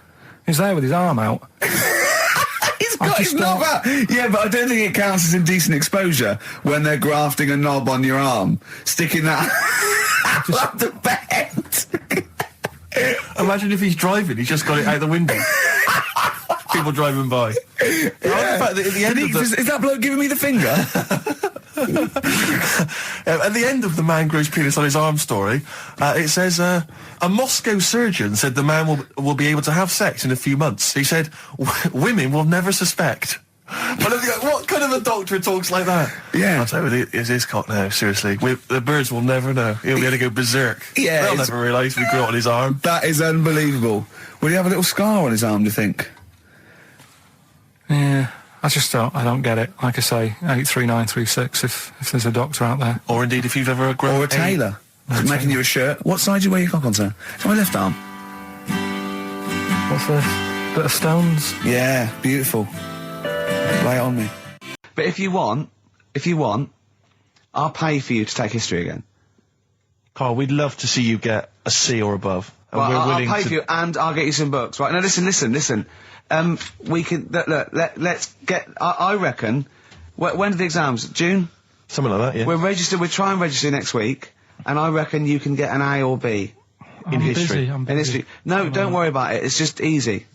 He's there with his arm out. He's got his knob out! Yeah, but I don't think it counts as indecent exposure when they're grafting a knob on your arm, sticking that up the bed. Imagine if he's driving, he's just got it out the window. People driving by. Yeah. At the end Is that bloke giving me the finger? At the end of the man grows penis on his arm story, it says, a Moscow surgeon said the man will be able to have sex in a few months. He said, women will never suspect. But what kind of a doctor talks like that? Yeah. I'll tell you, it's his cock now, seriously. The birds will never know. He'll be able to go berserk. Yeah. They'll never realise we grew it on his arm. That is unbelievable. Will he have a little scar on his arm, do you think? Yeah, I don't get it. Like I say, 83936 if there's a doctor out there. Or indeed if you've ever grown Or a tailor. Making you a shirt. What side do you wear your cock on, sir? It's my left arm. What's this? Bit of stones? Yeah, beautiful. Lay it on me. But if you want, I'll pay for you to take history again. Carl, we'd love to see you get a C or above. And Well, we're I'll willing pay to... for you, and I'll get you some books. Right, now listen. We can, let's get, I reckon, when are the exams? June? Something like that, yeah. We'll try and register next week, and I reckon you can get an A or B. I'm history. Busy, I'm In busy. history. No, don't worry about it, it's just easy.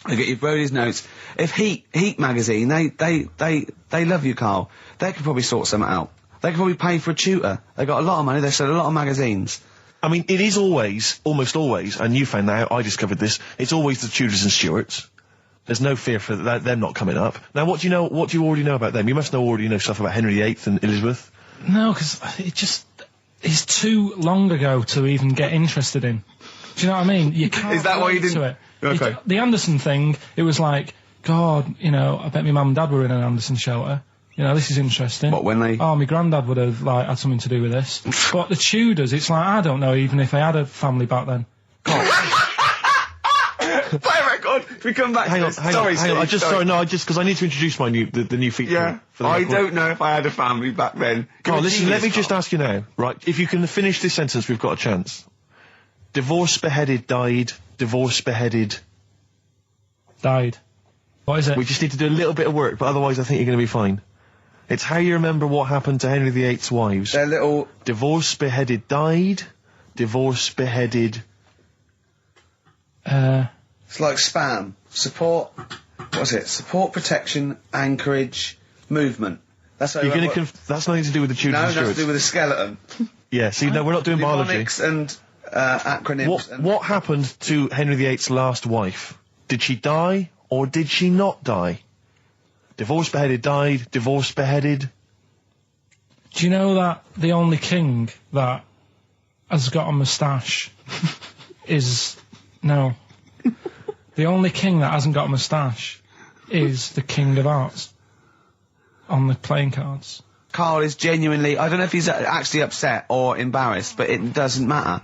I get you Brody's notes. If Heat magazine, they love you, Carl. They could probably sort something out. They could probably pay for a tutor. They got a lot of money, they sell a lot of magazines. I mean, it is almost always, and you found out, I discovered this, it's always the Tudors and Stuarts. There's no fear for them not coming up. Now, what do you already know about them? You must already know stuff about Henry VIII and Elizabeth. No, because it's too long ago to even get interested in. Do you know what I mean? You can't. Is that why you relate to didn't- it. Okay. The Anderson thing, it was like, God, I bet my mum and dad were in an Anderson shelter. This is interesting. What, when they... Oh, my granddad would have, had something to do with this. But the Tudors, it's like, I don't know even if they had a family back then. Play record. We come back. Hang on. Sorry. Just because I need to introduce the new feature. Yeah. For the I record. don't know if I had a family back then. Carl, listen, let me just ask you now, right? If you can finish this sentence, we've got a chance. Divorce beheaded died, divorce beheaded... died. What is it? We just need to do a little bit of work, but otherwise I think you're going to be fine. It's how you remember what happened to Henry VIII's wives. They're little... Divorce, beheaded, died. Divorce, beheaded... It's like spam. Support... What's it? Support, protection, anchorage, movement. That's how You're going to... That's nothing to do with the Tudors and No, Stuarts. that's to do with the skeleton. Yeah, see, no, we're not doing biology. Mnemonics and acronyms. What happened to Henry VIII's last wife? Did she die, or did she not die? Divorce, beheaded, died. Divorce, beheaded... Do you know that the only king that has got a moustache is... No. The only king that hasn't got a moustache is the King of Hearts on the playing cards. Karl is genuinely... I don't know if he's actually upset or embarrassed, but it doesn't matter.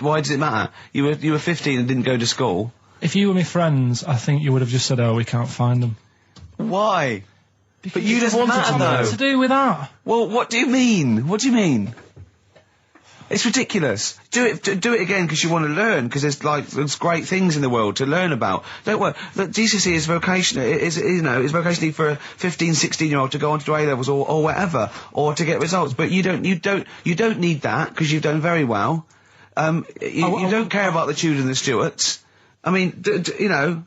Why does it matter? You were 15 and didn't go to school. If you were my friends, I think you would have just said, oh, we can't find them. Why? Because But you doesn't matter, What's though. to do with that? Well, what do you mean? What do you mean? It's ridiculous. Do it again because you want to learn, because there's great things in the world to learn about. Don't worry. The GCSE is vocational. Is vocationally for a 15, 16-year-old to go on to do A-levels or whatever, or to get results. But you don't need that because you've done very well. You don't care about the Tudors and the Stuarts. I mean, you know.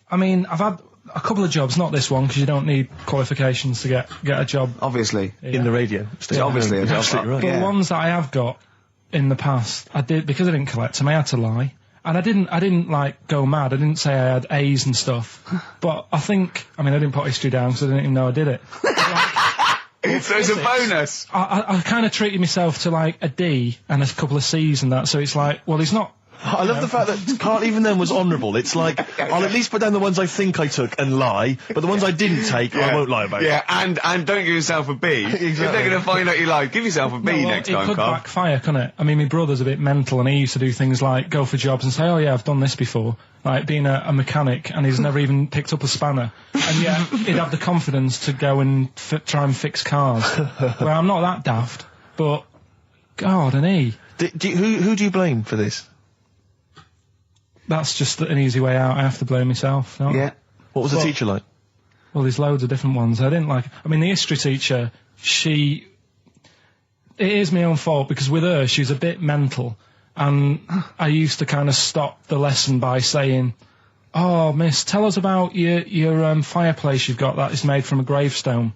I mean, I've had a couple of jobs, not this one, because you don't need qualifications to get a job. Obviously. In the radio. Yeah, obviously. You're absolutely right. But Yeah. ones that I have got in the past, I did, because I didn't collect them, I had to lie. And I didn't like go mad. I didn't say I had A's and stuff. But I didn't put history down because I didn't even know I did it. So it's a bonus. I kind of treated myself to like a D and a couple of C's and that, so it's like, well, he's not... I love the fact that Karl even then was honourable. It's like, I'll at least put down the ones I think I took and lie, but the ones I didn't take, I won't lie about. Yeah, and don't give yourself a B. If they're going to find out you lied, give yourself a B Well, next it time, could Karl. backfire, couldn't it? I mean, my brother's a bit mental, and he used to do things like go for jobs and say, oh yeah, I've done this before, like being a mechanic, and he's never even picked up a spanner. And yet, he'd have the confidence to go and try and fix cars. Well, I'm not that daft, but, God, and he... Who do you blame for this? That's just an easy way out. I have to blame myself. Don't I? Yeah. What was the teacher like? Well, there's loads of different ones. I didn't like... I mean, the history teacher, it is my own fault, because with her, she's a bit mental. And I used to kind of stop the lesson by saying, oh, miss, tell us about your fireplace you've got that is made from a gravestone.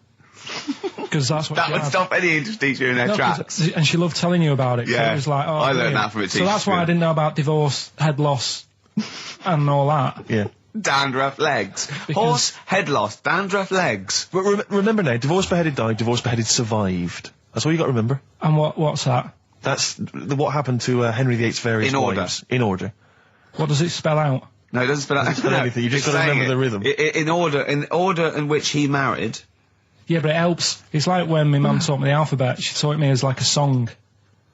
Because that's what That she would had. stop any English teacher in their No, 'cause- tracks. and she loved telling you about it. 'Cause Yeah. It was like, oh, I learned brilliant. that from a So teacher, that's why yeah. I didn't know about divorce, head loss, and all that. Yeah. Dandruff legs. Because- Horse, head loss, dandruff legs. But remember now, divorce, beheaded, died. Divorce, beheaded, survived. That's all you got to remember. And what's that? That's what happened to Henry VIII's various In order. wives. In order. What does it spell out? No, it doesn't spell out spell anything, you just it's gotta remember saying the it. rhythm. In order in which he married. Yeah, but it helps. It's like when my mum taught me the alphabet. She taught me as like a song.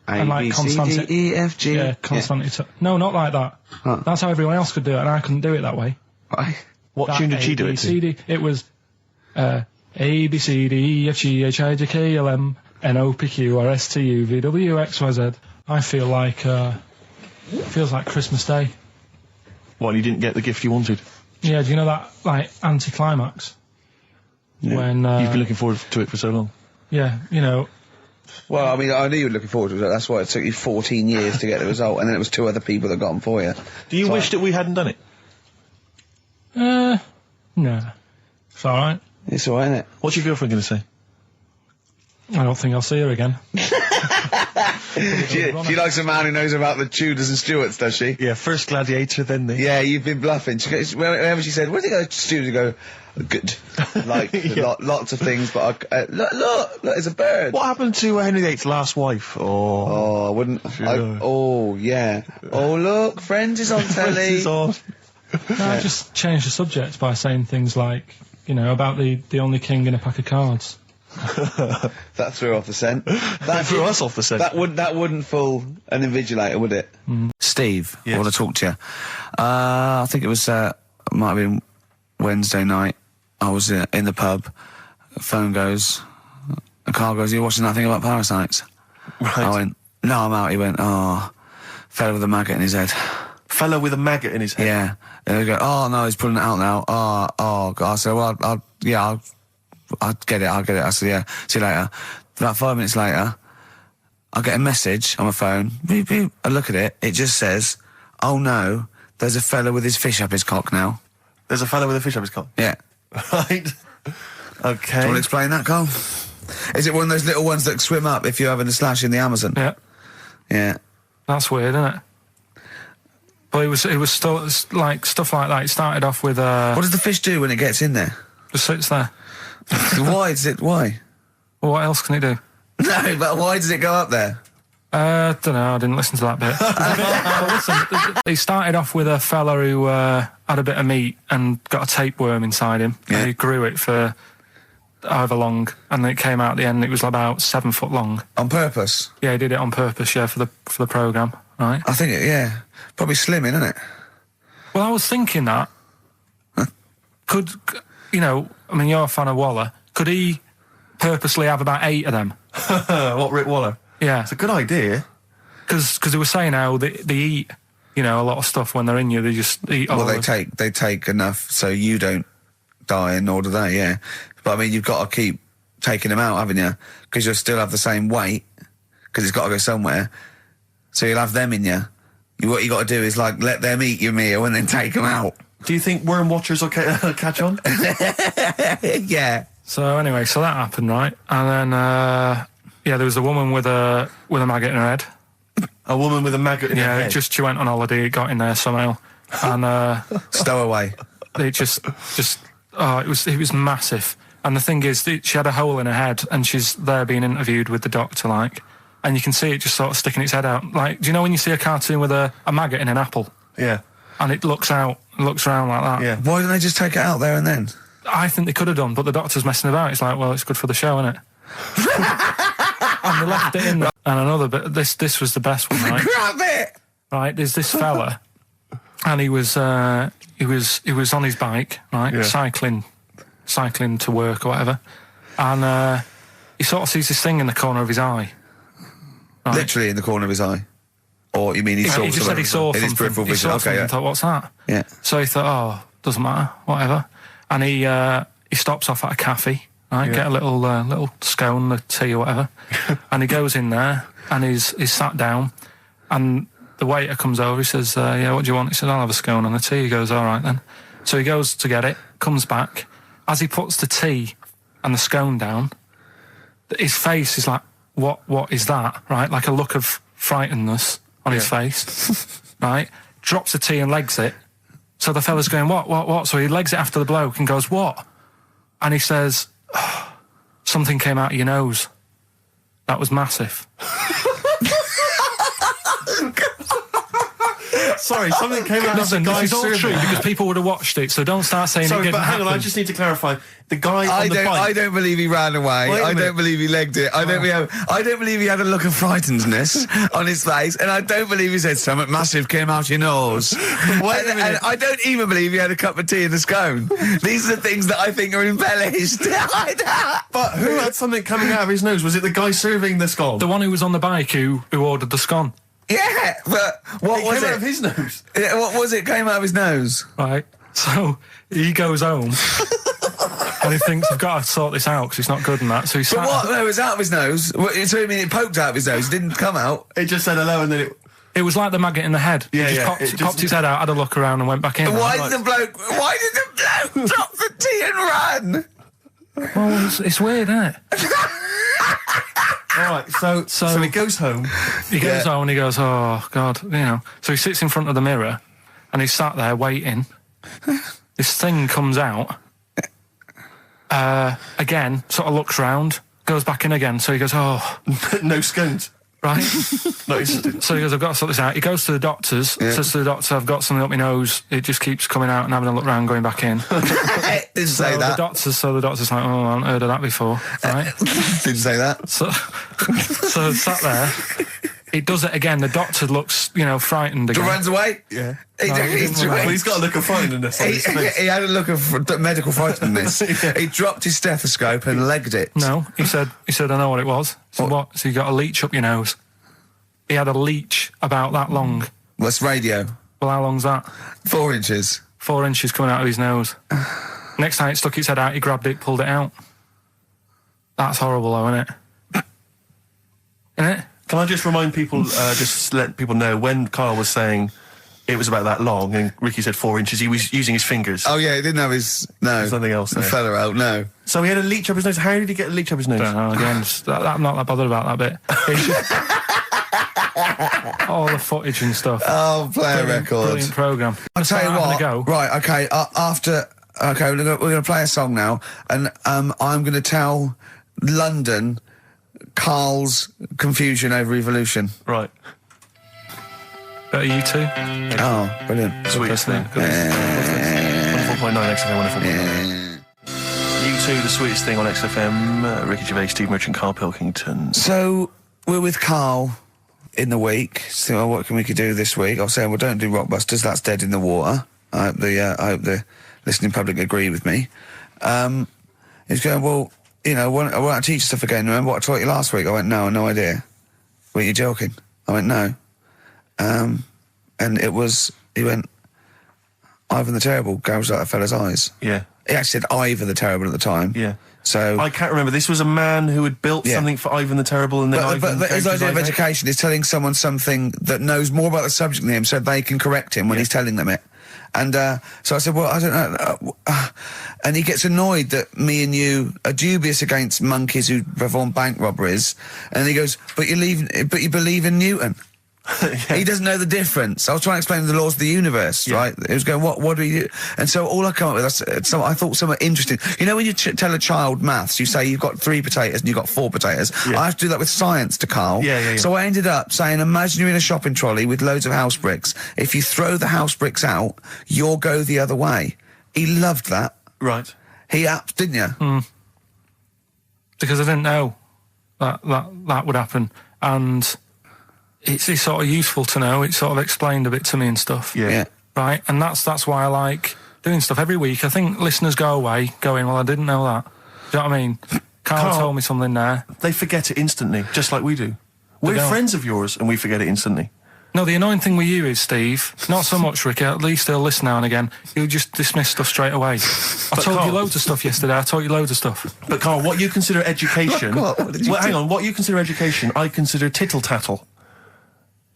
A, And like B, C, constant- D, E, F, G. Yeah, constantly. No, not like that. Huh. That's how everyone else could do it, and I couldn't do it that way. Right. What That tune did she do A, it B, to? C, D. It was A, B, C, D, E, F, G, H, I, J, K, L, M, N, O, P, Q, R, S, T, U, V, W, X, Y, Z. I feel like, it feels like Christmas Day. Well, you didn't get the gift you wanted. Yeah, do you know that, like, anticlimax? Yeah. When, You've been looking forward to it for so long. yeah, you know, Well, I mean, I knew you were looking forward to it. That's why it took you 14 years to get the result, and then it was 2 other people that got them for you. Do you wish that we hadn't done it? no. It's alright. It's alright, isn't it? What's your girlfriend going to say? I don't think I'll see her again. She likes a man who knows about the Tudors and Stuarts, does she? Yeah, first gladiator, then the... Yeah, you've been bluffing. Whenever she said, where did you go to studio? Go, good. Like, lots of things, but look, there's a bird. What happened to Henry VIII's last wife? Oh, I wouldn't. Oh, yeah. Oh, look, Friends is on telly. This is on. No, I just changed the subject by saying things like, you know, about the only king in a pack of cards. That threw off the scent. That threw us off the scent. That wouldn't fool an invigilator, would it? Steve, I want to talk to you. I think it was, might have been Wednesday night. I was in the pub. Phone goes. Karl goes, "Are you watching that thing about parasites?" Right. I went, "No, I'm out." He went, "Oh, fell with a maggot in his head." Fella with a maggot in his head. Yeah. And they go, oh, no, he's pulling it out now. Oh, God. I said, well, I'll get it. I said, yeah, see you later. About 5 minutes later, I get a message on my phone. Beep, beep. I look at it. It just says, oh, no, there's a fella with his fish up his cock now. There's a fella with a fish up his cock? Yeah. Right. Okay. Do you want to explain that, Carl? Is it one of those little ones that swim up if you're having a slash in the Amazon? Yeah. Yeah. That's weird, isn't it? But it was still like stuff like that. It started off with What does the fish do when it gets in there? just sits there. Why? Well, what else can it do? No, but why does it go up there? Don't know. I didn't listen to that bit. But listen, it started off with a fella who had a bit of meat and got a tapeworm inside him. Yeah. And he grew it for however long, and then it came out at the end. It was about 7 foot long. On purpose? Yeah, he did it on purpose. Yeah, for the program, right? I think yeah. Probably slimming, isn't it? Well, I was thinking that could I mean, you're a fan of Waller. Could he purposely have about 8 of them? What, Rick Waller? Yeah, It's a good idea. because they were saying how they eat, a lot of stuff when they're in you. They just eat all Well, of it. they take enough so you don't die, and nor do they. Yeah, but I mean, you've got to keep taking them out, haven't you? Because you'll still have the same weight because it's got to go somewhere. So you'll have them in you. What you got to do is like let them eat your meal and then take them out. Do you think worm watchers will catch on? Yeah. So anyway, so that happened, right? And then there was a woman with a maggot in her head. A woman with a maggot in her Yeah, head? she went on holiday, it got in there somehow, and Stowaway. it just it was massive. And the thing is, she had a hole in her head, and she's there being interviewed with the doctor, like, and you can see it just sort of sticking its head out. Like, do you know when you see a cartoon with a maggot in an apple, Yeah. and it looks around like that? Yeah. Why didn't they just take it out there and then? I think they could have done, but the doctor's messing about. It's like, well, it's good for the show, isn't it? And they left it in there. And another bit. This was the best one, right? Grab it! Right, there's this fella, and he was on his bike, right, Yeah. cycling to work or whatever, and he sort of sees this thing in the corner of his eye. Right? Literally in the corner of his eye. Or you mean he saw He just said he saw in his something. peripheral He vision? saw Okay, something yeah. and thought, what's that? Yeah. So he thought, oh, doesn't matter, whatever. And he stops off at a cafe, right, get a little scone, a tea or whatever, and he goes in there and he's sat down, and the waiter comes over. He says, yeah, what do you want? He said, I'll have a scone and a tea. He goes, all right then. So he goes to get it, comes back. As he puts the tea and the scone down, his face is like, what is that? Right, like a look of frightenedness on his face. Right, drops the tea and legs it. So the fella's going, what? So he legs it after the bloke and goes, what? And he says, oh, something came out of your nose. That was massive. Sorry, something came out Listen, of the this guy's is all survey. true because people would have watched it, so don't start saying it Sorry, didn't but hang on, I happen. just need to clarify. The guy on the I bike... don't believe he ran away. Wait a I minute. don't believe he legged it. I don't believe he had a look of frightenedness on his face, and I don't believe he said something massive came out your nose. Wait a minute. And I don't even believe he had a cup of tea and a scone. These are the things that I think are embellished. But who had something coming out of his nose? Was it the guy serving the scone? The one who was on the bike who ordered the scone, Yeah, but what It was came it? out of his nose. Yeah, what was it? Came out of his nose. right? So he goes home and he thinks, I've got to sort this out because it's not good and that. So he But sat... what? No, it was out of his nose. So you mean it poked out of his nose? It didn't come out. It just said hello and then it... It was like the maggot in the head. Yeah, He yeah, just it just- popped his head out, had a look around and went back in. Why Like, did the bloke drop the tea and run? well, it's weird, isn't it? All right, so he goes home. He goes home and he goes, oh, God, So he sits in front of the mirror and he's sat there waiting. This thing comes out. Again, sort of looks round, goes back in again. So he goes, oh, No scones. right. No, it's... So he goes, I've got to sort this out. He goes to the doctor's, says to the doctor, I've got something up my nose. It just keeps coming out and having a look round, going back in. Didn't say So that. the doctor's like, oh, I haven't heard of that before, right? Didn't say that. So sat there. He does it again. The doctor looks, frightened again. Runs away. Yeah. He Well, he's got a look of frightenedness on his face. he had a look of medical frightenedness. He dropped his stethoscope and legged it. No, he said, I know what it was. So what? So you got a leech up your nose. He had a leech about that long. What's radio? Well, how long's that? 4 inches. 4 inches coming out of his nose. Next time it stuck its head out, he grabbed it, pulled it out. That's horrible, though, isn't it? Isn't it? Can I just remind people, just let people know, when Karl was saying it was about that long and Ricky said 4 inches, he was using his fingers. Oh, yeah, he didn't have his... No. There's nothing else there. Fella out, no. So he had a leech up his nose. How did he get a leech up his nose? I don't know, again, I'm not that bothered about that bit. It's just all the footage and stuff. Oh, play a record. Brilliant programme. I'll tell you what. Go. Right, okay, after... Okay, we're going to play a song now, and I'm going to tell London Karl's confusion over evolution. Right. Better you two? Oh, brilliant. Sweetest thing. 104.9 XFM, 104.9. U2, the sweetest thing on XFM. Ricky Gervais, Steve Merchant, Karl Pilkington. So, we're with Karl in the week. So, what can we do this week? I was saying, well, don't do Rockbusters, that's dead in the water. I hope the listening public agree with me. He's going, well, you know, I want to teach stuff again. Remember what I taught you last week? I went, no, no idea. Were you joking? I went, no. And it was, he went, Ivan the Terrible gouged out a fella's eyes. Yeah. He actually said Ivan the Terrible at the time. Yeah. So I can't remember. This was a man who had built something for Ivan the Terrible, and then but his idea of education is telling someone something that knows more about the subject than him, so they can correct him when he's telling them it. And so I said, well, I don't know. And he gets annoyed that me and you are dubious against monkeys who perform bank robberies. And he goes, but you believe in Newton. He doesn't know the difference. I was trying to explain the laws of the universe, right? He was going, what do you do? And so all I come up with, I thought somewhat interesting. You know when you tell a child maths, you say you've got 3 potatoes and you've got 4 potatoes. Yeah. I have to do that with science to Karl. Yeah. So I ended up saying, imagine you're in a shopping trolley with loads of house bricks. If you throw the house bricks out, you'll go the other way. He loved that. Right. He didn't you? Because I didn't know that would happen. And it's sort of useful to know. It sort of explained a bit to me and stuff. Yeah. Right? And that's why I like doing stuff every week. I think listeners go away going, well, I didn't know that. Do you know what I mean? Karl told me something there. They forget it instantly, just like we do. We're friends of yours and we forget it instantly. No, the annoying thing with you is, Steve, not so much, Ricky, at least he'll listen now and again, he'll just dismiss stuff straight away. I told you loads of stuff yesterday, I taught you loads of stuff. But Karl, what you consider education... hang on, what you consider education, I consider tittle-tattle.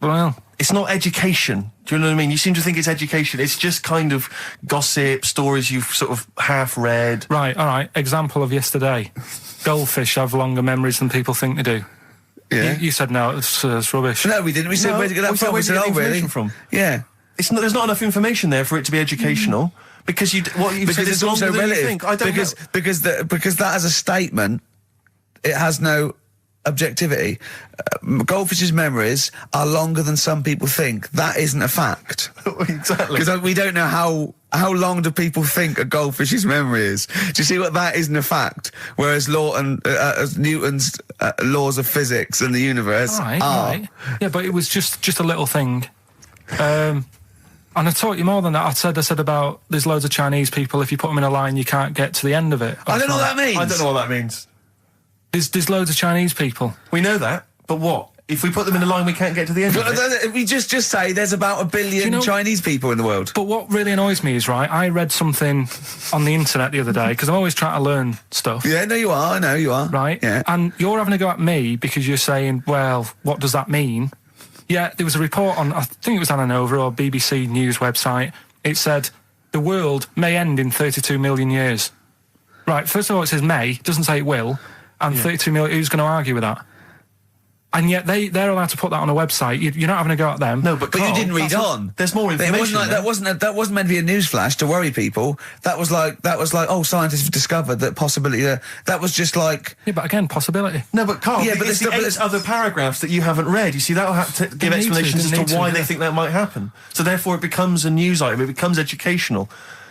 Well, it's not education. Do you know what I mean? You seem to think it's education. It's just kind of gossip, stories you've sort of half read. Right, all right. Example of yesterday. Goldfish have longer memories than people think they do. Yeah. You said no, it's rubbish. No, we didn't. We said, where'd you get that from? Where'd you get the information from? Yeah. There's not enough information there for it to be educational. Because what you said is also longer than relative. you think. I don't know. Because that as a statement, it has no objectivity. Goldfish's memories are longer than some people think. That isn't a fact. Exactly. Because we don't know how long do people think a goldfish's memory is. Do you see what that isn't a fact? Whereas Newton's laws of physics and the universe are. Right. Yeah, but it was just a little thing. And I taught you more than that. I said about there's loads of Chinese people, if you put them in a line, you can't get to the end of it. I don't know what that means. I don't know what that means. There's loads of Chinese people. We know that, but what? If we put them in a line, we can't get to the end of it? We just say there's about 1 billion Chinese people in the world. But what really annoys me is, right, I read something on the internet the other day, because I'm always trying to learn stuff. Yeah, no, you are. I know you are. Right? Yeah. And you're having a go at me because you're saying, well, what does that mean? Yeah, there was a report on, I think it was Ananova or BBC News website. It said, the world may end in 32 million years. Right, first of all, it says may, it doesn't say it will. And 32 million, who's going to argue with that? And yet they're allowed to put that on a website. You're not having a go at them. No, but you didn't read on. There's more information. That wasn't meant to be a newsflash to worry people. That was like, oh, scientists have discovered that possibility. That was just like. Yeah, but again, possibility. No, but Karl, but there's the 8 other paragraphs that you haven't read. You see, that'll have to give explanations as to why they think that might happen. So therefore, it becomes a news item. It becomes educational.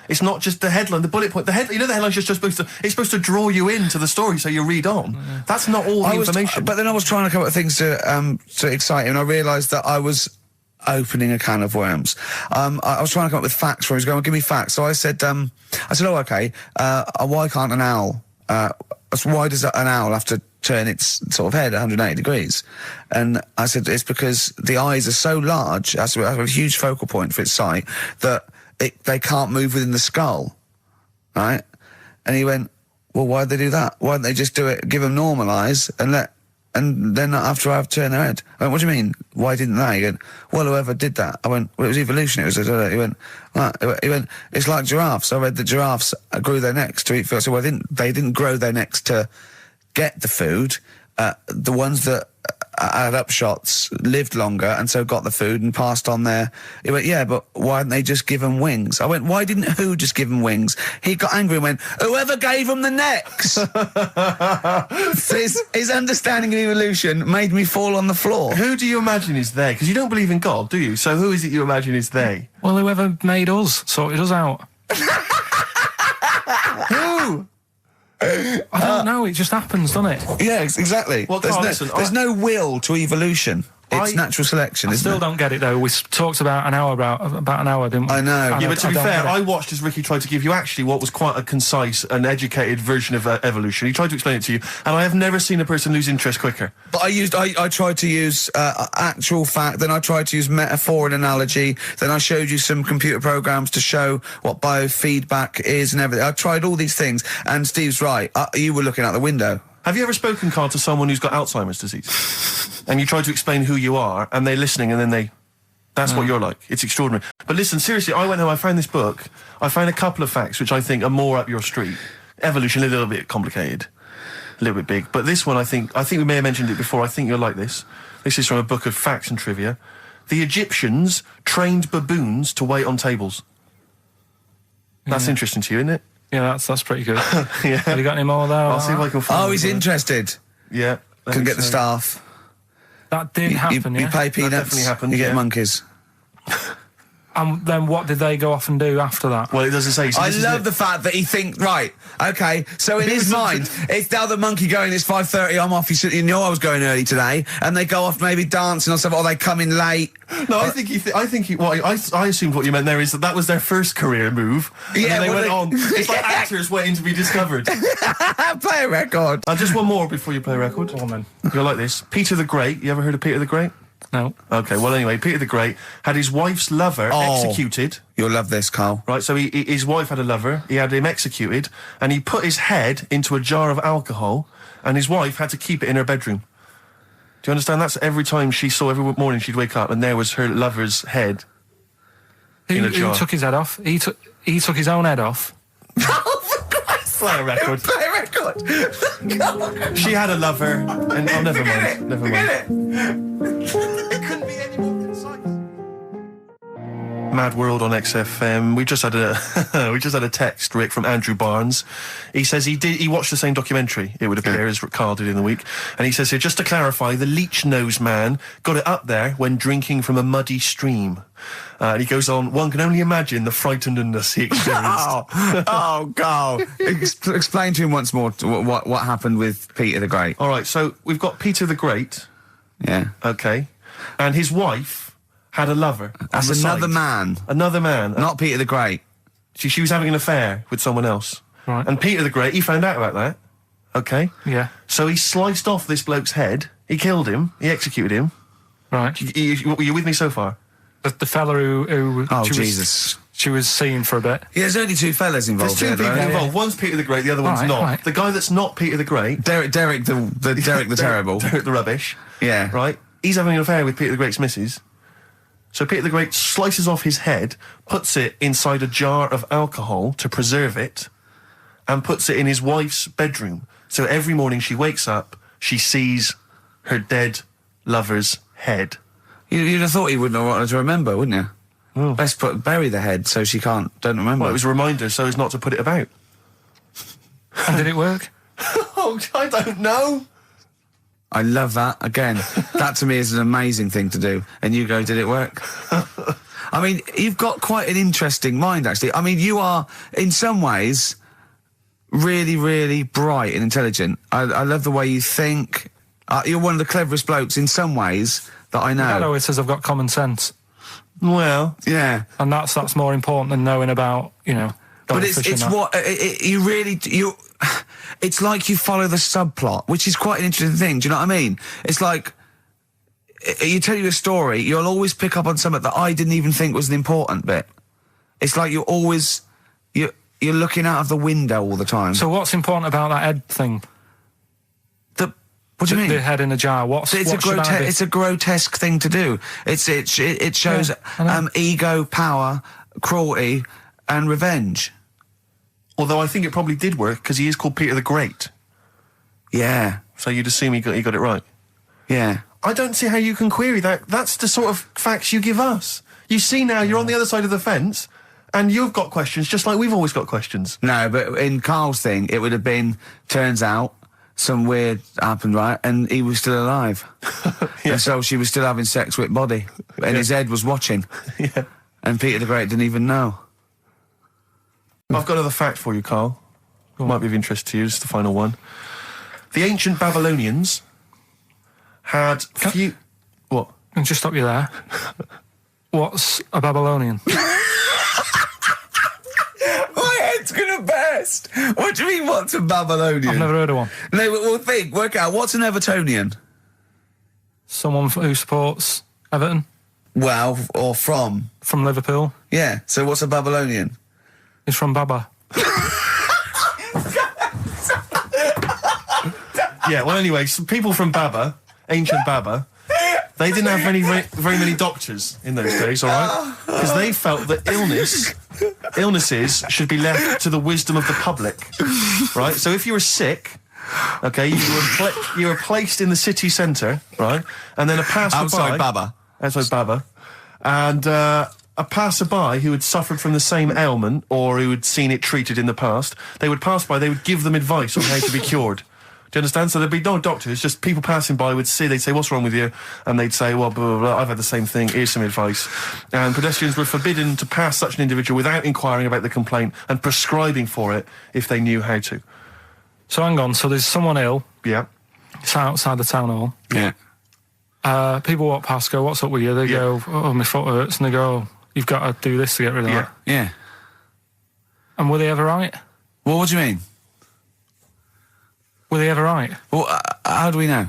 It's not just the headline, the bullet point. The headline's just supposed to draw you into the story so you read on. Yeah. That's not all the information. But then I was trying to come up with things to excite him, and I realised that I was opening a can of worms. I was trying to come up with facts for him. He was going, give me facts. So I said, oh, okay, why can't an owl, why does an owl have to turn its sort of head 180 degrees. And I said, it's because the eyes are so large, that's a huge focal point for its sight, that they can't move within the skull, right? And he went, well, why'd they do that? Why don't they just do it, give them normal eyes, and then after I've turned their head? I went, what do you mean? Why didn't they? He went, well, whoever did that. I went, well, it was evolution. He went, it's like giraffes. I read that giraffes grew their necks to eat food. So they didn't grow their necks to get the food. The ones that had upshots lived longer and so got the food and passed on their... He went, yeah, but why didn't they just give them wings? I went, why didn't who just give them wings? He got angry and went, whoever gave them the necks! his understanding of evolution made me fall on the floor. Who do you imagine is they? Because you don't believe in God, do you? So who is it you imagine is they? Well, whoever made us sorted us out. Who? I don't know, it just happens, doesn't it? Yeah, exactly. Well, Carl, there's no will to evolution. It's natural selection, I isn't it? still don't get it, though. We talked about an hour, didn't we? I know. And Yeah, but to be fair, don't get it. I watched as Ricky tried to give you actually what was quite a concise and educated version of evolution. He tried to explain it to you, and I have never seen a person lose interest quicker. But I tried to use actual fact, then I tried to use metaphor and analogy, then I showed you some computer programs to show what biofeedback is and everything. I tried all these things, and Steve's right. You were looking out the window. Have you ever spoken, Carl, to someone who's got Alzheimer's disease? And you try to explain who you are, and they're listening, and then that's what you're like. It's extraordinary. But listen, seriously, I went home, I found this book, I found a couple of facts which I think are more up your street. Evolution, a little bit complicated, a little bit big. But this one, I think we may have mentioned it before, I think you'll like this. This is from a book of facts and trivia. The Egyptians trained baboons to wait on tables. That's interesting to you, isn't it? Yeah, that's pretty good. Yeah. Have you got any more there? I'll see if I can find Oh, he's interested. Yeah. Can get the staff. That did happen, You yeah? pay peanuts. definitely happened, You get yeah. monkeys. And then what did they go off and do after that? Well, it doesn't say. So I this is love it. the fact that he thinks, right, okay, so in his mind, it's now the monkey going, it's 5:30, I'm off, you know I was going early today, and they go off maybe dancing or something, or they come in late. No, I think I assumed what you meant there is that was their first career move. And Yeah, then they well, went on. It's like Yeah. actors waiting to be discovered. Play a record. Just one more before you play a record. Go on, then. You'll like this. Peter the Great. You ever heard of Peter the Great? No. Okay, well anyway, Peter the Great had his wife's lover executed. You'll love this, Carl. Right, so his wife had a lover, he had him executed, and he put his head into a jar of alcohol, and his wife had to keep it in her bedroom. Do you understand? That's every time every morning she'd wake up, and there was her lover's head in a jar. Who took his head off? He took his own head off. Play a record. Play a record. She had a lover, and never mind. Never mind. It couldn't be any more concise. Mad World on XFM. We just had a text, Rick, from Andrew Barnes. He says he watched the same documentary, it would appear, as Carl did in the week. And he says here, just to clarify, the leech nose man got it up there when drinking from a muddy stream. And he goes on, one can only imagine the frightenedness he experienced. Oh, Carl. Explain to him once more what happened with Peter the Great. All right, so we've got Peter the Great. Yeah. Okay. And his wife had a lover. That's another man. Another man. Not Peter the Great. She was having an affair with someone else. Right. And Peter the Great, he found out about that. Okay. Yeah. So he sliced off this bloke's head. He killed him. He executed him. Right. You with me so far? The fella who Oh, she Jesus. she was seeing for a bit. Yeah, there's only two fellas involved. There's two people here, though. involved. One's Peter the Great, the other one's Right, not. right. The guy that's not Peter the Great... Derek the terrible. Derek the rubbish. Yeah. Right? He's having an affair with Peter the Great's missus. So Peter the Great slices off his head, puts it inside a jar of alcohol to preserve it, and puts it in his wife's bedroom. So every morning she wakes up, she sees her dead lover's head. You'd have thought he wouldn't have wanted to remember, wouldn't you? Oh. Best bury the head so she don't remember. Well, it was a reminder so as not to put it about. And did it work? Oh, I don't know. I love that. Again, that to me is an amazing thing to do. And you go, did it work? I mean, you've got quite an interesting mind, actually. I mean, you are, in some ways, really, really bright and intelligent. I love the way you think. You're one of the cleverest blokes in some ways that I know. Hello, it says I've got common sense. Well, Yeah. And that's more important than knowing about, But it's goldfish and that. what you really it's like you follow the subplot, which is quite an interesting thing. Do you know what I mean? It's like, you tell you a story, you'll always pick up on something that I didn't even think was an important bit. It's like you're always, you're looking out of the window all the time. So what's important about that head thing? What do you mean? The head in a jar. It's a grotesque thing to do. It shows ego, power, cruelty, and revenge. Although I think it probably did work because he is called Peter the Great. Yeah. So you'd assume he got it right. Yeah. I don't see how you can query that. That's the sort of facts you give us. You see now, you're on the other side of the fence, and you've got questions just like we've always got questions. No, but in Carl's thing, it would have been, turns out, some weird happened, right? And he was still alive. Yeah. And so she was still having sex with Body. And his head was watching. Yeah. And Peter the Great didn't even know. I've got another fact for you, Carl. Might be of interest to you, just the final one. The ancient Babylonians had What? And just stop you there. What's a Babylonian? My head's gonna burst! What do you mean, what's a Babylonian? I've never heard of one. No, but we'll work out, what's an Evertonian? Someone who supports Everton. Well, or from? From Liverpool. Yeah, so what's a Babylonian? He's from Baba. Yeah, well, anyway, some people from Baba, ancient Baba, they didn't have very many doctors in those days, all right? Because they felt that illnesses should be left to the wisdom of the public, right? So if you were sick, okay, you were placed in the city centre, right? And then a passerby... Outside Baba. Outside Baba. And a passerby who had suffered from the same ailment or who had seen it treated in the past, they would pass by, they would give them advice on how to be cured. Do you understand? So there'd be no doctors, just people passing by would see, they'd say, what's wrong with you? And they'd say, well, blah, blah, blah, I've had the same thing, here's some advice. And pedestrians were forbidden to pass such an individual without inquiring about the complaint and prescribing for it if they knew how to. So hang on, so there's someone ill. Yeah. It's outside the town hall. Yeah. People walk past, go, what's up with you? They go, oh, my foot hurts. And they go, oh, you've got to do this to get rid of that. Yeah. And were they ever right? Well, what do you mean? Were they ever right? Well, how do we know?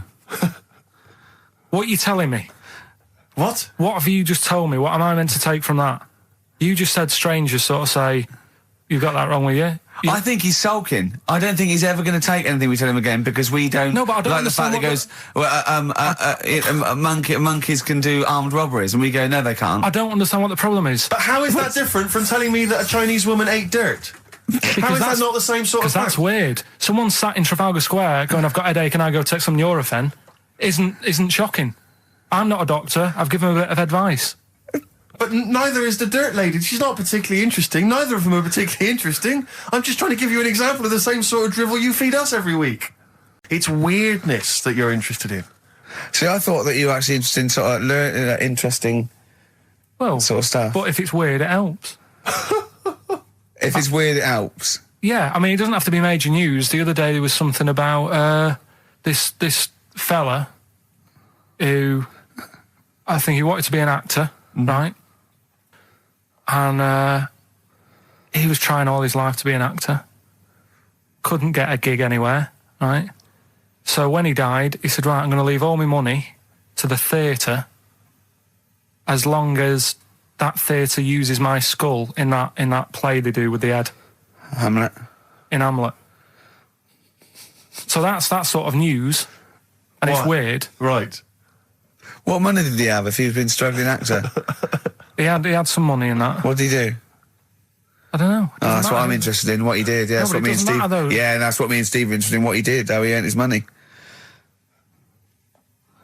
What are you telling me? What? What have you just told me? What am I meant to take from that? You just said strangers sort of say, you've got that wrong with you. I think he's sulking. I don't think he's ever going to take anything we tell him again because we don't. No, but I don't like the fact that he goes, monkeys can do armed robberies, and we go, no, they can't. I don't understand what the problem is. But how is that different from telling me that a Chinese woman ate dirt? How is that not the same sort of Because that's weird. Someone sat in Trafalgar Square going, I've got a headache and I go take some Nurofen, isn't shocking. I'm not a doctor. I've given him a bit of advice. But neither is the dirt lady. She's not particularly interesting. Neither of them are particularly interesting. I'm just trying to give you an example of the same sort of drivel you feed us every week. It's weirdness that you're interested in. See, I thought that you were actually interested in sort of interesting sort of stuff. But if it's weird, it helps. If it's weird, it helps. Yeah, I mean, it doesn't have to be major news. The other day there was something about this fella who I think he wanted to be an actor, right? And he was trying all his life to be an actor. Couldn't get a gig anywhere, right? So when he died, he said, right, I'm going to leave all my money to the theatre as long as that theatre uses my skull in that play they do with the head. Hamlet. In Hamlet. So that's that sort of news. And it's weird. Right. What money did he have if he'd been a struggling actor? He had some money in that. What did he do? I don't know. Oh, that's what I'm interested in, what he did. Yeah, that's what me and Steve. Yeah, that's what me and Steve are interested in, what he did, how he earned his money.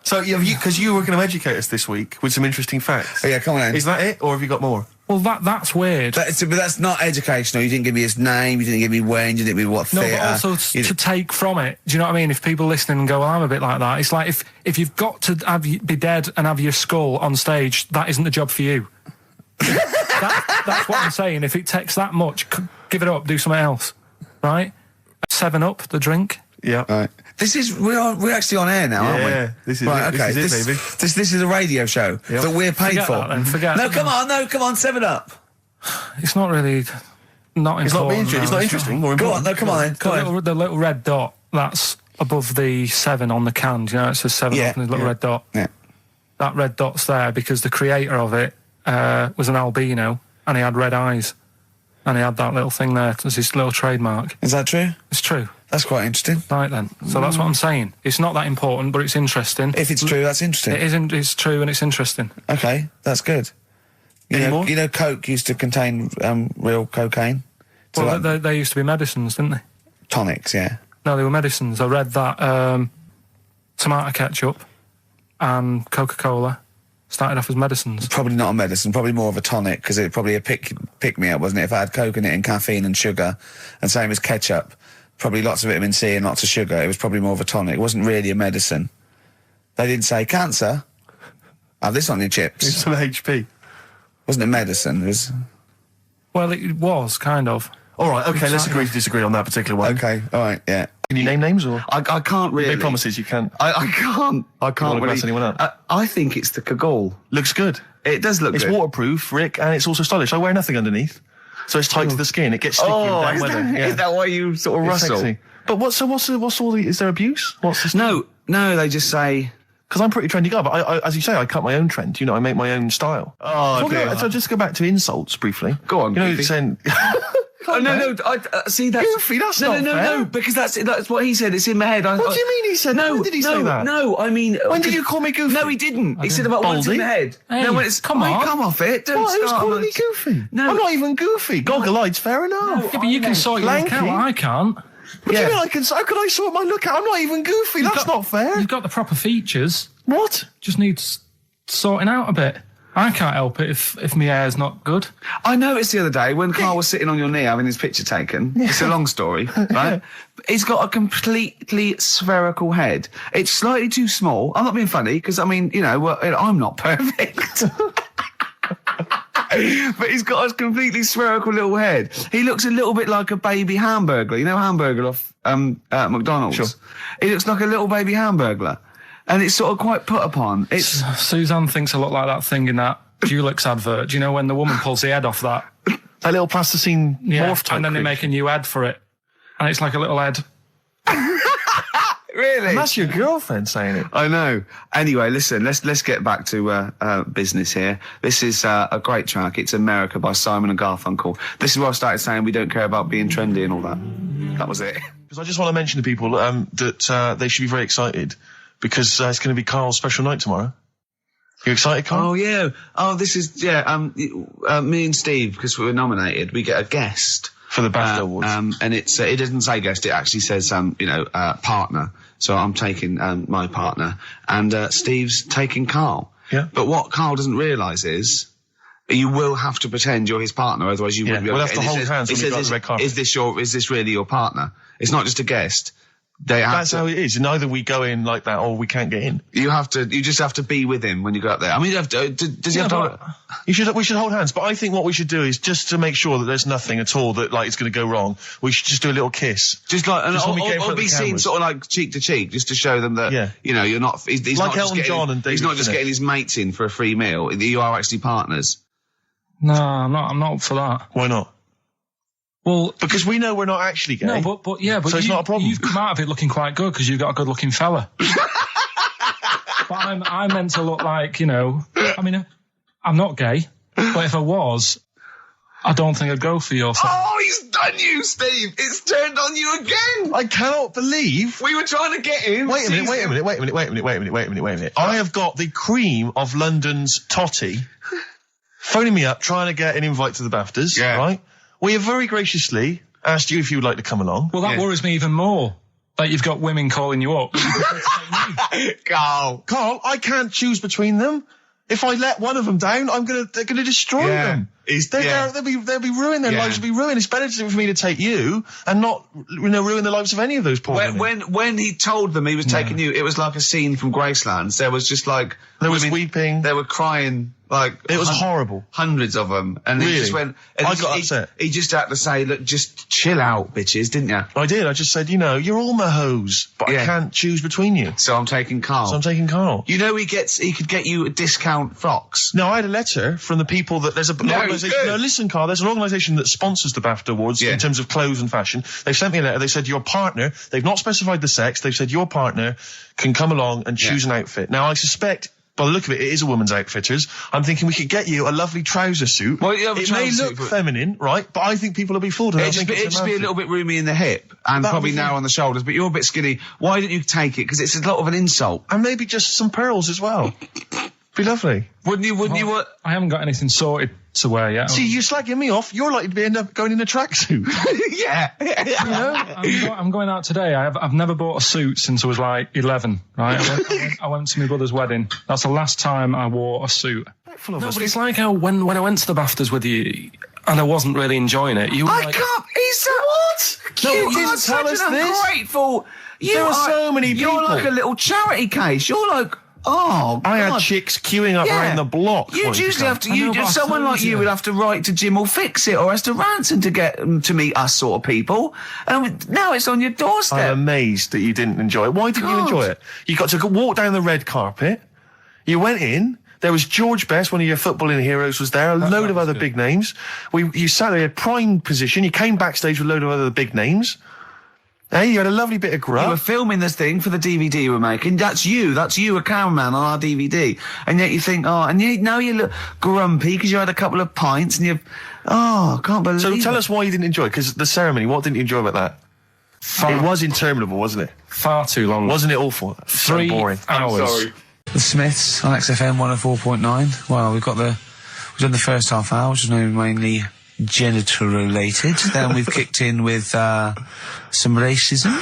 So, because you were going to educate us this week with some interesting facts. Oh, yeah, come on then. Is that it, or have you got more? Well, that's weird. But that's not educational. You didn't give me his name, you didn't give me when, you didn't give me what theatre. No, but also to take from it. Do you know what I mean? If people listening and go, well, I'm a bit like that. It's like if you've got to be dead and have your skull on stage, that isn't the job for you. That's what I'm saying. If it takes that much, give it up, do something else. Right? 7-Up, the drink. Yeah. Right. We're actually on air now, aren't we? Yeah, this is right, it. Okay. This is it, baby. This is a radio show that we're paid Forget for. That, then. Forget. No, come on, 7-Up. It's not really. not It's not, important. it's not interesting or Go on, important. no, come on then. Come on. The little red dot, that's above the 7 on the can. Do you know, it says 7 Yeah, up and there's a little red dot. Yeah. That red dot's there because the creator of it was an albino and he had red eyes. And he had that little thing there as his little trademark. Is that true? It's true. That's quite interesting. Right then. So that's what I'm saying. It's not that important, but it's interesting. If it's true, that's interesting. It isn't. It's true and it's interesting. Okay, that's good. Any more? You know, Coke used to contain real cocaine. So Well, like they used to be medicines, didn't they? tonics, yeah. No, they were medicines. I read that tomato ketchup and Coca-Cola started off as medicines. Probably not a medicine, probably more of a tonic, because it probably a pick me up, wasn't it? If I had Coke in it and caffeine and sugar, and same as ketchup, probably lots of vitamin C and lots of sugar. It was probably more of a tonic. It wasn't really a medicine. They didn't say cancer. Have this on your chips. It's some HP. Wasn't a medicine. It was. Well, it was kind of. All right, okay, let's agree to disagree on that particular one. Okay, all right, yeah. Can you name names or? I can't really. Big promises you can't. I can't. I can't wanna really. grass anyone up? I think it's the Kagol. Looks good. It does look It's good. waterproof, Rick, and it's also stylish. I wear nothing underneath, so it's tight to the skin. It gets sticky in Oh, damp is weather. that, Yeah. is that why you sort of It's rustle? sexy. But what's all the? Is there abuse? What's this? No, they just say. Because I'm a pretty trendy guy, but I, as you say, I cut my own trend. You know, I make my own style. Oh, dear. So just go back to insults briefly. Go on, You know, Goofy. saying. Oh, no, I see that. Goofy, that's no, not no, fair. no, because that's what he said. It's in my head. What do you mean he said? No, When did he say that? No, I mean. When did you call me Goofy? No, he didn't. He said about what's in Baldy? my head. Hey, no, when it's come on. come off it. Don't What? Who's start. calling me Goofy? No. I'm not even Goofy. Goggle-eyed's fair enough. Yeah, but you can sort your look lanky. out. I can't. What do you mean I can? How could I sort my look out? I'm not even Goofy. That's not fair. You've got the proper features. What? Just needs sorting out a bit. I can't help it if my hair's not good. I noticed the other day when Carl was sitting on your knee having his picture taken. It's a long story, right? He's got a completely spherical head. It's slightly too small. I'm not being funny because I mean, you know, I'm not perfect. But he's got a completely spherical little head. He looks a little bit like a baby hamburger. You know, hamburger off McDonald's. Sure. He looks like a little baby hamburger, and it's sort of quite put upon. It's Suzanne thinks I look like that thing in that Dulux advert. Do you know when the woman pulls the head off that? That little plasticine morph type and then they creature. make a new ad for it. And it's like a little head. really. And that's your girlfriend saying it. I know. Anyway, listen, let's get back to business here. This is a great track. It's America by Simon and Garfunkel. This is where I started saying we don't care about being trendy and all that. That was it. Because I just want to mention to people that they should be very excited because it's going to be Carl's special night tomorrow. You excited, Carl? Oh yeah. Oh, this is me and Steve, because we were nominated. We get a guest For the BAFTA Awards. and it's it doesn't say guest. It actually says partner. So I'm taking my partner, and Steve's taking Carl. Yeah. But what Carl doesn't realise is you will have to pretend you're his partner, otherwise you wouldn't be able we'll to have to hold hands when we go on the red carpet. Is this really your partner? It's not just a guest. That's how it is. And either we go in like that or we can't get in. You just have to be with him when you go up there. I mean, you have to, does he have to? We should hold hands, but I think what we should do is just to make sure that there's nothing at all that like it's going to go wrong. We should just do a little kiss. Just like, Just when we get in front or of be the seen cameras. sort of like cheek to cheek, just to show them that, Yeah. you know, you're not, he's Like not Elton just John and he's David not just Tennant. getting his mates in for a free meal. You are actually partners. No, I'm not up for that. Why not? Well, Because we know we're not actually gay. no, but So it's not a problem. You've come out of it looking quite good because you've got a good looking fella. But I'm meant to look like, you know, I mean, I'm not gay, but if I was, I don't think I'd go for your thing. Oh, he's done you, Steve. It's turned on you again. I cannot believe. We were trying to get him. Wait a minute. I have got the cream of London's totty phoning me up trying to get an invite to the BAFTAs, Yeah. right? We have very graciously asked you if you would like to come along. Well, that Yeah. worries me even more. That you've got women calling you up. Carl. Carl, I can't choose between them. If I let one of them down, they're gonna destroy Yeah. them. They'll be ruined. Their Yeah. lives will be ruined. It's better for me to take you and not, ruin the lives of any of those poor women. When he told them he was taking you, it was like a scene from Graceland. There was just like There was women- weeping. They were crying. Like It was horrible. Hundreds of them, and he Really? just went. And I got upset. He just had to say, "Look, just chill out, bitches," didn't you? I did. I just said, you know, you're all my hoes, but Yeah. I can't choose between you. So I'm taking Karl. So I'm taking Karl. You know, he could get you a discount Fox. No, I had a letter from the people that there's an organisation. good. No, listen, Carl. There's an organisation that sponsors the BAFTA Awards Yeah. in terms of clothes and fashion. They sent me a letter. They said your partner. They've not specified the sex. They've said your partner can come along and choose an outfit. Now, I suspect. By the look of it, it is a woman's outfitters. I'm thinking we could get you a lovely trouser suit. Well, you have a it may trouser look suit, but- feminine, right? But I think people will be fooled. And It'd they'll think just it's be a romantic. little bit roomy in the hip, and That probably would be- narrow on the shoulders, but you're a bit skinny. Why didn't you take it? Because it's a lot of an insult. And maybe just some pearls as well. Be lovely. Wouldn't you? I haven't got anything sorted to wear yet. See, you're slagging me off. You're likely to end up going in a tracksuit. Yeah. You know, I'm going out today. I've never bought a suit since I was like 11, right? I went to my brother's wedding. That's the last time I wore a suit. Full of No, us. but it's like how when I went to the BAFTAs with you and I wasn't really enjoying it, you were I like, can't. He's what? No, You you didn't are tell such us an this. ungrateful. There were so many You're people. like a little charity case. You're like, oh, I had God. chicks queuing up Yeah. around the block. You wanting to usually come. have to. I know, but I Someone told like you you. would have to write to Jim or Fix It or Esther Ranson to get them to meet us sort of people. And now it's on your doorstep. I'm amazed that you didn't enjoy it. Why didn't you God. enjoy it? You got to walk down the red carpet. You went in. There was George Best, one of your footballing heroes, was there. A load of other big names. You sat there at prime position. You came backstage with a load of other big names. Hey, you had a lovely bit of You were grub. filming this thing for the DVD you were making. That's you, a cameraman on our DVD. And yet you think, now you look grumpy because you had a couple of pints and I can't believe So it. tell us why you didn't enjoy it, because the ceremony, what didn't you enjoy about that? It was interminable, wasn't it? far too long. Wasn't it awful? So 3 boring. hours. The Smiths on XFM 104.9. Well, we've done the first half hour, which is mainly genital related. Then we've kicked in with some racism.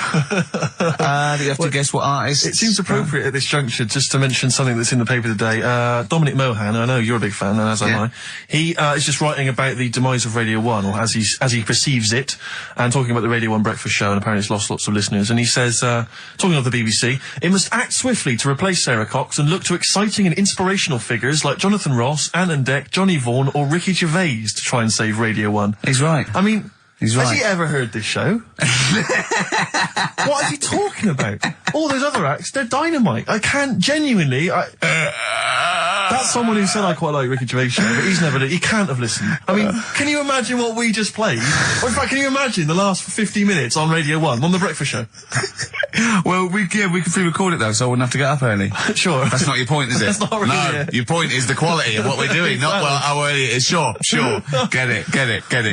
You have to guess what artist. It seems appropriate at this juncture just to mention something that's in the paper today. Dominic Mohan, I know you're a big fan, and as am I. He is just writing about the demise of Radio 1, or as he perceives it, and talking about the Radio 1 breakfast show, and apparently it's lost lots of listeners. And he says, talking of the BBC, it must act swiftly to replace Sarah Cox and look to exciting and inspirational figures like Jonathan Ross, Anne and Dec, Johnny Vaughan, or Ricky Gervais to try and save Radio 1. He's right. I mean, He's has right. he ever heard this show? What is he talking about? All those other acts, they're dynamite. I can't genuinely. That's someone who said I quite like Ricky Gervais show, but he can't have listened. I mean, can you imagine what we just played? Or in fact, can you imagine the last 50 minutes on Radio 1 on the breakfast show? Well, we can pre-record it though, so I wouldn't have to get up early. Sure. That's not your point, is it? That's not really it. Your point is the quality of what we're doing, not how early it is. Sure. Get it.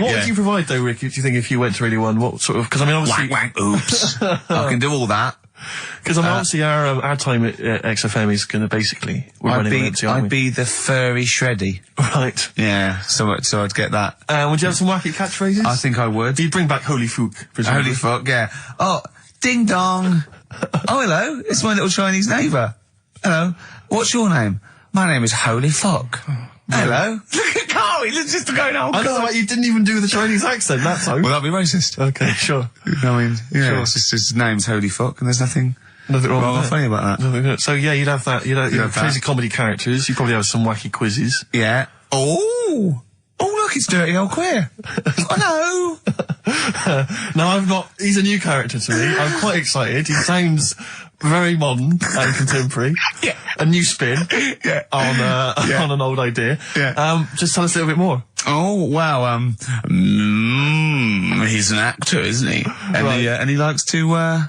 What would you provide though, Ricky, do you think, if you went to Radio 1? What sort of, because I mean, obviously. Wank, oops. I can do all that. Because I mean, obviously our time at XFM is going to basically, we're running on empty, aren't I'd be the furry shreddy. we? Right. Yeah, so I'd get that. Would you have some wacky catchphrases? I think I would. You'd bring back Holy Fook, presumably. Holy fuck, yeah. Oh, ding dong. Oh, hello. It's my little Chinese neighbour. Hello. What's your name? My name is Holy Fuck. Hello. Look at Carl. He's just going, oh, I don't know why you didn't even do the Chinese accent that time. Well, that'd be racist. Okay, sure. I mean, yeah, Sure. it's just his name's Holy Fuck, and there's nothing Nothing wrong or with that. funny about that. So yeah, you'd have that. You'd have have crazy that. comedy characters. You'd probably have some wacky quizzes. Yeah. Oh, look, it's Dirty Old Queer. Oh, no. No, I'm not. He's a new character to me. I'm quite excited. He sounds very modern and contemporary. Yeah. A new spin Yeah. on an old idea. Yeah. Just tell us a little bit more. Oh, wow, he's an actor, isn't he? And, Right. and he likes to,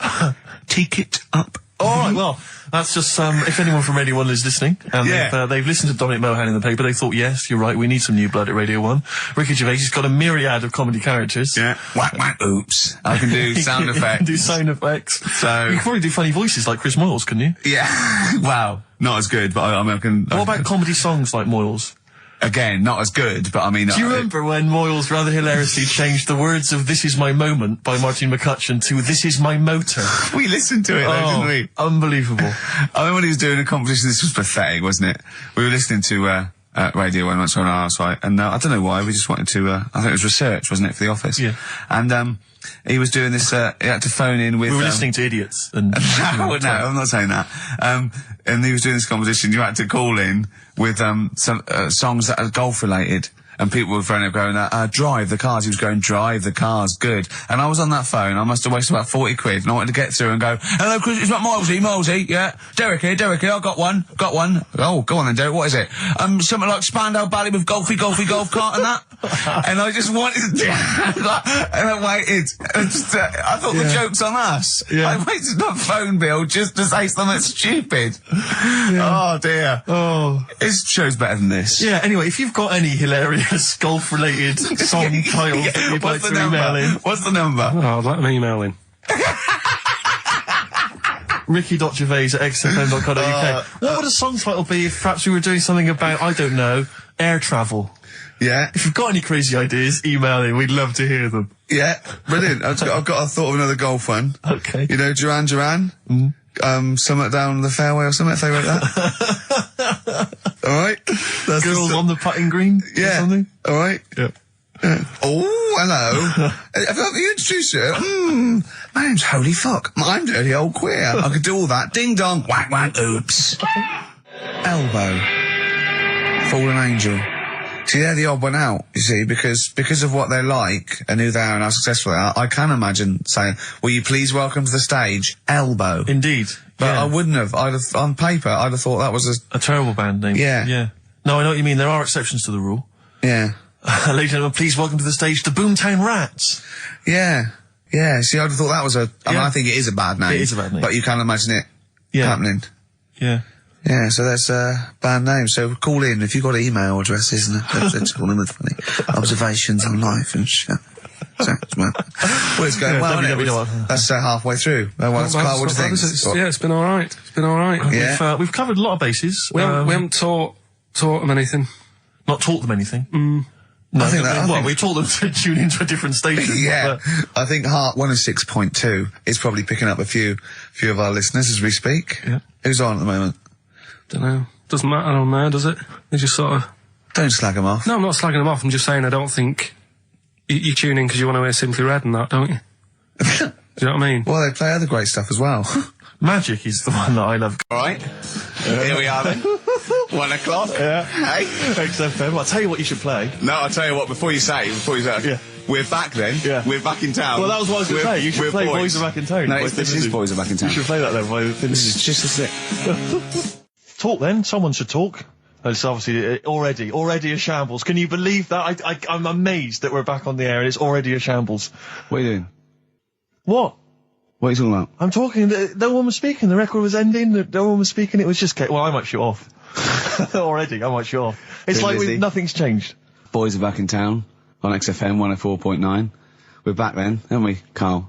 take it up. All right, well, that's just, if anyone from Radio 1 is listening, and Yeah. they've listened to Dominic Mohan in the paper, they thought, yes, you're right, we need some new blood at Radio 1. Ricky Gervais has got a myriad of comedy characters. Yeah. Whack, oops. I can do sound You effects. can do sound effects. So- you can probably do funny voices like Chris Moyles, couldn't you? Yeah. Wow. Not as good, but I mean, I can... What about comedy songs like Moyles? Again, not as good, but I mean... Do you remember when Moyles rather hilariously changed the words of This Is My Moment by Martin McCutcheon to This Is My Motor? We listened to it, though, didn't we? Unbelievable. I mean, when he was doing a competition, this was pathetic, wasn't it? We were listening to Radio 1 once on our site, and I don't know why, we just wanted to, I think it was research, wasn't it, for the office? Yeah. And, he was doing this, he had to phone in with... We were listening to idiots. And no, I'm not saying that. And he was doing this competition, you had to call in with, some, songs that are golf related. And people were phoning up going, drive the cars. He was going, drive the cars, good. And I was on that phone, I must have wasted about 40 quid, and I wanted to get through and go, hello, Chris, it's not Milesy, yeah. Derek here, I got one. Oh, go on then, Derek, what is it? Something like Spandau Ballet with golfy golf cart and that. And I just wanted to, and I waited. And just, I thought the joke's on us. Yeah. I waited on phone bill just to say something stupid. Yeah. Oh dear. Oh. This show's better than this. Yeah, anyway, if you've got any hilarious golf-related song titles that you'd like to email in. What's the number? Oh, I'd like them email in. Ricky.gervais@xfm.co.uk. What would a song title be if perhaps we were doing something about, I don't know, air travel? Yeah. If you've got any crazy ideas, email in. We'd love to hear them. Yeah. Brilliant. I've got a thought of another golf one. Okay. You know, Duran Duran? Something down the fairway or something, if they wrote that. Alright? Girls on the putting green? Yeah. Or something? Alright? Yeah. Oh, hello. Have you introduced you? My name's Holy Fuck. I'm Dirty Old Queer. I could do all that. Ding dong, whack whack, oops. Elbow. Fallen Angel. See, they're the odd one out, you see, because of what they're like and who they are and how successful they are, I can imagine saying, will you please welcome to the stage, Elbow. Indeed. But yeah. I wouldn't have. On paper, I'd have thought that was a terrible band name. Yeah. Yeah. No, I know what you mean. There are exceptions to the rule. Yeah. Ladies and gentlemen, please welcome to the stage the Boomtown Rats. Yeah. Yeah. See, I'd have thought that was I mean, I think it is a bad name. It is a bad name. But you can't imagine it happening. Yeah. Yeah, so that's band name. So call in if you've got email addresses and let's call in with funny observations on life and shit. So, well, it's going well, isn't it? That's halfway through. Carl, what do you think? Yeah, it's been alright. It's been alright. Yeah. We've covered a lot of bases. We haven't taught them anything. Not taught them anything? No, I think we taught them to tune into a different station. Yeah. I think Heart 106.2 is probably picking up a few of our listeners as we speak. Yeah. Who's on at the moment? Don't know. Doesn't matter on there, does it? They just sort of... Don't slag them off. No, I'm not slagging them off. I'm just saying I don't think... You tune in because you want to hear Simply Red and that, don't you? Do you know what I mean? Well, they play other great stuff as well. Magic is the one that I love. Alright. Here we are then. 1 o'clock. Yeah. Hey. XFM. I'll tell you what you should play. No, I'll tell you what, before you say, Yeah. we're back then. Yeah. We're back in town. Well, that was what I was going to say. You should play Boys Are Back in Town. No, this is Boys Are Back in Town. You should play that then. This is just a sick. Talk then. Someone should talk. It's obviously already a shambles. Can you believe that? I'm amazed that we're back on the air and it's already a shambles. What are you doing? What? What are you talking about? I'm talking. No one was speaking. The record was ending. No one was speaking. It was just. Well, I might shut off. Already, I might shut off. It's Been like busy. nothing's changed. Boys Are Back in Town on XFM 104.9. We're back then, aren't we, Carl?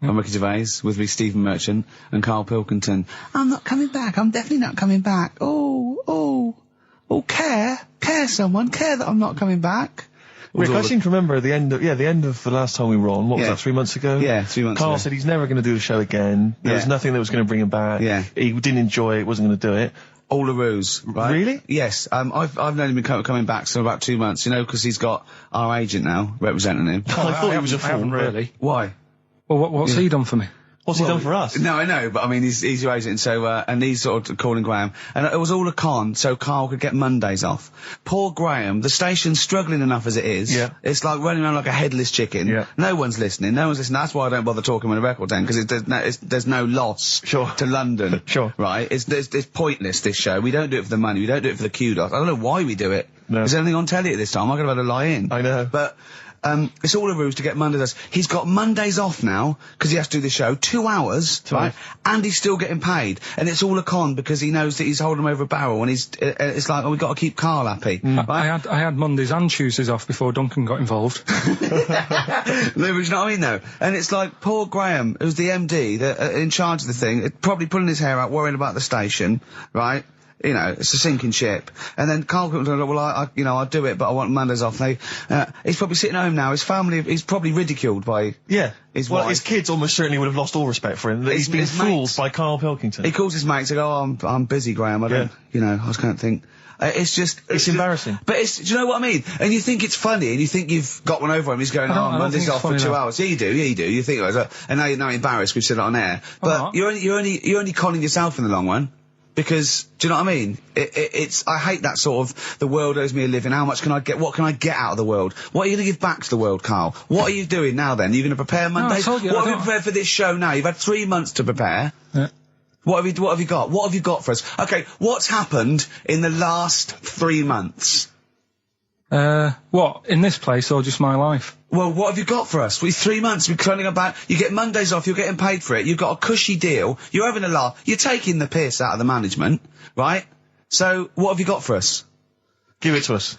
I'm Ricky Gervais, with me Stephen Merchant and Karl Pilkington. I'm not coming back. I'm definitely not coming back. Oh, care that I'm not coming back. Rick, I seem to remember the end of the last time we were on. What was Yeah. that, 3 months ago? Yeah, 3 months Carl ago. said he's never going to do the show again. There was nothing that was going to bring him back. Yeah. He didn't enjoy it, wasn't going to do it. All the ruse, right? Really? Yes. I've known him coming back for about 2 months, you know, because he's got our agent now representing him. I thought he was a fool. I haven't really. Why? Well, what's he done for me? What's he done for us? No, I know, but I mean, he's your agent, and so, and he's sort of calling Graham. And it was all a con, so Carl could get Mondays off. Poor Graham, the station's struggling enough as it is. Yeah. It's like running around like a headless chicken. Yeah. No one's listening. That's why I don't bother talking on a record then, because there's no loss to London. Sure. Right? It's pointless, this show. We don't do it for the money. We don't do it for the kudos. I don't know why we do it. No. Is there anything on telly at this time? I could have had to lie in. I know. But, it's all a ruse to get Mondays. He's got Mondays off now, because he has to do the show, 2 hours, right? And he's still getting paid. And it's all a con, because he knows that he's holding him over a barrel, and it's like, we've got to keep Carl happy. Right? I had Mondays and Tuesdays off before Duncan got involved. No, but you know what I mean, though? And it's like, poor Graham, who's the MD, in charge of the thing, probably pulling his hair out, worrying about the station, right? You know, it's a sinking ship. And then Carl comes along, well, I'll do it, but I want Mondays off. He's probably sitting home now. His family, he's probably ridiculed by his wife. His kids almost certainly would have lost all respect for him. He's been fooled by Karl Pilkington. He calls his mates and goes, I'm busy, Graham. I just can't think. It's embarrassing. But do you know what I mean? And you think it's funny, and you think you've got one over him. He's going, I don't Monday's think off it's for 2 funny, hours. Yeah, you do. You think, and now you're embarrassed. We've said it on air. But not. you're only conning yourself in the long run. Because, do you know what I mean? I hate that sort of, the world owes me a living, what can I get out of the world? What are you going to give back to the world, Carl? What are you doing now then? Are you going to prepare Mondays? I told you, what have you prepared for this show now? You've had 3 months to prepare. Yeah. What have you got? What have you got for us? Okay, what's happened in the last 3 months? What? In this place or just my life? Well, what have you got for us? With 3 months, we're cloning about. You get Mondays off, you're getting paid for it, you've got a cushy deal, you're having a laugh, you're taking the piss out of the management, right? So, what have you got for us? Give it to us.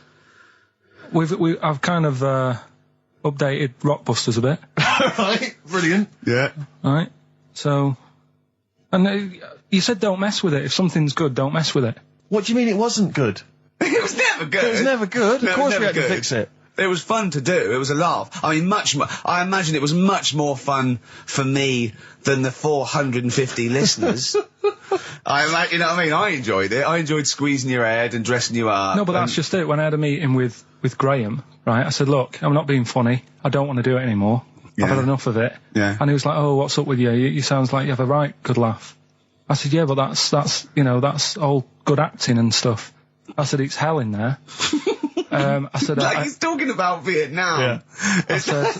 I've kind of, updated Rockbusters a bit. Right, brilliant. Yeah. Right? So, and you said don't mess with it. If something's good, don't mess with it. What do you mean it wasn't good? It was never good. It was never good. No, Of it was course we never had to good. fix it. It was fun to do. It was a laugh. I mean, I imagine it was much more fun for me than the 450 listeners. You know what I mean? I enjoyed it. I enjoyed squeezing your head and dressing you up. No, but that's just it. When I had a meeting with Graham, right, I said, look, I'm not being funny. I don't want to do it anymore. Yeah. I've had enough of it. Yeah. And he was like, oh, what's up with you? You sounds like you have a right good laugh. I said, yeah, but that's all good acting and stuff. I said, it's hell in there. I said, like he's talking about Vietnam. Yeah. I said,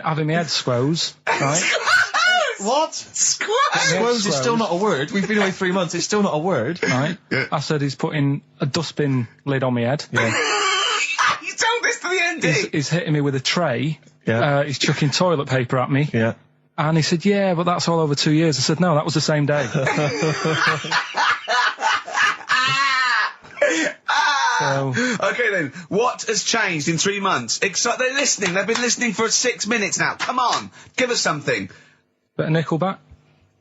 having my head squoze, right? What? Squoze is still not a word. We've been away 3 months. It's still not a word. Right? Yeah. I said, he's putting a dustbin lid on my head. Yeah. You told this to the ND. He's hitting me with a tray. Yeah. He's chucking toilet paper at me. Yeah. And he said, yeah, but that's all over 2 years. I said, no, that was the same day. So, Okay then, what has changed in 3 months? They're listening. They've been listening for 6 minutes now. Come on, give us something. bit of Nickelback.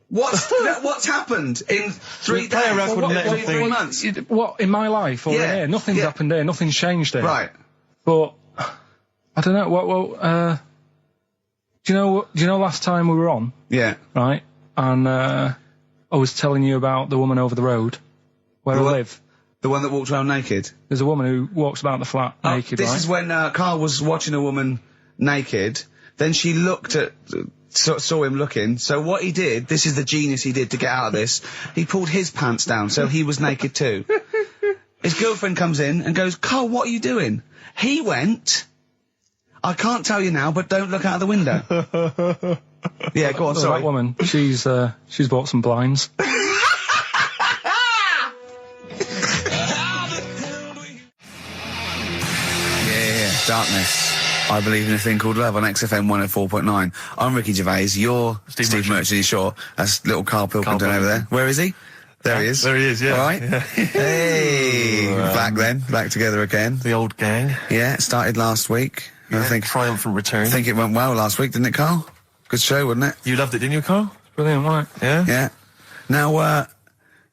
What's happened in 3 Play a days? record and let him think. 3 months. What, in my life or Yeah, in here? Nothing's yeah. happened here. Nothing's changed here. Right. But I don't know. Do you know last time we were on, Yeah. right? And I was telling you about the woman over the road where I live. The one that walked around naked. There's a woman who walks about the flat naked, This right? is when Carl was watching a woman naked. Then she looked at, saw him looking. So what he did, this is the genius he did to get out of this. He pulled his pants down, so he was naked too. His girlfriend comes in and goes, Carl, what are you doing? He went, I can't tell you now, but don't look out of the window. Yeah, go on, Well, sorry. that woman, she's bought some blinds. Yeah, Darkness. I believe in a thing called love on XFM 104.9. I'm Ricky Gervais. You're Steve Merchant. You sure? That's little Karl Pilkington over there. Where is he? There he is. There he is, yeah. All right. Yeah. Hey, back together again. The old gang. Yeah, it started last week. Yeah, I think triumphant return. I think it went well last week, didn't it, Carl? Good show, wasn't it? You loved it, didn't you, Carl? Brilliant, right? Yeah? Yeah. Now,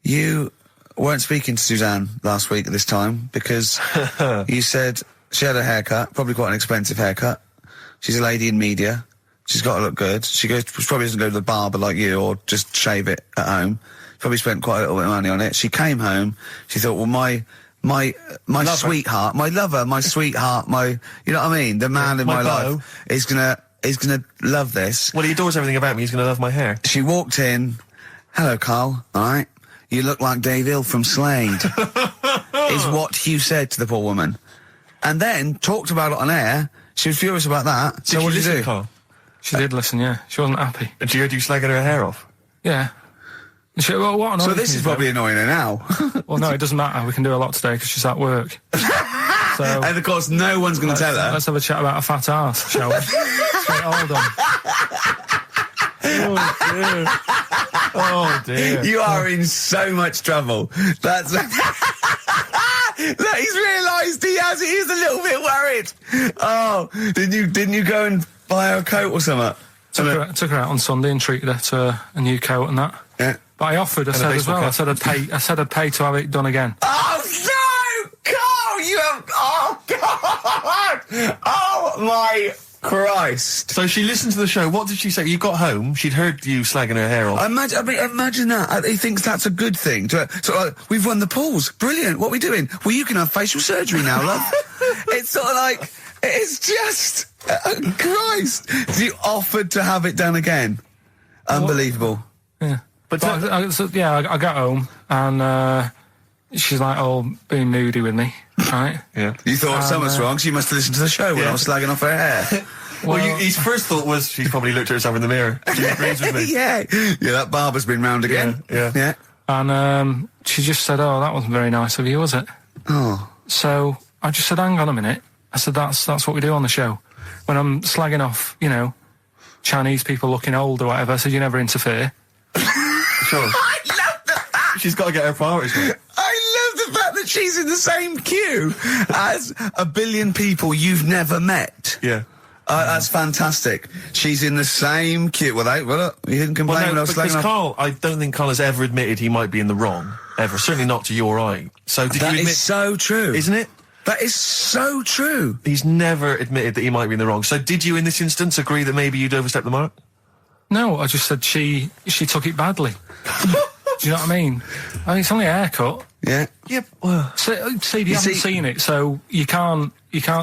you weren't speaking to Suzanne last week at this time because you said she had a haircut, probably quite an expensive haircut. She's a lady in media. She's got to look good. She probably doesn't go to the barber like you or just shave it at home. Probably spent quite a little bit of money on it. She came home. She thought, well, my sweetheart, my lover, my sweetheart, you know what I mean? The man in my my beau. life is gonna love this. Well, he adores everything about me. He's going to love my hair. She walked in. Hello, Carl. All right. You look like Dave Hill from Slade. Is what you said to the poor woman. And then talked about it on air. She was furious about that. So what did you do? Carl? She did listen, yeah. She wasn't happy. Did you slagging her hair off? Yeah. She, well, what So this is probably annoying her now. Well, no, it doesesn matter. We can do a lot today because she's at work. So And of course, no one's going to tell her. let's have a chat about a fat arse, shall we? Let's get it all done. Oh, dear. Oh, dear. You are in so much trouble. That's. Look, he's realised he is a little bit worried. Oh, didn't you go and buy her a coat or something? Took her out on Sunday and treated her to a new coat and that. Yeah. But I offered, I said as well, I said I'd pay to have it done again. Oh no, Carl! You have. Oh God! Oh my Christ. So she listened to the show. What did she say? You got home, she'd heard you slagging her hair off. Imagine that. He thinks that's a good thing. We've won the pools. Brilliant. What are we doing? Well, you can have facial surgery now, love. It's sort of like, it's just, Christ. You offered to have it done again. Unbelievable. Yeah. But I got home and she's like, being moody with me, right? Yeah. You thought something's wrong, so you must have listened to the show when I was slagging off her hair. Well, his first thought was she's probably looked at herself in the mirror. She agrees with me. Yeah, that barber's been round again. Yeah. And she just said, that wasn't very nice of you, was it? Oh. So I just said, hang on a minute. I said, that's what we do on the show. When I'm slagging off, Chinese people looking old or whatever, I said, you never interfere. Sure. I love the fact. She's got to get her priorities right. I love the fact that she's in the same queue as a billion people you've never met. Yeah. That's fantastic. She's in the same queue. Well, you didn't complain when I was because slagging off. Karl, I don't think Karl has ever admitted he might be in the wrong. Ever. Certainly not to you or I. So did you admit... That is so true. Isn't it? That is so true. He's never admitted that he might be in the wrong. So did you, in this instance, agree that maybe you'd overstepped the mark? No, I just said she took it badly. Do you know what I mean? It's only a haircut. Yeah. Yeah. Well, See, you haven't seen it, so you can't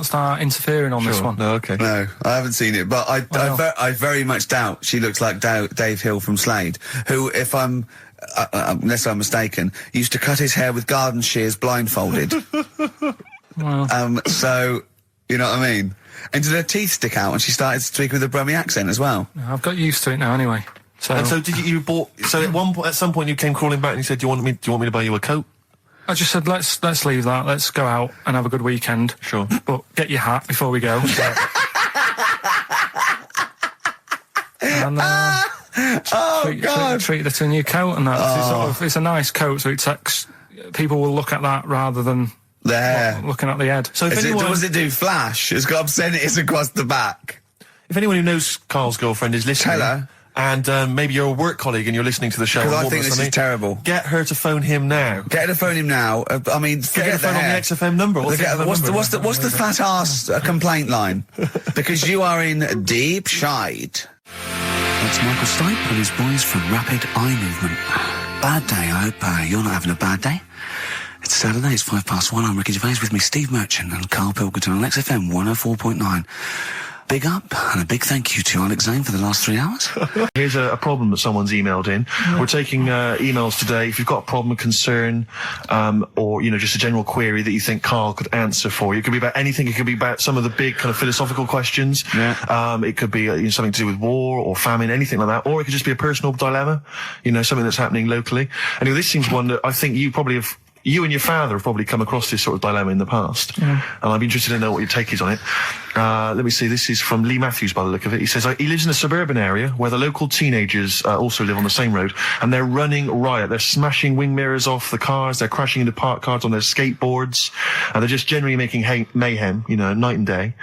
start interfering on this one. No, okay. No, I haven't seen it, but I very much doubt she looks like Dave Hill from Slade, who, if I'm, unless I'm mistaken, used to cut his hair with garden shears blindfolded. Well. So, you know what I mean? And did her teeth stick out when she started speaking with a Brummie accent as well? I've got used to it now anyway. So, and so did you bought? So at some point you came crawling back and you said, "Do you want me to buy you a coat?" I just said, "Let's leave that. Let's go out and have a good weekend." Sure. But get your hat before we go. And treated her to a new coat, and that's it's a nice coat, so people will look at that rather than the hair. Looking at the head. So if does it do flash? It's got obscenities across the back. If anyone who knows Karl's girlfriend is listening, tell her. And maybe you're a work colleague and you're listening to the show. Because I think this is terrible. Get her to phone him now. Get her to phone him now. I mean, get her to phone on the XFM number. What's the fat ass complaint line? Because you are in deep shite. That's Michael Stipe and his boys from Rapid Eye Movement. Bad day. I hope you're not having a bad day. It's Saturday. It's 1:05. I'm Ricky Gervais, with me Steve Merchant and Karl Pilkington on XFM 104.9. Big up and a big thank you to Alex Zane for the last 3 hours. Here's a problem that someone's emailed in. We're taking emails today. If you've got a problem, a concern, or just a general query that you think Karl could answer for you, it could be about anything. It could be about some of the big kind of philosophical questions. Yeah. It could be something to do with war or famine, anything like that, or it could just be a personal dilemma. Something that's happening locally. Anyway, this seems one that I think you and your father have probably come across this sort of dilemma in the past. Yeah. And I'd be interested to know what your take is on it. Let me see, this is from Lee Matthews by the look of it. He says, he lives in a suburban area where the local teenagers also live on the same road, and they're running riot. They're smashing wing mirrors off the cars, they're crashing into parked cars on their skateboards, and they're just generally making mayhem, night and day.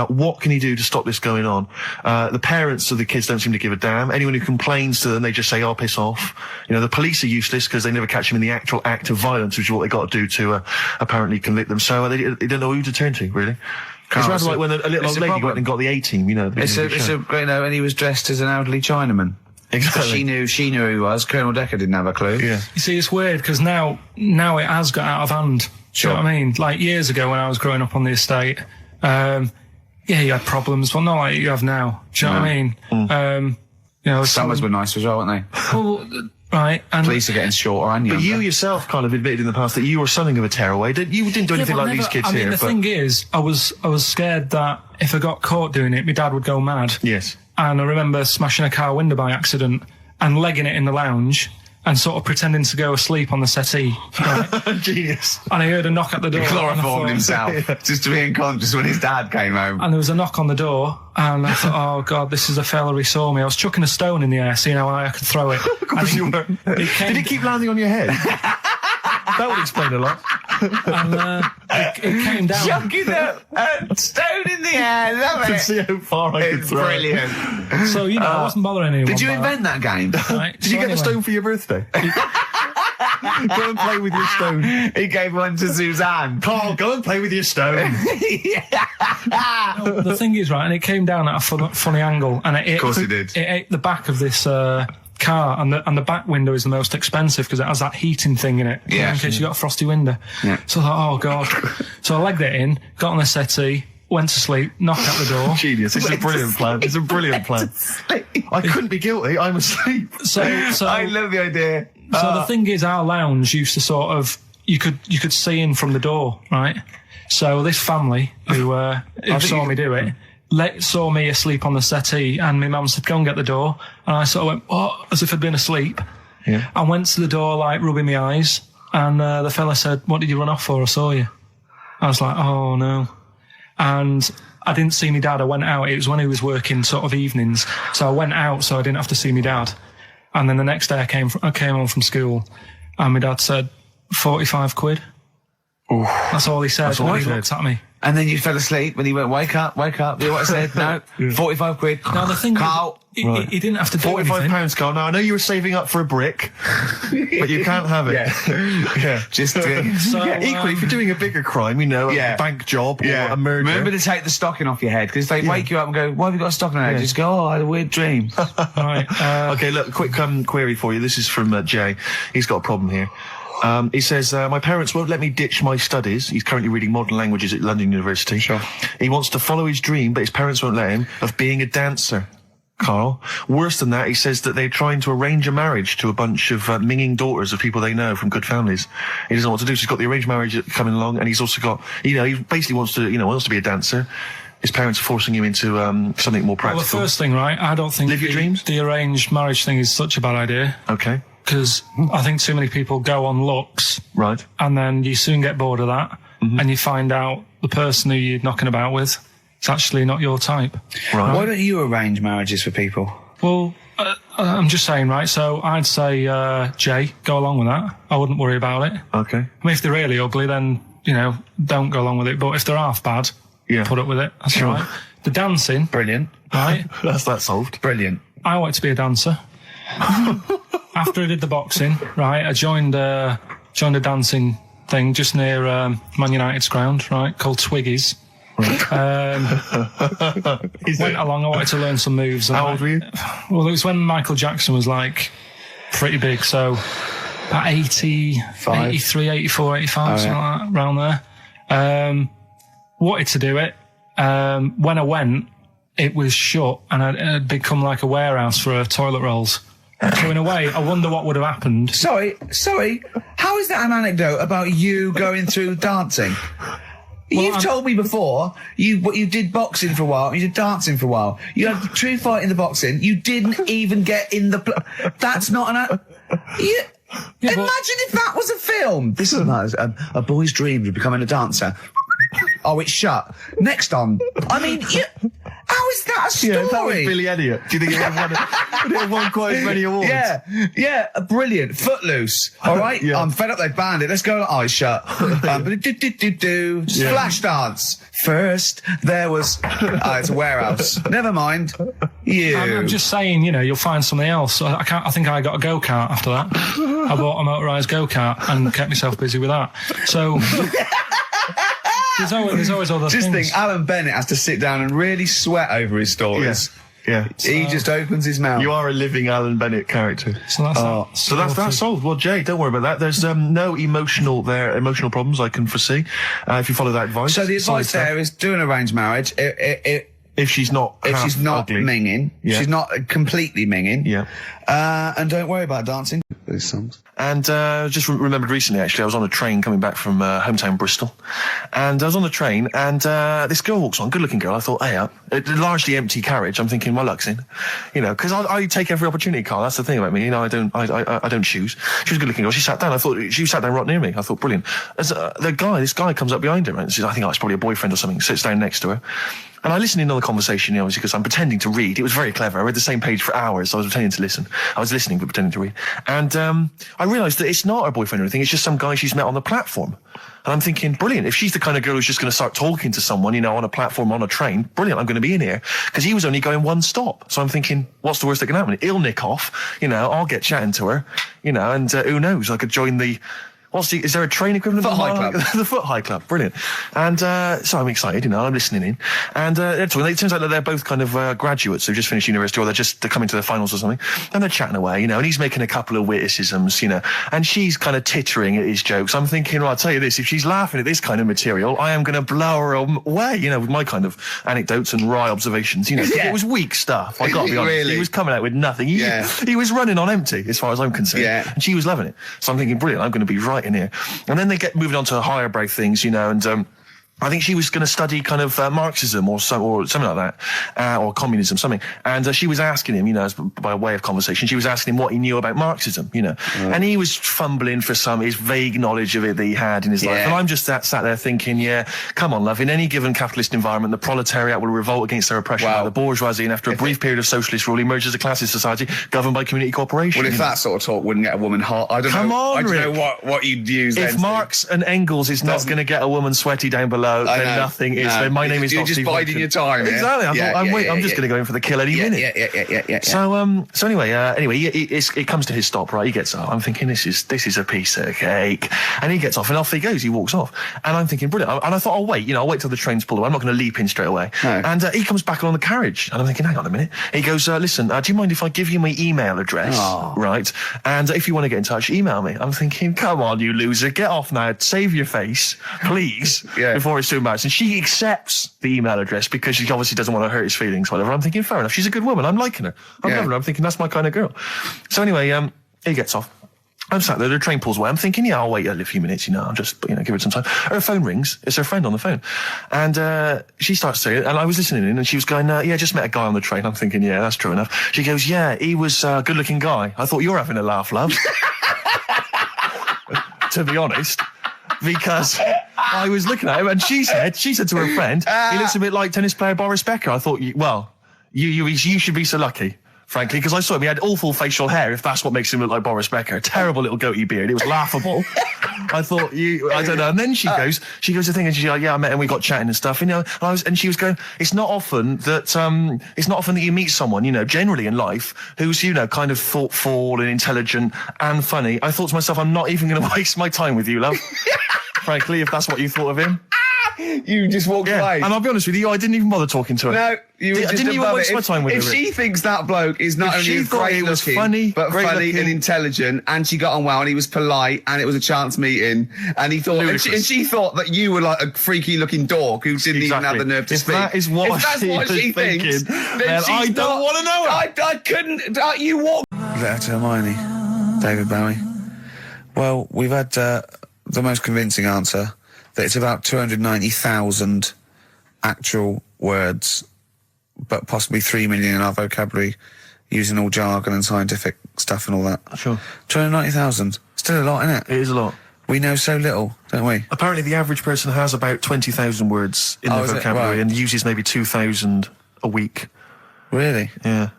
What can he do to stop this going on? The parents of the kids don't seem to give a damn. Anyone who complains to them, they just say, "Oh, piss off." The police are useless because they never catch them in the actual act of violence, which is what they got to do to apparently convict them. So they don't know who to turn to, really. It's rather like when a little old lady went and got the A-team, and he was dressed as an elderly Chinaman. Exactly. She knew who he was. Colonel Decker didn't have a clue. Yeah. You see, it's weird because now it has got out of hand. Do you know what I mean? Like years ago when I was growing up on the estate, you had problems, but not like you have now. Do you know what I mean? Summers were nice as well, weren't they? Well, right. And police are getting shorter and younger. But you yourself kind of admitted in the past that you were something of a tearaway. You didn't do anything like these kids here. The thing is, I was scared that if I got caught doing it, my dad would go mad. Yes. And I remember smashing a car window by accident and legging it in the lounge and sort of pretending to go asleep on the settee. Right? Genius. And I heard a knock at the door. He chloroformed himself just to be unconscious when his dad came home. And there was a knock on the door, and I thought, oh God, this is a fella who saw me. I was chucking a stone in the air, seeing how high I could throw it. Of course you were. Did it keep landing on your head? That would explain a lot. And it came down. Chucking a stone in the air, love it. To see how far I could throw brilliant. it. So, I wasn't bothering anyone. Did you invent that game? Right? Did you get the stone for your birthday? Go and play with your stone. He gave one to Suzanne. Carl, go and play with your stone. The thing is, right, and it came down at a funny angle, and Of course it did. It ate the back of this car, and the back window is the most expensive because it has that heating thing in it. Yeah. In case you got a frosty window. Yeah. So I thought, oh god. So I legged it in, got on the settee, went to sleep, knocked at the door. Genius. It's a brilliant plan. It's a brilliant plan. I couldn't be guilty. I'm asleep. So I love the idea. So the thing is, our lounge used to sort of you could see in from the door, right? So this family who saw me do it saw me asleep on the settee, and my mum said, "Go and get the door." And I sort of went, "What?" as if I'd been asleep. Yeah. I went to the door, like rubbing my eyes, and the fella said, "What did you run off for? I saw you." I was like, "Oh no." And I didn't see my dad. I went out. It was when he was working sort of evenings. So I went out so I didn't have to see my dad. And then the next day I came home from school, and my dad said, 45 quid. Ooh. That's all he said. That's all he he looked at me. And then you fell asleep when he went, wake up. You know what I said? No, 45 quid. Now the thing Carl. is, he didn't have to do anything. £45, Carl. Now, I know you were saving up for a brick, but you can't have it. Yeah. Just So, Equally, if you're doing a bigger crime, a bank job or a murder. Remember to take the stocking off your head, because if they wake you up and go, why have you got a stocking on your head? Just go, oh, I had a weird dream. Right. Okay, look, quick query for you. This is from Jay. He's got a problem here. He says, my parents won't let me ditch my studies. He's currently reading modern languages at London University. Sure. He wants to follow his dream, but his parents won't let him, of being a dancer. Carl. Worse than that, he says that they're trying to arrange a marriage to a bunch of minging daughters of people they know from good families. He doesn't know what to do, so he's got the arranged marriage coming along, and he's also got, he basically wants to be a dancer. His parents are forcing him into something more practical. Well, the first thing, right, I don't think Live your dreams? The arranged marriage thing is such a bad idea. Okay. Because I think too many people go on looks. Right. And then you soon get bored of that, and you find out the person who you're knocking about with is actually not your type. Right. Why don't you arrange marriages for people? Well, I'm just saying, right, so I'd say, Jay, go along with that. I wouldn't worry about it. Okay. I mean, if they're really ugly, then, don't go along with it. But if they're half bad, put up with it. That's Sure. right. The dancing. Brilliant. Right. That's that solved. Brilliant. I wanted to be a dancer. After I did the boxing, right, I joined a dancing thing just near Man United's ground, right, called Twiggy's. Went along, I wanted to learn some moves. How old were you? Well, it was when Michael Jackson was, like, pretty big, so about 83, 84, 85, something like that, around there. Wanted to do it. When I went, it was shut, and I'd become like a warehouse for toilet rolls. So in a way, I wonder what would have happened. Sorry. How is that an anecdote about you going through dancing? You've told me before you did boxing for a while, you did dancing for a while. You had a true fight in the boxing. You didn't even get in the. That's not an. Imagine if that was a film. This is nice. A boy's dream of becoming a dancer. Oh, it's shut. Next on. I mean, how is that a story? Yeah, that was Billy Elliot. Do you think he have won quite as many awards? Yeah, brilliant. Footloose. All right, I'm fed up. They banned it. Let's go. Eyes shut. Flash dance. First, there was. It's a warehouse. Never mind. I'm just saying, you'll find something else. I think I got a go-kart after that. I bought a motorised go-kart and kept myself busy with that. So. There's always other things. Just think, Alan Bennett has to sit down and really sweat over his stories. Yeah. He just opens his mouth. You are a living Alan Bennett character. So that's solved. Well, Jay, don't worry about that. There's no emotional problems I can foresee if you follow that advice. So the advice there is do an arranged marriage. If she's not ugly. minging, she's not completely minging. Yeah. And don't worry about dancing. Those songs. And just remembered recently, actually, I was on a train coming back from hometown Bristol, and I was on the train, and this girl walks on, good-looking girl. I thought, hey, a largely empty carriage. I'm thinking, my luck's in, because I take every opportunity, Carl. That's the thing about me, I don't choose. She was a good-looking girl. She sat down. I thought she sat down right near me. I thought, brilliant. As this guy comes up behind her, and says, I think it's probably a boyfriend or something. Sits down next to her. And I listened in on the conversation, you know, obviously, because I'm pretending to read. It was very clever. I read the same page for hours, so I was pretending to listen. I was listening but pretending to read. And I realised that it's not her boyfriend or anything, it's just some guy she's met on the platform. And I'm thinking, brilliant, if she's the kind of girl who's just going to start talking to someone, you know, on a platform, on a train, brilliant, I'm going to be in here. Because he was only going one stop. So I'm thinking, what's the worst that can happen? He'll nick off, you know, I'll get chatting to her, you know, and who knows, I could join the... is there a train equivalent? Foot High Club. The Foot High Club, brilliant. And so I'm excited, you know, I'm listening in. And it turns out that they're both kind of graduates who've just finished university, or they're coming to their finals or something. And they're chatting away, you know, and he's making a couple of witticisms, you know, and she's kind of tittering at his jokes. I'm thinking, well, I'll tell you this, if she's laughing at this kind of material, I am going to blow her away, you know, with my kind of anecdotes and wry observations, you know. It was weak stuff, I got to be honest. Really? He was coming out with nothing. He was running on empty, as far as I'm concerned. Yeah. And she was loving it. So I'm thinking, brilliant, I'm going to be right in here. And then they get moving on to higher brow things, you know, and I think she was going to study kind of Marxism or something like that, or communism, something. And she was asking him, you know, by way of conversation, she was asking him what he knew about Marxism, you know. And he was fumbling for his vague knowledge of it that he had in his life. And I'm just sat there thinking, yeah, come on, love, in any given capitalist environment, the proletariat will revolt against their oppression by the bourgeoisie, and after a brief period of socialist rule, emerges a classist society governed by community cooperation. Well, if that sort of talk wouldn't get a woman hot, I don't know what you'd use then. If Marx and Engels is not going to get a woman sweaty down below, then nothing is. Then my name is You're not just Steve biding your time. Exactly. I'm just going to go in for the kill any minute. Yeah. So anyway, it comes to his stop, right? He gets up. I'm thinking, this is a piece of cake. And he gets off, and off he goes. He walks off. And I'm thinking, brilliant. And I thought, I'll wait till the train's pulled away. I'm not going to leap in straight away. No. And he comes back along the carriage. And I'm thinking, hang on a minute. He goes, listen, do you mind if I give you my email address? Oh. Right? And if you want to get in touch, email me. I'm thinking, come on, you loser. Get off now. Save your face, please, before it's too embarrassing. She accepts the email address because she obviously doesn't want to hurt his feelings, whatever. I'm thinking, fair enough. She's a good woman. I'm liking her. I'm loving her. I'm thinking, that's my kind of girl. So anyway, he gets off. I'm sat there, the train pulls away. I'm thinking, I'll wait a few minutes, I'll just, give it some time. Her phone rings. It's her friend on the phone. And she starts saying, and I was listening in, and she was going, just met a guy on the train. I'm thinking, yeah, that's true enough. She goes, yeah, he was a good-looking guy. I thought, you're having a laugh, love. To be honest. Because I was looking at him, and she said to her friend, he looks a bit like tennis player Boris Becker. I thought, you should be so lucky, frankly, because I saw him. He had awful facial hair, if that's what makes him look like Boris Becker. Terrible little goatee beard. It was laughable. I thought, I don't know. And then she goes to think, and she's like, yeah, I met him, we got chatting and stuff, and she was going, it's not often that you meet someone, generally in life, who's, kind of thoughtful and intelligent and funny. I thought to myself, I'm not even going to waste my time with you, love. Frankly, if that's what you thought of him. You just walked away. And I'll be honest with you, I didn't even bother talking to her. No, you were just didn't even waste it. my time with her. If she thinks that bloke is not only great looking, but funny and intelligent, and she got on well, and he was polite, and it was a chance meeting, and he thought, and she thought that you were like a freaky looking dog who didn't even have the nerve to speak. If that's what she thinks, then I don't want to know her. I couldn't. You walk. Letter to Hermione, David Bowie. Well, we've had the most convincing answer. That it's about 290,000 actual words, but possibly 3 million in our vocabulary, using all jargon and scientific stuff and all that. Sure. 290,000. Still a lot, isn't it? It is a lot. We know so little, don't we? Apparently the average person has about 20,000 words in their vocabulary, right, and uses maybe 2,000 a week. Really? Yeah.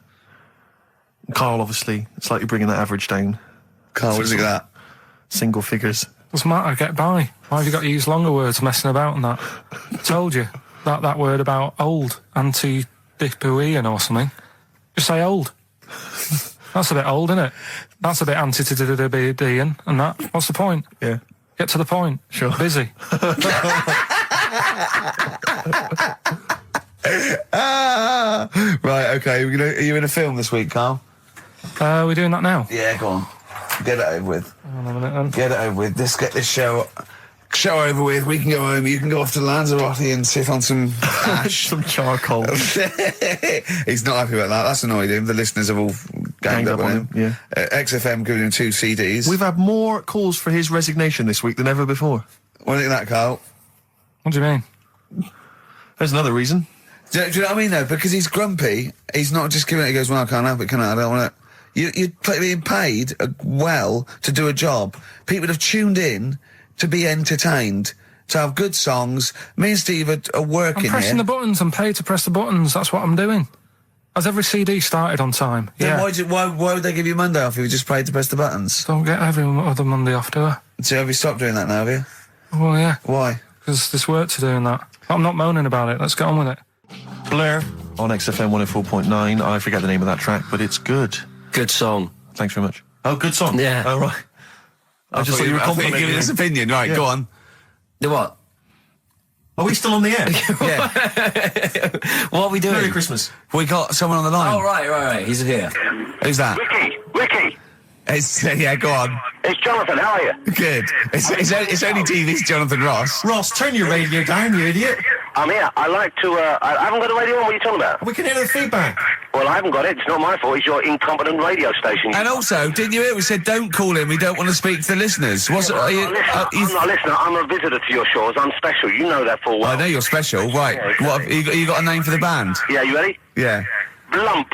Karl, obviously, slightly bringing that average down. Karl, what is it that? Single figures. What's the matter? Get by. Why have you got to use longer words messing about and that? Told you. That word about old. Anti-dipuian or something. Just say old. That's a bit old, isn't it? That's a bit anti-dipuian and that. What's the point? Yeah. Get to the point. Sure. Busy. Right, okay. Are you in a film this week, Karl? We're doing that now? Yeah, go on. Get it over with. Hang on a minute, then. Get it over with. Let's get this show over with. We can go home. You can go off to Lanzarote and sit on some ash. Some charcoal. He's not happy about that. That's annoyed him. The listeners have all ganged up on him. Yeah. XFM giving him 2 CDs. We've had more calls for his resignation this week than ever before. What do you think of that, Karl? What do you mean? There's another reason. Do you know what I mean, though? Because he's grumpy. He's not just giving it. He goes, well, I can't have it, can I? I don't want it. You're being paid well to do a job. People have tuned in to be entertained, to have good songs. Me and Steve are working I'm pressing here. the buttons. I'm paid to press the buttons. That's what I'm doing. Has every CD started on time? Then Yeah. why would they give you Monday off if you just paid to press the buttons? Don't get every other Monday off, do I? So have you stopped doing that now, have you? Well, yeah. Why? Because there's work to do in that. I'm not moaning about it. Let's get on with it. Blur on XFM 104.9. I forget the name of that track, but it's good. Good song. Thanks very much. Oh, good song. Yeah. Oh, right. I just thought you were complimenting giving me. this opinion. Right, Yeah. go on. The what? Are we still on the air? Yeah. What are we doing? Merry Christmas. We got someone on the line. Oh, right. He's here. Who's that? Ricky, It's, yeah, go on. it's Jonathan. How are you? Good. It's only TV's Jonathan Ross. Ross, turn your radio down, you idiot. I'm here. I like to. I haven't got the radio on. What are you talking about? We can hear the feedback. Well, I haven't got it. It's not my fault. It's your incompetent radio station. And also, didn't you hear we said don't call him, we don't want to speak to the listeners? Are I'm you, not a listener. I'm a visitor to your shows. I'm special. You know that full well. I know you're special, right. Yeah, exactly. What, you got a name for the band? Yeah, you ready? Yeah. Blump.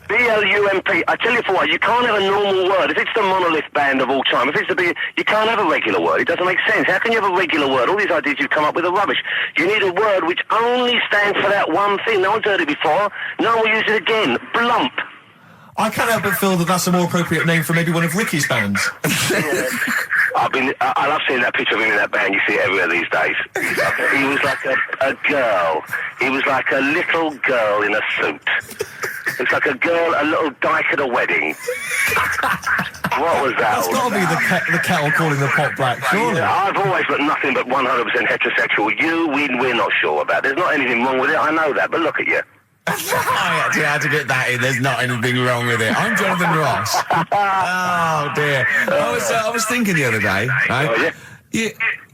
B-L-U-M-P. I tell you for what, you can't have a normal word. If it's the monolith band of all time, if it's the big, you can't have a regular word. It doesn't make sense. How can you have a regular word? All these ideas you've come up with are rubbish. You need a word which only stands for that one thing. No one's heard it before. No one will use it again. Blump. I can't help but feel that that's a more appropriate name for maybe one of Ricky's bands. Yeah. I love seeing that picture of him in that band. You see it everywhere these days. He was like a girl. He was like a little girl in a suit. It's like a little dyke at a wedding. What was that? That's got to be the kettle calling the pot black, surely. Yeah, I've always looked nothing but 100% heterosexual. We're not sure about. There's not anything wrong with it. I know that, but look at you. I actually had to get that in. There's not anything wrong with it. I'm Jonathan Ross. Oh dear. I was thinking the other day, right? Oh, yeah?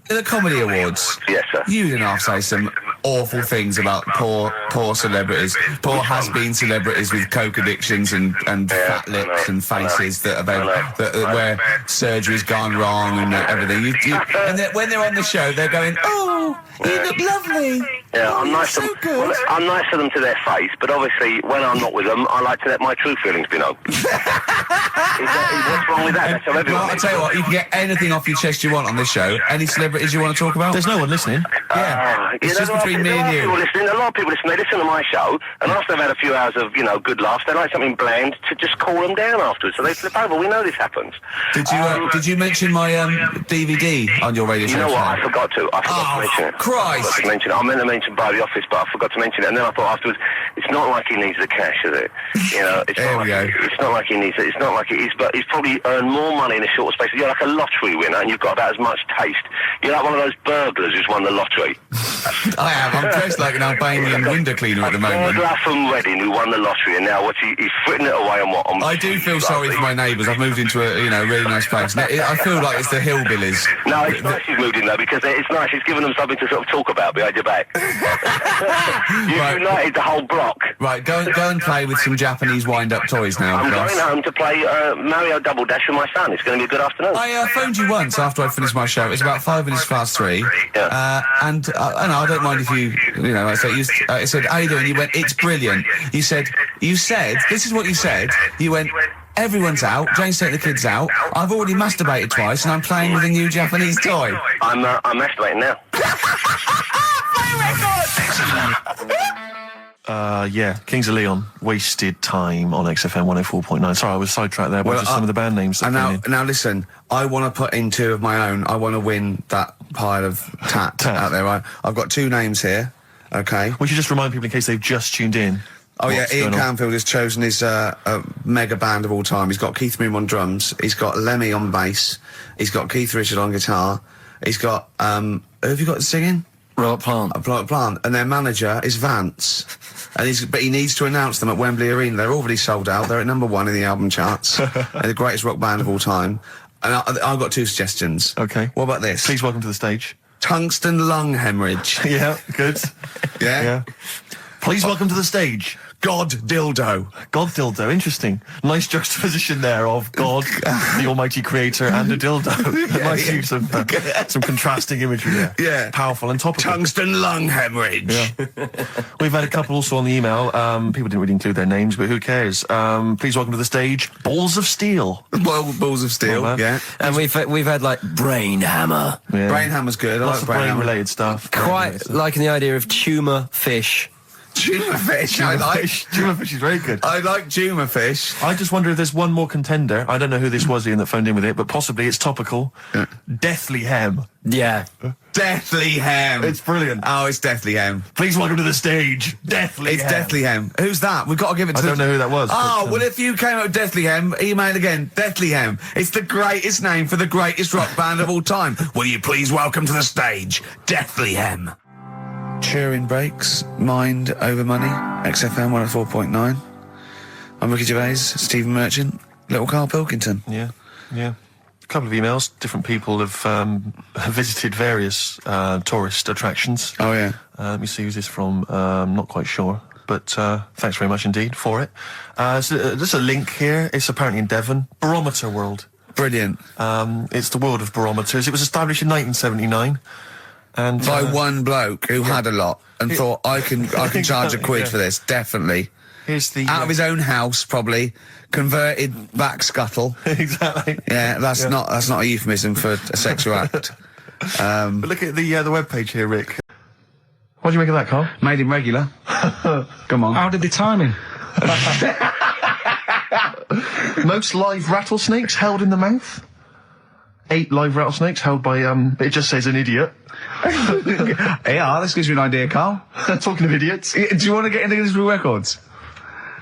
The Comedy Awards. Yes, sir. You didn't half say some awful things about poor celebrities, poor has-been celebrities with coke addictions and fat lips and faces that where surgery's gone wrong and everything. And when they're on the show, they're going, "Oh, you look lovely." Yeah, I'm nice so to them. good. Well, I'm nice to them to their face, but obviously when I'm not with them, I like to let my true feelings be known. What's wrong with that? That's how everyone Well, I'll tell you what, you can get anything off your chest you want on this show. Any celebrities you want to talk about? There's no one listening. Yeah, it's just between me and you. A lot of people listen. They listen to my show, and after they've had a few hours of, good laughs, they like something bland to just cool them down afterwards. So they flip over. We know this happens. Did you mention my DVD on your radio show? You know what? today? I forgot to. I forgot to mention it. Christ. I meant to mention by the office, but I forgot to mention it. And then I thought afterwards, it's not like he needs the cash, is it? It's There not we like go. It's not like he needs it. It's not like it is, but he's probably earned more money in a short space. You're like a lottery winner, and you've got about as much taste. You're like one of those burglars who's won the lottery. I am. I'm dressed like an Albanian window cleaner at the moment. Burglar from Reading who won the lottery, and now he's fritting it away on what? I do feel sorry for my neighbours. I've moved into a really nice place. I feel like it's the hillbillies. No, it's nice he's moved in though, because it's nice. He's given them something to sort of talk about behind your back. You've Right. united the whole block. Right, go and play with some Japanese wind-up toys now. I'm Ross. going home to play Mario Double Dash with my son. It's going to be a good afternoon. I phoned you once after I finished my show. It's about 5 minutes past 3. Yeah. And I don't mind if I said, how you doing? You went, it's brilliant. You said, this is what you said. You went, everyone's out. Jane's taking the kids out. I've already masturbated twice, and I'm playing with a new Japanese toy. I'm masturbating now. Yeah, Kings of Leon, Wasted Time on XFM 104.9. Sorry, I was sidetracked there by just some of the band names. And now listen, I want to put in 2 of my own. I want to win that pile of tat out there. Right? I've got 2 names here. Okay. We should just remind people in case they've just tuned in. Oh yeah, what's Ian going on. Canfield has chosen his mega band of all time. He's got Keith Moon on drums. He's got Lemmy on bass. He's got Keith Richard on guitar. He's got who have you got singing? Robert Plant. Robert Plant. And their manager is Vance. But he needs to announce them at Wembley Arena. They're already sold out. They're at number 1 in the album charts. They're the greatest rock band of all time. And I've got 2 suggestions. Okay. What about this? Please welcome to the stage. Tungsten lung hemorrhage. Yeah, good. Yeah? Yeah. Please welcome to the stage. God dildo. God dildo, interesting. Nice juxtaposition there of God, the Almighty Creator, and a dildo. Nice use of some contrasting imagery there. Yeah. Powerful and topical. Tungsten lung hemorrhage. Yeah. We've had a couple also on the email. People didn't really include their names, but who cares? Please welcome to the stage, Balls of Steel. Balls of Steel, yeah. And we've had like Brain Hammer. Yeah. Brain hammer's good. I Lots like of brain hammer. brain-related stuff. Quite liking the idea of tumour fish. Tumour fish, I like. Tumour fish is very good. I like tumour fish. I just wonder if there's one more contender. I don't know who this was, Ian, that phoned in with it, but possibly it's topical. Deathly Hem. Yeah. Deathly Hem. It's brilliant. Oh, it's Deathly Hem. Please welcome to the stage, Deathly It's Hem. Deathly Hem. Who's that? We've got to give it to I don't know who that was. Oh, but, well, if you came up with Deathly Hem, email again. Deathly Hem. It's the greatest name for the greatest rock band of all time. Will you please welcome to the stage, Deathly Hem. Turing Breaks, Mind Over Money, XFM 104.9. I'm Ricky Gervais, Stephen Merchant, little Karl Pilkington. Yeah. A couple of emails. Different people have visited various tourist attractions. Oh, yeah. Let me see who's this from. Not quite sure. But thanks very much indeed for it. So, there's a link here. It's apparently in Devon. Barometer World. Brilliant. It's the world of barometers. It was established in 1979. And By one bloke who had a lot and thought, I can charge a quid for this, definitely. Here's the... Out of his own house, probably. Converted back scuttle. Exactly. Yeah, that's not a euphemism for a sexual act. But look at the webpage here, Rick. What do you make of that, Carl? Made him regular. Come on. How did they time him? Most live rattlesnakes held in the mouth. 8 live rattlesnakes held by, it just says an idiot. Yeah, this gives you an idea, Carl. Talking of idiots. Do you want to get into Guinness World Records?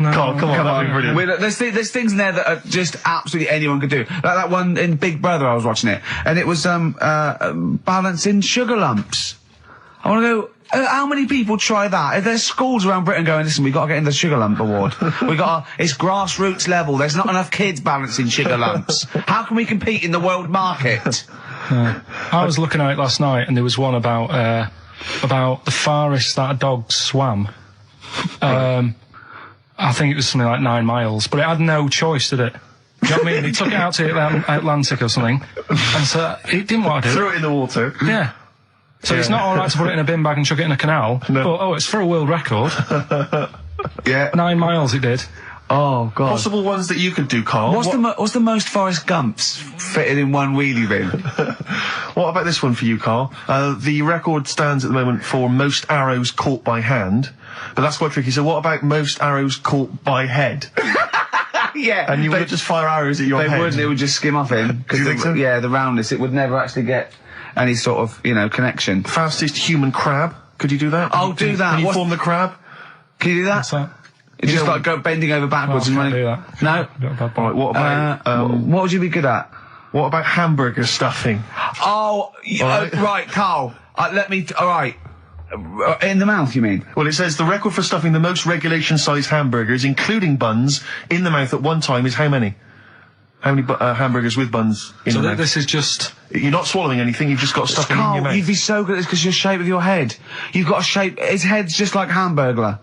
No. Carl, come on, that'd be brilliant. There's things in there that are just absolutely anyone could do. Like that one in Big Brother, I was watching it, and it was balancing sugar lumps. I want to go. How many people try that? There's schools around Britain going, listen, we've got to get in the Sugar Lump Award. It's grassroots level. There's not enough kids balancing sugar lumps. How can we compete in the world market? I was looking at it last night, and there was one about the farthest that a dog swam. I think it was something like 9 miles, but it had no choice, did it? You know what I mean? He took it out to the Atlantic or something, and so it didn't want to do it. Threw it in the water. Yeah. So it's not all right to put it in a bin bag and chuck it in a canal, but it's for a world record. Yeah. 9 miles it did. Oh, God. Possible ones that you could do, Carl. What's the most Forrest Gumps fitted in one wheelie bin? What about this one for you, Carl? The record stands at the moment for most arrows caught by hand, but that's quite tricky. So what about most arrows caught by head? Yeah. And you would just fire arrows at your head? They wouldn't, it would just skim off him. Do you think so? Yeah, the roundness, it would never actually get any sort of, connection. Fastest human crab. Could you do that? I'll do that. Can you form the crab? Can you do that? What's that? It's just like go bending over backwards and running. Do that. No? Right, what about... what would you be good at? what about hamburger stuffing? Oh, right, Carl. Alright. In the mouth, you mean? Well, it says the record for stuffing the most regulation-sized hamburgers, including buns, in the mouth at one time is how many? How many hamburgers with buns in the mouth? This is just... You're not swallowing anything, you've just got stuff in your Carl, mouth. you'd be so good at this because your shape of your head. You've got a shape... His head's just like Hamburglar.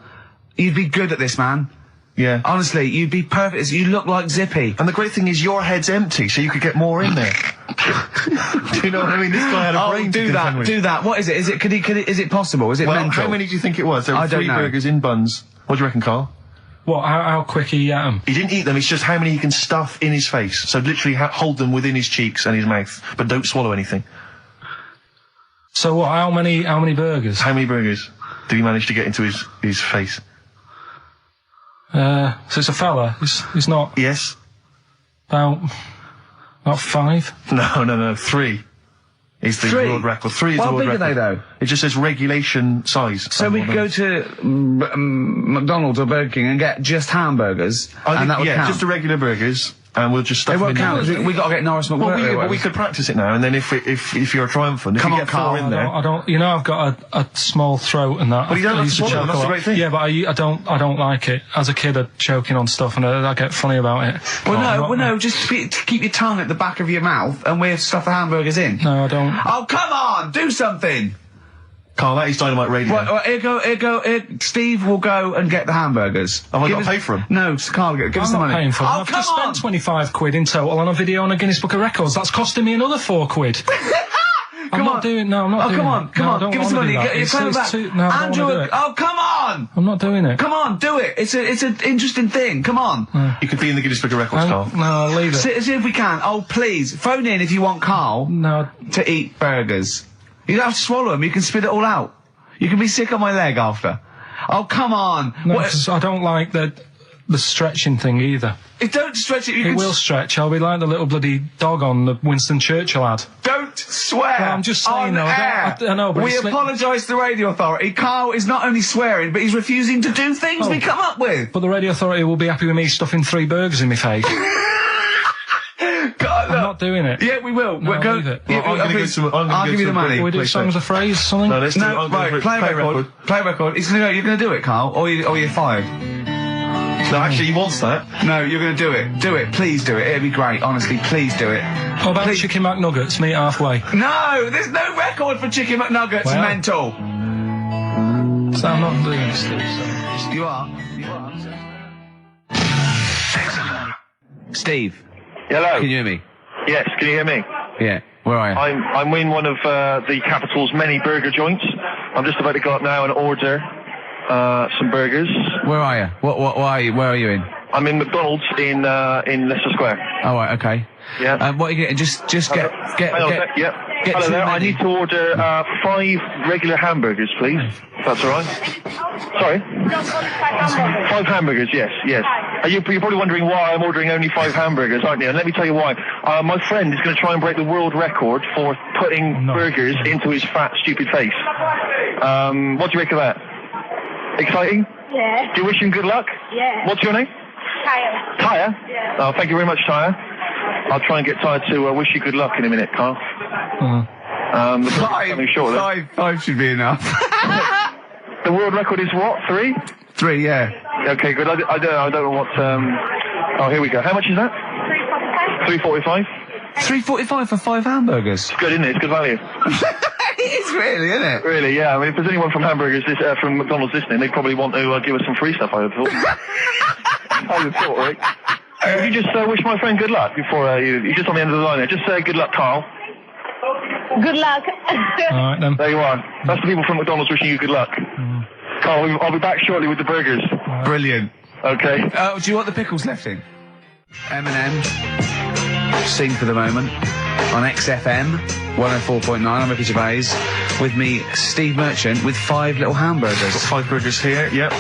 You'd be good at this, man. Yeah. Honestly, you'd be perfect. You look like Zippy. And the great thing is your head's empty, so you could get more in there. Do you know what I mean? This guy had a brain to contend with. Do that. What is it? Is it possible? Is it mental? How many do you think it was? There were I don't 3 know. burgers in buns. What do you reckon, Carl? What, how quick he ate them? He didn't eat them, it's just how many he can stuff in his face. So literally hold them within his cheeks and his mouth, but don't swallow anything. So what, how many burgers? How many burgers did he manage to get into his face? So it's a fella. He's not... Yes? About 5? No, 3. Is the 3? world record. 3 is the world record. How big are they, though? It just says regulation size. So we could go to McDonald's or Burger King and get just hamburgers, and that would count. just the regular burgers, and we'll just stuff They them won't in count. there. We got to get Norris McWhirter. But we could practice it now, and then if you're triumphant, if Come you on, get 4 Carl, in there... I don't. You know, I've got a small throat and that. But you don't I have used to swallow, choke that's a the lot. great thing. Yeah, but I don't like it. As a kid, I'd choking on stuff, and I get funny about it. No, just keep your tongue at the back of your mouth, and we'll stuff the hamburgers in. No, I don't. Oh, come on, do something. Carl, that is Dynamite Radio. Right, here, Steve will go and get the hamburgers. Have I got to pay for them? No, Carl, give us the I'm money. not paying for them. Oh, I've come just on! spent 25 quid in total on a video on a Guinness Book of Records. That's costing me another 4 quid. I'm not doing come on, give us the money. It's back. Andrew, come on! I'm not doing it. Come on, do it. It's an interesting thing. Come on. You could be in the Guinness Book of Records, Carl. No, I'll leave it. See if we can. Oh, please. Phone in if you want Carl to eat burgers. You don't have to swallow them. You can spit it all out. You can be sick on my leg after. Oh, come on. No, 'cause I don't like the stretching thing either. Don't stretch it. It will stretch. I'll be like the little bloody dog on the Winston Churchill ad. Don't swear. Well, I'm just saying, though. I know, but we apologise to the radio authority. Carl is not only swearing, but he's refusing to do things we come up with. But the radio authority will be happy with me stuffing 3 burgers in my face. God, I'm not doing it. Yeah, we will. No, We'll leave it. Yeah, I'll give you the money. Can we do songs of phrase, something? No, let's do right, play a record. Play a record. You're going to do it, Carl, or you're fired. No, actually, he wants that. No, you're going to do it. Do it. Please do it. It'd be great. Honestly, please do it. What about Chicken McNuggets? Meet halfway. No, there's no record for Chicken McNuggets. Well. Mental. So I'm not doing this, Steve. You are. Steve. Hello. Can you hear me? Yes, can you hear me? Yeah. Where are you? I'm in one of the capital's many burger joints. I'm just about to go up now and order some burgers. Where are you? What are you? Where are you in? I'm in McDonald's in Leicester Square. Oh, right, okay. Yeah. What are you getting? Just get Hello there. I need to order 5 regular hamburgers, please. If that's all right. Sorry. 5 hamburgers. Yes. You're probably wondering why I'm ordering only 5 hamburgers, aren't you? And let me tell you why. My friend is going to try and break the world record for putting burgers into his fat, stupid face. What do you make of that? Exciting? Yeah. Do you wish him good luck? Yeah. What's your name? Tyre. Tyre? Yeah. Oh, thank you very much, Tyre. I'll try and get Tyre to wish you good luck in a minute, Carl. The coming shortly. 5 should be enough. The world record is what? 3? 3, yeah. Okay, good. I don't know what. Oh, here we go. How much is that? $3.45. $3.45 for 5 hamburgers. It's good, isn't it? It's good value. It is really, isn't it? Really, yeah. I mean, if there's anyone from from McDonald's listening, they probably want to give us some free stuff, I would have thought. I would have thought, right? Would you just wish my friend good luck before you're just on the end of the line there? Just say good luck, Carl. Good luck. Alright then. There you are. That's the people from McDonald's wishing you good luck. Carl, I'll be back shortly with the burgers. Brilliant. Okay. Do you want the pickles left in? Eminem. Sing for the moment. On XFM 104.9, I'm Ricky Gervais. With me, Steve Merchant, with 5 little hamburgers. Got 5 burgers here, yep.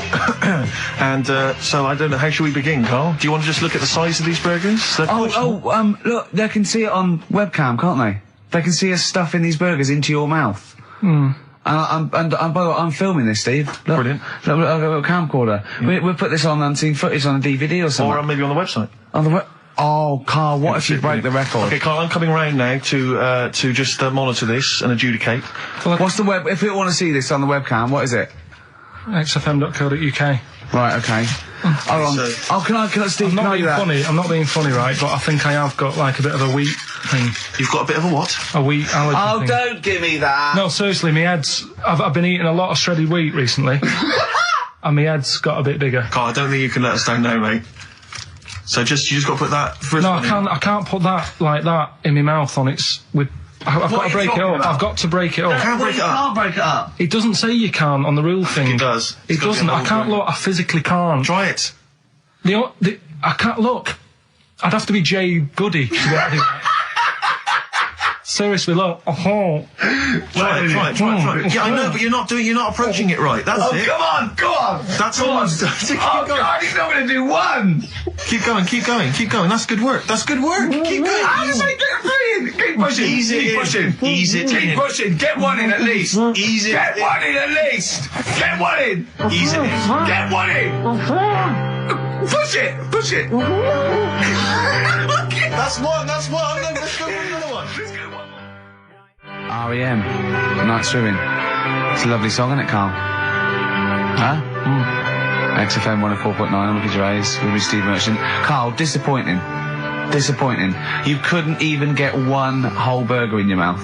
And so I don't know, how should we begin, Carl? Do you want to just look at the size of these burgers? Look, they can see it on webcam, can't they? They can see us stuffing these burgers into your mouth. And by the way, I'm filming this, Steve. Look, Brilliant. Look, I've got a camcorder. We'll put this on unseen footage on a DVD or something. Or maybe on the website. On the Oh, Carl, what if you break the record? Okay, Carl, I'm coming round now to just monitor this and adjudicate. What's the web? If we want to see this on the webcam, what is it? xfm.co.uk. Right, okay. Hold on. Can I, Steve, I'm not being do that? funny. I'm not being funny, right? But I think I have got like a bit of a wheat thing. You've got a bit of a what? A wheat allergy Oh, thing. don't give me that. No, seriously, my head's... I've been eating a lot of shredded wheat recently. And my head's got a bit bigger. Carl, I don't think you can let us down now, mate. So you just got to put that... No, I can't put that like that in my mouth on its... I've got to break it up. I've got to break it up. You can't break it up. Can't break it up. It doesn't say you can on the rule thing. It does. It doesn't. I can't look. I physically can't. Try it. I can't look. I'd have to be Jay Goody to be able to do that. Seriously, look. Try it. Yeah, I know, but you're not approaching it right. That's it. Come on, go on. That's all I'm saying. Oh, God, he's not going to do one. Keep going. That's good work. Keep going. How does he get three in? Keep pushing. Ease it in. Ease it in. Keep pushing. Get one in at least. Ease it. Get one in at least. Get one in. Ease it in. Get one in. Push it. That's one. Let's go with another one. R.E.M. Night Swimming. It's a lovely song, isn't it, Carl? Huh? XFM 104.9, I'm Ricky Gervais, with me, Steve Merchant. Carl, disappointing. You couldn't even get one whole burger in your mouth.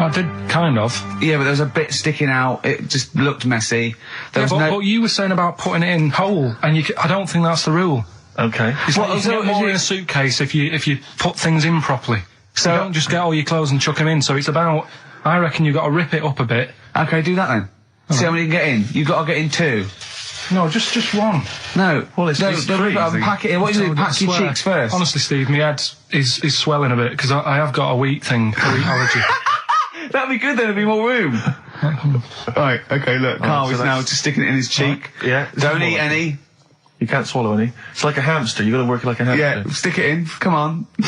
I did, kind of. Yeah, but there was a bit sticking out. It just looked messy. There was But you were saying about putting it in whole, and I don't think that's the rule. Okay. It's like you can get more in a suitcase if you put things in properly. So you don't just get all your clothes and chuck them in. So it's about, I reckon you've got to rip it up a bit. Okay, do that then. See how many you can get in. You've got to get in 2. No, just one. No. Well, it's three. Pack it in. What do you do? Pack your cheeks first. Honestly, Steve, my head is swelling a bit because I have got a wheat allergy. That'd be good then, there'd be more room. Right, okay, look, Carl is now just sticking it in his cheek. Yeah. Don't eat any. You can't swallow any. It's like a hamster, you gotta work it like a hamster. Yeah, stick it in, come on. He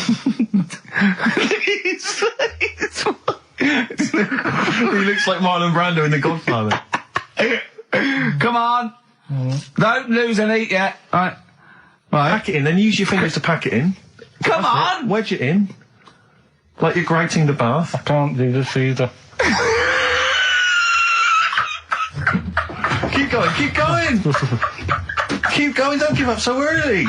looks like Marlon Brando in The Godfather. Come on. Don't lose any yet. Right. Pack it in, then use your fingers to pack it in. Come on! Wedge it in. Like you're grating the bath. I can't do this either. Keep going, keep going! Keep going, don't give up so early.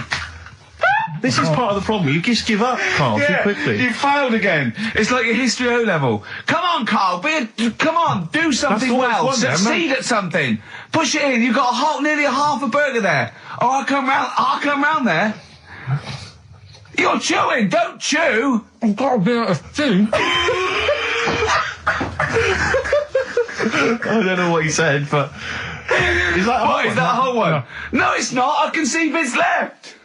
This is part of the problem. You just give up, Carl, too quickly. You failed again. It's like your history O level. Come on, Carl. Come on. Do something well. Succeed at something. Push it in. You've got nearly a half a burger there. Oh, I'll come round there. You're chewing. Don't chew. I've got a bit of food. I don't know what he said, but... Is that a whole one? No, it's not. I can see bits left.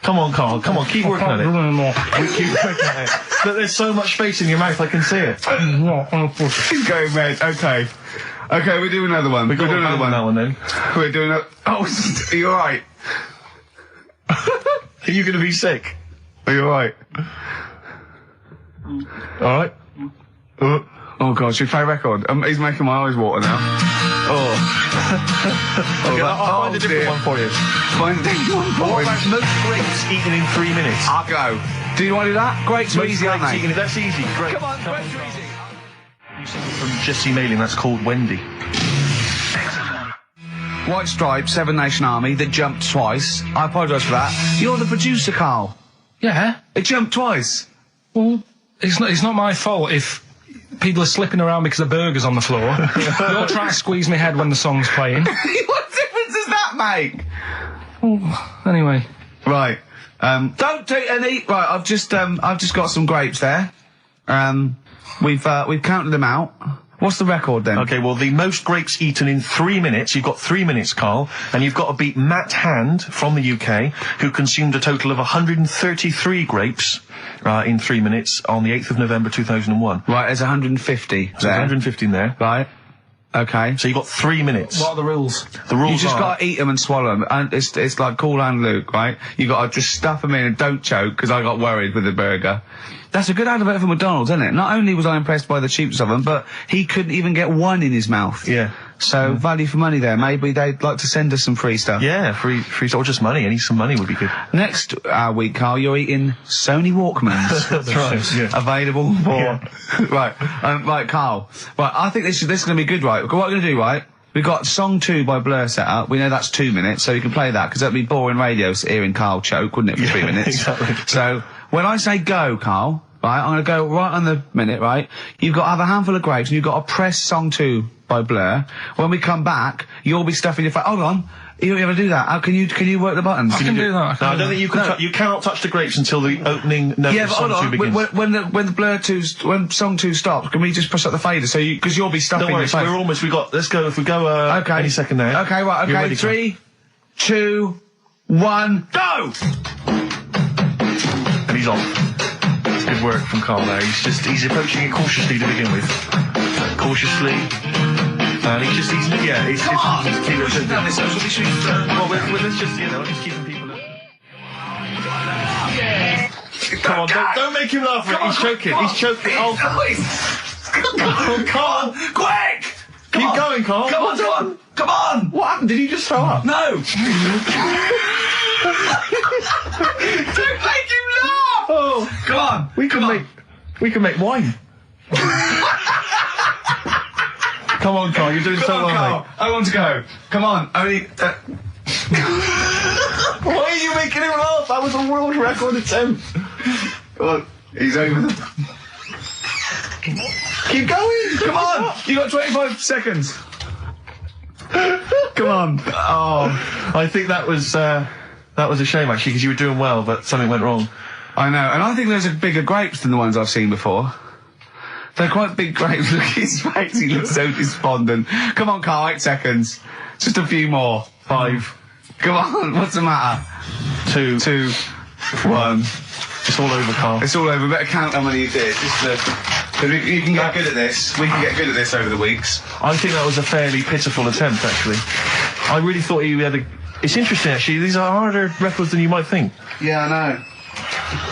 Come on, Carl. Come on, keep working at it. Keep working at it. Look, there's so much space in your mouth, I can see it. He's going red. Okay. Okay, we're doing another one. We're doing another one. That one then. We're doing a... Oh, are you alright? Are you going to be sick? Are you alright? Alright. Oh God, should we play a record? He's making my eyes water now. Okay, I'll find a different one for you. Find a different one for What about most grapes eaten in 3 minutes? I'll go. Do you want to do that? Grapes are easy, aren't they? That's easy. Great. Come on, grapes are easy. From Jesse Mailing, that's called Wendy. White Stripes, Seven Nation Army, that jumped twice. I apologise for that. You're the producer, Carl. Yeah. It jumped twice. Well, it's not my fault if people are slipping around because the burger's on the floor. You're trying to squeeze my head when the song's playing. What difference does that make? Anyway. Right. Don't take any. Right. I've just got some grapes there. We've counted them out. What's the record then? Okay, well, the most grapes eaten in 3 minutes, you've got 3 minutes, Carl, and you've got to beat Matt Hand from the UK, who consumed a total of 133 grapes in 3 minutes on the 8th of November 2001. Right, there's 150 There's 150 in there. Right. Okay. So you've got 3 minutes. What are the rules? The rules You just are... got to eat them and swallow them. And it's like Cool Hand Luke, right? You got to just stuff them in and don't choke, because I got worried with the burger. That's a good advert for McDonald's, isn't it? Not only was I impressed by the cheapness of them, but he couldn't even get one in his mouth. Yeah. So, value for money there. Maybe they'd like to send us some free stuff. Yeah, free stuff, or just money. Any some money would be good. Next week, Carl, you're eating Sony Walkmans. That's right. Yeah. Available for... Yeah. Right, Carl. Right, I think this is going to be good, right? What we're going to do, right? We've got song 2 by Blur set up. We know that's 2 minutes, so you can play that, because that'd be boring radio hearing Carl choke, wouldn't it, for 3 minutes? Exactly. So, when I say go, Carl, right, I'm going to go right on the minute, right? You've got to have a handful of grapes, and you've got to press song 2 by Blur. When we come back, you'll be stuffing your face. Hold on. You ever do that? How can you work the buttons? I can do that. No, I don't think you can. You cannot touch the grapes until the opening note of song 2 begins. When song 2 stops, can we just push up the fader? So because you'll be stuffing Don't worry, your face. let's go, if we go, okay. any second now. Okay, right, You're okay. ready, 3, 2, 1, go! And he's off. It's good work from Carl there. He's approaching it cautiously to begin with. Cautiously. And he's keeping well, let's just, he's keeping people up. Come on, don't make him laugh. He's choking. He's choking. Oh, Carl! Quick! Keep going, Carl. Come on! What happened? Did you just throw up? No! Don't make him laugh! Oh, come on! We can make wine. Come on, Carl, you're doing so well, mate. I want to go. Come on, only... Why are you making him laugh? That was a world record attempt. Come on, he's over. Keep going! Come on! You got 25 seconds. Come on. Oh. I think that was a shame, actually, because you were doing well, but something went wrong. I know, and I think those are bigger grapes than the ones I've seen before. They're quite big grapes. Look at his face, he looks so despondent. Come on, Carl, 8 seconds. Just a few more. 5. Come on, what's the matter? 2, 1. It's all over, Carl. It's all over. Better count how many you did. You can get good at this. We can get good at this over the weeks. I think that was a fairly pitiful attempt, actually. I really thought you had a... It's interesting, actually. These are harder records than you might think. Yeah, I know.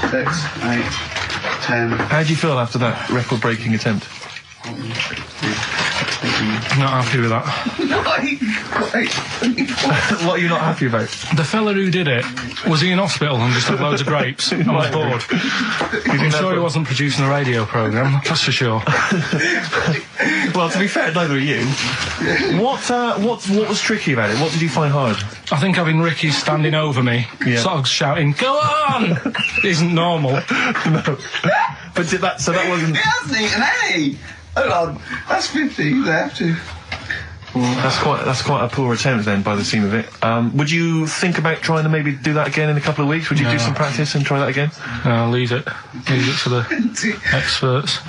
6, 8, 10. How do you feel after that record-breaking attempt? Not happy with that. What are you not happy about? The fella who did it, was he in hospital and just had loads of grapes? I was bored. I'm sure he wasn't producing a radio programme, that's for sure. Well, to be fair, neither are you. What was tricky about it? What did you find hard? I think having Ricky standing over me, sort of shouting, "Go on!" isn't normal. No. But that wasn't... He hasn't eaten any! Hold on, that's 50, you have to. That's quite a poor attempt then, by the seam of it. Would you think about trying to maybe do that again in a couple of weeks? Would you do some practice and try that again? No, leave it. Leave it for the experts.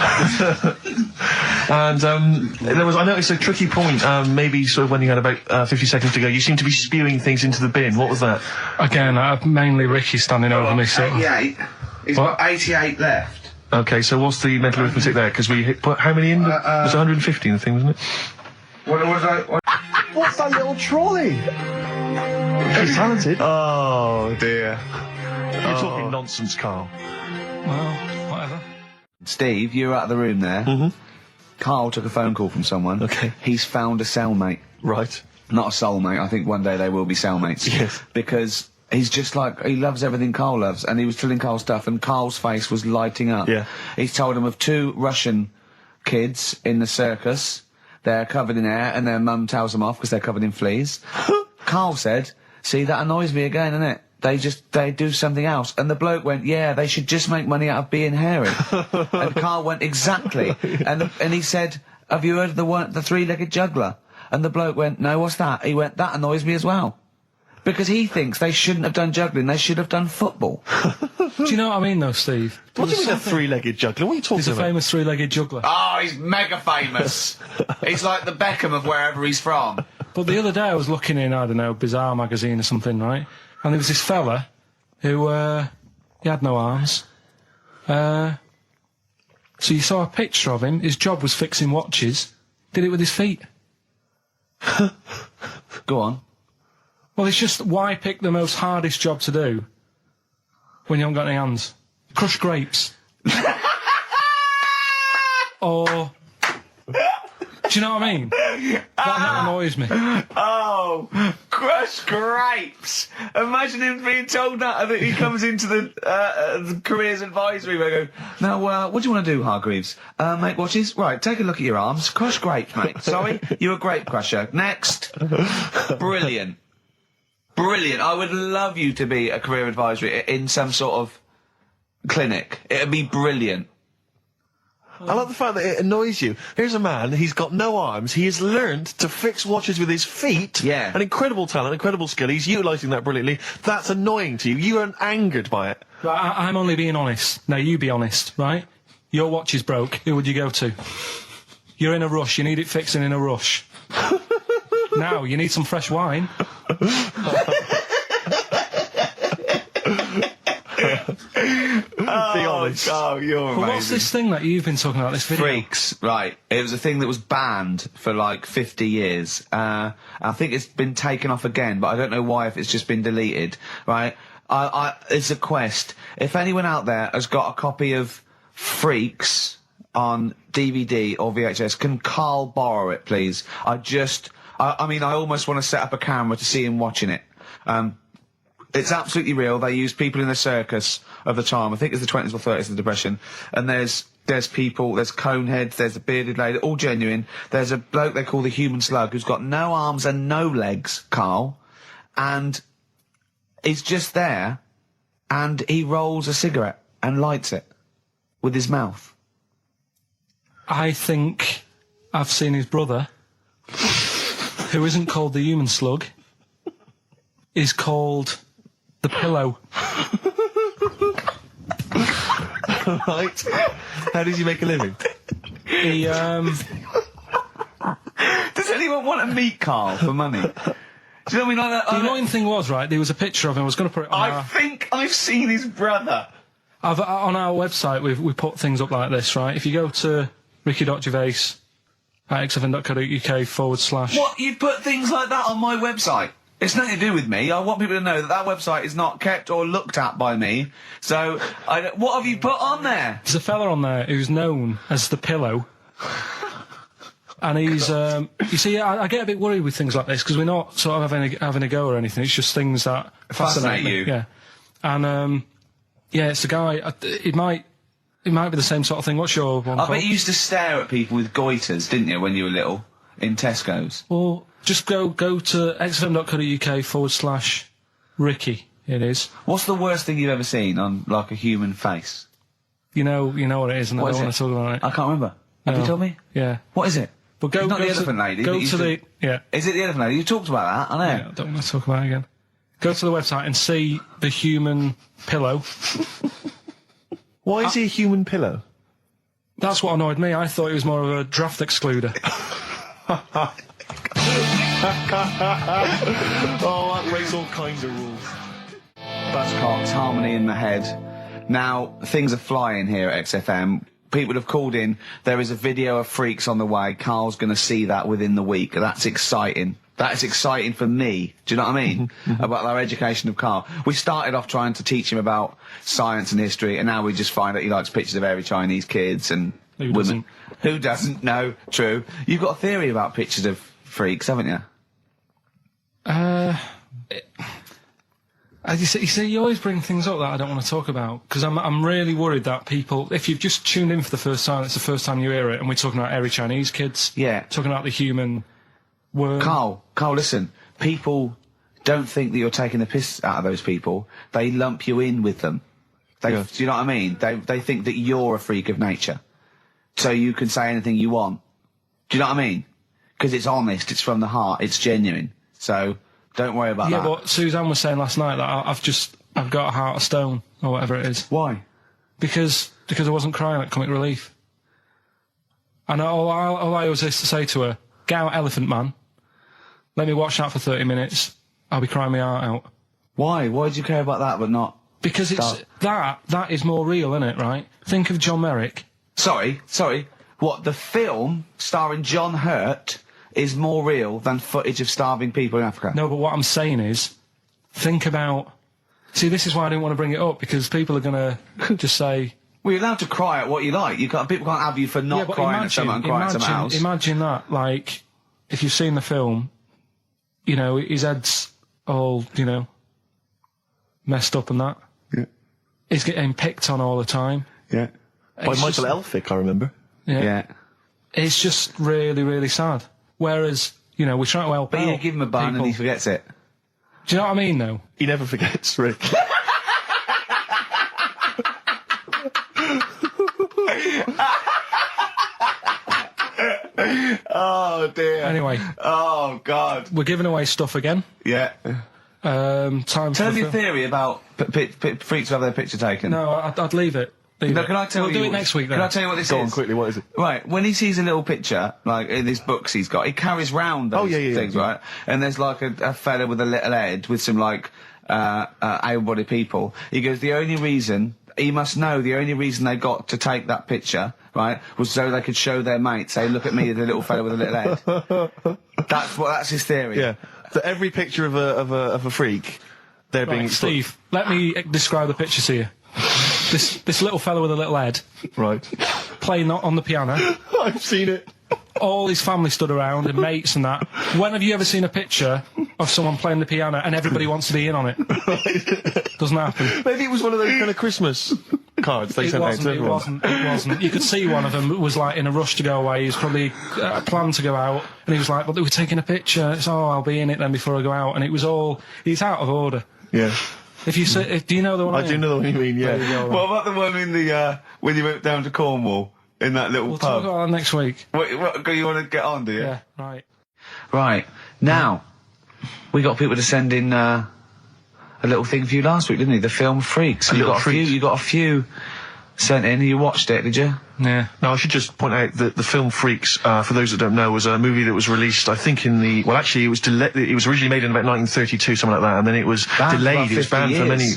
And I noticed a tricky point, maybe sort of when you had about 50 seconds to go, you seemed to be spewing things into the bin. What was that? Again, mainly Ricky standing over me, so... 88. He's got 88 left. Okay, so what's the mental arithmetic there? Because we put how many in? Was it 150 in the thing, wasn't it? What's that little trolley? She's talented. Oh, dear. You're talking nonsense, Carl. Well, whatever. Steve, you're out of the room there. Mm-hmm. Carl took a phone call from someone. Okay. He's found a cellmate. Right. Not a soulmate. I think one day they will be cellmates. Yes. Because he's just like, he loves everything Carl loves, and he was telling Carl stuff, and Carl's face was lighting up. Yeah. He's told him of 2 Russian kids in the circus. They're covered in hair, and their mum tells them off because they're covered in fleas. Carl said, "See, that annoys me again, innit? They do something else." And the bloke went, "Yeah, they should just make money out of being hairy." And Carl went, "Exactly." And he said, "Have you heard of the 3-legged juggler?" And the bloke went, "No, what's that?" He went, "That annoys me as well." Because he thinks they shouldn't have done juggling, they should have done football. Do you know what I mean, though, Steve? What do you mean a 3-legged juggler? What are you talking He's a about? famous 3-legged juggler. Oh, he's mega famous. He's like the Beckham of wherever he's from. But the other day I was looking in, I don't know, Bizarre magazine or something, right? And there was this fella who, he had no arms. So you saw a picture of him, his job was fixing watches, did it with his feet. Go on. Well, it's just, why pick the most hardest job to do when you haven't got any hands? Crush grapes. Or... Do you know what I mean? That annoys me. Oh, crush grapes. Imagine him being told that, and then he comes into the careers advisory where I go, "Now, what do you want to do, Hargreaves? Make watches? Right, take a look at your arms. Crush grapes, mate. Sorry, you're a grape crusher. Next." Brilliant. Brilliant. I would love you to be a career advisory in some sort of clinic. It'd be brilliant. I like the fact that it annoys you. Here's a man, he's got no arms, he has learned to fix watches with his feet. Yeah. An incredible talent, incredible skill, he's utilising that brilliantly. That's annoying to you. You are angered by it. Right, I'm only being honest. Now, you be honest, right? Your watch is broke, who would you go to? You're in a rush, you need it fixing in a rush. Now, you need some fresh wine. Be honest. Oh, you're amazing. But what's this thing that you've been talking about, this video? Freaks, right. It was a thing that was banned for like 50 years. I think it's been taken off again, but I don't know why, if it's just been deleted, right? It's a quest. If anyone out there has got a copy of Freaks on DVD or VHS, can Carl borrow it, please? I mean, I almost want to set up a camera to see him watching it. It's absolutely real. They used people in the circus of the time. I think it's the 20s or 30s of the Depression. And there's people, there's coneheads, there's a bearded lady, all genuine. There's a bloke they call the human slug who's got no arms and no legs, Carl. And he's just there, and he rolls a cigarette and lights it with his mouth. I think I've seen his brother, who isn't called the human slug, is called the pillow. Right. How does he make a living? He, Does anyone want to meet Carl for money? Do you know what I mean? Like the annoying thing was, right, there was a picture of him, I was going to put it on I think I've seen his brother. on our website, we put things up like this, right? If you go to ricky.gervais at xfm.co.uk / What? You put things like that on my website? It's nothing to do with me. I want people to know that that website is not kept or looked at by me. So, what have you put on there? There's a fella on there who's known as the pillow. And he's, you see, I get a bit worried with things like this, because we're not sort of having a go or anything, it's just things that fascinate me. You. Yeah. And, yeah, it's the guy, it might be the same sort of thing. What's your one I called? bet you used to stare at people with goiters, didn't you, when you were little? In Tesco's? Well, just go to xfm.co.uk / Ricky, it is. What's the worst thing you've ever seen on, like, a human face? You know what it is, and I don't want to talk about it. I can't remember. Have you told me? Yeah. What is it? But go, It's not go the to, elephant lady. Go that used to the, yeah. Is it the elephant lady? You talked about that, I know. Yeah, I don't want to talk about it again. Go to the website and see the human pillow. Why is he a human pillow? That's what annoyed me. I thought he was more of a draft excluder. Oh, that breaks all kinds of rules. Buzzcocks, harmony in the head. Now, things are flying here at XFM. People have called in. There is a video of Freaks on the way. Carl's going to see that within the week. That's exciting. That is exciting for me. Do you know what I mean? About our education of Carl. We started off trying to teach him about science and history, and now we just find that he likes pictures of hairy Chinese kids and Who women. doesn't? Who doesn't? No, true. You've got a theory about pictures of freaks, haven't you? You see, you always bring things up that I don't want to talk about, because I'm really worried that people, if you've just tuned in for the first time, it's the first time you hear it, and we're talking about hairy Chinese kids. Yeah. Talking about the human worm. Carl, listen. People don't think that you're taking the piss out of those people. They lump you in with them. Do you know what I mean? They think that you're a freak of nature. So you can say anything you want. Do you know what I mean? Because it's honest, it's from the heart, it's genuine. So don't worry about that. Yeah, but Suzanne was saying last night that I've got a heart of stone, or whatever it is. Why? Because I wasn't crying at Comic Relief. And all I always used to say to her, get out, Elephant Man. Let me watch that for 30 minutes. I'll be crying my heart out. Why? Why do you care about that but not... Because it's that is more real, isn't it, right? Think of John Merrick. Sorry. What, the film starring John Hurt is more real than footage of starving people in Africa? No, but what I'm saying is, think about... See, this is why I didn't want to bring it up, because people are going to just say... Well, you're allowed to cry at what you like. People can't have you for not crying at someone and crying at someone else. Imagine that, like, if you've seen the film, you know, his head's all, you know, messed up and that. Yeah. He's getting picked on all the time. Yeah. By Michael Elphick, I remember. Yeah. It's just really, really sad. Whereas, you know, we're trying to help But out you give him a bun people. and he forgets it. Do you know what I mean, though? He never forgets, Rick. Oh, dear. Anyway. Oh, God. We're giving away stuff again. Yeah. Time Tell for me your theory about freaks who have their picture taken. No, I'd leave it. No, can I tell we'll you? do it next week, then. Can I tell you what this Go is? on, quickly, what is it? Right, when he sees a little picture, like in these books he's got, he carries round those things, right? And there's like a fella with a little head with some like able-bodied people. He goes, the only reason they got to take that picture, right, was so they could show their mates, say, look at me, the little fella with a little head. That's his theory. Yeah. So every picture of a freak, they're being... Steve, let me describe the picture to you. This little fella with a little head. Right. Playing on the piano. I've seen it. All his family stood around, and mates and that. When have you ever seen a picture of someone playing the piano and everybody wants to be in on it? Doesn't happen. Maybe it was one of those kind of Christmas cards they sent out to everyone. It wasn't. You could see one of them was like in a rush to go away. He was probably planned to go out, and he was like, but they were taking a picture. It's, I'll be in it then before I go out. And it was all... He's out of order. Yeah. If you say, do you know the one? I do know the one you mean, yeah. There you go, What about the one in the, when you went down to Cornwall? in that little We'll pub. talk about that next week. What, you want to get on, do you? Yeah, right. Right. Now, we got people to send in a little thing for you last week, didn't we? The film Freaks. You got a few sent in. You watched it, did you? Yeah. Now, I should just point out that the film Freaks, for those that don't know, was a movie that was released, I think, it was originally made in about 1932, something like that, and then it was delayed. It was banned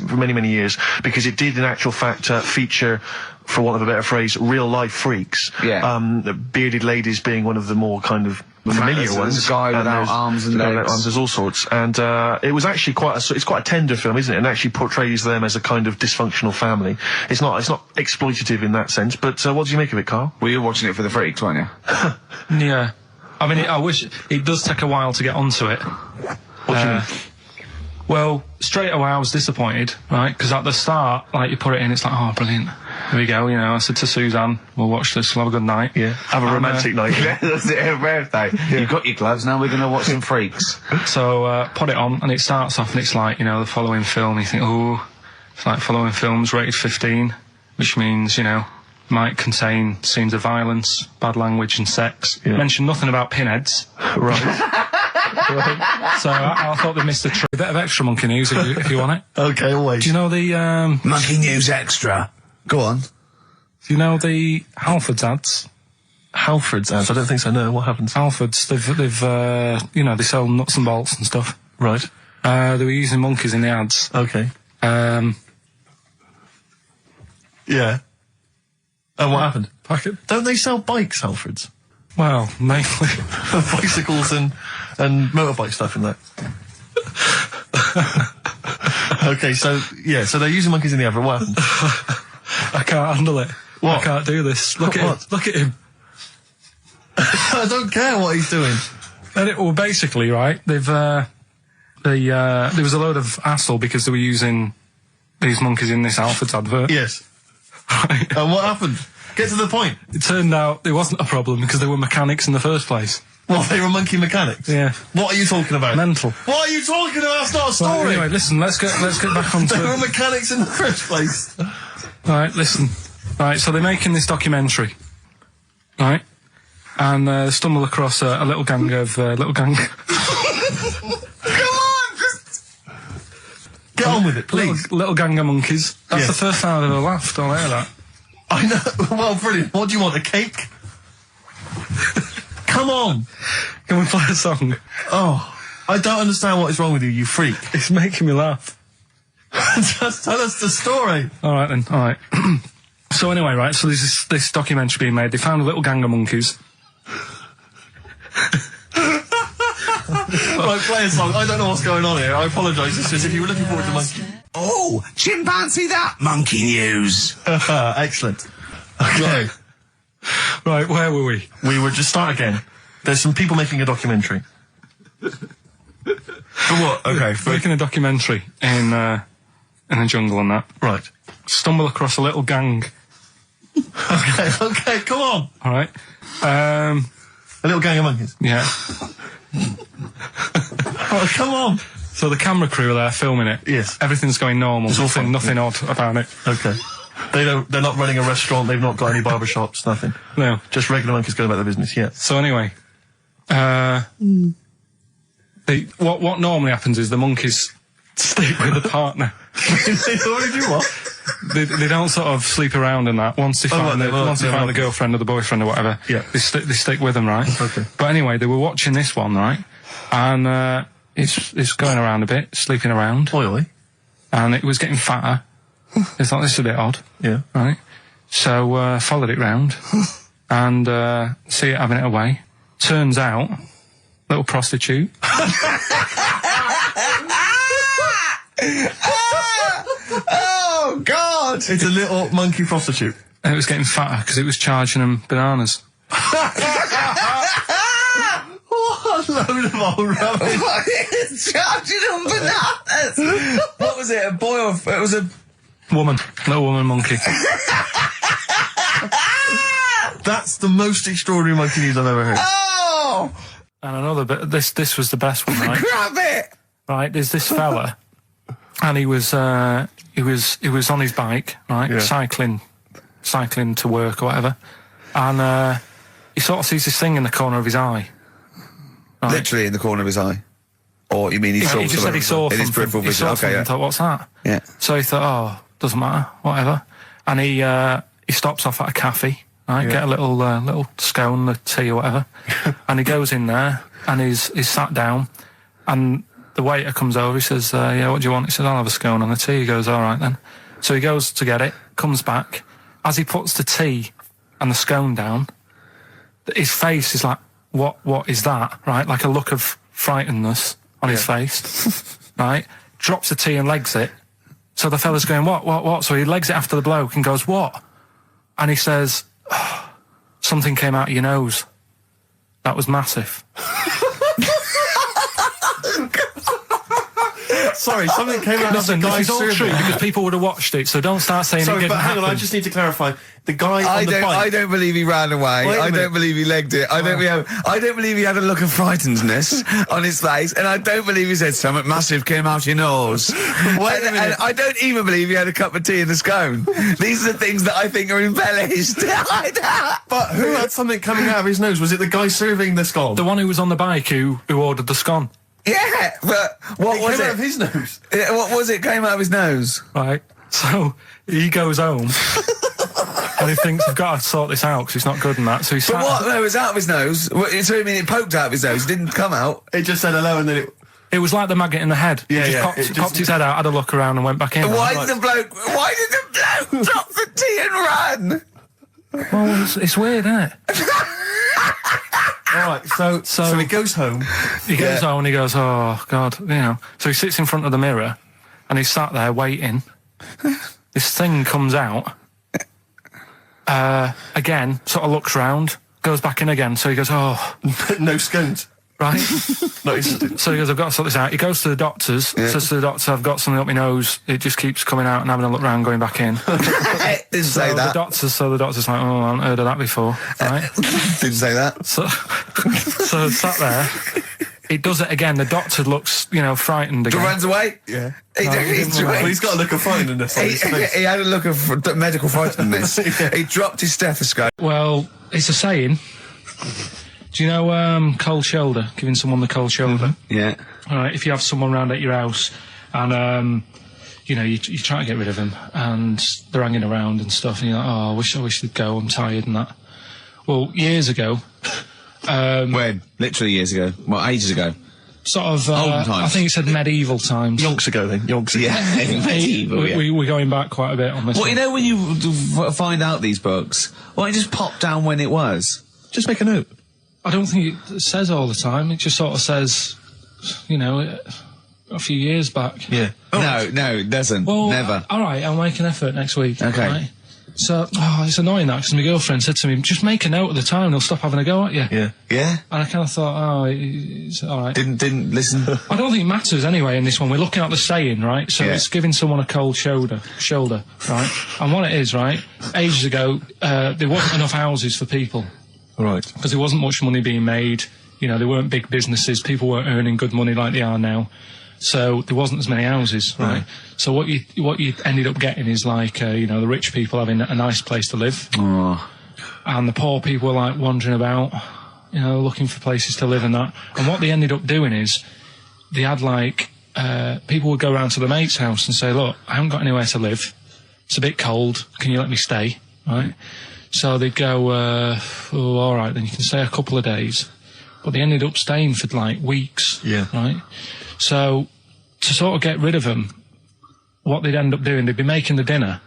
for many years, because it did, in actual fact, feature, for want of a better phrase, real-life freaks. Yeah. Bearded ladies being one of the more kind of familiar ones. There's a guy without arms and legs. There's all sorts. And it was actually it's quite a tender film, isn't it? And actually portrays them as a kind of dysfunctional family. It's not exploitative in that sense. But what do you make of it, Carl? Well, you were watching it for the Freaks, weren't you? Yeah. I mean, I wish it does take a while to get onto it. What do you mean? Well, straight away I was disappointed, right? Because at the start, like, you put it in, it's like, oh, brilliant. Here we go, you know. I said to Suzanne, we'll watch this, we'll have a good night. Yeah. Have a romantic night. That's it, her birthday. Yeah. You've got your gloves, now we're going to watch some Freaks. So, put it on, and it starts off, and it's like, you know, the following film. You think, oh, it's like following films rated 15, which means, you know, might contain scenes of violence, bad language, and sex. Yeah. Mention nothing about pinheads. Right. So I thought they missed a trick. A bit of extra monkey news if you want it. Okay, always. Do you know the Monkey News Extra. Go on. Do you know the Halfords ads? Halfords ads? I don't think so. No. What happens? Halfords. They've you know, they sell nuts and bolts and stuff. Right. They were using monkeys in the ads. Okay. Yeah. And what happened? Don't they sell bikes, Halfords? Well, mainly bicycles and motorbike stuff in that. Okay, so they're using monkeys in the advert. What happened? I can't handle it. What? I can't do this. Look at him. Look at him. I don't care what he's doing. And basically, right, there was a load of hassle because they were using these monkeys in this Halfords advert. Yes. Right. And what happened? Get to the point. It turned out it wasn't a problem because they were mechanics in the first place. Well, they were monkey mechanics? Yeah. What are you talking about? Mental. What are you talking about? That's not a story. Well, anyway, listen, let's get back onto They were mechanics in the first place. Right, listen. Right, so they're making this documentary. Right? And stumble across a little gang of... Come on, just... Get on with it, please. Little gang of monkeys. That's Yeah. the first time I've ever laughed. I'll hear that. I know. Well, brilliant. What do you want, a cake? Come on. Can we play a song? Oh, I don't understand what is wrong with you, you freak. It's making me laugh. Just tell us the story. All right, then. All right. So anyway, right, so there's this documentary being made. They found a little gang of monkeys. Right, play a song. I don't know what's going on here. I apologise. It's just if you were looking forward to monkey. Oh, chimpanzee that! Monkey News. Excellent. Okay. Right, where were we? We were just start again. There's some people making a documentary. For what? Okay. Making a documentary in a jungle and that. Right. Stumble across a little gang. Okay, come on. All right. A little gang of monkeys. Yeah. Oh, come on. So the camera crew are there filming it. Yes. Everything's going normal. It's all fine. Nothing odd about it. Okay. They're not running a restaurant, they've not got any barber shops, nothing. No. Just regular monkeys going about their business, yeah. So anyway, what normally happens is the monkeys sleep with a partner. They already do what? They don't sort of sleep around and that. Once they find the girlfriend or the boyfriend or whatever, yeah. they stick with them, right? Okay. But anyway, they were watching this one, right? And it's going around a bit, sleeping around. Oily. And it was getting fatter. They thought, this is a bit odd. Yeah. Right? So, followed it round. And, see it having it away. Turns out, little prostitute. Oh, God! It's a little monkey prostitute. And it was getting fatter because it was charging them bananas. What a load of old rubbish. Charging them bananas! What was it, a boy or... It was a... Woman. Little woman monkey. That's the most extraordinary monkey news I've ever heard. Oh! And another bit, this was the best one, right? Grab it! Right, there's this fella, and he was on his bike, right, Yeah. cycling to work or whatever, and he sort of sees this thing in the corner of his eye. Right? Literally in the corner of his eye. Or you mean he saw He just said he saw in his something. peripheral He vision? saw Okay, something yeah. and thought, what's that? Yeah. So he thought, oh, doesn't matter, whatever. And he stops off at a cafe, right? Get a little scone, a tea or whatever. And he goes in there and he's sat down, and the waiter comes over. He says, yeah, what do you want? He says, I'll have a scone and a tea. He goes, all right then. So he goes to get it, comes back. As he puts the tea and the scone down, his face is like, what is that? Right? Like a look of frightenedness on his face, right? Drops the tea and legs it. So the fella's going, what? So he legs it after the bloke and goes, what? And he says, oh, something came out of your nose. That was massive. Sorry, something came out of the Listen, guy this is all serving. true because people would have watched it, so don't start saying it Sorry, didn't but hang on, happen. I just need to clarify. The guy on the bike... I don't believe he ran away. Wait a I minute. don't believe he legged it. I don't believe he had a look of frightenedness on his face, and I don't believe he said something massive came out your nose. and I don't even believe he had a cup of tea in the scone. These are the things that I think are embellished. But who had something coming out of his nose? Was it the guy serving the scone? The one who was on the bike who ordered the scone. Yeah, but what was came it? out of his nose. Yeah, what was it? Came out of his nose. Right. So he goes home and he thinks, I've got to sort this out because it's not good and that. So he But sat what? No, it was out of his nose. So you mean it poked out of his nose? It didn't come out. It just said hello and then it... It was like the maggot in the head. Yeah, He yeah, just it just- popped his head out, had a look around and went back in. Why did the bloke drop the tea and run? Well, it's weird, isn't it? All right, so he goes home. He goes home and he goes, oh, God, you know. So he sits in front of the mirror and he's sat there waiting. This thing comes out. Again, sort of looks round, goes back in again. So he goes, oh. No scones. Right. No, So he goes, I've got to sort this out. He goes to the doctors, says to the doctor, I've got something up my nose. It just keeps coming out and having a look round, going back in. Didn't say that. The doctor's like, oh, I haven't heard of that before. Right. Didn't say that. So sat there. He does it again. The doctor looks, frightened again. Runs away? Yeah. He's got a look of frightenedness on his face. He had a look of medical frightenedness. He dropped his stethoscope. Well, it's a saying. Do you know cold shoulder? Giving someone the cold shoulder. Yeah. All right. If you have someone round at your house and you try to get rid of them and they're hanging around and stuff, and you're like, oh, I wish they'd go. I'm tired and that. Well, years ago. When? Literally years ago. Well, ages ago. Sort of. Olden times. I think it said medieval times. Yonks ago then. Yonks ago. Yeah. Medieval, yeah. We're going back quite a bit on this. Well, one. you know when you find out these books, why don't you just pop down when it was? Just make a note. I don't think it says all the time. It just sort of says, a few years back. Yeah. No, it doesn't. Well, Never. All right, I'll make an effort next week. Okay. Right? So, it's annoying that because my girlfriend said to me, just make a note at the time and they'll stop having a go at you. Yeah. Yeah? And I kind of thought, it's all right. Didn't listen. I don't think it matters anyway in this one. We're looking at the saying, right? So it's giving someone a cold shoulder, right? And what it is, right, ages ago, there wasn't enough houses for people. Right. Because there wasn't much money being made. There weren't big businesses. People weren't earning good money like they are now. So there wasn't as many houses, right? So what you ended up getting is like, the rich people having a nice place to live. Oh. And the poor people were like wandering about, looking for places to live and that. And what they ended up doing is they had like, people would go around to the mate's house and say, look, I haven't got anywhere to live. It's a bit cold. Can you let me stay? Right? So they'd go, all right, then you can stay a couple of days. But they ended up staying for like weeks. Yeah. Right? So to sort of get rid of them, what they'd end up doing, they'd be making the dinner.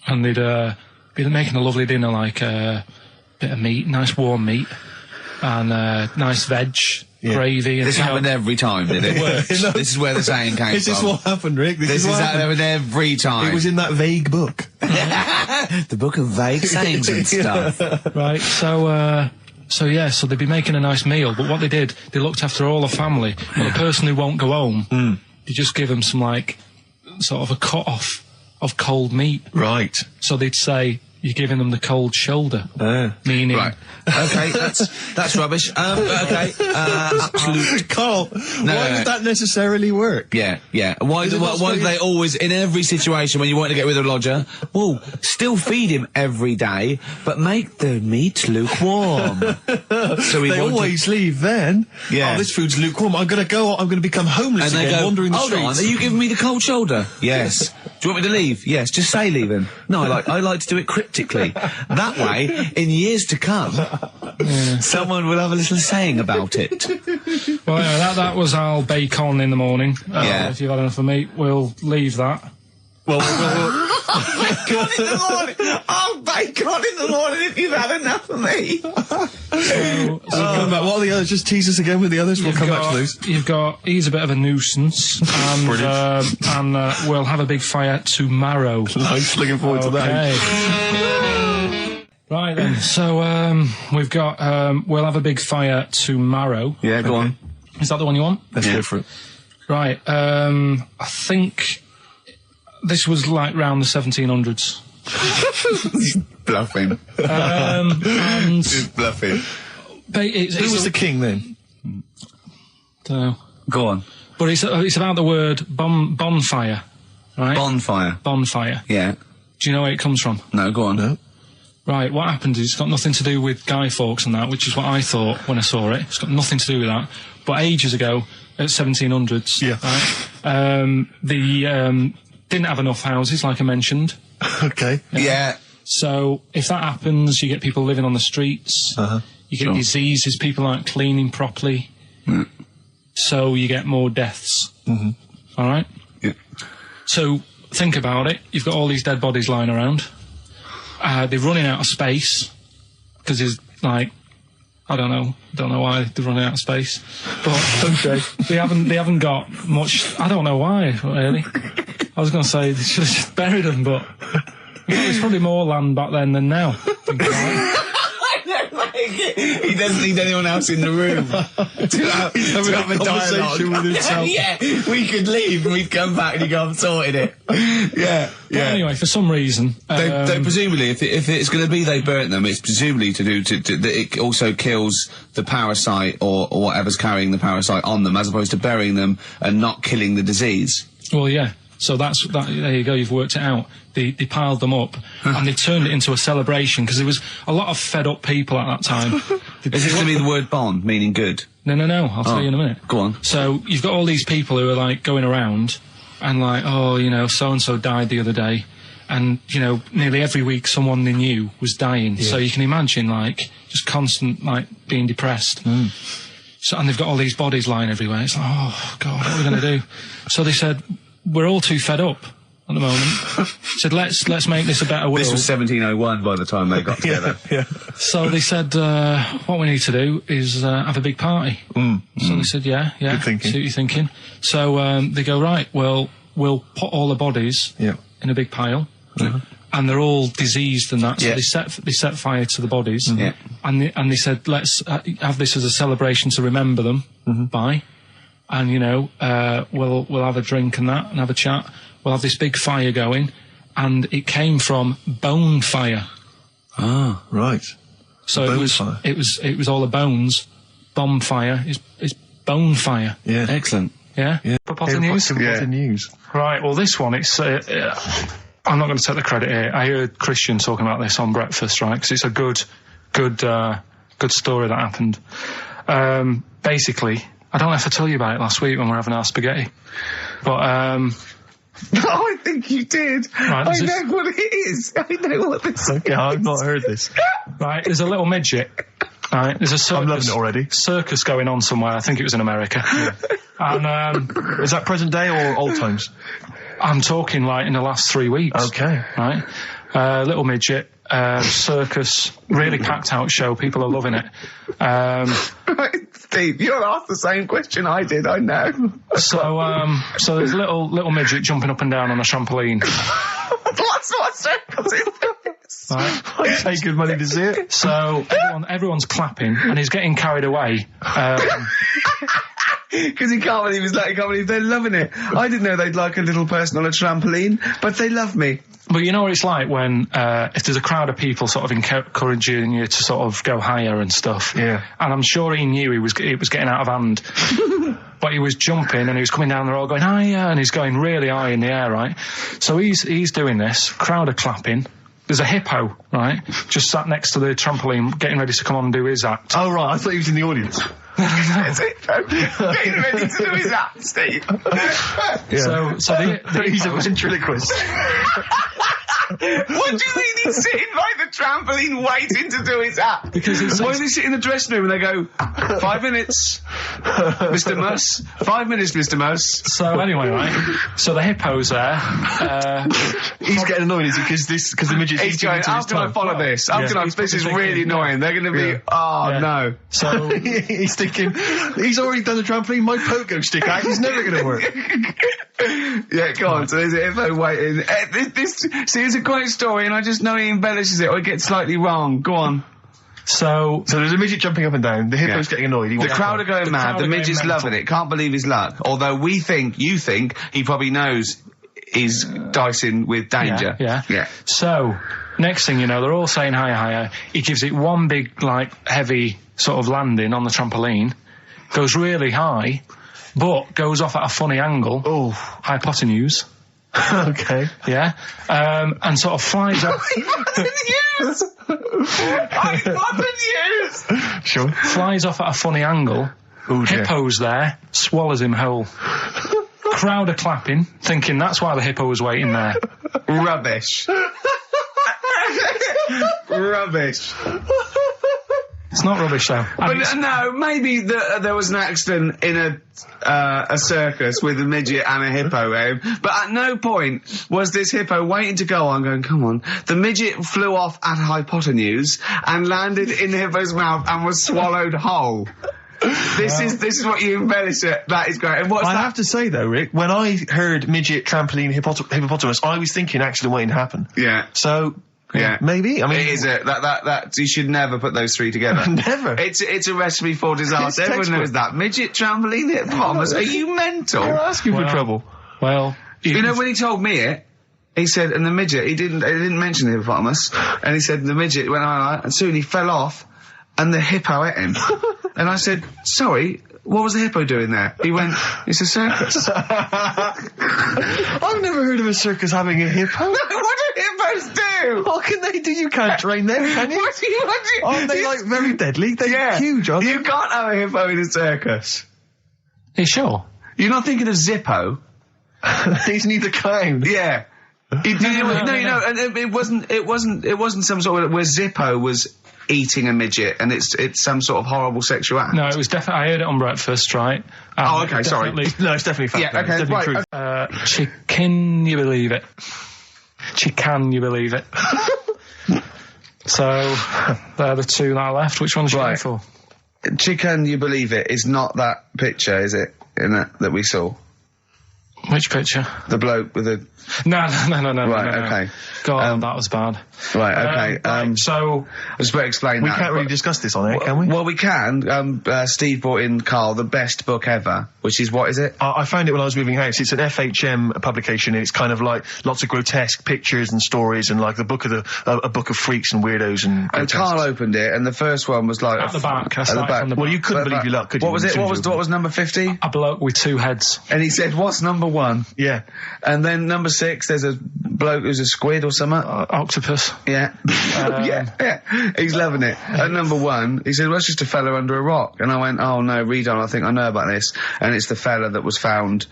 And they'd be making a lovely dinner, like a bit of meat, nice warm meat, and nice veg, gravy. And This happened every time, did it? This is where the saying came This from. is what happened, Rick. This is how it happened every time. It was in that vague book. The book of vague sayings and stuff. Right, so they'd be making a nice meal, but what they did, they looked after all the family. But the person who won't go home, they just give them some, like, sort of a cut-off of cold meat. Right. So they'd say, you're giving them the cold shoulder. Meaning... Right. Okay, that's rubbish. Okay. Absolute... Carl, why would that necessarily work? Yeah. Why do they always, in every situation when you want to get rid of a lodger, well, still feed him every day, but make the meat lukewarm. So they always leave then. Yeah. Oh, this food's lukewarm. I'm going to become homeless and again, they go, wandering the hold streets. on, are you giving me the cold shoulder? Yes. Do you want me to leave? Yes, just say leaving. No, I like to do it cryptically. That way, in years to come, someone will have a little saying about it. Well, yeah, that was our bacon in the morning. Yeah. If you've had enough of meat, we'll leave that. Well, Bacon in the morning! Oh, bacon in the morning if you've had enough of me! come back. What are the others? Just tease us again with the others. We'll come back to those. You've got, he's a bit of a nuisance, and we'll have a big fire tomorrow. Nice, looking forward to that. Right then, so we've got, we'll have a big fire tomorrow. Yeah, go on. Is that the one you want? Let's go for it. Right, I think this was like round the 1700s. Bluffing. And Just bluffing. who was the king then? Don't know. Go on. But it's about the word bonfire, right? Bonfire. Bonfire. Yeah. Do you know where it comes from? No, go on. No. Right, what happened is it's got nothing to do with Guy Fawkes and that, which is what I thought when I saw it. It's got nothing to do with that. But ages ago, at 1700s, right, they didn't have enough houses, like I mentioned. Okay. Yeah. So if that happens, you get people living on the streets. You get diseases, people aren't cleaning properly. So you get more deaths. All right? Yeah. So think about it. You've got all these dead bodies lying around. They're running out of space because there's like, I don't know why they're running out of space, but they haven't got much. I don't know why really. I was going to say they should have just buried them, but there's probably more land back then than now. He doesn't need anyone else in the room to have a conversation with himself. Yeah, we could leave and we'd come back and you go, I've sorted it. Yeah. But anyway, for some reason, they presumably, if it's going to be they burnt them, it's presumably to do that it also kills the parasite or whatever's carrying the parasite on them, as opposed to burying them and not killing the disease. Well, yeah. So that's that. There you go. You've worked it out. They piled them up and they turned it into a celebration because there was a lot of fed up people at that time. Is this going to be the word bon, meaning good? No. I'll tell you in a minute. Go on. So you've got all these people who are like going around and like, oh, you know, so and so died the other day, and you know, nearly every week someone they knew was dying. Yeah. So you can imagine like just constant like being depressed. So and they've got all these bodies lying everywhere. It's like, oh God, what are we going to do? So they said, we're all too fed up at the moment. Said, let's make this a better world. This was 1701 by the time they got together. Yeah. So they said, what we need to do is have a big party. So they said, yeah. Good thinking. See what you're thinking. So they go, right, well, we'll put all the bodies in a big pile. And they're all diseased and that, so they set fire to the bodies. And they said, let's have this as a celebration to remember them by. And, you know, we'll have a drink and that, and have a chat. We'll have this big fire going, and it came from bone fire. Ah, right. So it was all the bones. Bonfire is bone fire. Yeah. Excellent. Yeah? Pop off the news? Yeah. News. Right, well, this one, it's... I'm not going to take the credit here. I heard Christian talking about this on breakfast, right? Because it's a good story that happened. Basically... I don't know if I told you about it last week when we were having our spaghetti, but No, I think you did. Right, I know what it is. I know what this is. Okay, I've not heard this. Right, there's a little midget. Right, there's a circus. I'm loving it already. Circus going on somewhere. I think it was in America. And is that present day or old times? I'm talking like in the last 3 weeks. Okay. Right, little midget. Circus, really packed out show. People are loving it. Right, Steve, you're asked the same question I did. I know. So there's a little midget jumping up and down on a trampoline. What circus is this? Right. I'd pay good money to see it. So everyone's clapping, and he's getting carried away. Because he can't believe they're loving it. I didn't know they'd like a little person on a trampoline, but they love me. But you know what it's like when, if there's a crowd of people sort of encouraging you to sort of go higher and stuff. Yeah. And I'm sure he knew it was getting out of hand. But he was jumping and he was coming down the road going higher, and he's going really high in the air, right? So he's doing this, crowd are clapping. There's a hippo, right, just sat next to the trampoline getting ready to come on and do his act. Oh, right, I thought he was in the audience. That's it. Getting ready to do his act, Steve. Yeah. So he's a ventriloquist. What do you mean he's sitting by the trampoline waiting to do his act? Because why do they sit in the dressing room and they go, 5 minutes, Mr. Muss, 5 minutes, Mr. Muss. So anyway, right, so the hippo's there. He's getting annoyed, is he? Because the midget. He's going, how can I follow this? This is really annoying. They're going to be, no. So he's thinking, he's already done the trampoline, my pogo stick act is never going to work. Yeah, go on. So there's a hippo waiting. See, it's a great story, and I just know he embellishes it or he gets slightly wrong. Go on. So there's a midget jumping up and down. The hippo's getting annoyed. The crowd are going mad. The midget's loving it. Can't believe his luck. Although you think he probably knows he's dicing with danger. Yeah. So next thing you know, they're all saying higher. He gives it one big, like, heavy sort of landing on the trampoline, goes really high, but goes off at a funny angle. Oh, hypotenuse. Okay. Yeah. And sort of flies up. Hypotenuse! Sure. Flies off at a funny angle. Ooh, dear. Hippo's there, swallows him whole. Crowd are clapping, thinking that's why the hippo was waiting there. Rubbish. Rubbish. It's not rubbish, though. But no, maybe there was an accident in a circus with a midget and a hippo, but at no point was this hippo waiting to go on going, come on. The midget flew off at hypotenuse and landed in the hippo's mouth and was swallowed whole. This is what you embellish it. That is great. And I have to say, though, Rick, when I heard midget, trampoline, hippopotamus, I was thinking accident waiting to happen. Yeah. So... Yeah, maybe. I mean, it is that you should never put those three together. Never. It's a recipe for disaster. Everyone knows that. Midget, trampoline, hippopotamus. Are you mental? You're asking for trouble. Well, you know when he told me it, he said, and the midget. He didn't mention the hippopotamus, and he said the midget went on, and soon he fell off, and the hippo ate him. And I said, sorry. What was the hippo doing there? He went, it's a circus. I've never heard of a circus having a hippo. What do hippos do? What can they do? You can't train them, can you? What do you... Aren't they, like, very deadly? They're huge, aren't they? You can't have a hippo in a circus. Are you sure? You're not thinking of Zippo? Isn't he the clown? Yeah. No, and it wasn't some sort of where Zippo was eating a midget, and it's some sort of horrible sexual act. No, it was definitely. I heard it on breakfast, right? Oh, okay, sorry. No, it's definitely fact. Yeah, okay, it's right. True. Chicken, you believe it? Chicken, you believe it? So they're the two that are left. Which one's you going for? Chicken, you believe it is not that picture, is it? That we saw. Which picture? The bloke with the... No. Right, okay. God, that was bad. Right, okay. So... I just better explain we that. We can't really discuss this on air, can we? Well, we can. Steve brought in, Carl, the best book ever, which is, what is it? I found it when I was moving house. It's an FHM publication, and it's kind of like lots of grotesque pictures and stories, and like a book of freaks and weirdos and... And Carl opened it, and the first one was like... At the back. At the back. Well, you couldn't believe your luck, could you? What was it? What was number 50? A bloke with two heads. And he said, what's number 1? Yeah. And then number 6, there's a bloke who's a squid or something. Octopus. Yeah. Yeah. He's loving it. At number 1, he said, well, it's just a fella under a rock. And I went, oh no, read on, I think I know about this. And it's the fella that was found,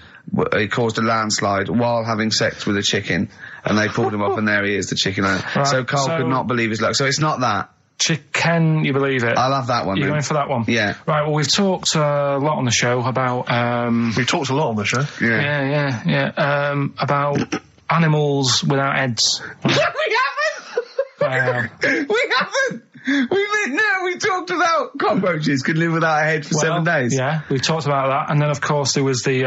he caused a landslide while having sex with a chicken. And they pulled him up, and there he is, the chicken owner. Right, so Carl could not believe his luck. So it's not that. Chicken, you believe it? I'll have that one. You're going for that one? Yeah. Right, well, we've talked a lot on the show about... We've talked a lot on the show. Yeah. About animals without heads. We haven't! We haven't! We talked about cockroaches could live without a head for 7 days. Yeah, we've talked about that. And then, of course, there was the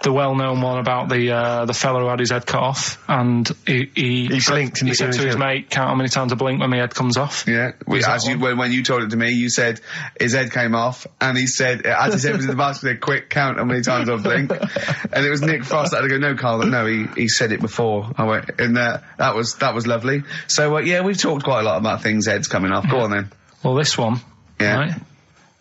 the well-known one about the fella who had his head cut off, and he blinked. He said to his mate, "Count how many times I blink when my head comes off." Yeah. When you told it to me, you said his head came off, and he said, as his head was in the basket, he said, "Quick, count how many times I blink." And it was Nick Frost that had to go, "No, Carl, no, he said it before." I went, and that was lovely. So yeah, we've talked quite a lot about things heads coming off. Go on then. Well, this one, right?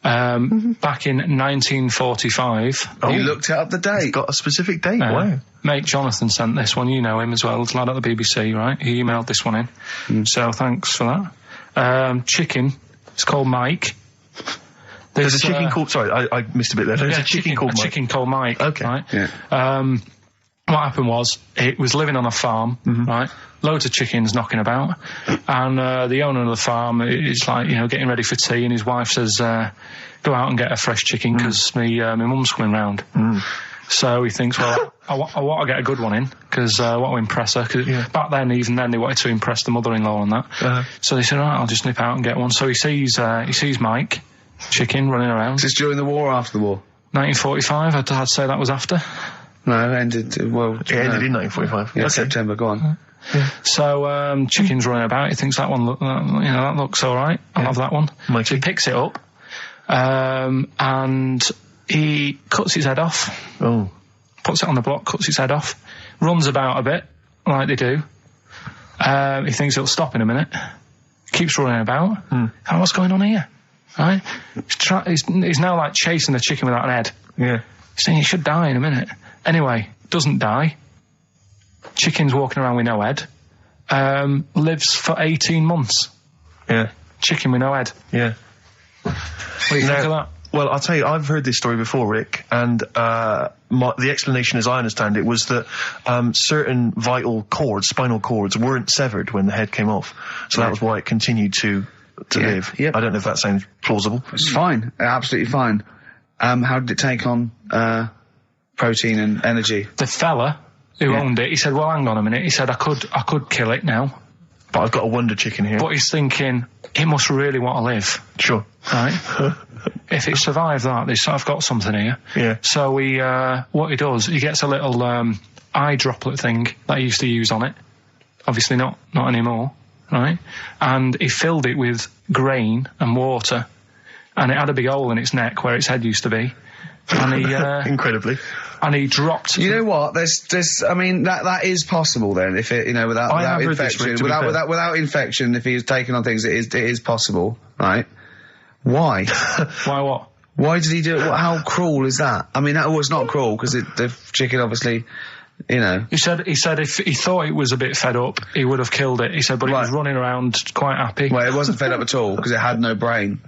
Back in 1945. You looked it up the date. Got a specific date. Wow. Mate Jonathan sent this one. You know him as well. It's a lad at the BBC, right? He emailed this one in. So thanks for that. Chicken. It's called Mike. There's a chicken called... Sorry, I missed a bit there. There's a chicken called Mike. A chicken called Mike. Okay. Right? Yeah. What happened was, it was living on a farm, right? Loads of chickens knocking about. And the owner of the farm is like, getting ready for tea, and his wife says, go out and get a fresh chicken, because my mum's coming round. So he thinks, well, I want to get a good one in, because I want to impress her. Cause back then, even then, they wanted to impress the mother-in-law and that. So they said, all right, I'll just nip out and get one. So he sees Mike, chicken, running around. Is this during the war or after the war? 1945, I'd say that was after. No, it ended, It ended in 1945. Yeah, okay. September, go on. Yeah. So, chicken's running about, he thinks that one, that looks alright, I'll have that one. Mikey. So he picks it up, and he cuts his head off. Oh. Puts it on the block, cuts his head off, runs about a bit, like they do. He thinks it'll stop in a minute, keeps running about. Oh, what's going on here? Right? He's now like chasing the chicken without an head. Yeah. He's saying he should die in a minute. Anyway, doesn't die. Chicken's walking around with no head. Lives for 18 months. Yeah. Chicken with no head. Yeah. What do you think of that? Well, I'll tell you, I've heard this story before, Rick, and the explanation, as I understand it, was that certain vital cords, spinal cords, weren't severed when the head came off. So that was why it continued to live. Yep. I don't know if that sounds plausible. It's fine. Absolutely fine. How did it take on protein and energy? The fella who owned it, he said, well, hang on a minute. He said, I could kill it now. But I've got a wonder chicken here. But he's thinking, it must really want to live. Sure. Right? If it survived that, I've got something here. Yeah. So what he does, he gets a little eye droplet thing that he used to use on it. Obviously not anymore, right? And he filled it with grain and water, and it had a big hole in its neck where its head used to be. And he incredibly. And he dropped. You know what? There's. I mean, that is possible. Then, if it, without infection, without infection, if he was taking on things, it is possible, right? Why? Why what? Why did he do it? How cruel is that? I mean, that was not cruel, because the chicken obviously, He said if he thought it was a bit fed up, he would have killed it. He said, but it was running around quite happy. Well, it wasn't fed up at all, because it had no brain.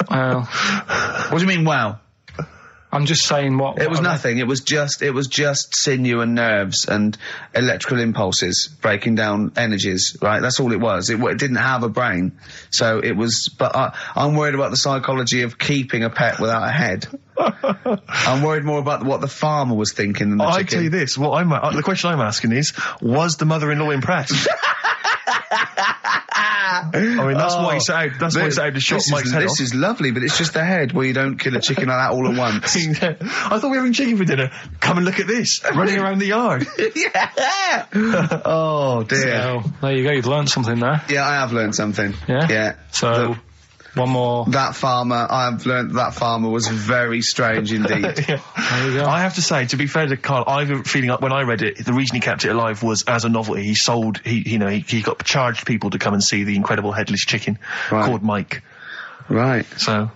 Well, what do you mean, wow? I'm just saying what... It was nothing. It was just sinew and nerves and electrical impulses breaking down energies, right? That's all it was. It didn't have a brain. So it was... But I'm worried about the psychology of keeping a pet without a head. I'm worried more about what the farmer was thinking than the chicken. I tell you this, the question I'm asking is, was the mother-in-law impressed? I mean, that's why he set out. That's why he set out to shot Mike's head off. This is lovely, but it's just the head where you don't kill a chicken like that all at once. I thought we were having chicken for dinner. Come and look at this, running around the yard. Yeah. Oh dear. So, there you go. You've learned something there. Yeah, I have learned something. Yeah. Yeah. So. One more. That farmer, I've learned that farmer was very strange indeed. There you go. I have to say, to be fair to Carl, I have a feeling when I read it, the reason he kept it alive was as a novelty. He got charged people to come and see the incredible headless chicken called Mike. Right. So,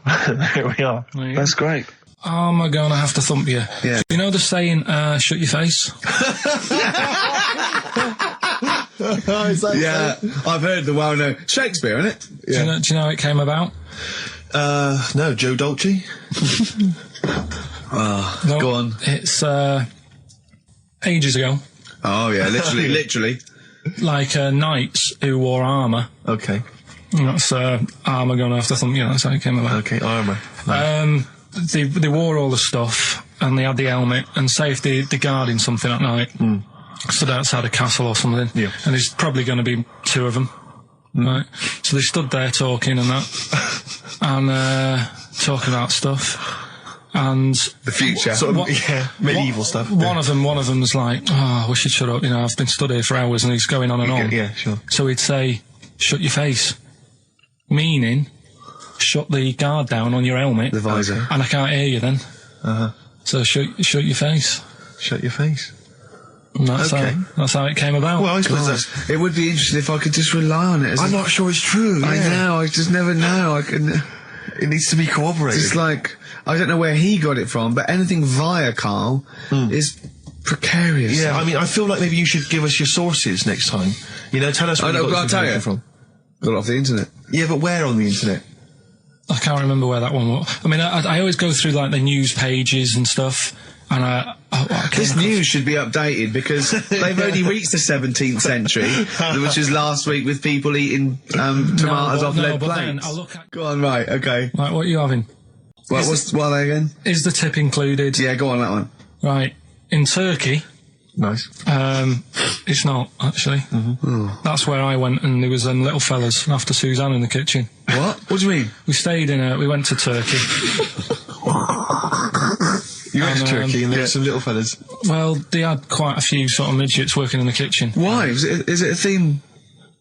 here we are. That's great. Oh, am I gonna have to thump you? Yeah. You know the saying, shut your face? Yeah, I've heard the well-known Shakespeare, isn't it? Yeah. Do you know how it came about? No, Joe Dolce. No, go on. It's ages ago. Oh yeah, literally. Like knights who wore armour. Okay. That's armour gonna have to thump you. That's how it came about. Okay, armour. They wore all the stuff and they had the helmet, and say if they're guarding something at night. Stood outside a castle or something, and there's probably going to be two of them, right? So they stood there talking and that, and talking about stuff, and The future. Sort of, medieval stuff. One of them was like, "Oh, I wish you'd shut up. You know, I've been stood here for hours," and he's going on and on. Yeah, sure. So he'd say, "Shut your face," meaning, shut the guard down on your helmet. The visor. And I can't hear you then. So shut your face. Shut your face. And that's how it came about. Well, I suppose that's... It would be interesting if I could just rely on it. I'm not sure it's true. I know, I just never know. I can... It needs to be corroborated. It's like, I don't know where he got it from, but anything via Karl is precarious. Yeah, I mean, I feel like maybe you should give us your sources next time. You know, tell us where you got this information from. Got it off the internet. Yeah, but where on the internet? I can't remember where that one was. I mean, I always go through, like, the news pages and stuff, and this news should be updated because they've only reached the 17th century, which was last week with people eating tomatoes off lead plates. Go on, right, okay. Right, what are you having? What are they again? Is the tip included? Yeah, go on, that one. Right. In Turkey... Nice. It's not, actually. That's where I went, and there was them little fellas after Suzanne in the kitchen. What? What do you mean? We went to Turkey. You went to Turkey and there were some little fellas. Well, they had quite a few sort of midgets working in the kitchen. Why? Is it a theme?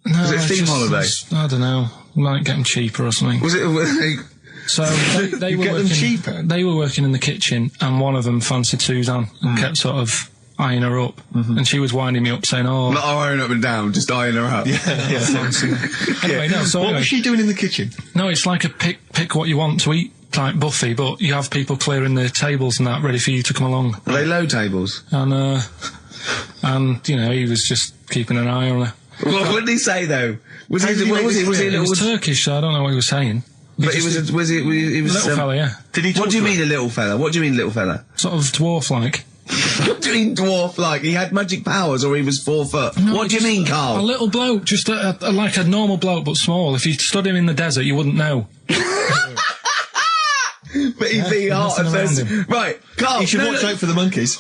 No, was it a theme holiday? I don't know. Might get them cheaper or something. Was it? So they were get working, them cheaper? They were working in the kitchen, and one of them fancied Suzanne and kept sort of eyeing her up, and she was winding me up saying, "Oh, not eyeing up and down, just eyeing her up." Anyway, no. So what was she doing in the kitchen? No, it's like a pick what you want to eat type buffet, but you have people clearing the tables and that ready for you to come along. Are they low tables? And you know, he was just keeping an eye on her. What did he say though? Was it was Turkish, so I don't know what he was saying. But he was a little fella, yeah. Did he? What do you mean a little fella? What do you mean little fella? Sort of dwarf-like. What do you mean dwarf-like? He had magic powers, or he was 4 foot? No, what do you mean, Karl? A little bloke, just like a normal bloke, but small. If you stood him in the desert, you wouldn't know. But he'd be hot and says, right, Karl. You should watch out for the monkeys.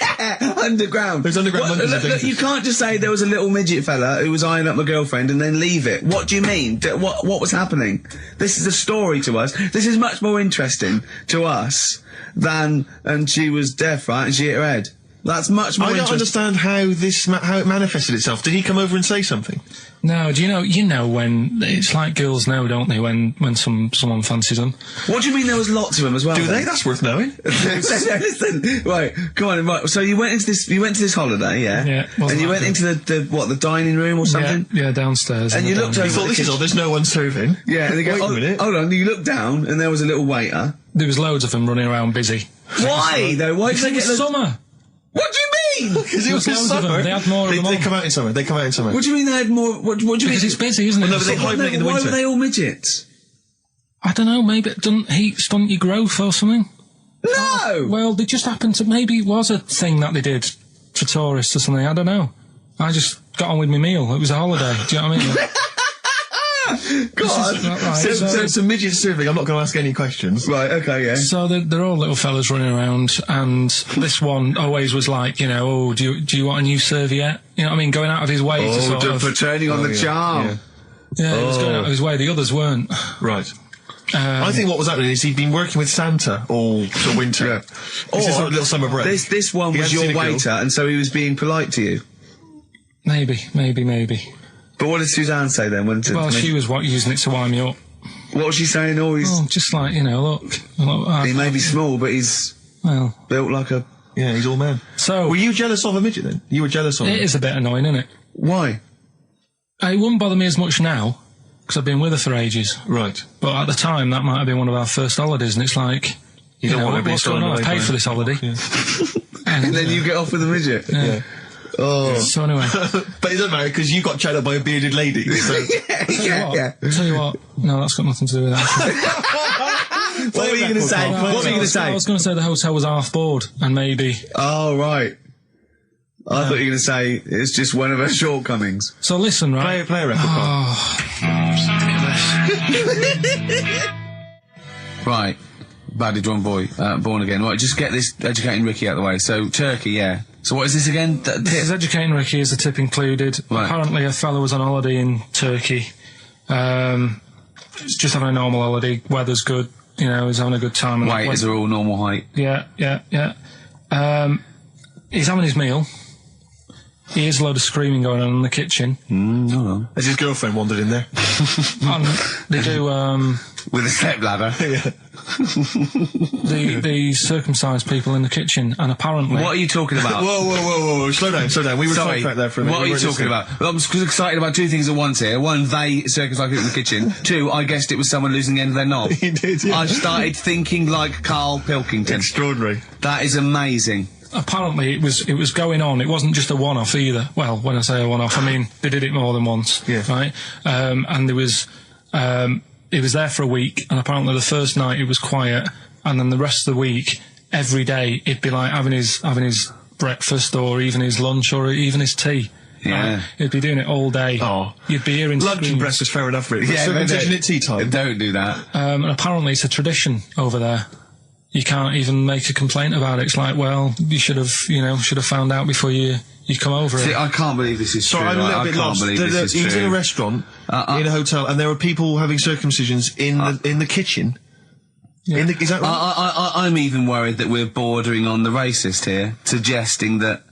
Yeah, underground. There's underground monkeys. Look, you can't just say there was a little midget fella who was eyeing up my girlfriend and then leave it. What do you mean? What was happening? This is a story to us. This is much more interesting to us than, and she was deaf, right, and she hit her head. That's much more I don't understand how it manifested itself. Did he come over and say something? No, do you know when it's like girls know, don't they, when someone fancies them? What do you mean there was lots of them as well? Do they? That's worth knowing. Listen, right, come on, right. So you went to this holiday, yeah? Yeah. And you went into the dining room or something? Yeah, downstairs. And you looked over. You thought, this is all, there's no one serving. Yeah, and they go, wait a minute. Hold on, you looked down and there was a little waiter. There was loads of them running around busy. Why though? Why did they get summer? What do you mean? Because it was summer. They had more of them. They come out in summer. What do you mean they had more? What do you mean? Because it's busy, isn't it? Well, no, but they hibernate in the winter. Why were they all midgets? I don't know, maybe it doesn't heat stunt your growth or something. No! Well, they just happened to, maybe it was a thing that they did for tourists or something, I don't know. I just got on with my meal, it was a holiday, do you know what I mean? God. Right, so it's a midget serving, I'm not going to ask any questions. Right, okay, yeah. So they're all little fellas running around, and this one always was like, you know, oh, do you want a new serviette? You know what I mean? Going out of his way to sort of... for turning on the charm. Yeah, he was going out of his way, the others weren't. Right. I think what was happening is he'd been working with Santa all the winter. Yeah. This is sort of little summer break. This one was your waiter, and so he was being polite to you. Maybe. But what did Suzanne say then? She was using it to wind me up. What was she saying? Oh, just like, you know, look he may be small, but he's built like a... Yeah, he's all man. So... Were you jealous of a midget then? You were jealous of him? It is a bit annoying, isn't it? Why? It wouldn't bother me as much now, because I've been with her for ages. Right. But at the time, that might have been one of our first holidays, and it's like... You don't want to be what's going on? I paid for this holiday. Yeah. And then you get off with a midget? Yeah. Oh. So anyway. But it doesn't matter, because you got chatted by a bearded lady. So. yeah. Tell you what, no, that's got nothing to do with that. What were you going to say? What were you going to say? I was going to say the hotel was half board, and maybe... Oh, right. I thought you were going to say it's just one of her shortcomings. So listen, right? Play a record. Right. Badly drawn boy, born again. Right, just get this educating Ricky out of the way. So, Turkey, yeah. So what is this again? This is educating Ricky, is the tip included. Right. Apparently a fellow was on holiday in Turkey. Just having a normal holiday, weather's good. you know, he's having a good time. And Waiters are all normal height. Yeah. He's having his meal. He hears a load of screaming going on in the kitchen. Hold on. Has his girlfriend wandered in there? And they do, With a step ladder. Yeah. the circumcised people in the kitchen, and apparently... What are you talking about? Whoa. Slow down. We were Sorry, sidetracked there for a minute. what are you talking about? I'm excited about two things at once here. One, they circumcised people in the kitchen. Two, I guessed it was someone losing the end of their knob. You did, yeah. I started thinking like Karl Pilkington. Extraordinary. That is amazing. Apparently it was going on. It wasn't just a one-off either. Well, when I say a one-off, I mean they did it more than once. Yeah. Right. And there was it was there for a week, and apparently the first night it was quiet, and then the rest of the week, every day it'd be like having his breakfast, or even his lunch, or even his tea. Yeah. Right? He'd be doing it all day. Oh. You'd be hearing Lunch and screams. breakfast, fair enough, really. Yeah, Circumcision at tea time. Don't do that. And apparently it's a tradition over there. You can't even make a complaint about it. It's like, well, you should have found out before you come over. See, I can't believe this is Sorry, true. I'm a little bit I can't lost. believe this is He was true. in a restaurant, in a hotel, and there were people having circumcisions in the kitchen. Yeah. Is that right? I'm even worried that we're bordering on the racist here, suggesting that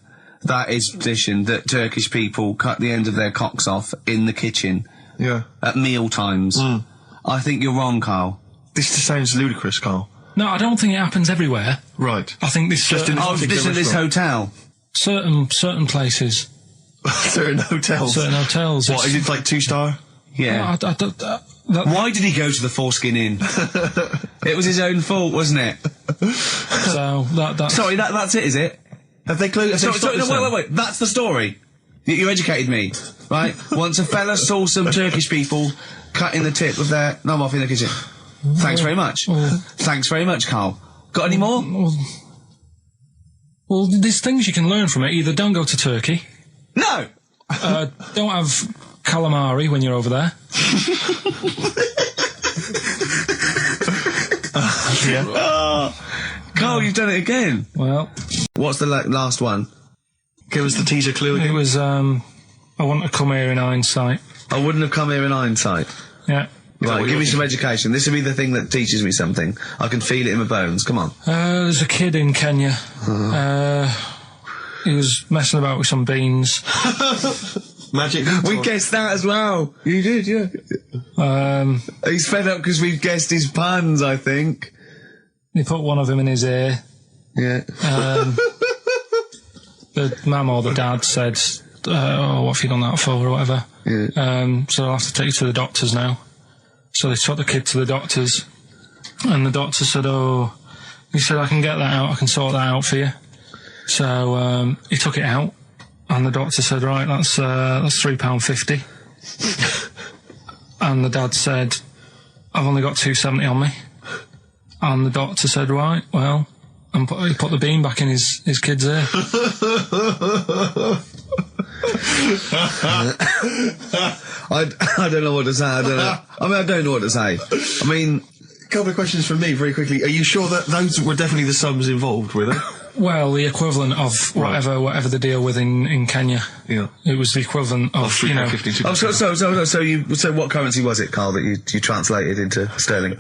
is tradition, that Turkish people cut the end of their cocks off in the kitchen Yeah. at meal times. I think you're wrong, Karl. This just sounds ludicrous, Karl. No, I don't think it happens everywhere. Right. I think this Just in Oh, particular this restaurant. hotel. certain places, Certain hotels. certain hotels. What, is it like 2-star? Yeah. Why did he go to the Foreskin Inn? It was his own fault, wasn't it? So that's Sorry, that's it, is it? Have they closed? Sorry, no, wait. That's the story. You educated me, right? Once a fella saw some Turkish people cutting the tip of their knob off in the kitchen. Thanks very much. Thanks very much, Karl. Got any more? Well, there's things you can learn from it. Either don't go to Turkey, No! don't have calamari when you're over there. Karl, you've done it again. Well, What's the last one? Give us the teaser clue it again. was, I want to come here in hindsight. I wouldn't have come here in hindsight. Yeah. Right, give me some education. This will be the thing that teaches me something. I can feel it in my bones. Come on. There's a kid in Kenya. He was messing about with some beans. Magic. We guessed that as well. You did, yeah. He's fed up because we've guessed his puns, I think. He put one of them in his ear. Yeah. The mum or the dad said, what have you done that for, or whatever. Yeah. So I'll have to take you to the doctors now. So they took the kid to the doctors, and the doctor said, he said, I can get that out, I can sort that out for you. So he took it out, and the doctor said, right, that's £3.50. And the dad said, I've only got £2.70 on me. And the doctor said, right, well, and he put the bean back in his kid's ear. I don't know what to say. I don't know what to say. I mean, A couple of questions from me, very quickly. Are you sure that those were definitely the sums involved, were they? Well, the equivalent of whatever the deal with in Kenya. Yeah. It was the equivalent of £3.50. so what currency was it, Karl, that you translated into sterling?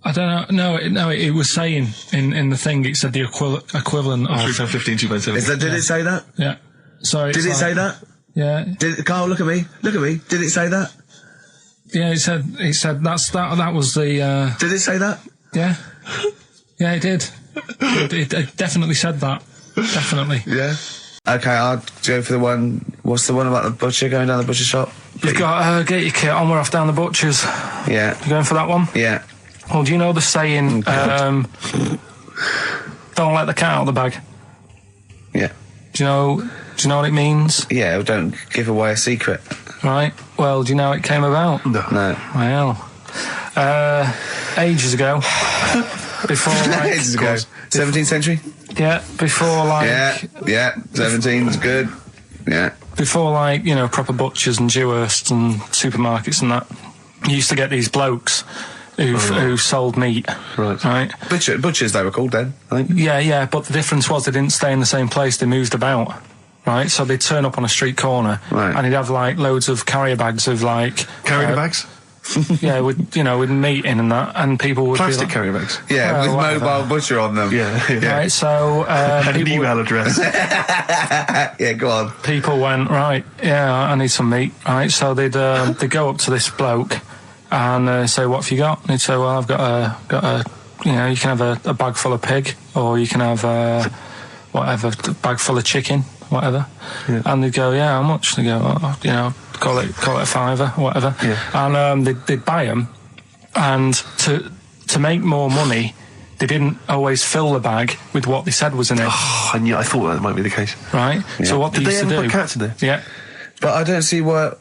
I don't know. No, it was saying in the thing. It said the equivalent of £3.50 and £2.70. Did it say that? Yeah. So Did it say that? Yeah. Karl, look at me. Did it say that? Yeah. It said that was the. Did it say that? Yeah. Yeah, it did. It definitely said that. Definitely. Yeah. Okay, I'll go for the one. What's the one about the butcher going down the butcher shop? You've got get your kit on. We're off down the butcher's. Yeah. You going for that one? Yeah. Well, do you know the saying? Don't let the cat out of the bag. Yeah. Do you know what it means? Yeah. Well, don't give away a secret. Right. Well, do you know how it came about? No. Well, ages ago. Before, like, Ages ago. 17th century? yeah, before, like, Yeah. 17's good. Yeah. before, like, proper butchers and Dewhursts and supermarkets and that, you used to get these blokes who sold meat. Right. Butchers, they were called then, I think. Yeah, but the difference was they didn't stay in the same place, they moved about. Right, so they'd turn up on a street corner, Right. and he'd have, like, loads of carrier bags of, like... Carrier bags? Yeah, with meat in and that, and people would Plastic be like, carrier bags. Yeah, Well, with whatever. mobile butcher on them. Yeah. right. So And an people, email address. Yeah, go on. people went, right, yeah, I need some meat, right? So they'd go up to this bloke and say, what have you got? And he'd say, well, I've got a you can have a bag full of pig, or you can have whatever, a bag full of chicken, whatever. Yeah. And they'd go, yeah, how much? They go, call it a fiver, whatever. Yeah. And they'd buy them, and to make more money, they didn't always fill the bag with what they said was in it. Oh, and yeah, I thought that might be the case. Right? So what Did they they used to ever do... put cats in there? Yeah. But I don't see what...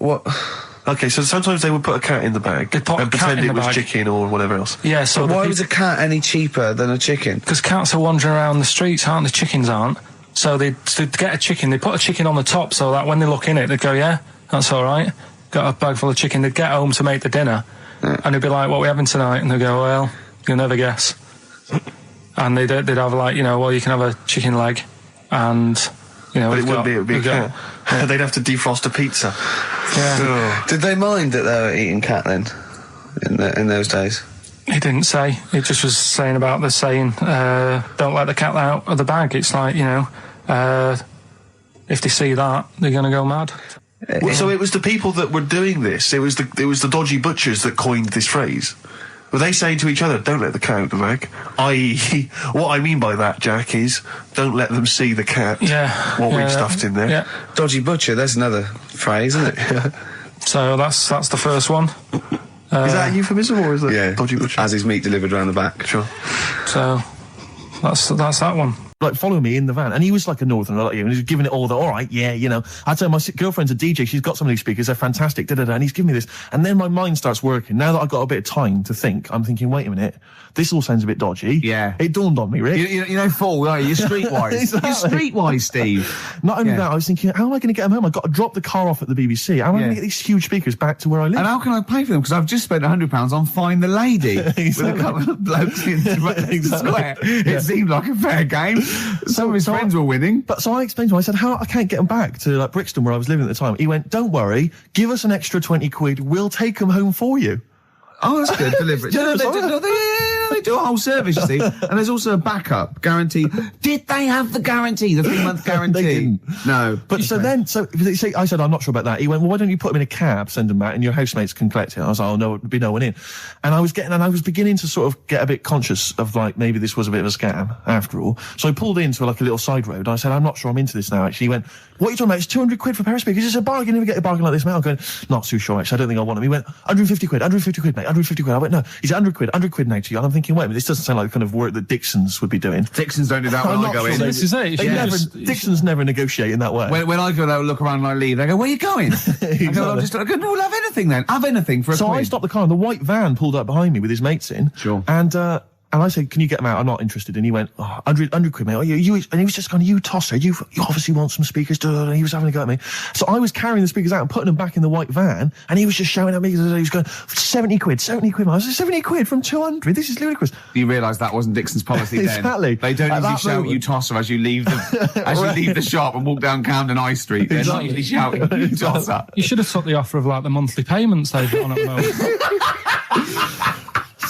Okay, so sometimes they would put a cat in the bag They'd put a and cat pretend in it the was bag. chicken or whatever else. Yeah, so Why was a cat any cheaper than a chicken? Because cats are wandering around the streets, aren't they? Chickens aren't. So they'd get a chicken, they put a chicken on the top so that when they look in it, they'd go, yeah, that's all right. Got a bag full of chicken. They'd get home to make the dinner, and they'd be like, what are we having tonight? And they'd go, well, you'll never guess. And they'd have like, well, you can have a chicken leg, and, But it would be a cat. They'd have to defrost a pizza. Yeah. Did they mind that they were eating cat then? In those days? He didn't say. He just was saying about the saying, don't let the cat out of the bag. It's like, if they see that, they're going to go mad. Well, so it was the people that were doing this. It was the dodgy butchers that coined this phrase. Were they saying to each other, don't let the cat out the bag? I.e., what I mean by that, Jack, is don't let them see the cat. Yeah. What we've stuffed in there. Yeah. Dodgy butcher, there's another phrase, isn't it? So that's the first one. Is that a euphemism or is that dodgy butcher? As his meat delivered around the back. Sure. So that's that one. Like, follow me in the van. And he was like a northerner like you, and he was giving it all the, all right, yeah, I tell my girlfriend's a DJ, she's got some of these speakers, they're fantastic, da-da-da, and he's giving me this. And then my mind starts working. Now that I've got a bit of time to think, I'm thinking, wait a minute, this all sounds a bit dodgy. Yeah. It dawned on me, Rick. You know, Paul, aren't you? You're streetwise. Exactly. You're streetwise, Steve. Not only that, I was thinking, how am I going to get them home? I've got to drop the car off at the BBC. How am I going to get these huge speakers back to where I live? And how can I pay for them? Because I've just spent £100 on Find the Lady with a couple of blokes in the square. It seemed like a fair game. Some of his friends were winning. But so I explained to him, I said, I can't get them back to like Brixton where I was living at the time. He went, don't worry, give us an extra 20 quid, we'll take them home for you. Oh, that's good. Deliberate. They do a whole service, you see. And there's also a backup guarantee. Did they have the guarantee, the 3-month guarantee? They didn't. No. But I said, I'm not sure about that. He went, well, why don't you put them in a cab, send them back, and your housemates can collect it? I was like, oh, no, there'd be no one in. And I was beginning to sort of get a bit conscious of like, maybe this was a bit of a scam after all. So I pulled into like a little side road. I said, I'm not sure I'm into this now, actually. He went, what are you talking about? It's 200 quid for a pair of speakers. It's a bargain. You never get a bargain like this, mate. I'm going, not too sure, actually. I don't think I want them. He went, 150 quid, 150 quid, mate, 150 quid. I went, no, he's 100 quid now to you. And I'm thinking, wait a minute, this doesn't sound like the kind of work that Dixons would be doing. Dixons don't do that when I go in. This is it. Dixons never negotiate in that way. When I go, they'll look around and I leave. They go, where are you going? I go, I go, no, we'll have anything then. Have anything for a So quid. I stopped the car and the white van pulled up behind me with his mates in. Sure. And I said, can you get them out? I'm not interested. And he went, 100 quid, mate. Oh, and he was just going, you tosser. You obviously want some speakers. And he was having a go at me. So I was carrying the speakers out and putting them back in the white van. And he was just shouting at me. He was going, 70 quid, mate. I said, 70 quid from 200. This is ludicrous. You realise that wasn't Dixon's policy then. Exactly. They don't usually shout, you tosser, as you leave the shop and walk down Camden High Street. They're not usually shouting, you tosser. You should have took the offer of like the monthly payments they've got on at the moment.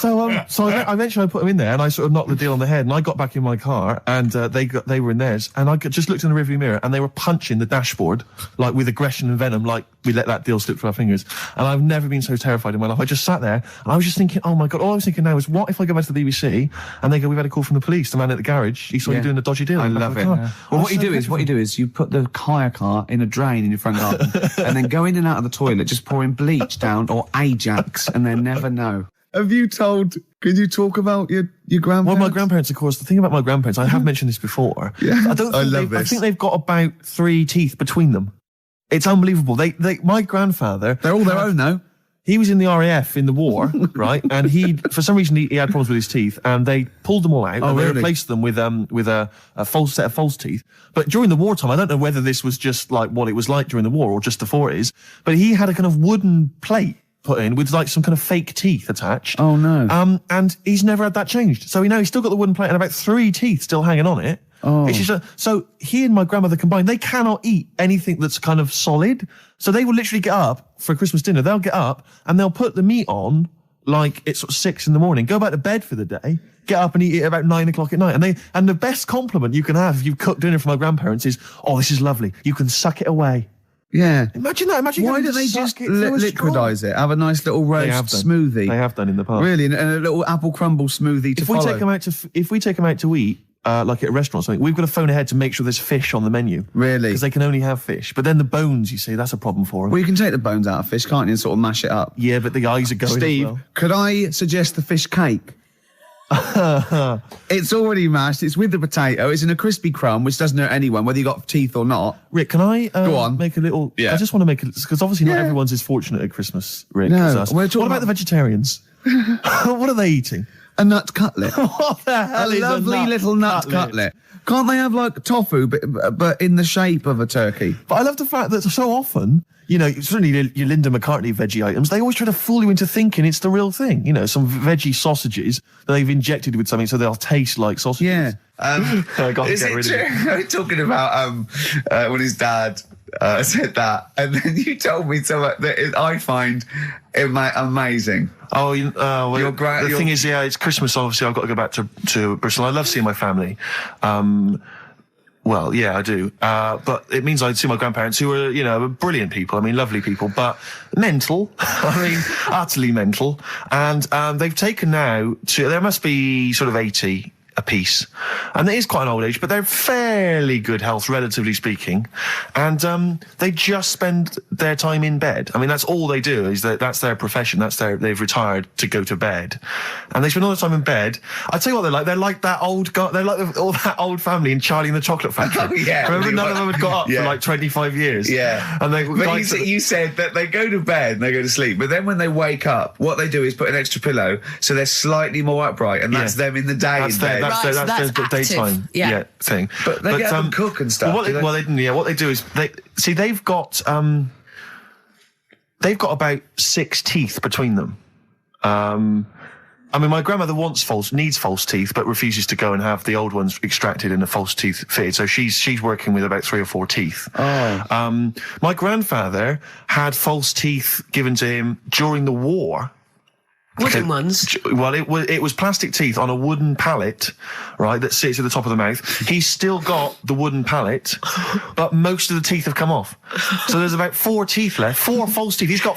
So eventually I put them in there and I sort of knocked the deal on the head and I got back in my car and they were in theirs and I just looked in the rearview mirror and they were punching the dashboard like with aggression and venom, like we let that deal slip through our fingers. And I've never been so terrified in my life. I just sat there and I was just thinking, oh my God, all I was thinking now is what if I go back to the BBC and they go, we've had a call from the police, the man at the garage, he saw you doing a dodgy deal. I love it. Yeah. Well, what you do is you put the hire car in a drain in your front garden and then go in and out of the toilet, just pouring bleach down or Ajax and then never know. Could you talk about your grandparents? Well, my grandparents, of course, the thing about my grandparents, I have mentioned this before. Yeah. I think they've got about 3 teeth between them. It's unbelievable. My grandfather... They're all their own, though. He was in the RAF in the war, right? And for some reason, he had problems with his teeth, and they pulled them all out, and they replaced them with a false set of false teeth. But during the wartime, I don't know whether this was just like what it was like during the war or just the 40s, but he had a kind of wooden plate put in with like some kind of fake teeth attached. Oh no. And he's never had that changed. So he's still got the wooden plate and about 3 teeth still hanging on it. Oh. It's just so he and my grandmother combined, they cannot eat anything that's kind of solid. So they will literally get up for Christmas dinner. They'll get up and they'll put the meat on like it's sort of 6 a.m, go back to bed for the day, get up and eat it about 9 o'clock at night. And the best compliment you can have if you've cooked dinner for my grandparents is, oh, this is lovely. You can suck it away. Yeah. Imagine that. Imagine why don't they just liquidise it? Have a nice little roast smoothie. They have done in the past. Really, and a little apple crumble smoothie to if follow. we take them out to eat, like at a restaurant or something, we've got to phone ahead to make sure there's fish on the menu. Really? Because they can only have fish. But then the bones, you see, that's a problem for them. Well, you can take the bones out of fish, can't you, and sort of mash it up? Yeah, but the eyes are going Steve, as well. could I suggest the fish cake? It's already mashed. It's with the potato. It's in a crispy crumb, which doesn't hurt anyone, whether you got teeth or not. Rick, can I go on? Make a little? Yeah. I just want to make it because obviously not everyone's as fortunate at Christmas, Rick. No. As us. What about the vegetarians? What are they eating? A nut cutlet. What the hell a is lovely a little nut cutlet? Can't they have like tofu, but in the shape of a turkey? But I love the fact that so often, you know, certainly your Linda McCartney veggie items, they always try to fool you into thinking it's the real thing. You know, some veggie sausages that they've injected with something so they'll taste like sausages. Yeah. I got to get rid of it. Talking about when his dad said that, and then you told me something that I find amazing. Oh, the thing is, it's Christmas. Obviously, I've got to go back to Bristol. I love seeing my family. Well, yeah, I do. But it means I'd see my grandparents, who are, you know, brilliant people. I mean, lovely people, but mental. I mean, utterly mental. And they've taken now there must be sort of 80 apiece. And it is quite an old age, but they're fairly good health, relatively speaking. And they just spend their time in bed. I mean, that's all they do, that's their profession. They've retired to go to bed. And they spend all the time in bed. I tell you what they're like. They're like that old guy, they're like all that old family in Charlie and the Chocolate Factory. Oh, yeah. Remember, none of them had got up for like 25 years. Yeah. And you said that they go to bed and they go to sleep, but then when they wake up, what they do is put an extra pillow so they're slightly more upright, and that's them in the day in bed. That's the daytime thing. But they get up and cook and stuff. What they do is they've got about 6 teeth between them. I mean, my grandmother needs false teeth, but refuses to go and have the old ones extracted and the false teeth fitted. So she's working with about 3 or 4 teeth. Oh. My grandfather had false teeth given to him during the war. Wooden ones? Well, it was plastic teeth on a wooden pallet, right, that sits at the top of the mouth. He's still got the wooden pallet, but most of the teeth have come off. So there's about 4 teeth left, 4 false teeth. He's got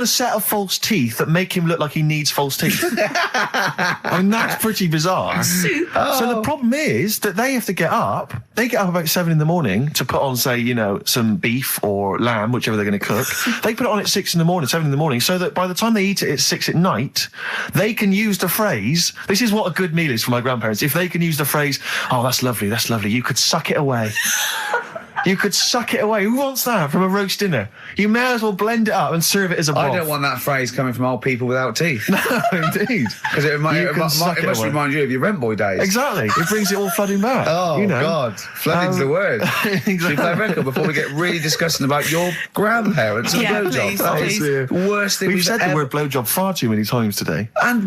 a set of false teeth that make him look like he needs false teeth. I mean, that's pretty bizarre. So the problem is that they have to get up. They get up about 7 a.m. to put on, say, you know, some beef or lamb, whichever they're going to cook. They put it on at 7 a.m, so that by the time they eat it at 6 at night, they can use the phrase, this is what a good meal is for my grandparents, if they can use the phrase, oh, that's lovely, you could suck it away. You could suck it away. Who wants that from a roast dinner? You may as well blend it up and serve it as a broth. I don't want that phrase coming from old people without teeth. No, indeed. Because it must remind you of your rent boy days. Exactly. It brings it all flooding back. Oh, you know. God. Flooding's the word. Exactly. Should we play a record before we get really disgusting about your grandparents and blowjob? That is the worst thing we've said the word blowjob far too many times today. And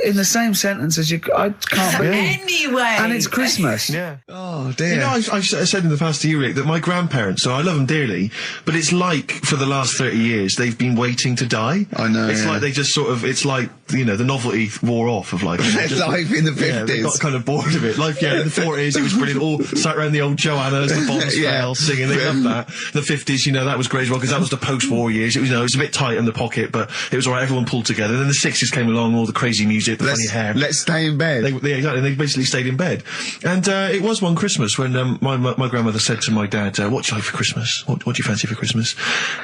in the same sentence as I can't believe. Anyway. And it's Christmas. Yeah. Oh, dear. You know, I've said in the past to you, Rick, that my grandparents, so I love them dearly, but it's like for the last 30 years they've been waiting to die. I know. It's like they just sort of, it's like, you know, the novelty wore off of life. Life in the 50s. Yeah, they got kind of bored of it. Life, in the 40s, it was brilliant. All sat around the old Joannas, the Bombs Trail, singing. They loved that. The 50s, you know, that was great as well, because that was the post-war years. It was, you know, it was a bit tight in the pocket, but it was alright. Everyone pulled together. Then the 60s came along, all the crazy music, the funny hair. Let's stay in bed. Exactly. They basically stayed in bed. And it was one Christmas when my grandmother said to my dad, "What do you like for Christmas? What do you fancy for Christmas?"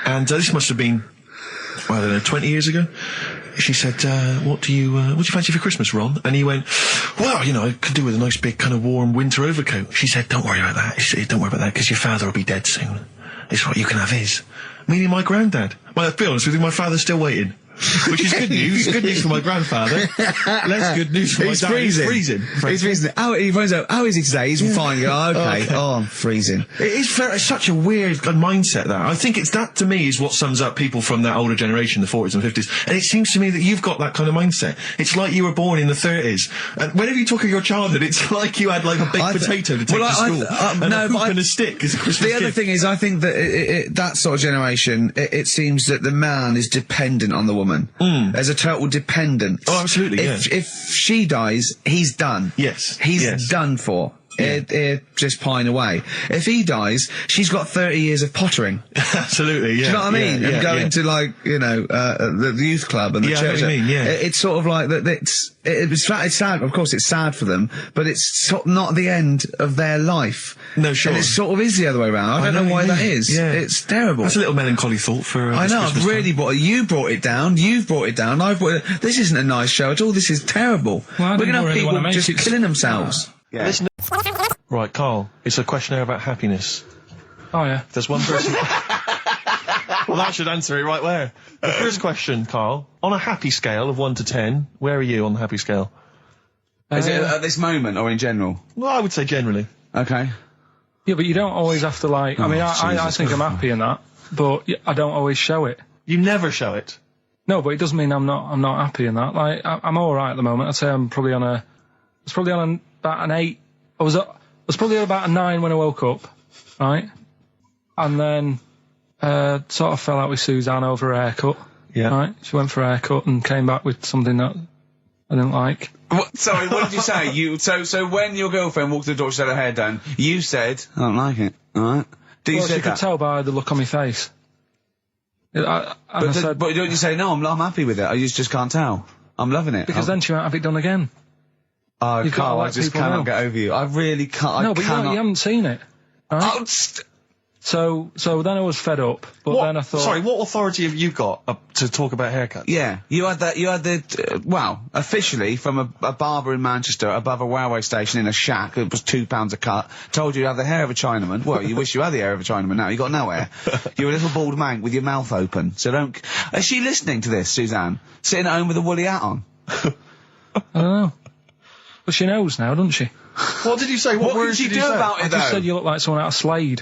And this must have been, I don't know, 20 years ago. She said, what do you fancy for Christmas, Ron? And he went, well, you know, I could do with a nice big kind of warm winter overcoat. She said, don't worry about that. She said, don't worry about that, because your father will be dead soon. It's right, you can have his. Meaning my granddad. Well, to be honest with you, my father's still waiting. which is good news. Good news for my grandfather. Less good news for my dad. Freezing. He's freezing. He finds out, how is he today? He's fine. Oh, okay. Oh, I'm freezing. It's such a weird mindset, that. I think that, to me, is what sums up people from that older generation, the 40s and 50s. And it seems to me that you've got that kind of mindset. It's like you were born in the 30s. And whenever you talk of your childhood, it's like you had, like, a baked potato to take to school. And a hoop and a stick as a Christmas gift. The other thing is, I think that that sort of generation, it seems that the man is dependent on the woman. There's a total dependence. Oh, absolutely, If she dies, he's done. Yes. He's done for. Just pine away. If he dies, she's got 30 years of pottering. Absolutely, yeah. Do you know what I mean? And going to, like, you know, the youth club and the church. I know what you mean, yeah. It's sort of like that. It's sad. Of course, it's sad for them, but it's sort of not the end of their life. No, sure. And it sort of is the other way around. I don't know why that is. Yeah. It's terrible. That's a little melancholy thought for. I know. I've really brought it. You brought it down. You've brought it down. I've brought it. This isn't a nice show at all. This is terrible. Well, we're gonna have people just killing themselves. Yeah. Listen. Right, Carl. It's a questionnaire about happiness. Oh yeah. There's one person. Well, that should answer it right where. The first question, Carl. On a happy scale of 1 to 10, where are you on the happy scale? Is it at this moment or in general? Well, I would say generally. Okay. Yeah, but you don't always have to, like. I mean, I think I'm happy in that, but I don't always show it. You never show it. No, but it doesn't mean I'm not happy in that. Like, I'm all right at the moment. I'd say I'm probably on about an 8. I was probably at about a 9 when I woke up, right? And then sort of fell out with Suzanne over a haircut. Yeah. Right? She went for a haircut and came back with something that I didn't like. Sorry, what did you say? So when your girlfriend walked to the door, she had her hair down, you said, I don't like it, alright? She could tell by the look on my face. But don't you say, no, I'm happy with it, I just can't tell. I'm loving it. Because then she won't have it done again. Oh, Carl, I just cannot get over you. I really can't. No, but you haven't seen it. Right? So then I was fed up, but then I thought... Sorry, what authority have you got to talk about haircuts? Yeah, you had the officially from a barber in Manchester above a railway station in a shack, it was £2 a cut, told you to have the hair of a Chinaman. Well, you wish you had the hair of a Chinaman now, you got no hair. You're a little bald man with your mouth open, so don't... Is she listening to this, Suzanne? Sitting at home with a woolly hat on? I don't know. But she knows now, doesn't she? What did you say? What words did you do about it, I just said you look like someone out of Slade.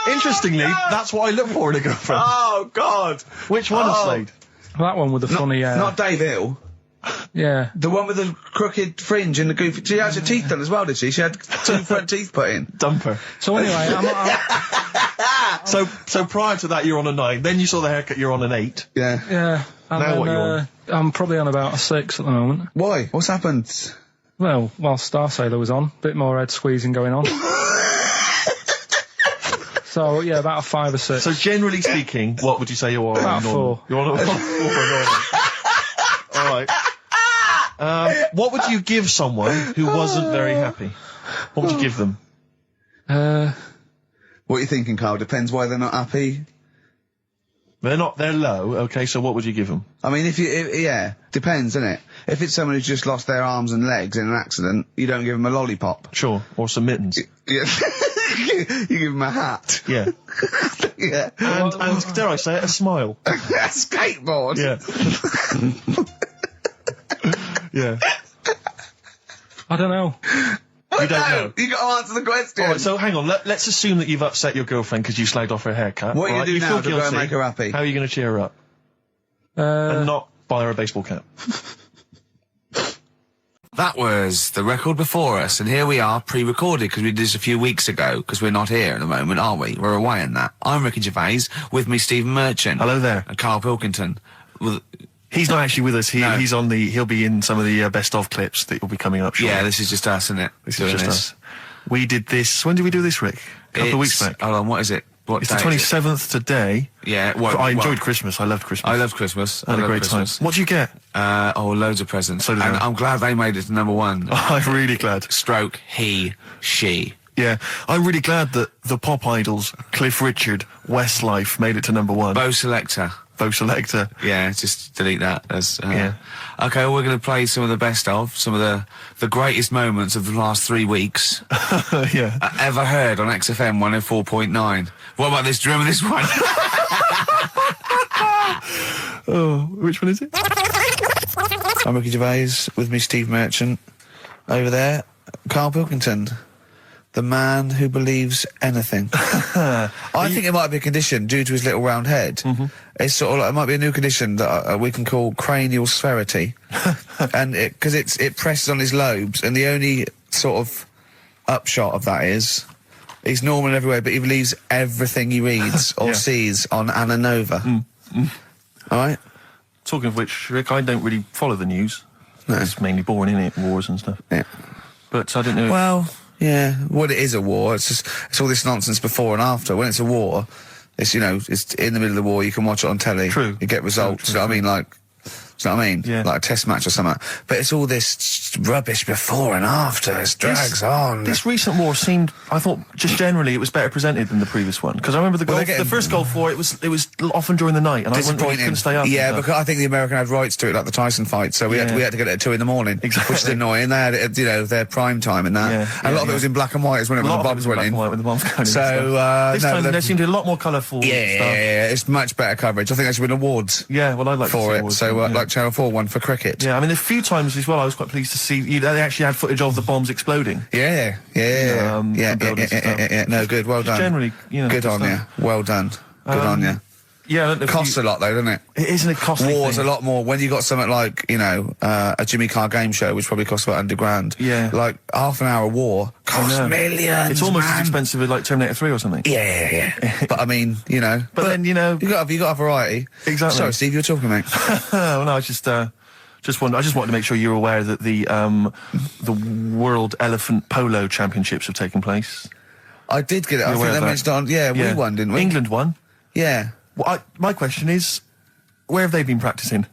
Interestingly, that's what I look for in a girlfriend. Oh, God. Which one of Slade? That one with the funny hair. Not Dave Hill. Yeah. The one with the crooked fringe and the goofy... She had her teeth done as well, did she? She had 2 front teeth put in. Dumper. So anyway, So prior to that, you're on a 9. Then you saw the haircut, you're on an 8. Yeah. Yeah. And now then, what you're on? I'm probably on about a 6 at the moment. Why? What's happened? Well, while Star Sailor was on, bit more head squeezing going on. So, yeah, about a 5 or 6. So generally speaking, what would you say you are? About 4. You're on a 4. Alright. What would you give someone who wasn't very happy? What would you give them? What are you thinking, Carl? Depends why they're not happy. They're low, okay, so what would you give them? I mean, yeah, depends, doesn't it? If it's someone who's just lost their arms and legs in an accident, you don't give them a lollipop. Sure, or some mittens. Yeah. You give them a hat. Yeah. Yeah. And dare I say it, a smile. A skateboard. Yeah. Yeah. I don't know. You don't know. You got to answer the question. Alright, so hang on, let's assume that you've upset your girlfriend because you slagged off her haircut. What are you right? going to do now to feel go and make her happy? How are you going to cheer her up? And not buy her a baseball cap. That was the record before us, and here we are, pre-recorded, because we did this a few weeks ago, because we're not here at the moment, are we? We're away in that. I'm Ricky Gervais, with me Stephen Merchant. Hello there. And Karl Pilkington. He's not actually with us. He'll be in some of the best of clips that will be coming up shortly. Yeah, this is just us, isn't it? This is just us. We did this, when did we do this, Rick? A couple of weeks back. Hold on, what is it? It's the 27th today. Yeah, I enjoyed Christmas. I loved Christmas. I loved Christmas. I had a great time. What'd you get? Loads of presents. So did and I. I'm glad they made it to #1. I'm really glad. Stroke, he, she. Yeah, I'm really glad that the pop idols, Cliff Richard, Westlife, made it to #1. Bo Selector. Vote selector. Yeah, just delete that. As Yeah. Okay, well, we're going to play some of the best of, some of the greatest moments of the last 3 weeks Yeah. ever heard on XFM 104.9. What about this? Do you remember this one? Oh, which one is it? I'm Ricky Gervais, with me Steve Merchant. Over there, Karl Pilkington. The man who believes anything. I think it might be a condition due to his little round head. It's sort of like, it might be a new condition that we can call cranial spherity. And because it presses on his lobes, and the only sort of upshot of that is he's normal in every way, but he believes everything he reads or sees on Anna Nova. Alright? Talking of which, Rick, I don't really follow the news. No. It's mainly boring, isn't it? Wars and stuff. Yeah. But I don't know. Well, yeah, well, it is a war. It's just, it's all this nonsense before and after. When it's a war, it's, you know, it's in the middle of the war, you can watch it on telly. True. You get results, you know what I mean? Like, do you know what I mean? Yeah. Like a test match or something. But it's all this rubbish before and after. It drags on. This recent war seemed, I thought, just generally, it was better presented than the previous one. Because I remember the first Gulf War, it was often during the night, and I couldn't stay up. Yeah, because I think the American had rights to it, like the Tyson fight, so we had to get it at 2 in the morning, Exactly. which is annoying. They had it at, you know, their prime time and that. And a lot of it was in black and white, as when the bombs went in. When the bombs went in. So, this time there seemed to be a lot more colourful stuff. Yeah, it's much better coverage. I think they should win awards. Yeah, well, I'd like to see for it. awards, So, yeah. like Channel 4 won for cricket. Yeah, I mean, a few times as well, I was quite pleased to see they actually had footage of the bombs exploding. Yeah. No, good. Well done. Generally, you know, good on you. Well done. Good on you. Yeah, I don't know if Costs a lot though, doesn't it? It isn't a costly War's thing. a lot more when you got something like, you know, a Jimmy Carr game show, which probably costs about £100. Yeah. Like half an hour war costs millions. It's almost man. as expensive as like Terminator 3 or something. Yeah. But I mean, you know. But then, you know, you got a variety. Exactly. Sorry, Steve, you were talking, mate. Well, no, I just wanted to make sure you're aware that the World Elephant Polo Championships have taken place. I did get it. I You're think aware they of that? mentioned it on. Yeah, we won, didn't we? England won. Yeah. Well, my question is, where have they been practicing?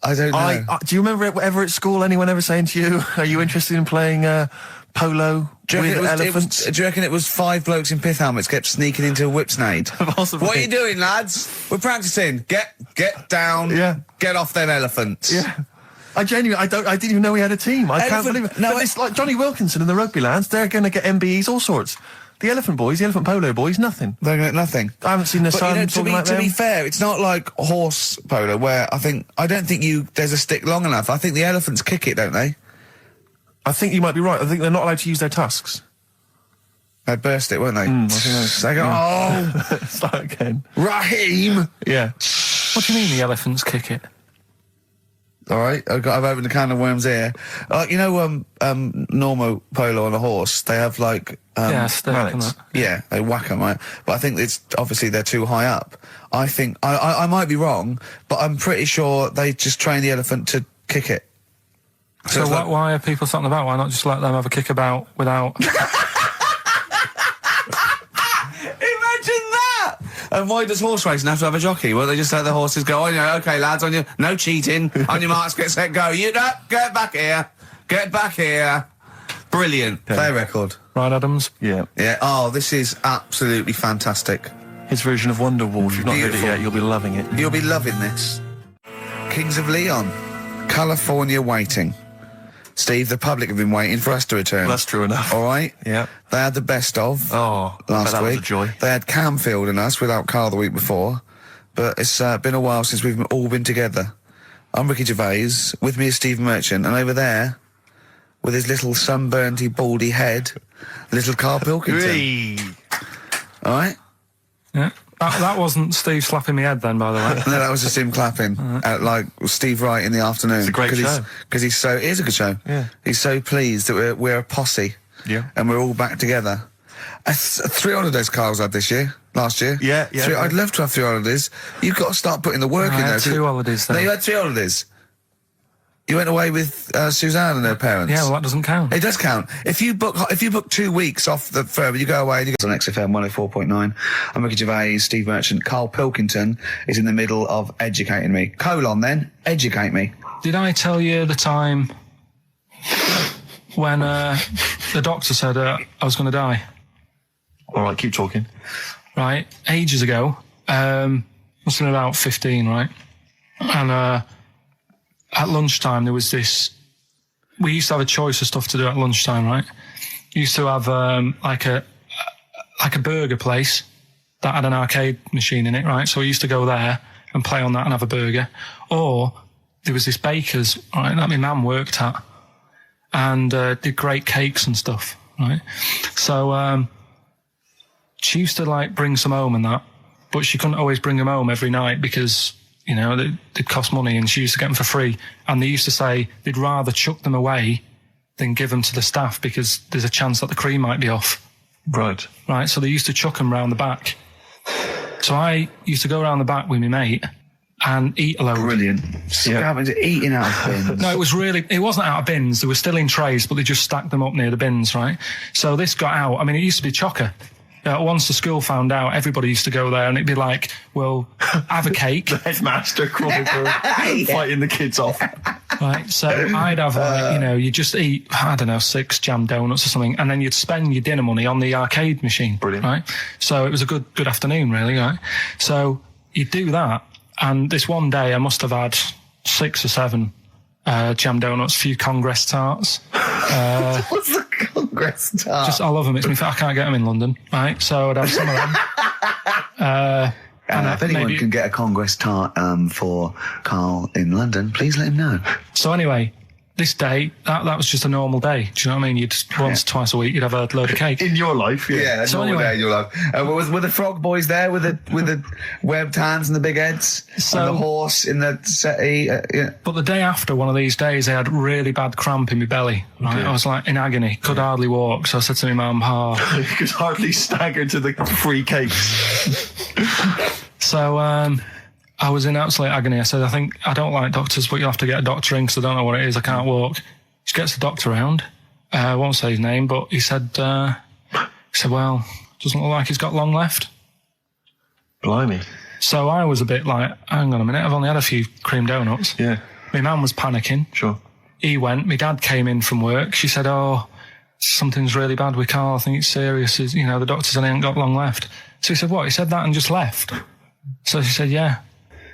I don't know. Do you remember ever at school anyone ever saying to you, "Are you interested in playing polo with elephants?" Do you reckon it was 5 blokes in pith helmets kept sneaking into a whipsnade? Possibly. What are you doing, lads? We're practicing. Get down. Yeah. Get off them elephants. Yeah. I didn't even know we had a team. I can't believe it. No, but it's like Johnny Wilkinson and the rugby lads, they're going to get MBEs, all sorts. The elephant polo boys, nothing. They're going to get nothing. I haven't seen the But, sun you know, talking like to them. be fair, it's not like horse polo where I don't think there's a stick long enough. I think the elephants kick it, don't they? I think you might be right. I think they're not allowed to use their tusks. They'd burst it, weren't they? I think They go, oh, start again. Raheem! Yeah. What do you mean the elephants kick it? All right, I've opened a can of worms here. You know, normal polo on a horse, they have like stick and that. Yeah, they whack them, right? But I think it's obviously they're too high up. I think I might be wrong, but I'm pretty sure they just train the elephant to kick it. So it's like- why are people talking about? Why not just let them have a kick about without? Imagine that! And why does horse racing have to have a jockey? Well, they just let the horses go, on you know, okay, lads, on your, no cheating, on your marks, get set, go. You know, get back here. Get back here. Brilliant. Play record. Right, Adams? Yeah. Yeah, oh, this is absolutely fantastic. His version of Wonderwall. If you've not heard it Beautiful. yet, you'll be loving it. You'll be loving this. Kings of Leon. California Waiting. Steve, the public have been waiting for us to return. Well, that's true enough. All right? Yeah. They had the best of Oh, last that week. was a joy. They had Camfield and us without Carl the week before. But it's been a while since we've all been together. I'm Ricky Gervais. With me is Steve Merchant. And over there, with his little sunburnedy, baldy head, little Karl Pilkington. Hey. All right? Yeah. That wasn't Steve slapping me head then, by the way. No, that was just him clapping at like Steve Wright in the afternoon. It's a great show. Because he's so. It is a good show. Yeah. He's so pleased that we're a posse. Yeah. And we're all back together. 3 holidays Carl's had this year. Last year. Yeah. I'd love to have 3 holidays. You've got to start putting the work I in had there. 2 holidays No, then. you had 3 holidays. You went away with Suzanne and her parents. Yeah, well, that doesn't count. It does count. If you book 2 weeks off the firm, you go away and you go on XFM 104.9. I'm Ricky Gervais, Steve Merchant. Karl Pilkington is in the middle of educating me. Then, educate me. Did I tell you the time when the doctor said I was going to die? All right, keep talking. Right, ages ago. must have been about 15, right? And at lunchtime there was this. We used to have a choice of stuff to do at lunchtime, right? We used to have like a burger place that had an arcade machine in it, right? So we used to go there and play on that and have a burger. Or there was this baker's, right, that my mum worked at, and did great cakes and stuff, right? So she used to like bring some home and that, but she couldn't always bring them home every night because, you know, they'd cost money, and she used to get them for free. And they used to say they'd rather chuck them away than give them to the staff because there's a chance that the cream might be off. Right. Right, so they used to chuck them round the back. So I used to go around the back with my mate and eat a load. Brilliant. Eating out of bins. No, it wasn't out of bins. They were still in trays, but they just stacked them up near the bins, right? So this got out. I mean, it used to be chocker. Once the school found out, everybody used to go there, and it'd be like, well, have a cake. The headmaster crawling through, fighting the kids off. Right, so I'd have, like, you know, you just eat, I don't know, 6 jam donuts or something, and then you'd spend your dinner money on the arcade machine. Brilliant. Right? So it was a good afternoon, really, right? So you'd do that, and this one day I must have had 6 or 7 jam donuts, a few Congress tarts. What's the Congress tart? I love them. I can't get them in London, right? So I'd have some of them. If anyone can get a Congress tart for Karl in London, please let him know. So anyway, this day, that was just a normal day. Do you know what I mean? You'd once, twice a week, you'd have a load of cake. In your life, yeah. Yeah, So normal anyway- day in your life. Were the frog boys there with the webbed hands and the big heads? So- and the horse in the settee? Yeah. But the day after one of these days, I had really bad cramp in my belly. Right? I was like in agony, could hardly walk. So I said to my mum, You could hardly stagger to the free cakes. So I was in absolute agony. I said, I don't like doctors, but you'll have to get a doctor in because I don't know what it is. I can't walk. She gets the doctor round. I won't say his name, but he said, well, doesn't look like he's got long left. Blimey. So I was a bit like, hang on a minute, I've only had a few cream donuts. Yeah. My mum was panicking. Sure. He went. My dad came in from work. She said, something's really bad with Karl. I think it's serious. You know, the doctor said he ain't got long left. So he said, what? He said that and just left. So she said, yeah.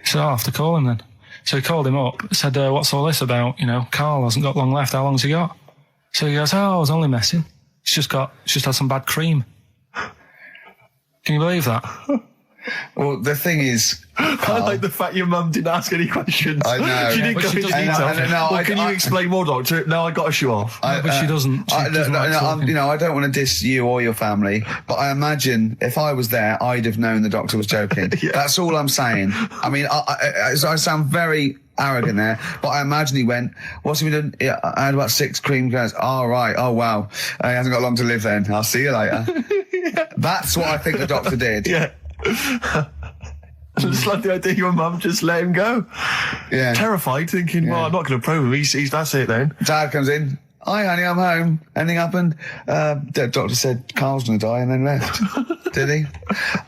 He said, I'll have to call him then. So he called him up, said, what's all this about? You know, Karl hasn't got long left. How long's he got? So he goes, I was only messing. He's just had some bad cream. Can you believe that? Well, the thing is, I like the fact your mum didn't ask any questions. I know. She didn't But go she into doesn't detail. need to. Can you explain more, doctor? No, I got a shoe off. But she doesn't. She doesn't like talking. you know, I don't want to diss you or your family, but I imagine if I was there, I'd have known the doctor was joking. Yeah. That's all I'm saying. I mean, I sound very arrogant there, but I imagine he went, what's he been doing? Yeah, I had about 6 cream cones. Oh, right. Oh, wow. He hasn't got long to live then. I'll see you later. That's what I think the doctor did. Yeah. I just like the idea your mum just let him go. Yeah. Terrified, thinking, well, I'm not going to probe him. He's that's it then. Dad comes in. Hi, honey, I'm home. Anything happened? The doctor said Karl's going to die and then left. Did he?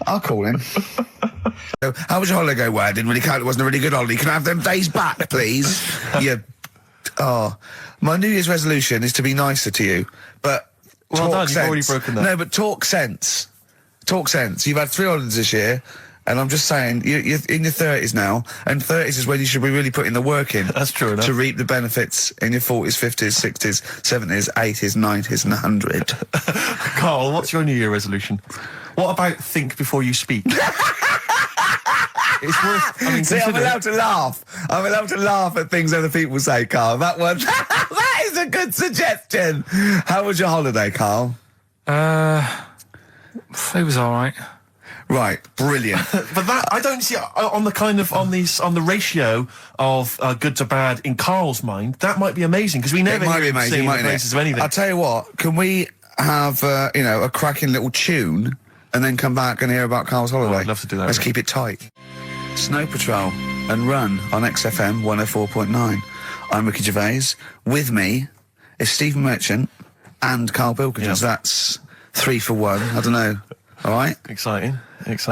I'll call him. So, how was your holiday go? Well, I didn't really count. It wasn't a really good holiday. Can I have them days back, please? My New Year's resolution is to be nicer to you. But Well talk done, sense. you've already broken that. No, but talk sense. Talk sense. You've had 3 holidays this year. And I'm just saying, you're in your 30s now, and 30s is when you should be really putting the work in. That's true enough. To reap the benefits in your 40s, 50s, 60s, 70s, 80s, 90s, and 100. Karl, what's your New Year resolution? What about think before you speak? It's worth. I mean, See, I'm allowed to laugh. I'm allowed to laugh at things other people say, Karl. That one, that is a good suggestion. How was your holiday, Karl? It was all right. Right, brilliant. But that I don't see on the ratio of good to bad in Karl's mind. That might be amazing because we never It might be hear him amazing, singing the mightn't it? praises of anything. I'll tell you what. Can we have a cracking little tune and then come back and hear about Karl's holiday? I'd love to do that. Let's keep it tight. Snow Patrol and Run on XFM 104.9. I'm Ricky Gervais. With me is Stephen Merchant and Karl Pilkington. Yep. So that's 3 for 1. I don't know. All right. Exciting. News.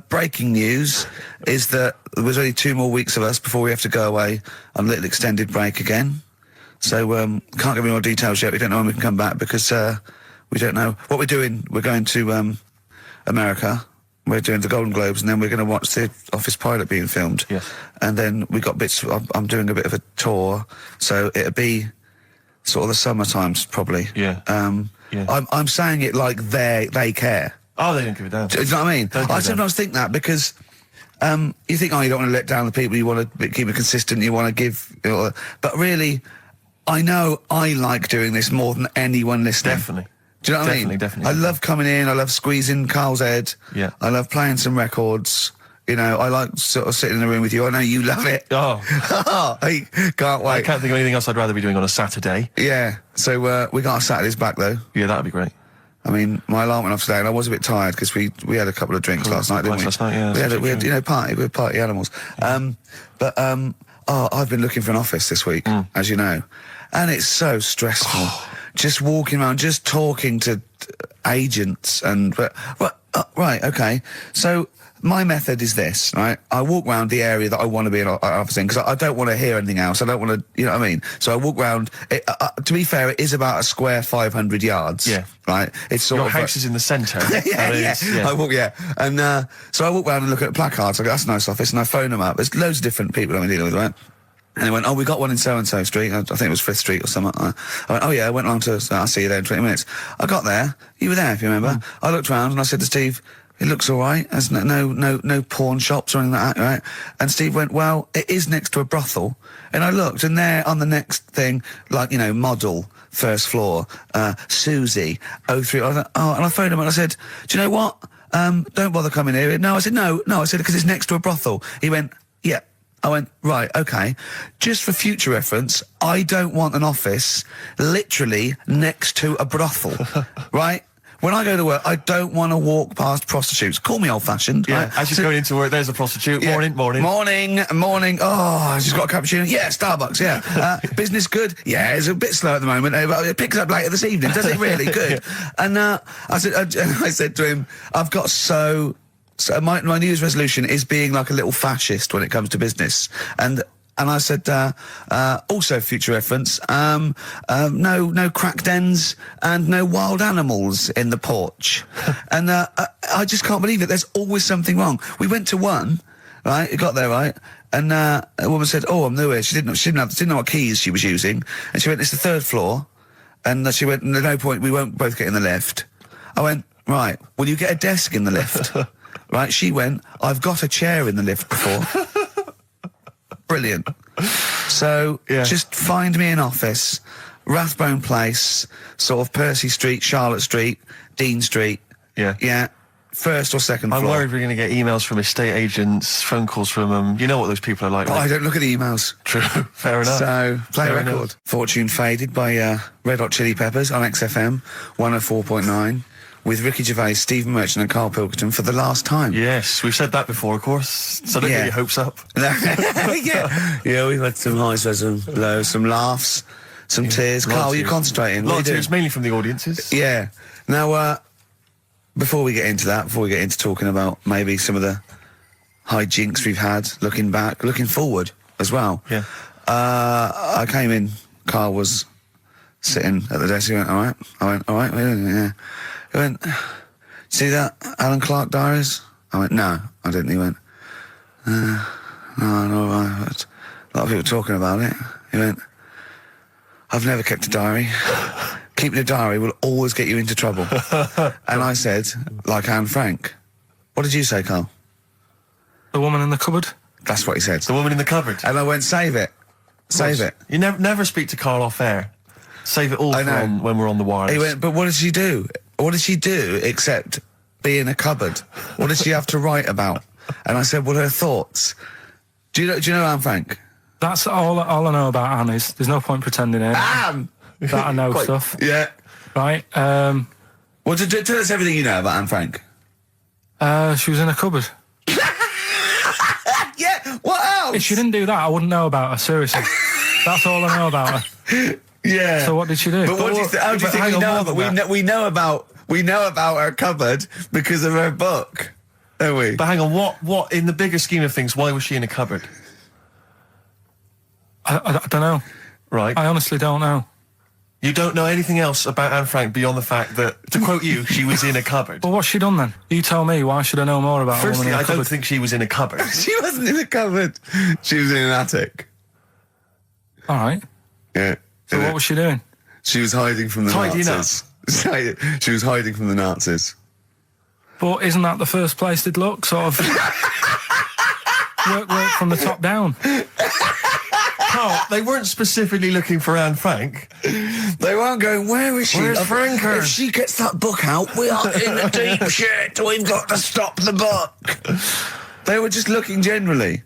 Breaking news is that there's only 2 more weeks of us before we have to go away on a little extended break again. So can't give any more details yet. We don't know when we can come back because we don't know what we're doing. We're going to America. We're doing the Golden Globes, and then we're going to watch the Office pilot being filmed. Yes. And then we got bits. I'm doing a bit of a tour, so it'll be sort of the summer times probably. Yeah. I'm saying it like they care. Oh, they don't give a damn. Do you know what I mean? I sometimes think that because you think, you don't want to let down the people, you want to keep it consistent, you want to give, but really, I know I like doing this more than anyone listening. Definitely. Do you know what I mean? Definitely. I love coming in, I love squeezing Carl's head. Yeah. I love playing some records. I like sort of sitting in the room with you. I know you love it. Oh. I can't wait. I can't think of anything else I'd rather be doing on a Saturday. Yeah. So we got our Saturdays back though. Yeah, that'd be great. I mean, my alarm went off today, and I was a bit tired because we had a couple of drinks last night, didn't we? Last night, yeah. We had party. We were party animals. I've been looking for an office this week, as you know, and it's so stressful. Just walking around, just talking to agents, right, okay. So my method is this, right? I walk around the area that I want to be an office in, because I don't want to hear anything else. I don't want to, you know what I mean? So I walk around. To be fair, it is about a square 500 yards. Yeah. Right? It's sort Your of house is in the centre. yeah. I walk, and so I walk around and look at placards. I go, that's a nice office, and I phone them up. There's loads of different people I'm dealing with, right? And they went, we got one in so-and-so street. I think it was 5th Street or something. I went, I went along to, I'll see you there in 20 minutes. I got there. You were there, if you remember. I looked around and I said to Steve, it looks all right. There's no pawn shops or anything like that, right? And Steve went, well, it is next to a brothel. And I looked, and there on the next thing, model, first floor, Susie, 03. I thought, and I phoned him and I said, do you know what? Don't bother coming here. No, I said, no, I said, because it's next to a brothel. He went, yeah. I went, right, okay. Just for future reference, I don't want an office literally next to a brothel, right? When I go to work, I don't want to walk past prostitutes. Call me old-fashioned. Yeah, right? as you're going into work, there's a prostitute. Yeah. Morning. Morning. Oh, she's got a cappuccino. Yeah, Starbucks, yeah. Business good? Yeah, it's a bit slow at the moment. But it picks up later this evening. Does it really? Good. And I said to him, I've got So my New Year's resolution is being like a little fascist when it comes to business. And I said, also future reference, no crack dens and no wild animals in the porch. And I just can't believe it. There's always something wrong. We went to one, right? It got there, right? And a woman said, I'm new here. She didn't know what keys she was using. And she went, it's the 3rd floor. And she went, there's no point, we won't both get in the lift. I went, right, will you get a desk in the lift? Right, she went, I've got a chair in the lift before. Brilliant. So, just find me an office, Rathbone Place, sort of Percy Street, Charlotte Street, Dean Street. Yeah. Yeah. 1st or 2nd floor. I'm worried we're going to get emails from estate agents, phone calls from them. You know what those people are like. But I don't look at the emails. True. Fair enough. So, play a record. Enough. Fortune Faded by Red Hot Chili Peppers on XFM 104.9. With Ricky Gervais, Stephen Merchant and Karl Pilkington for the last time. Yes, we've said that before, of course, so don't get your hopes up. Yeah, we've had some highs, some lows, some laughs, some tears. Karl, you're concentrating. A lot of tears, mainly from the audiences. Yeah. Now, before we get into that, before we get into talking about maybe some of the hijinks we've had, looking back, looking forward as well. Yeah. I came in, Karl was sitting at the desk, he went, all right? I went, all right, yeah. He went, see that Alan Clark diaries? I went, no, I didn't. He went, no, but a lot of people talking about it. He went, I've never kept a diary. Keeping a diary will always get you into trouble. And I said, like Anne Frank. What did you say, Karl? The woman in the cupboard? That's what he said. The woman in the cupboard. And I went, save it. Save it. You never speak to Karl off air. Save it all for when we're on the wireless. He went, but what did she do? What did she do except be in a cupboard? What did she have to write about? And I said, well, her thoughts. Do you know Anne Frank? That's all I know about Anne is. There's no point pretending it. Anne! That I know stuff. Yeah. Right, well, tell us everything you know about Anne Frank. She was in a cupboard. Yeah, what else? If she didn't do that, I wouldn't know about her, seriously. That's all I know about her. Yeah. So what did she do? But what do you how do you think we know that? We know about her cupboard because of her book, don't we? But hang on, what in the bigger scheme of things, why was she in a cupboard? I don't know. Right. I honestly don't know. You don't know anything else about Anne Frank beyond the fact that, to quote you, she was in a cupboard. Well, what's she done then? You tell me. Why should I know more about a Firstly, woman in a I cupboard? don't think she was in a cupboard. She wasn't in a cupboard. She was in an attic. All right. Yeah. So what was she doing? She was hiding from the Tidying Nazis. She was hiding from the Nazis. But isn't that the first place they'd look? Sort of work from the top down. Carl, they weren't specifically looking for Anne Frank. They weren't going, where is she? Where's Franker? If she gets that book out, we are in the deep shit. We've got to stop the book. They were just looking generally.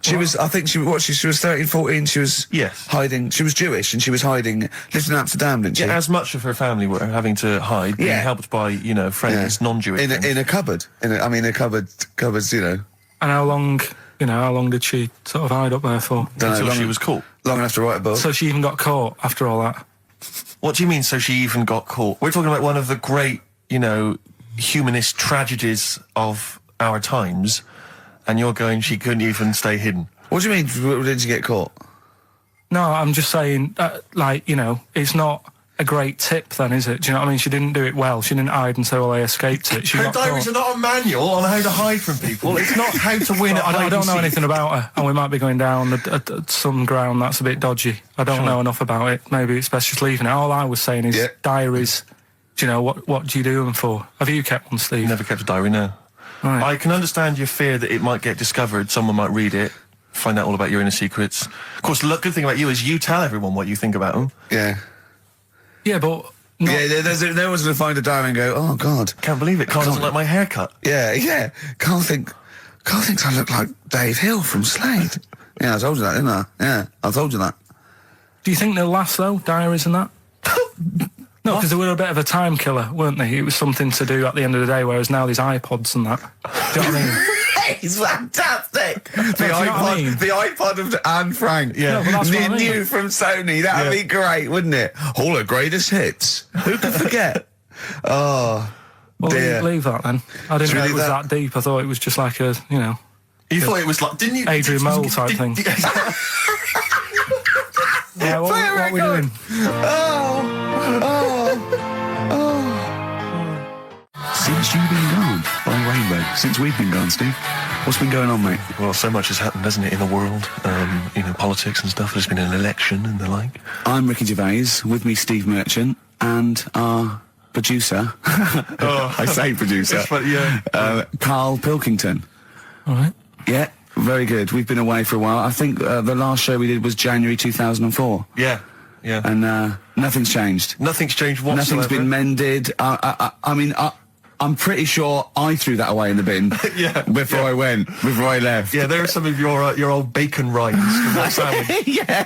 She was, I think she was 13, 14, she was hiding, she was Jewish and she was hiding, lived in Amsterdam, didn't she? Yeah, as much of her family were having to hide, being helped by, you know, friends, non-Jewish friends. In a cupboard. Cupboards, you know. And how long did she sort of hide up there for? Until she was caught. Long enough to write a book. So she even got caught after all that? What do you mean, so she even got caught? We're talking about one of the great, you know, humanist tragedies of our times, and you're going, she couldn't even stay hidden. What do you mean, didn't she get caught? No, I'm just saying, like, you know, it's not a great tip then, is it? Do you know what I mean? She didn't do it well. She didn't hide and say, well, I escaped it. She Her got diaries caught. are not a manual on how to hide from people. It's not how to win at I don't know hide and anything seek. about her, and we might be going down some ground that's a bit dodgy. I don't know enough about it. Maybe it's best just leaving it. All I was saying is diaries. Do you know, what do you do them for? Have you kept one, Steve? Never kept a diary, no. Right. I can understand your fear that it might get discovered, someone might read it, find out all about your inner secrets. Of course, the good thing about you is you tell everyone what you think about them. Yeah. Yeah, but... There was going to find a diary and go, oh, God. Can't believe it. Carl doesn't like my haircut. Yeah. Carl thinks I look like Dave Hill from Slade. Yeah, I told you that, didn't I? Yeah, I told you that. Do you think they'll last, though, diaries and that? No, because they were a bit of a time killer, weren't they? It was something to do at the end of the day, whereas now there's iPods and that. Do you know what I mean? It's fantastic. The iPod of Anne Frank. Yeah. No, but that's what I mean. New from Sony. That'd be great, wouldn't it? All her greatest hits. Who could forget? Oh, well, dear. leave that then. I didn't Should we know it leave was that? that deep. I thought it was just like a, you know... You thought it was like, didn't you? Adrian Mole type thing. Yeah, what are we doing? Since you've been gone, Rainbow. Since we've been gone, Steve. What's been going on, mate? Well, so much has happened, hasn't it, in the world? You know, politics and stuff. There's been an election and the like. I'm Ricky Gervais, with me Steve Merchant, and our producer, I say producer, Karl Pilkington. All right. Yeah, very good. We've been away for a while. I think the last show we did was January 2004. Yeah. And nothing's changed. Nothing's changed whatsoever. Nothing's been mended. I mean, I'm pretty sure I threw that away in the bin before I left. Yeah, there are some of your old bacon rinds from that sandwich. Yeah.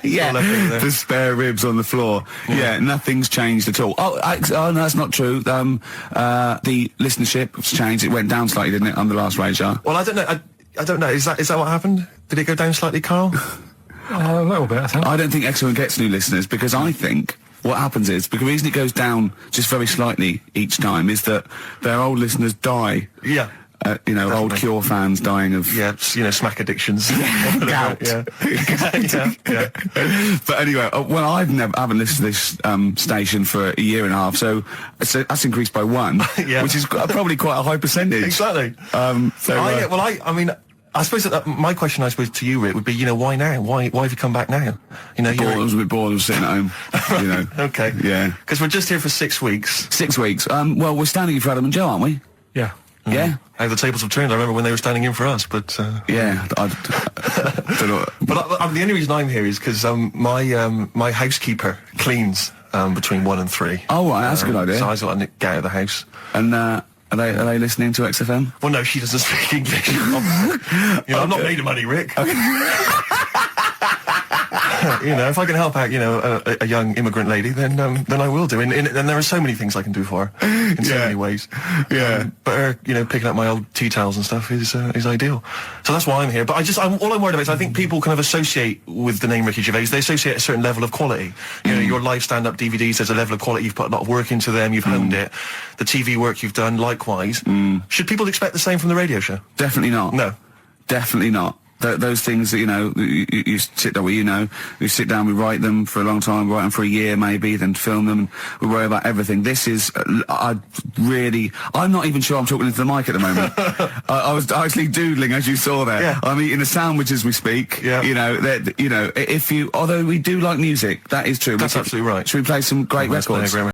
The spare ribs on the floor. Yeah, nothing's changed at all. Oh, no, that's not true. The listenership's changed. It went down slightly, didn't it, on the last radio show? Well, I don't know. I don't know. Is that what happened? Did it go down slightly, Carl? A little bit, I think. I don't think XFM gets new listeners, because I think what happens is, because the reason it goes down just very slightly each time is that their old listeners die. Yeah. You know, old Cure fans dying of... Yeah, you know, smack addictions. Gout. Yeah. But anyway, I haven't listened to this station for a year and a half, so that's increased by 1, which is probably quite a high percentage. Exactly. I mean, I suppose that my question, I suppose, to you, Rick, would be, you know, why now? Why have you come back now? You know, I was a bit bored of sitting at home. You know. Okay. Yeah. Because we're just here for 6 weeks. 6 weeks. Well, we're standing in for Adam and Joe, aren't we? Yeah. Yeah. How the tables have turned. I remember when they were standing in for us, but... Yeah. I don't know. But the only reason I'm here is because my housekeeper cleans between 1 and 3. Oh, right, that's a good idea. So I just got to get out of the house. And are they listening to XFM? Well, no, she doesn't speak English. I'm not made of money, Rick. You know, if I can help out, you know, a young immigrant lady, then I will do. And there are so many things I can do for her in so many ways. Yeah. But her, you know, picking up my old tea towels and stuff is ideal. So that's why I'm here. But all I'm worried about is I think people kind of associate with the name Ricky Gervais. They associate a certain level of quality. You know, your live stand-up DVDs, there's a level of quality. You've put a lot of work into them. You've honed it. The TV work you've done, likewise. Should people expect the same from the radio show? Definitely not. No. Definitely not. those things that, you know, you sit down, well, you know, we sit down, we write them for a long time, write them for a year maybe, then film them, and we worry about everything. This is, I'm not even sure I'm talking into the mic at the moment. I was actually doodling, as you saw there. Yeah. I'm eating a sandwich as we speak. Yeah. You know, although we do like music, that is true. That's absolutely right. Should we play some great West records? Diagram.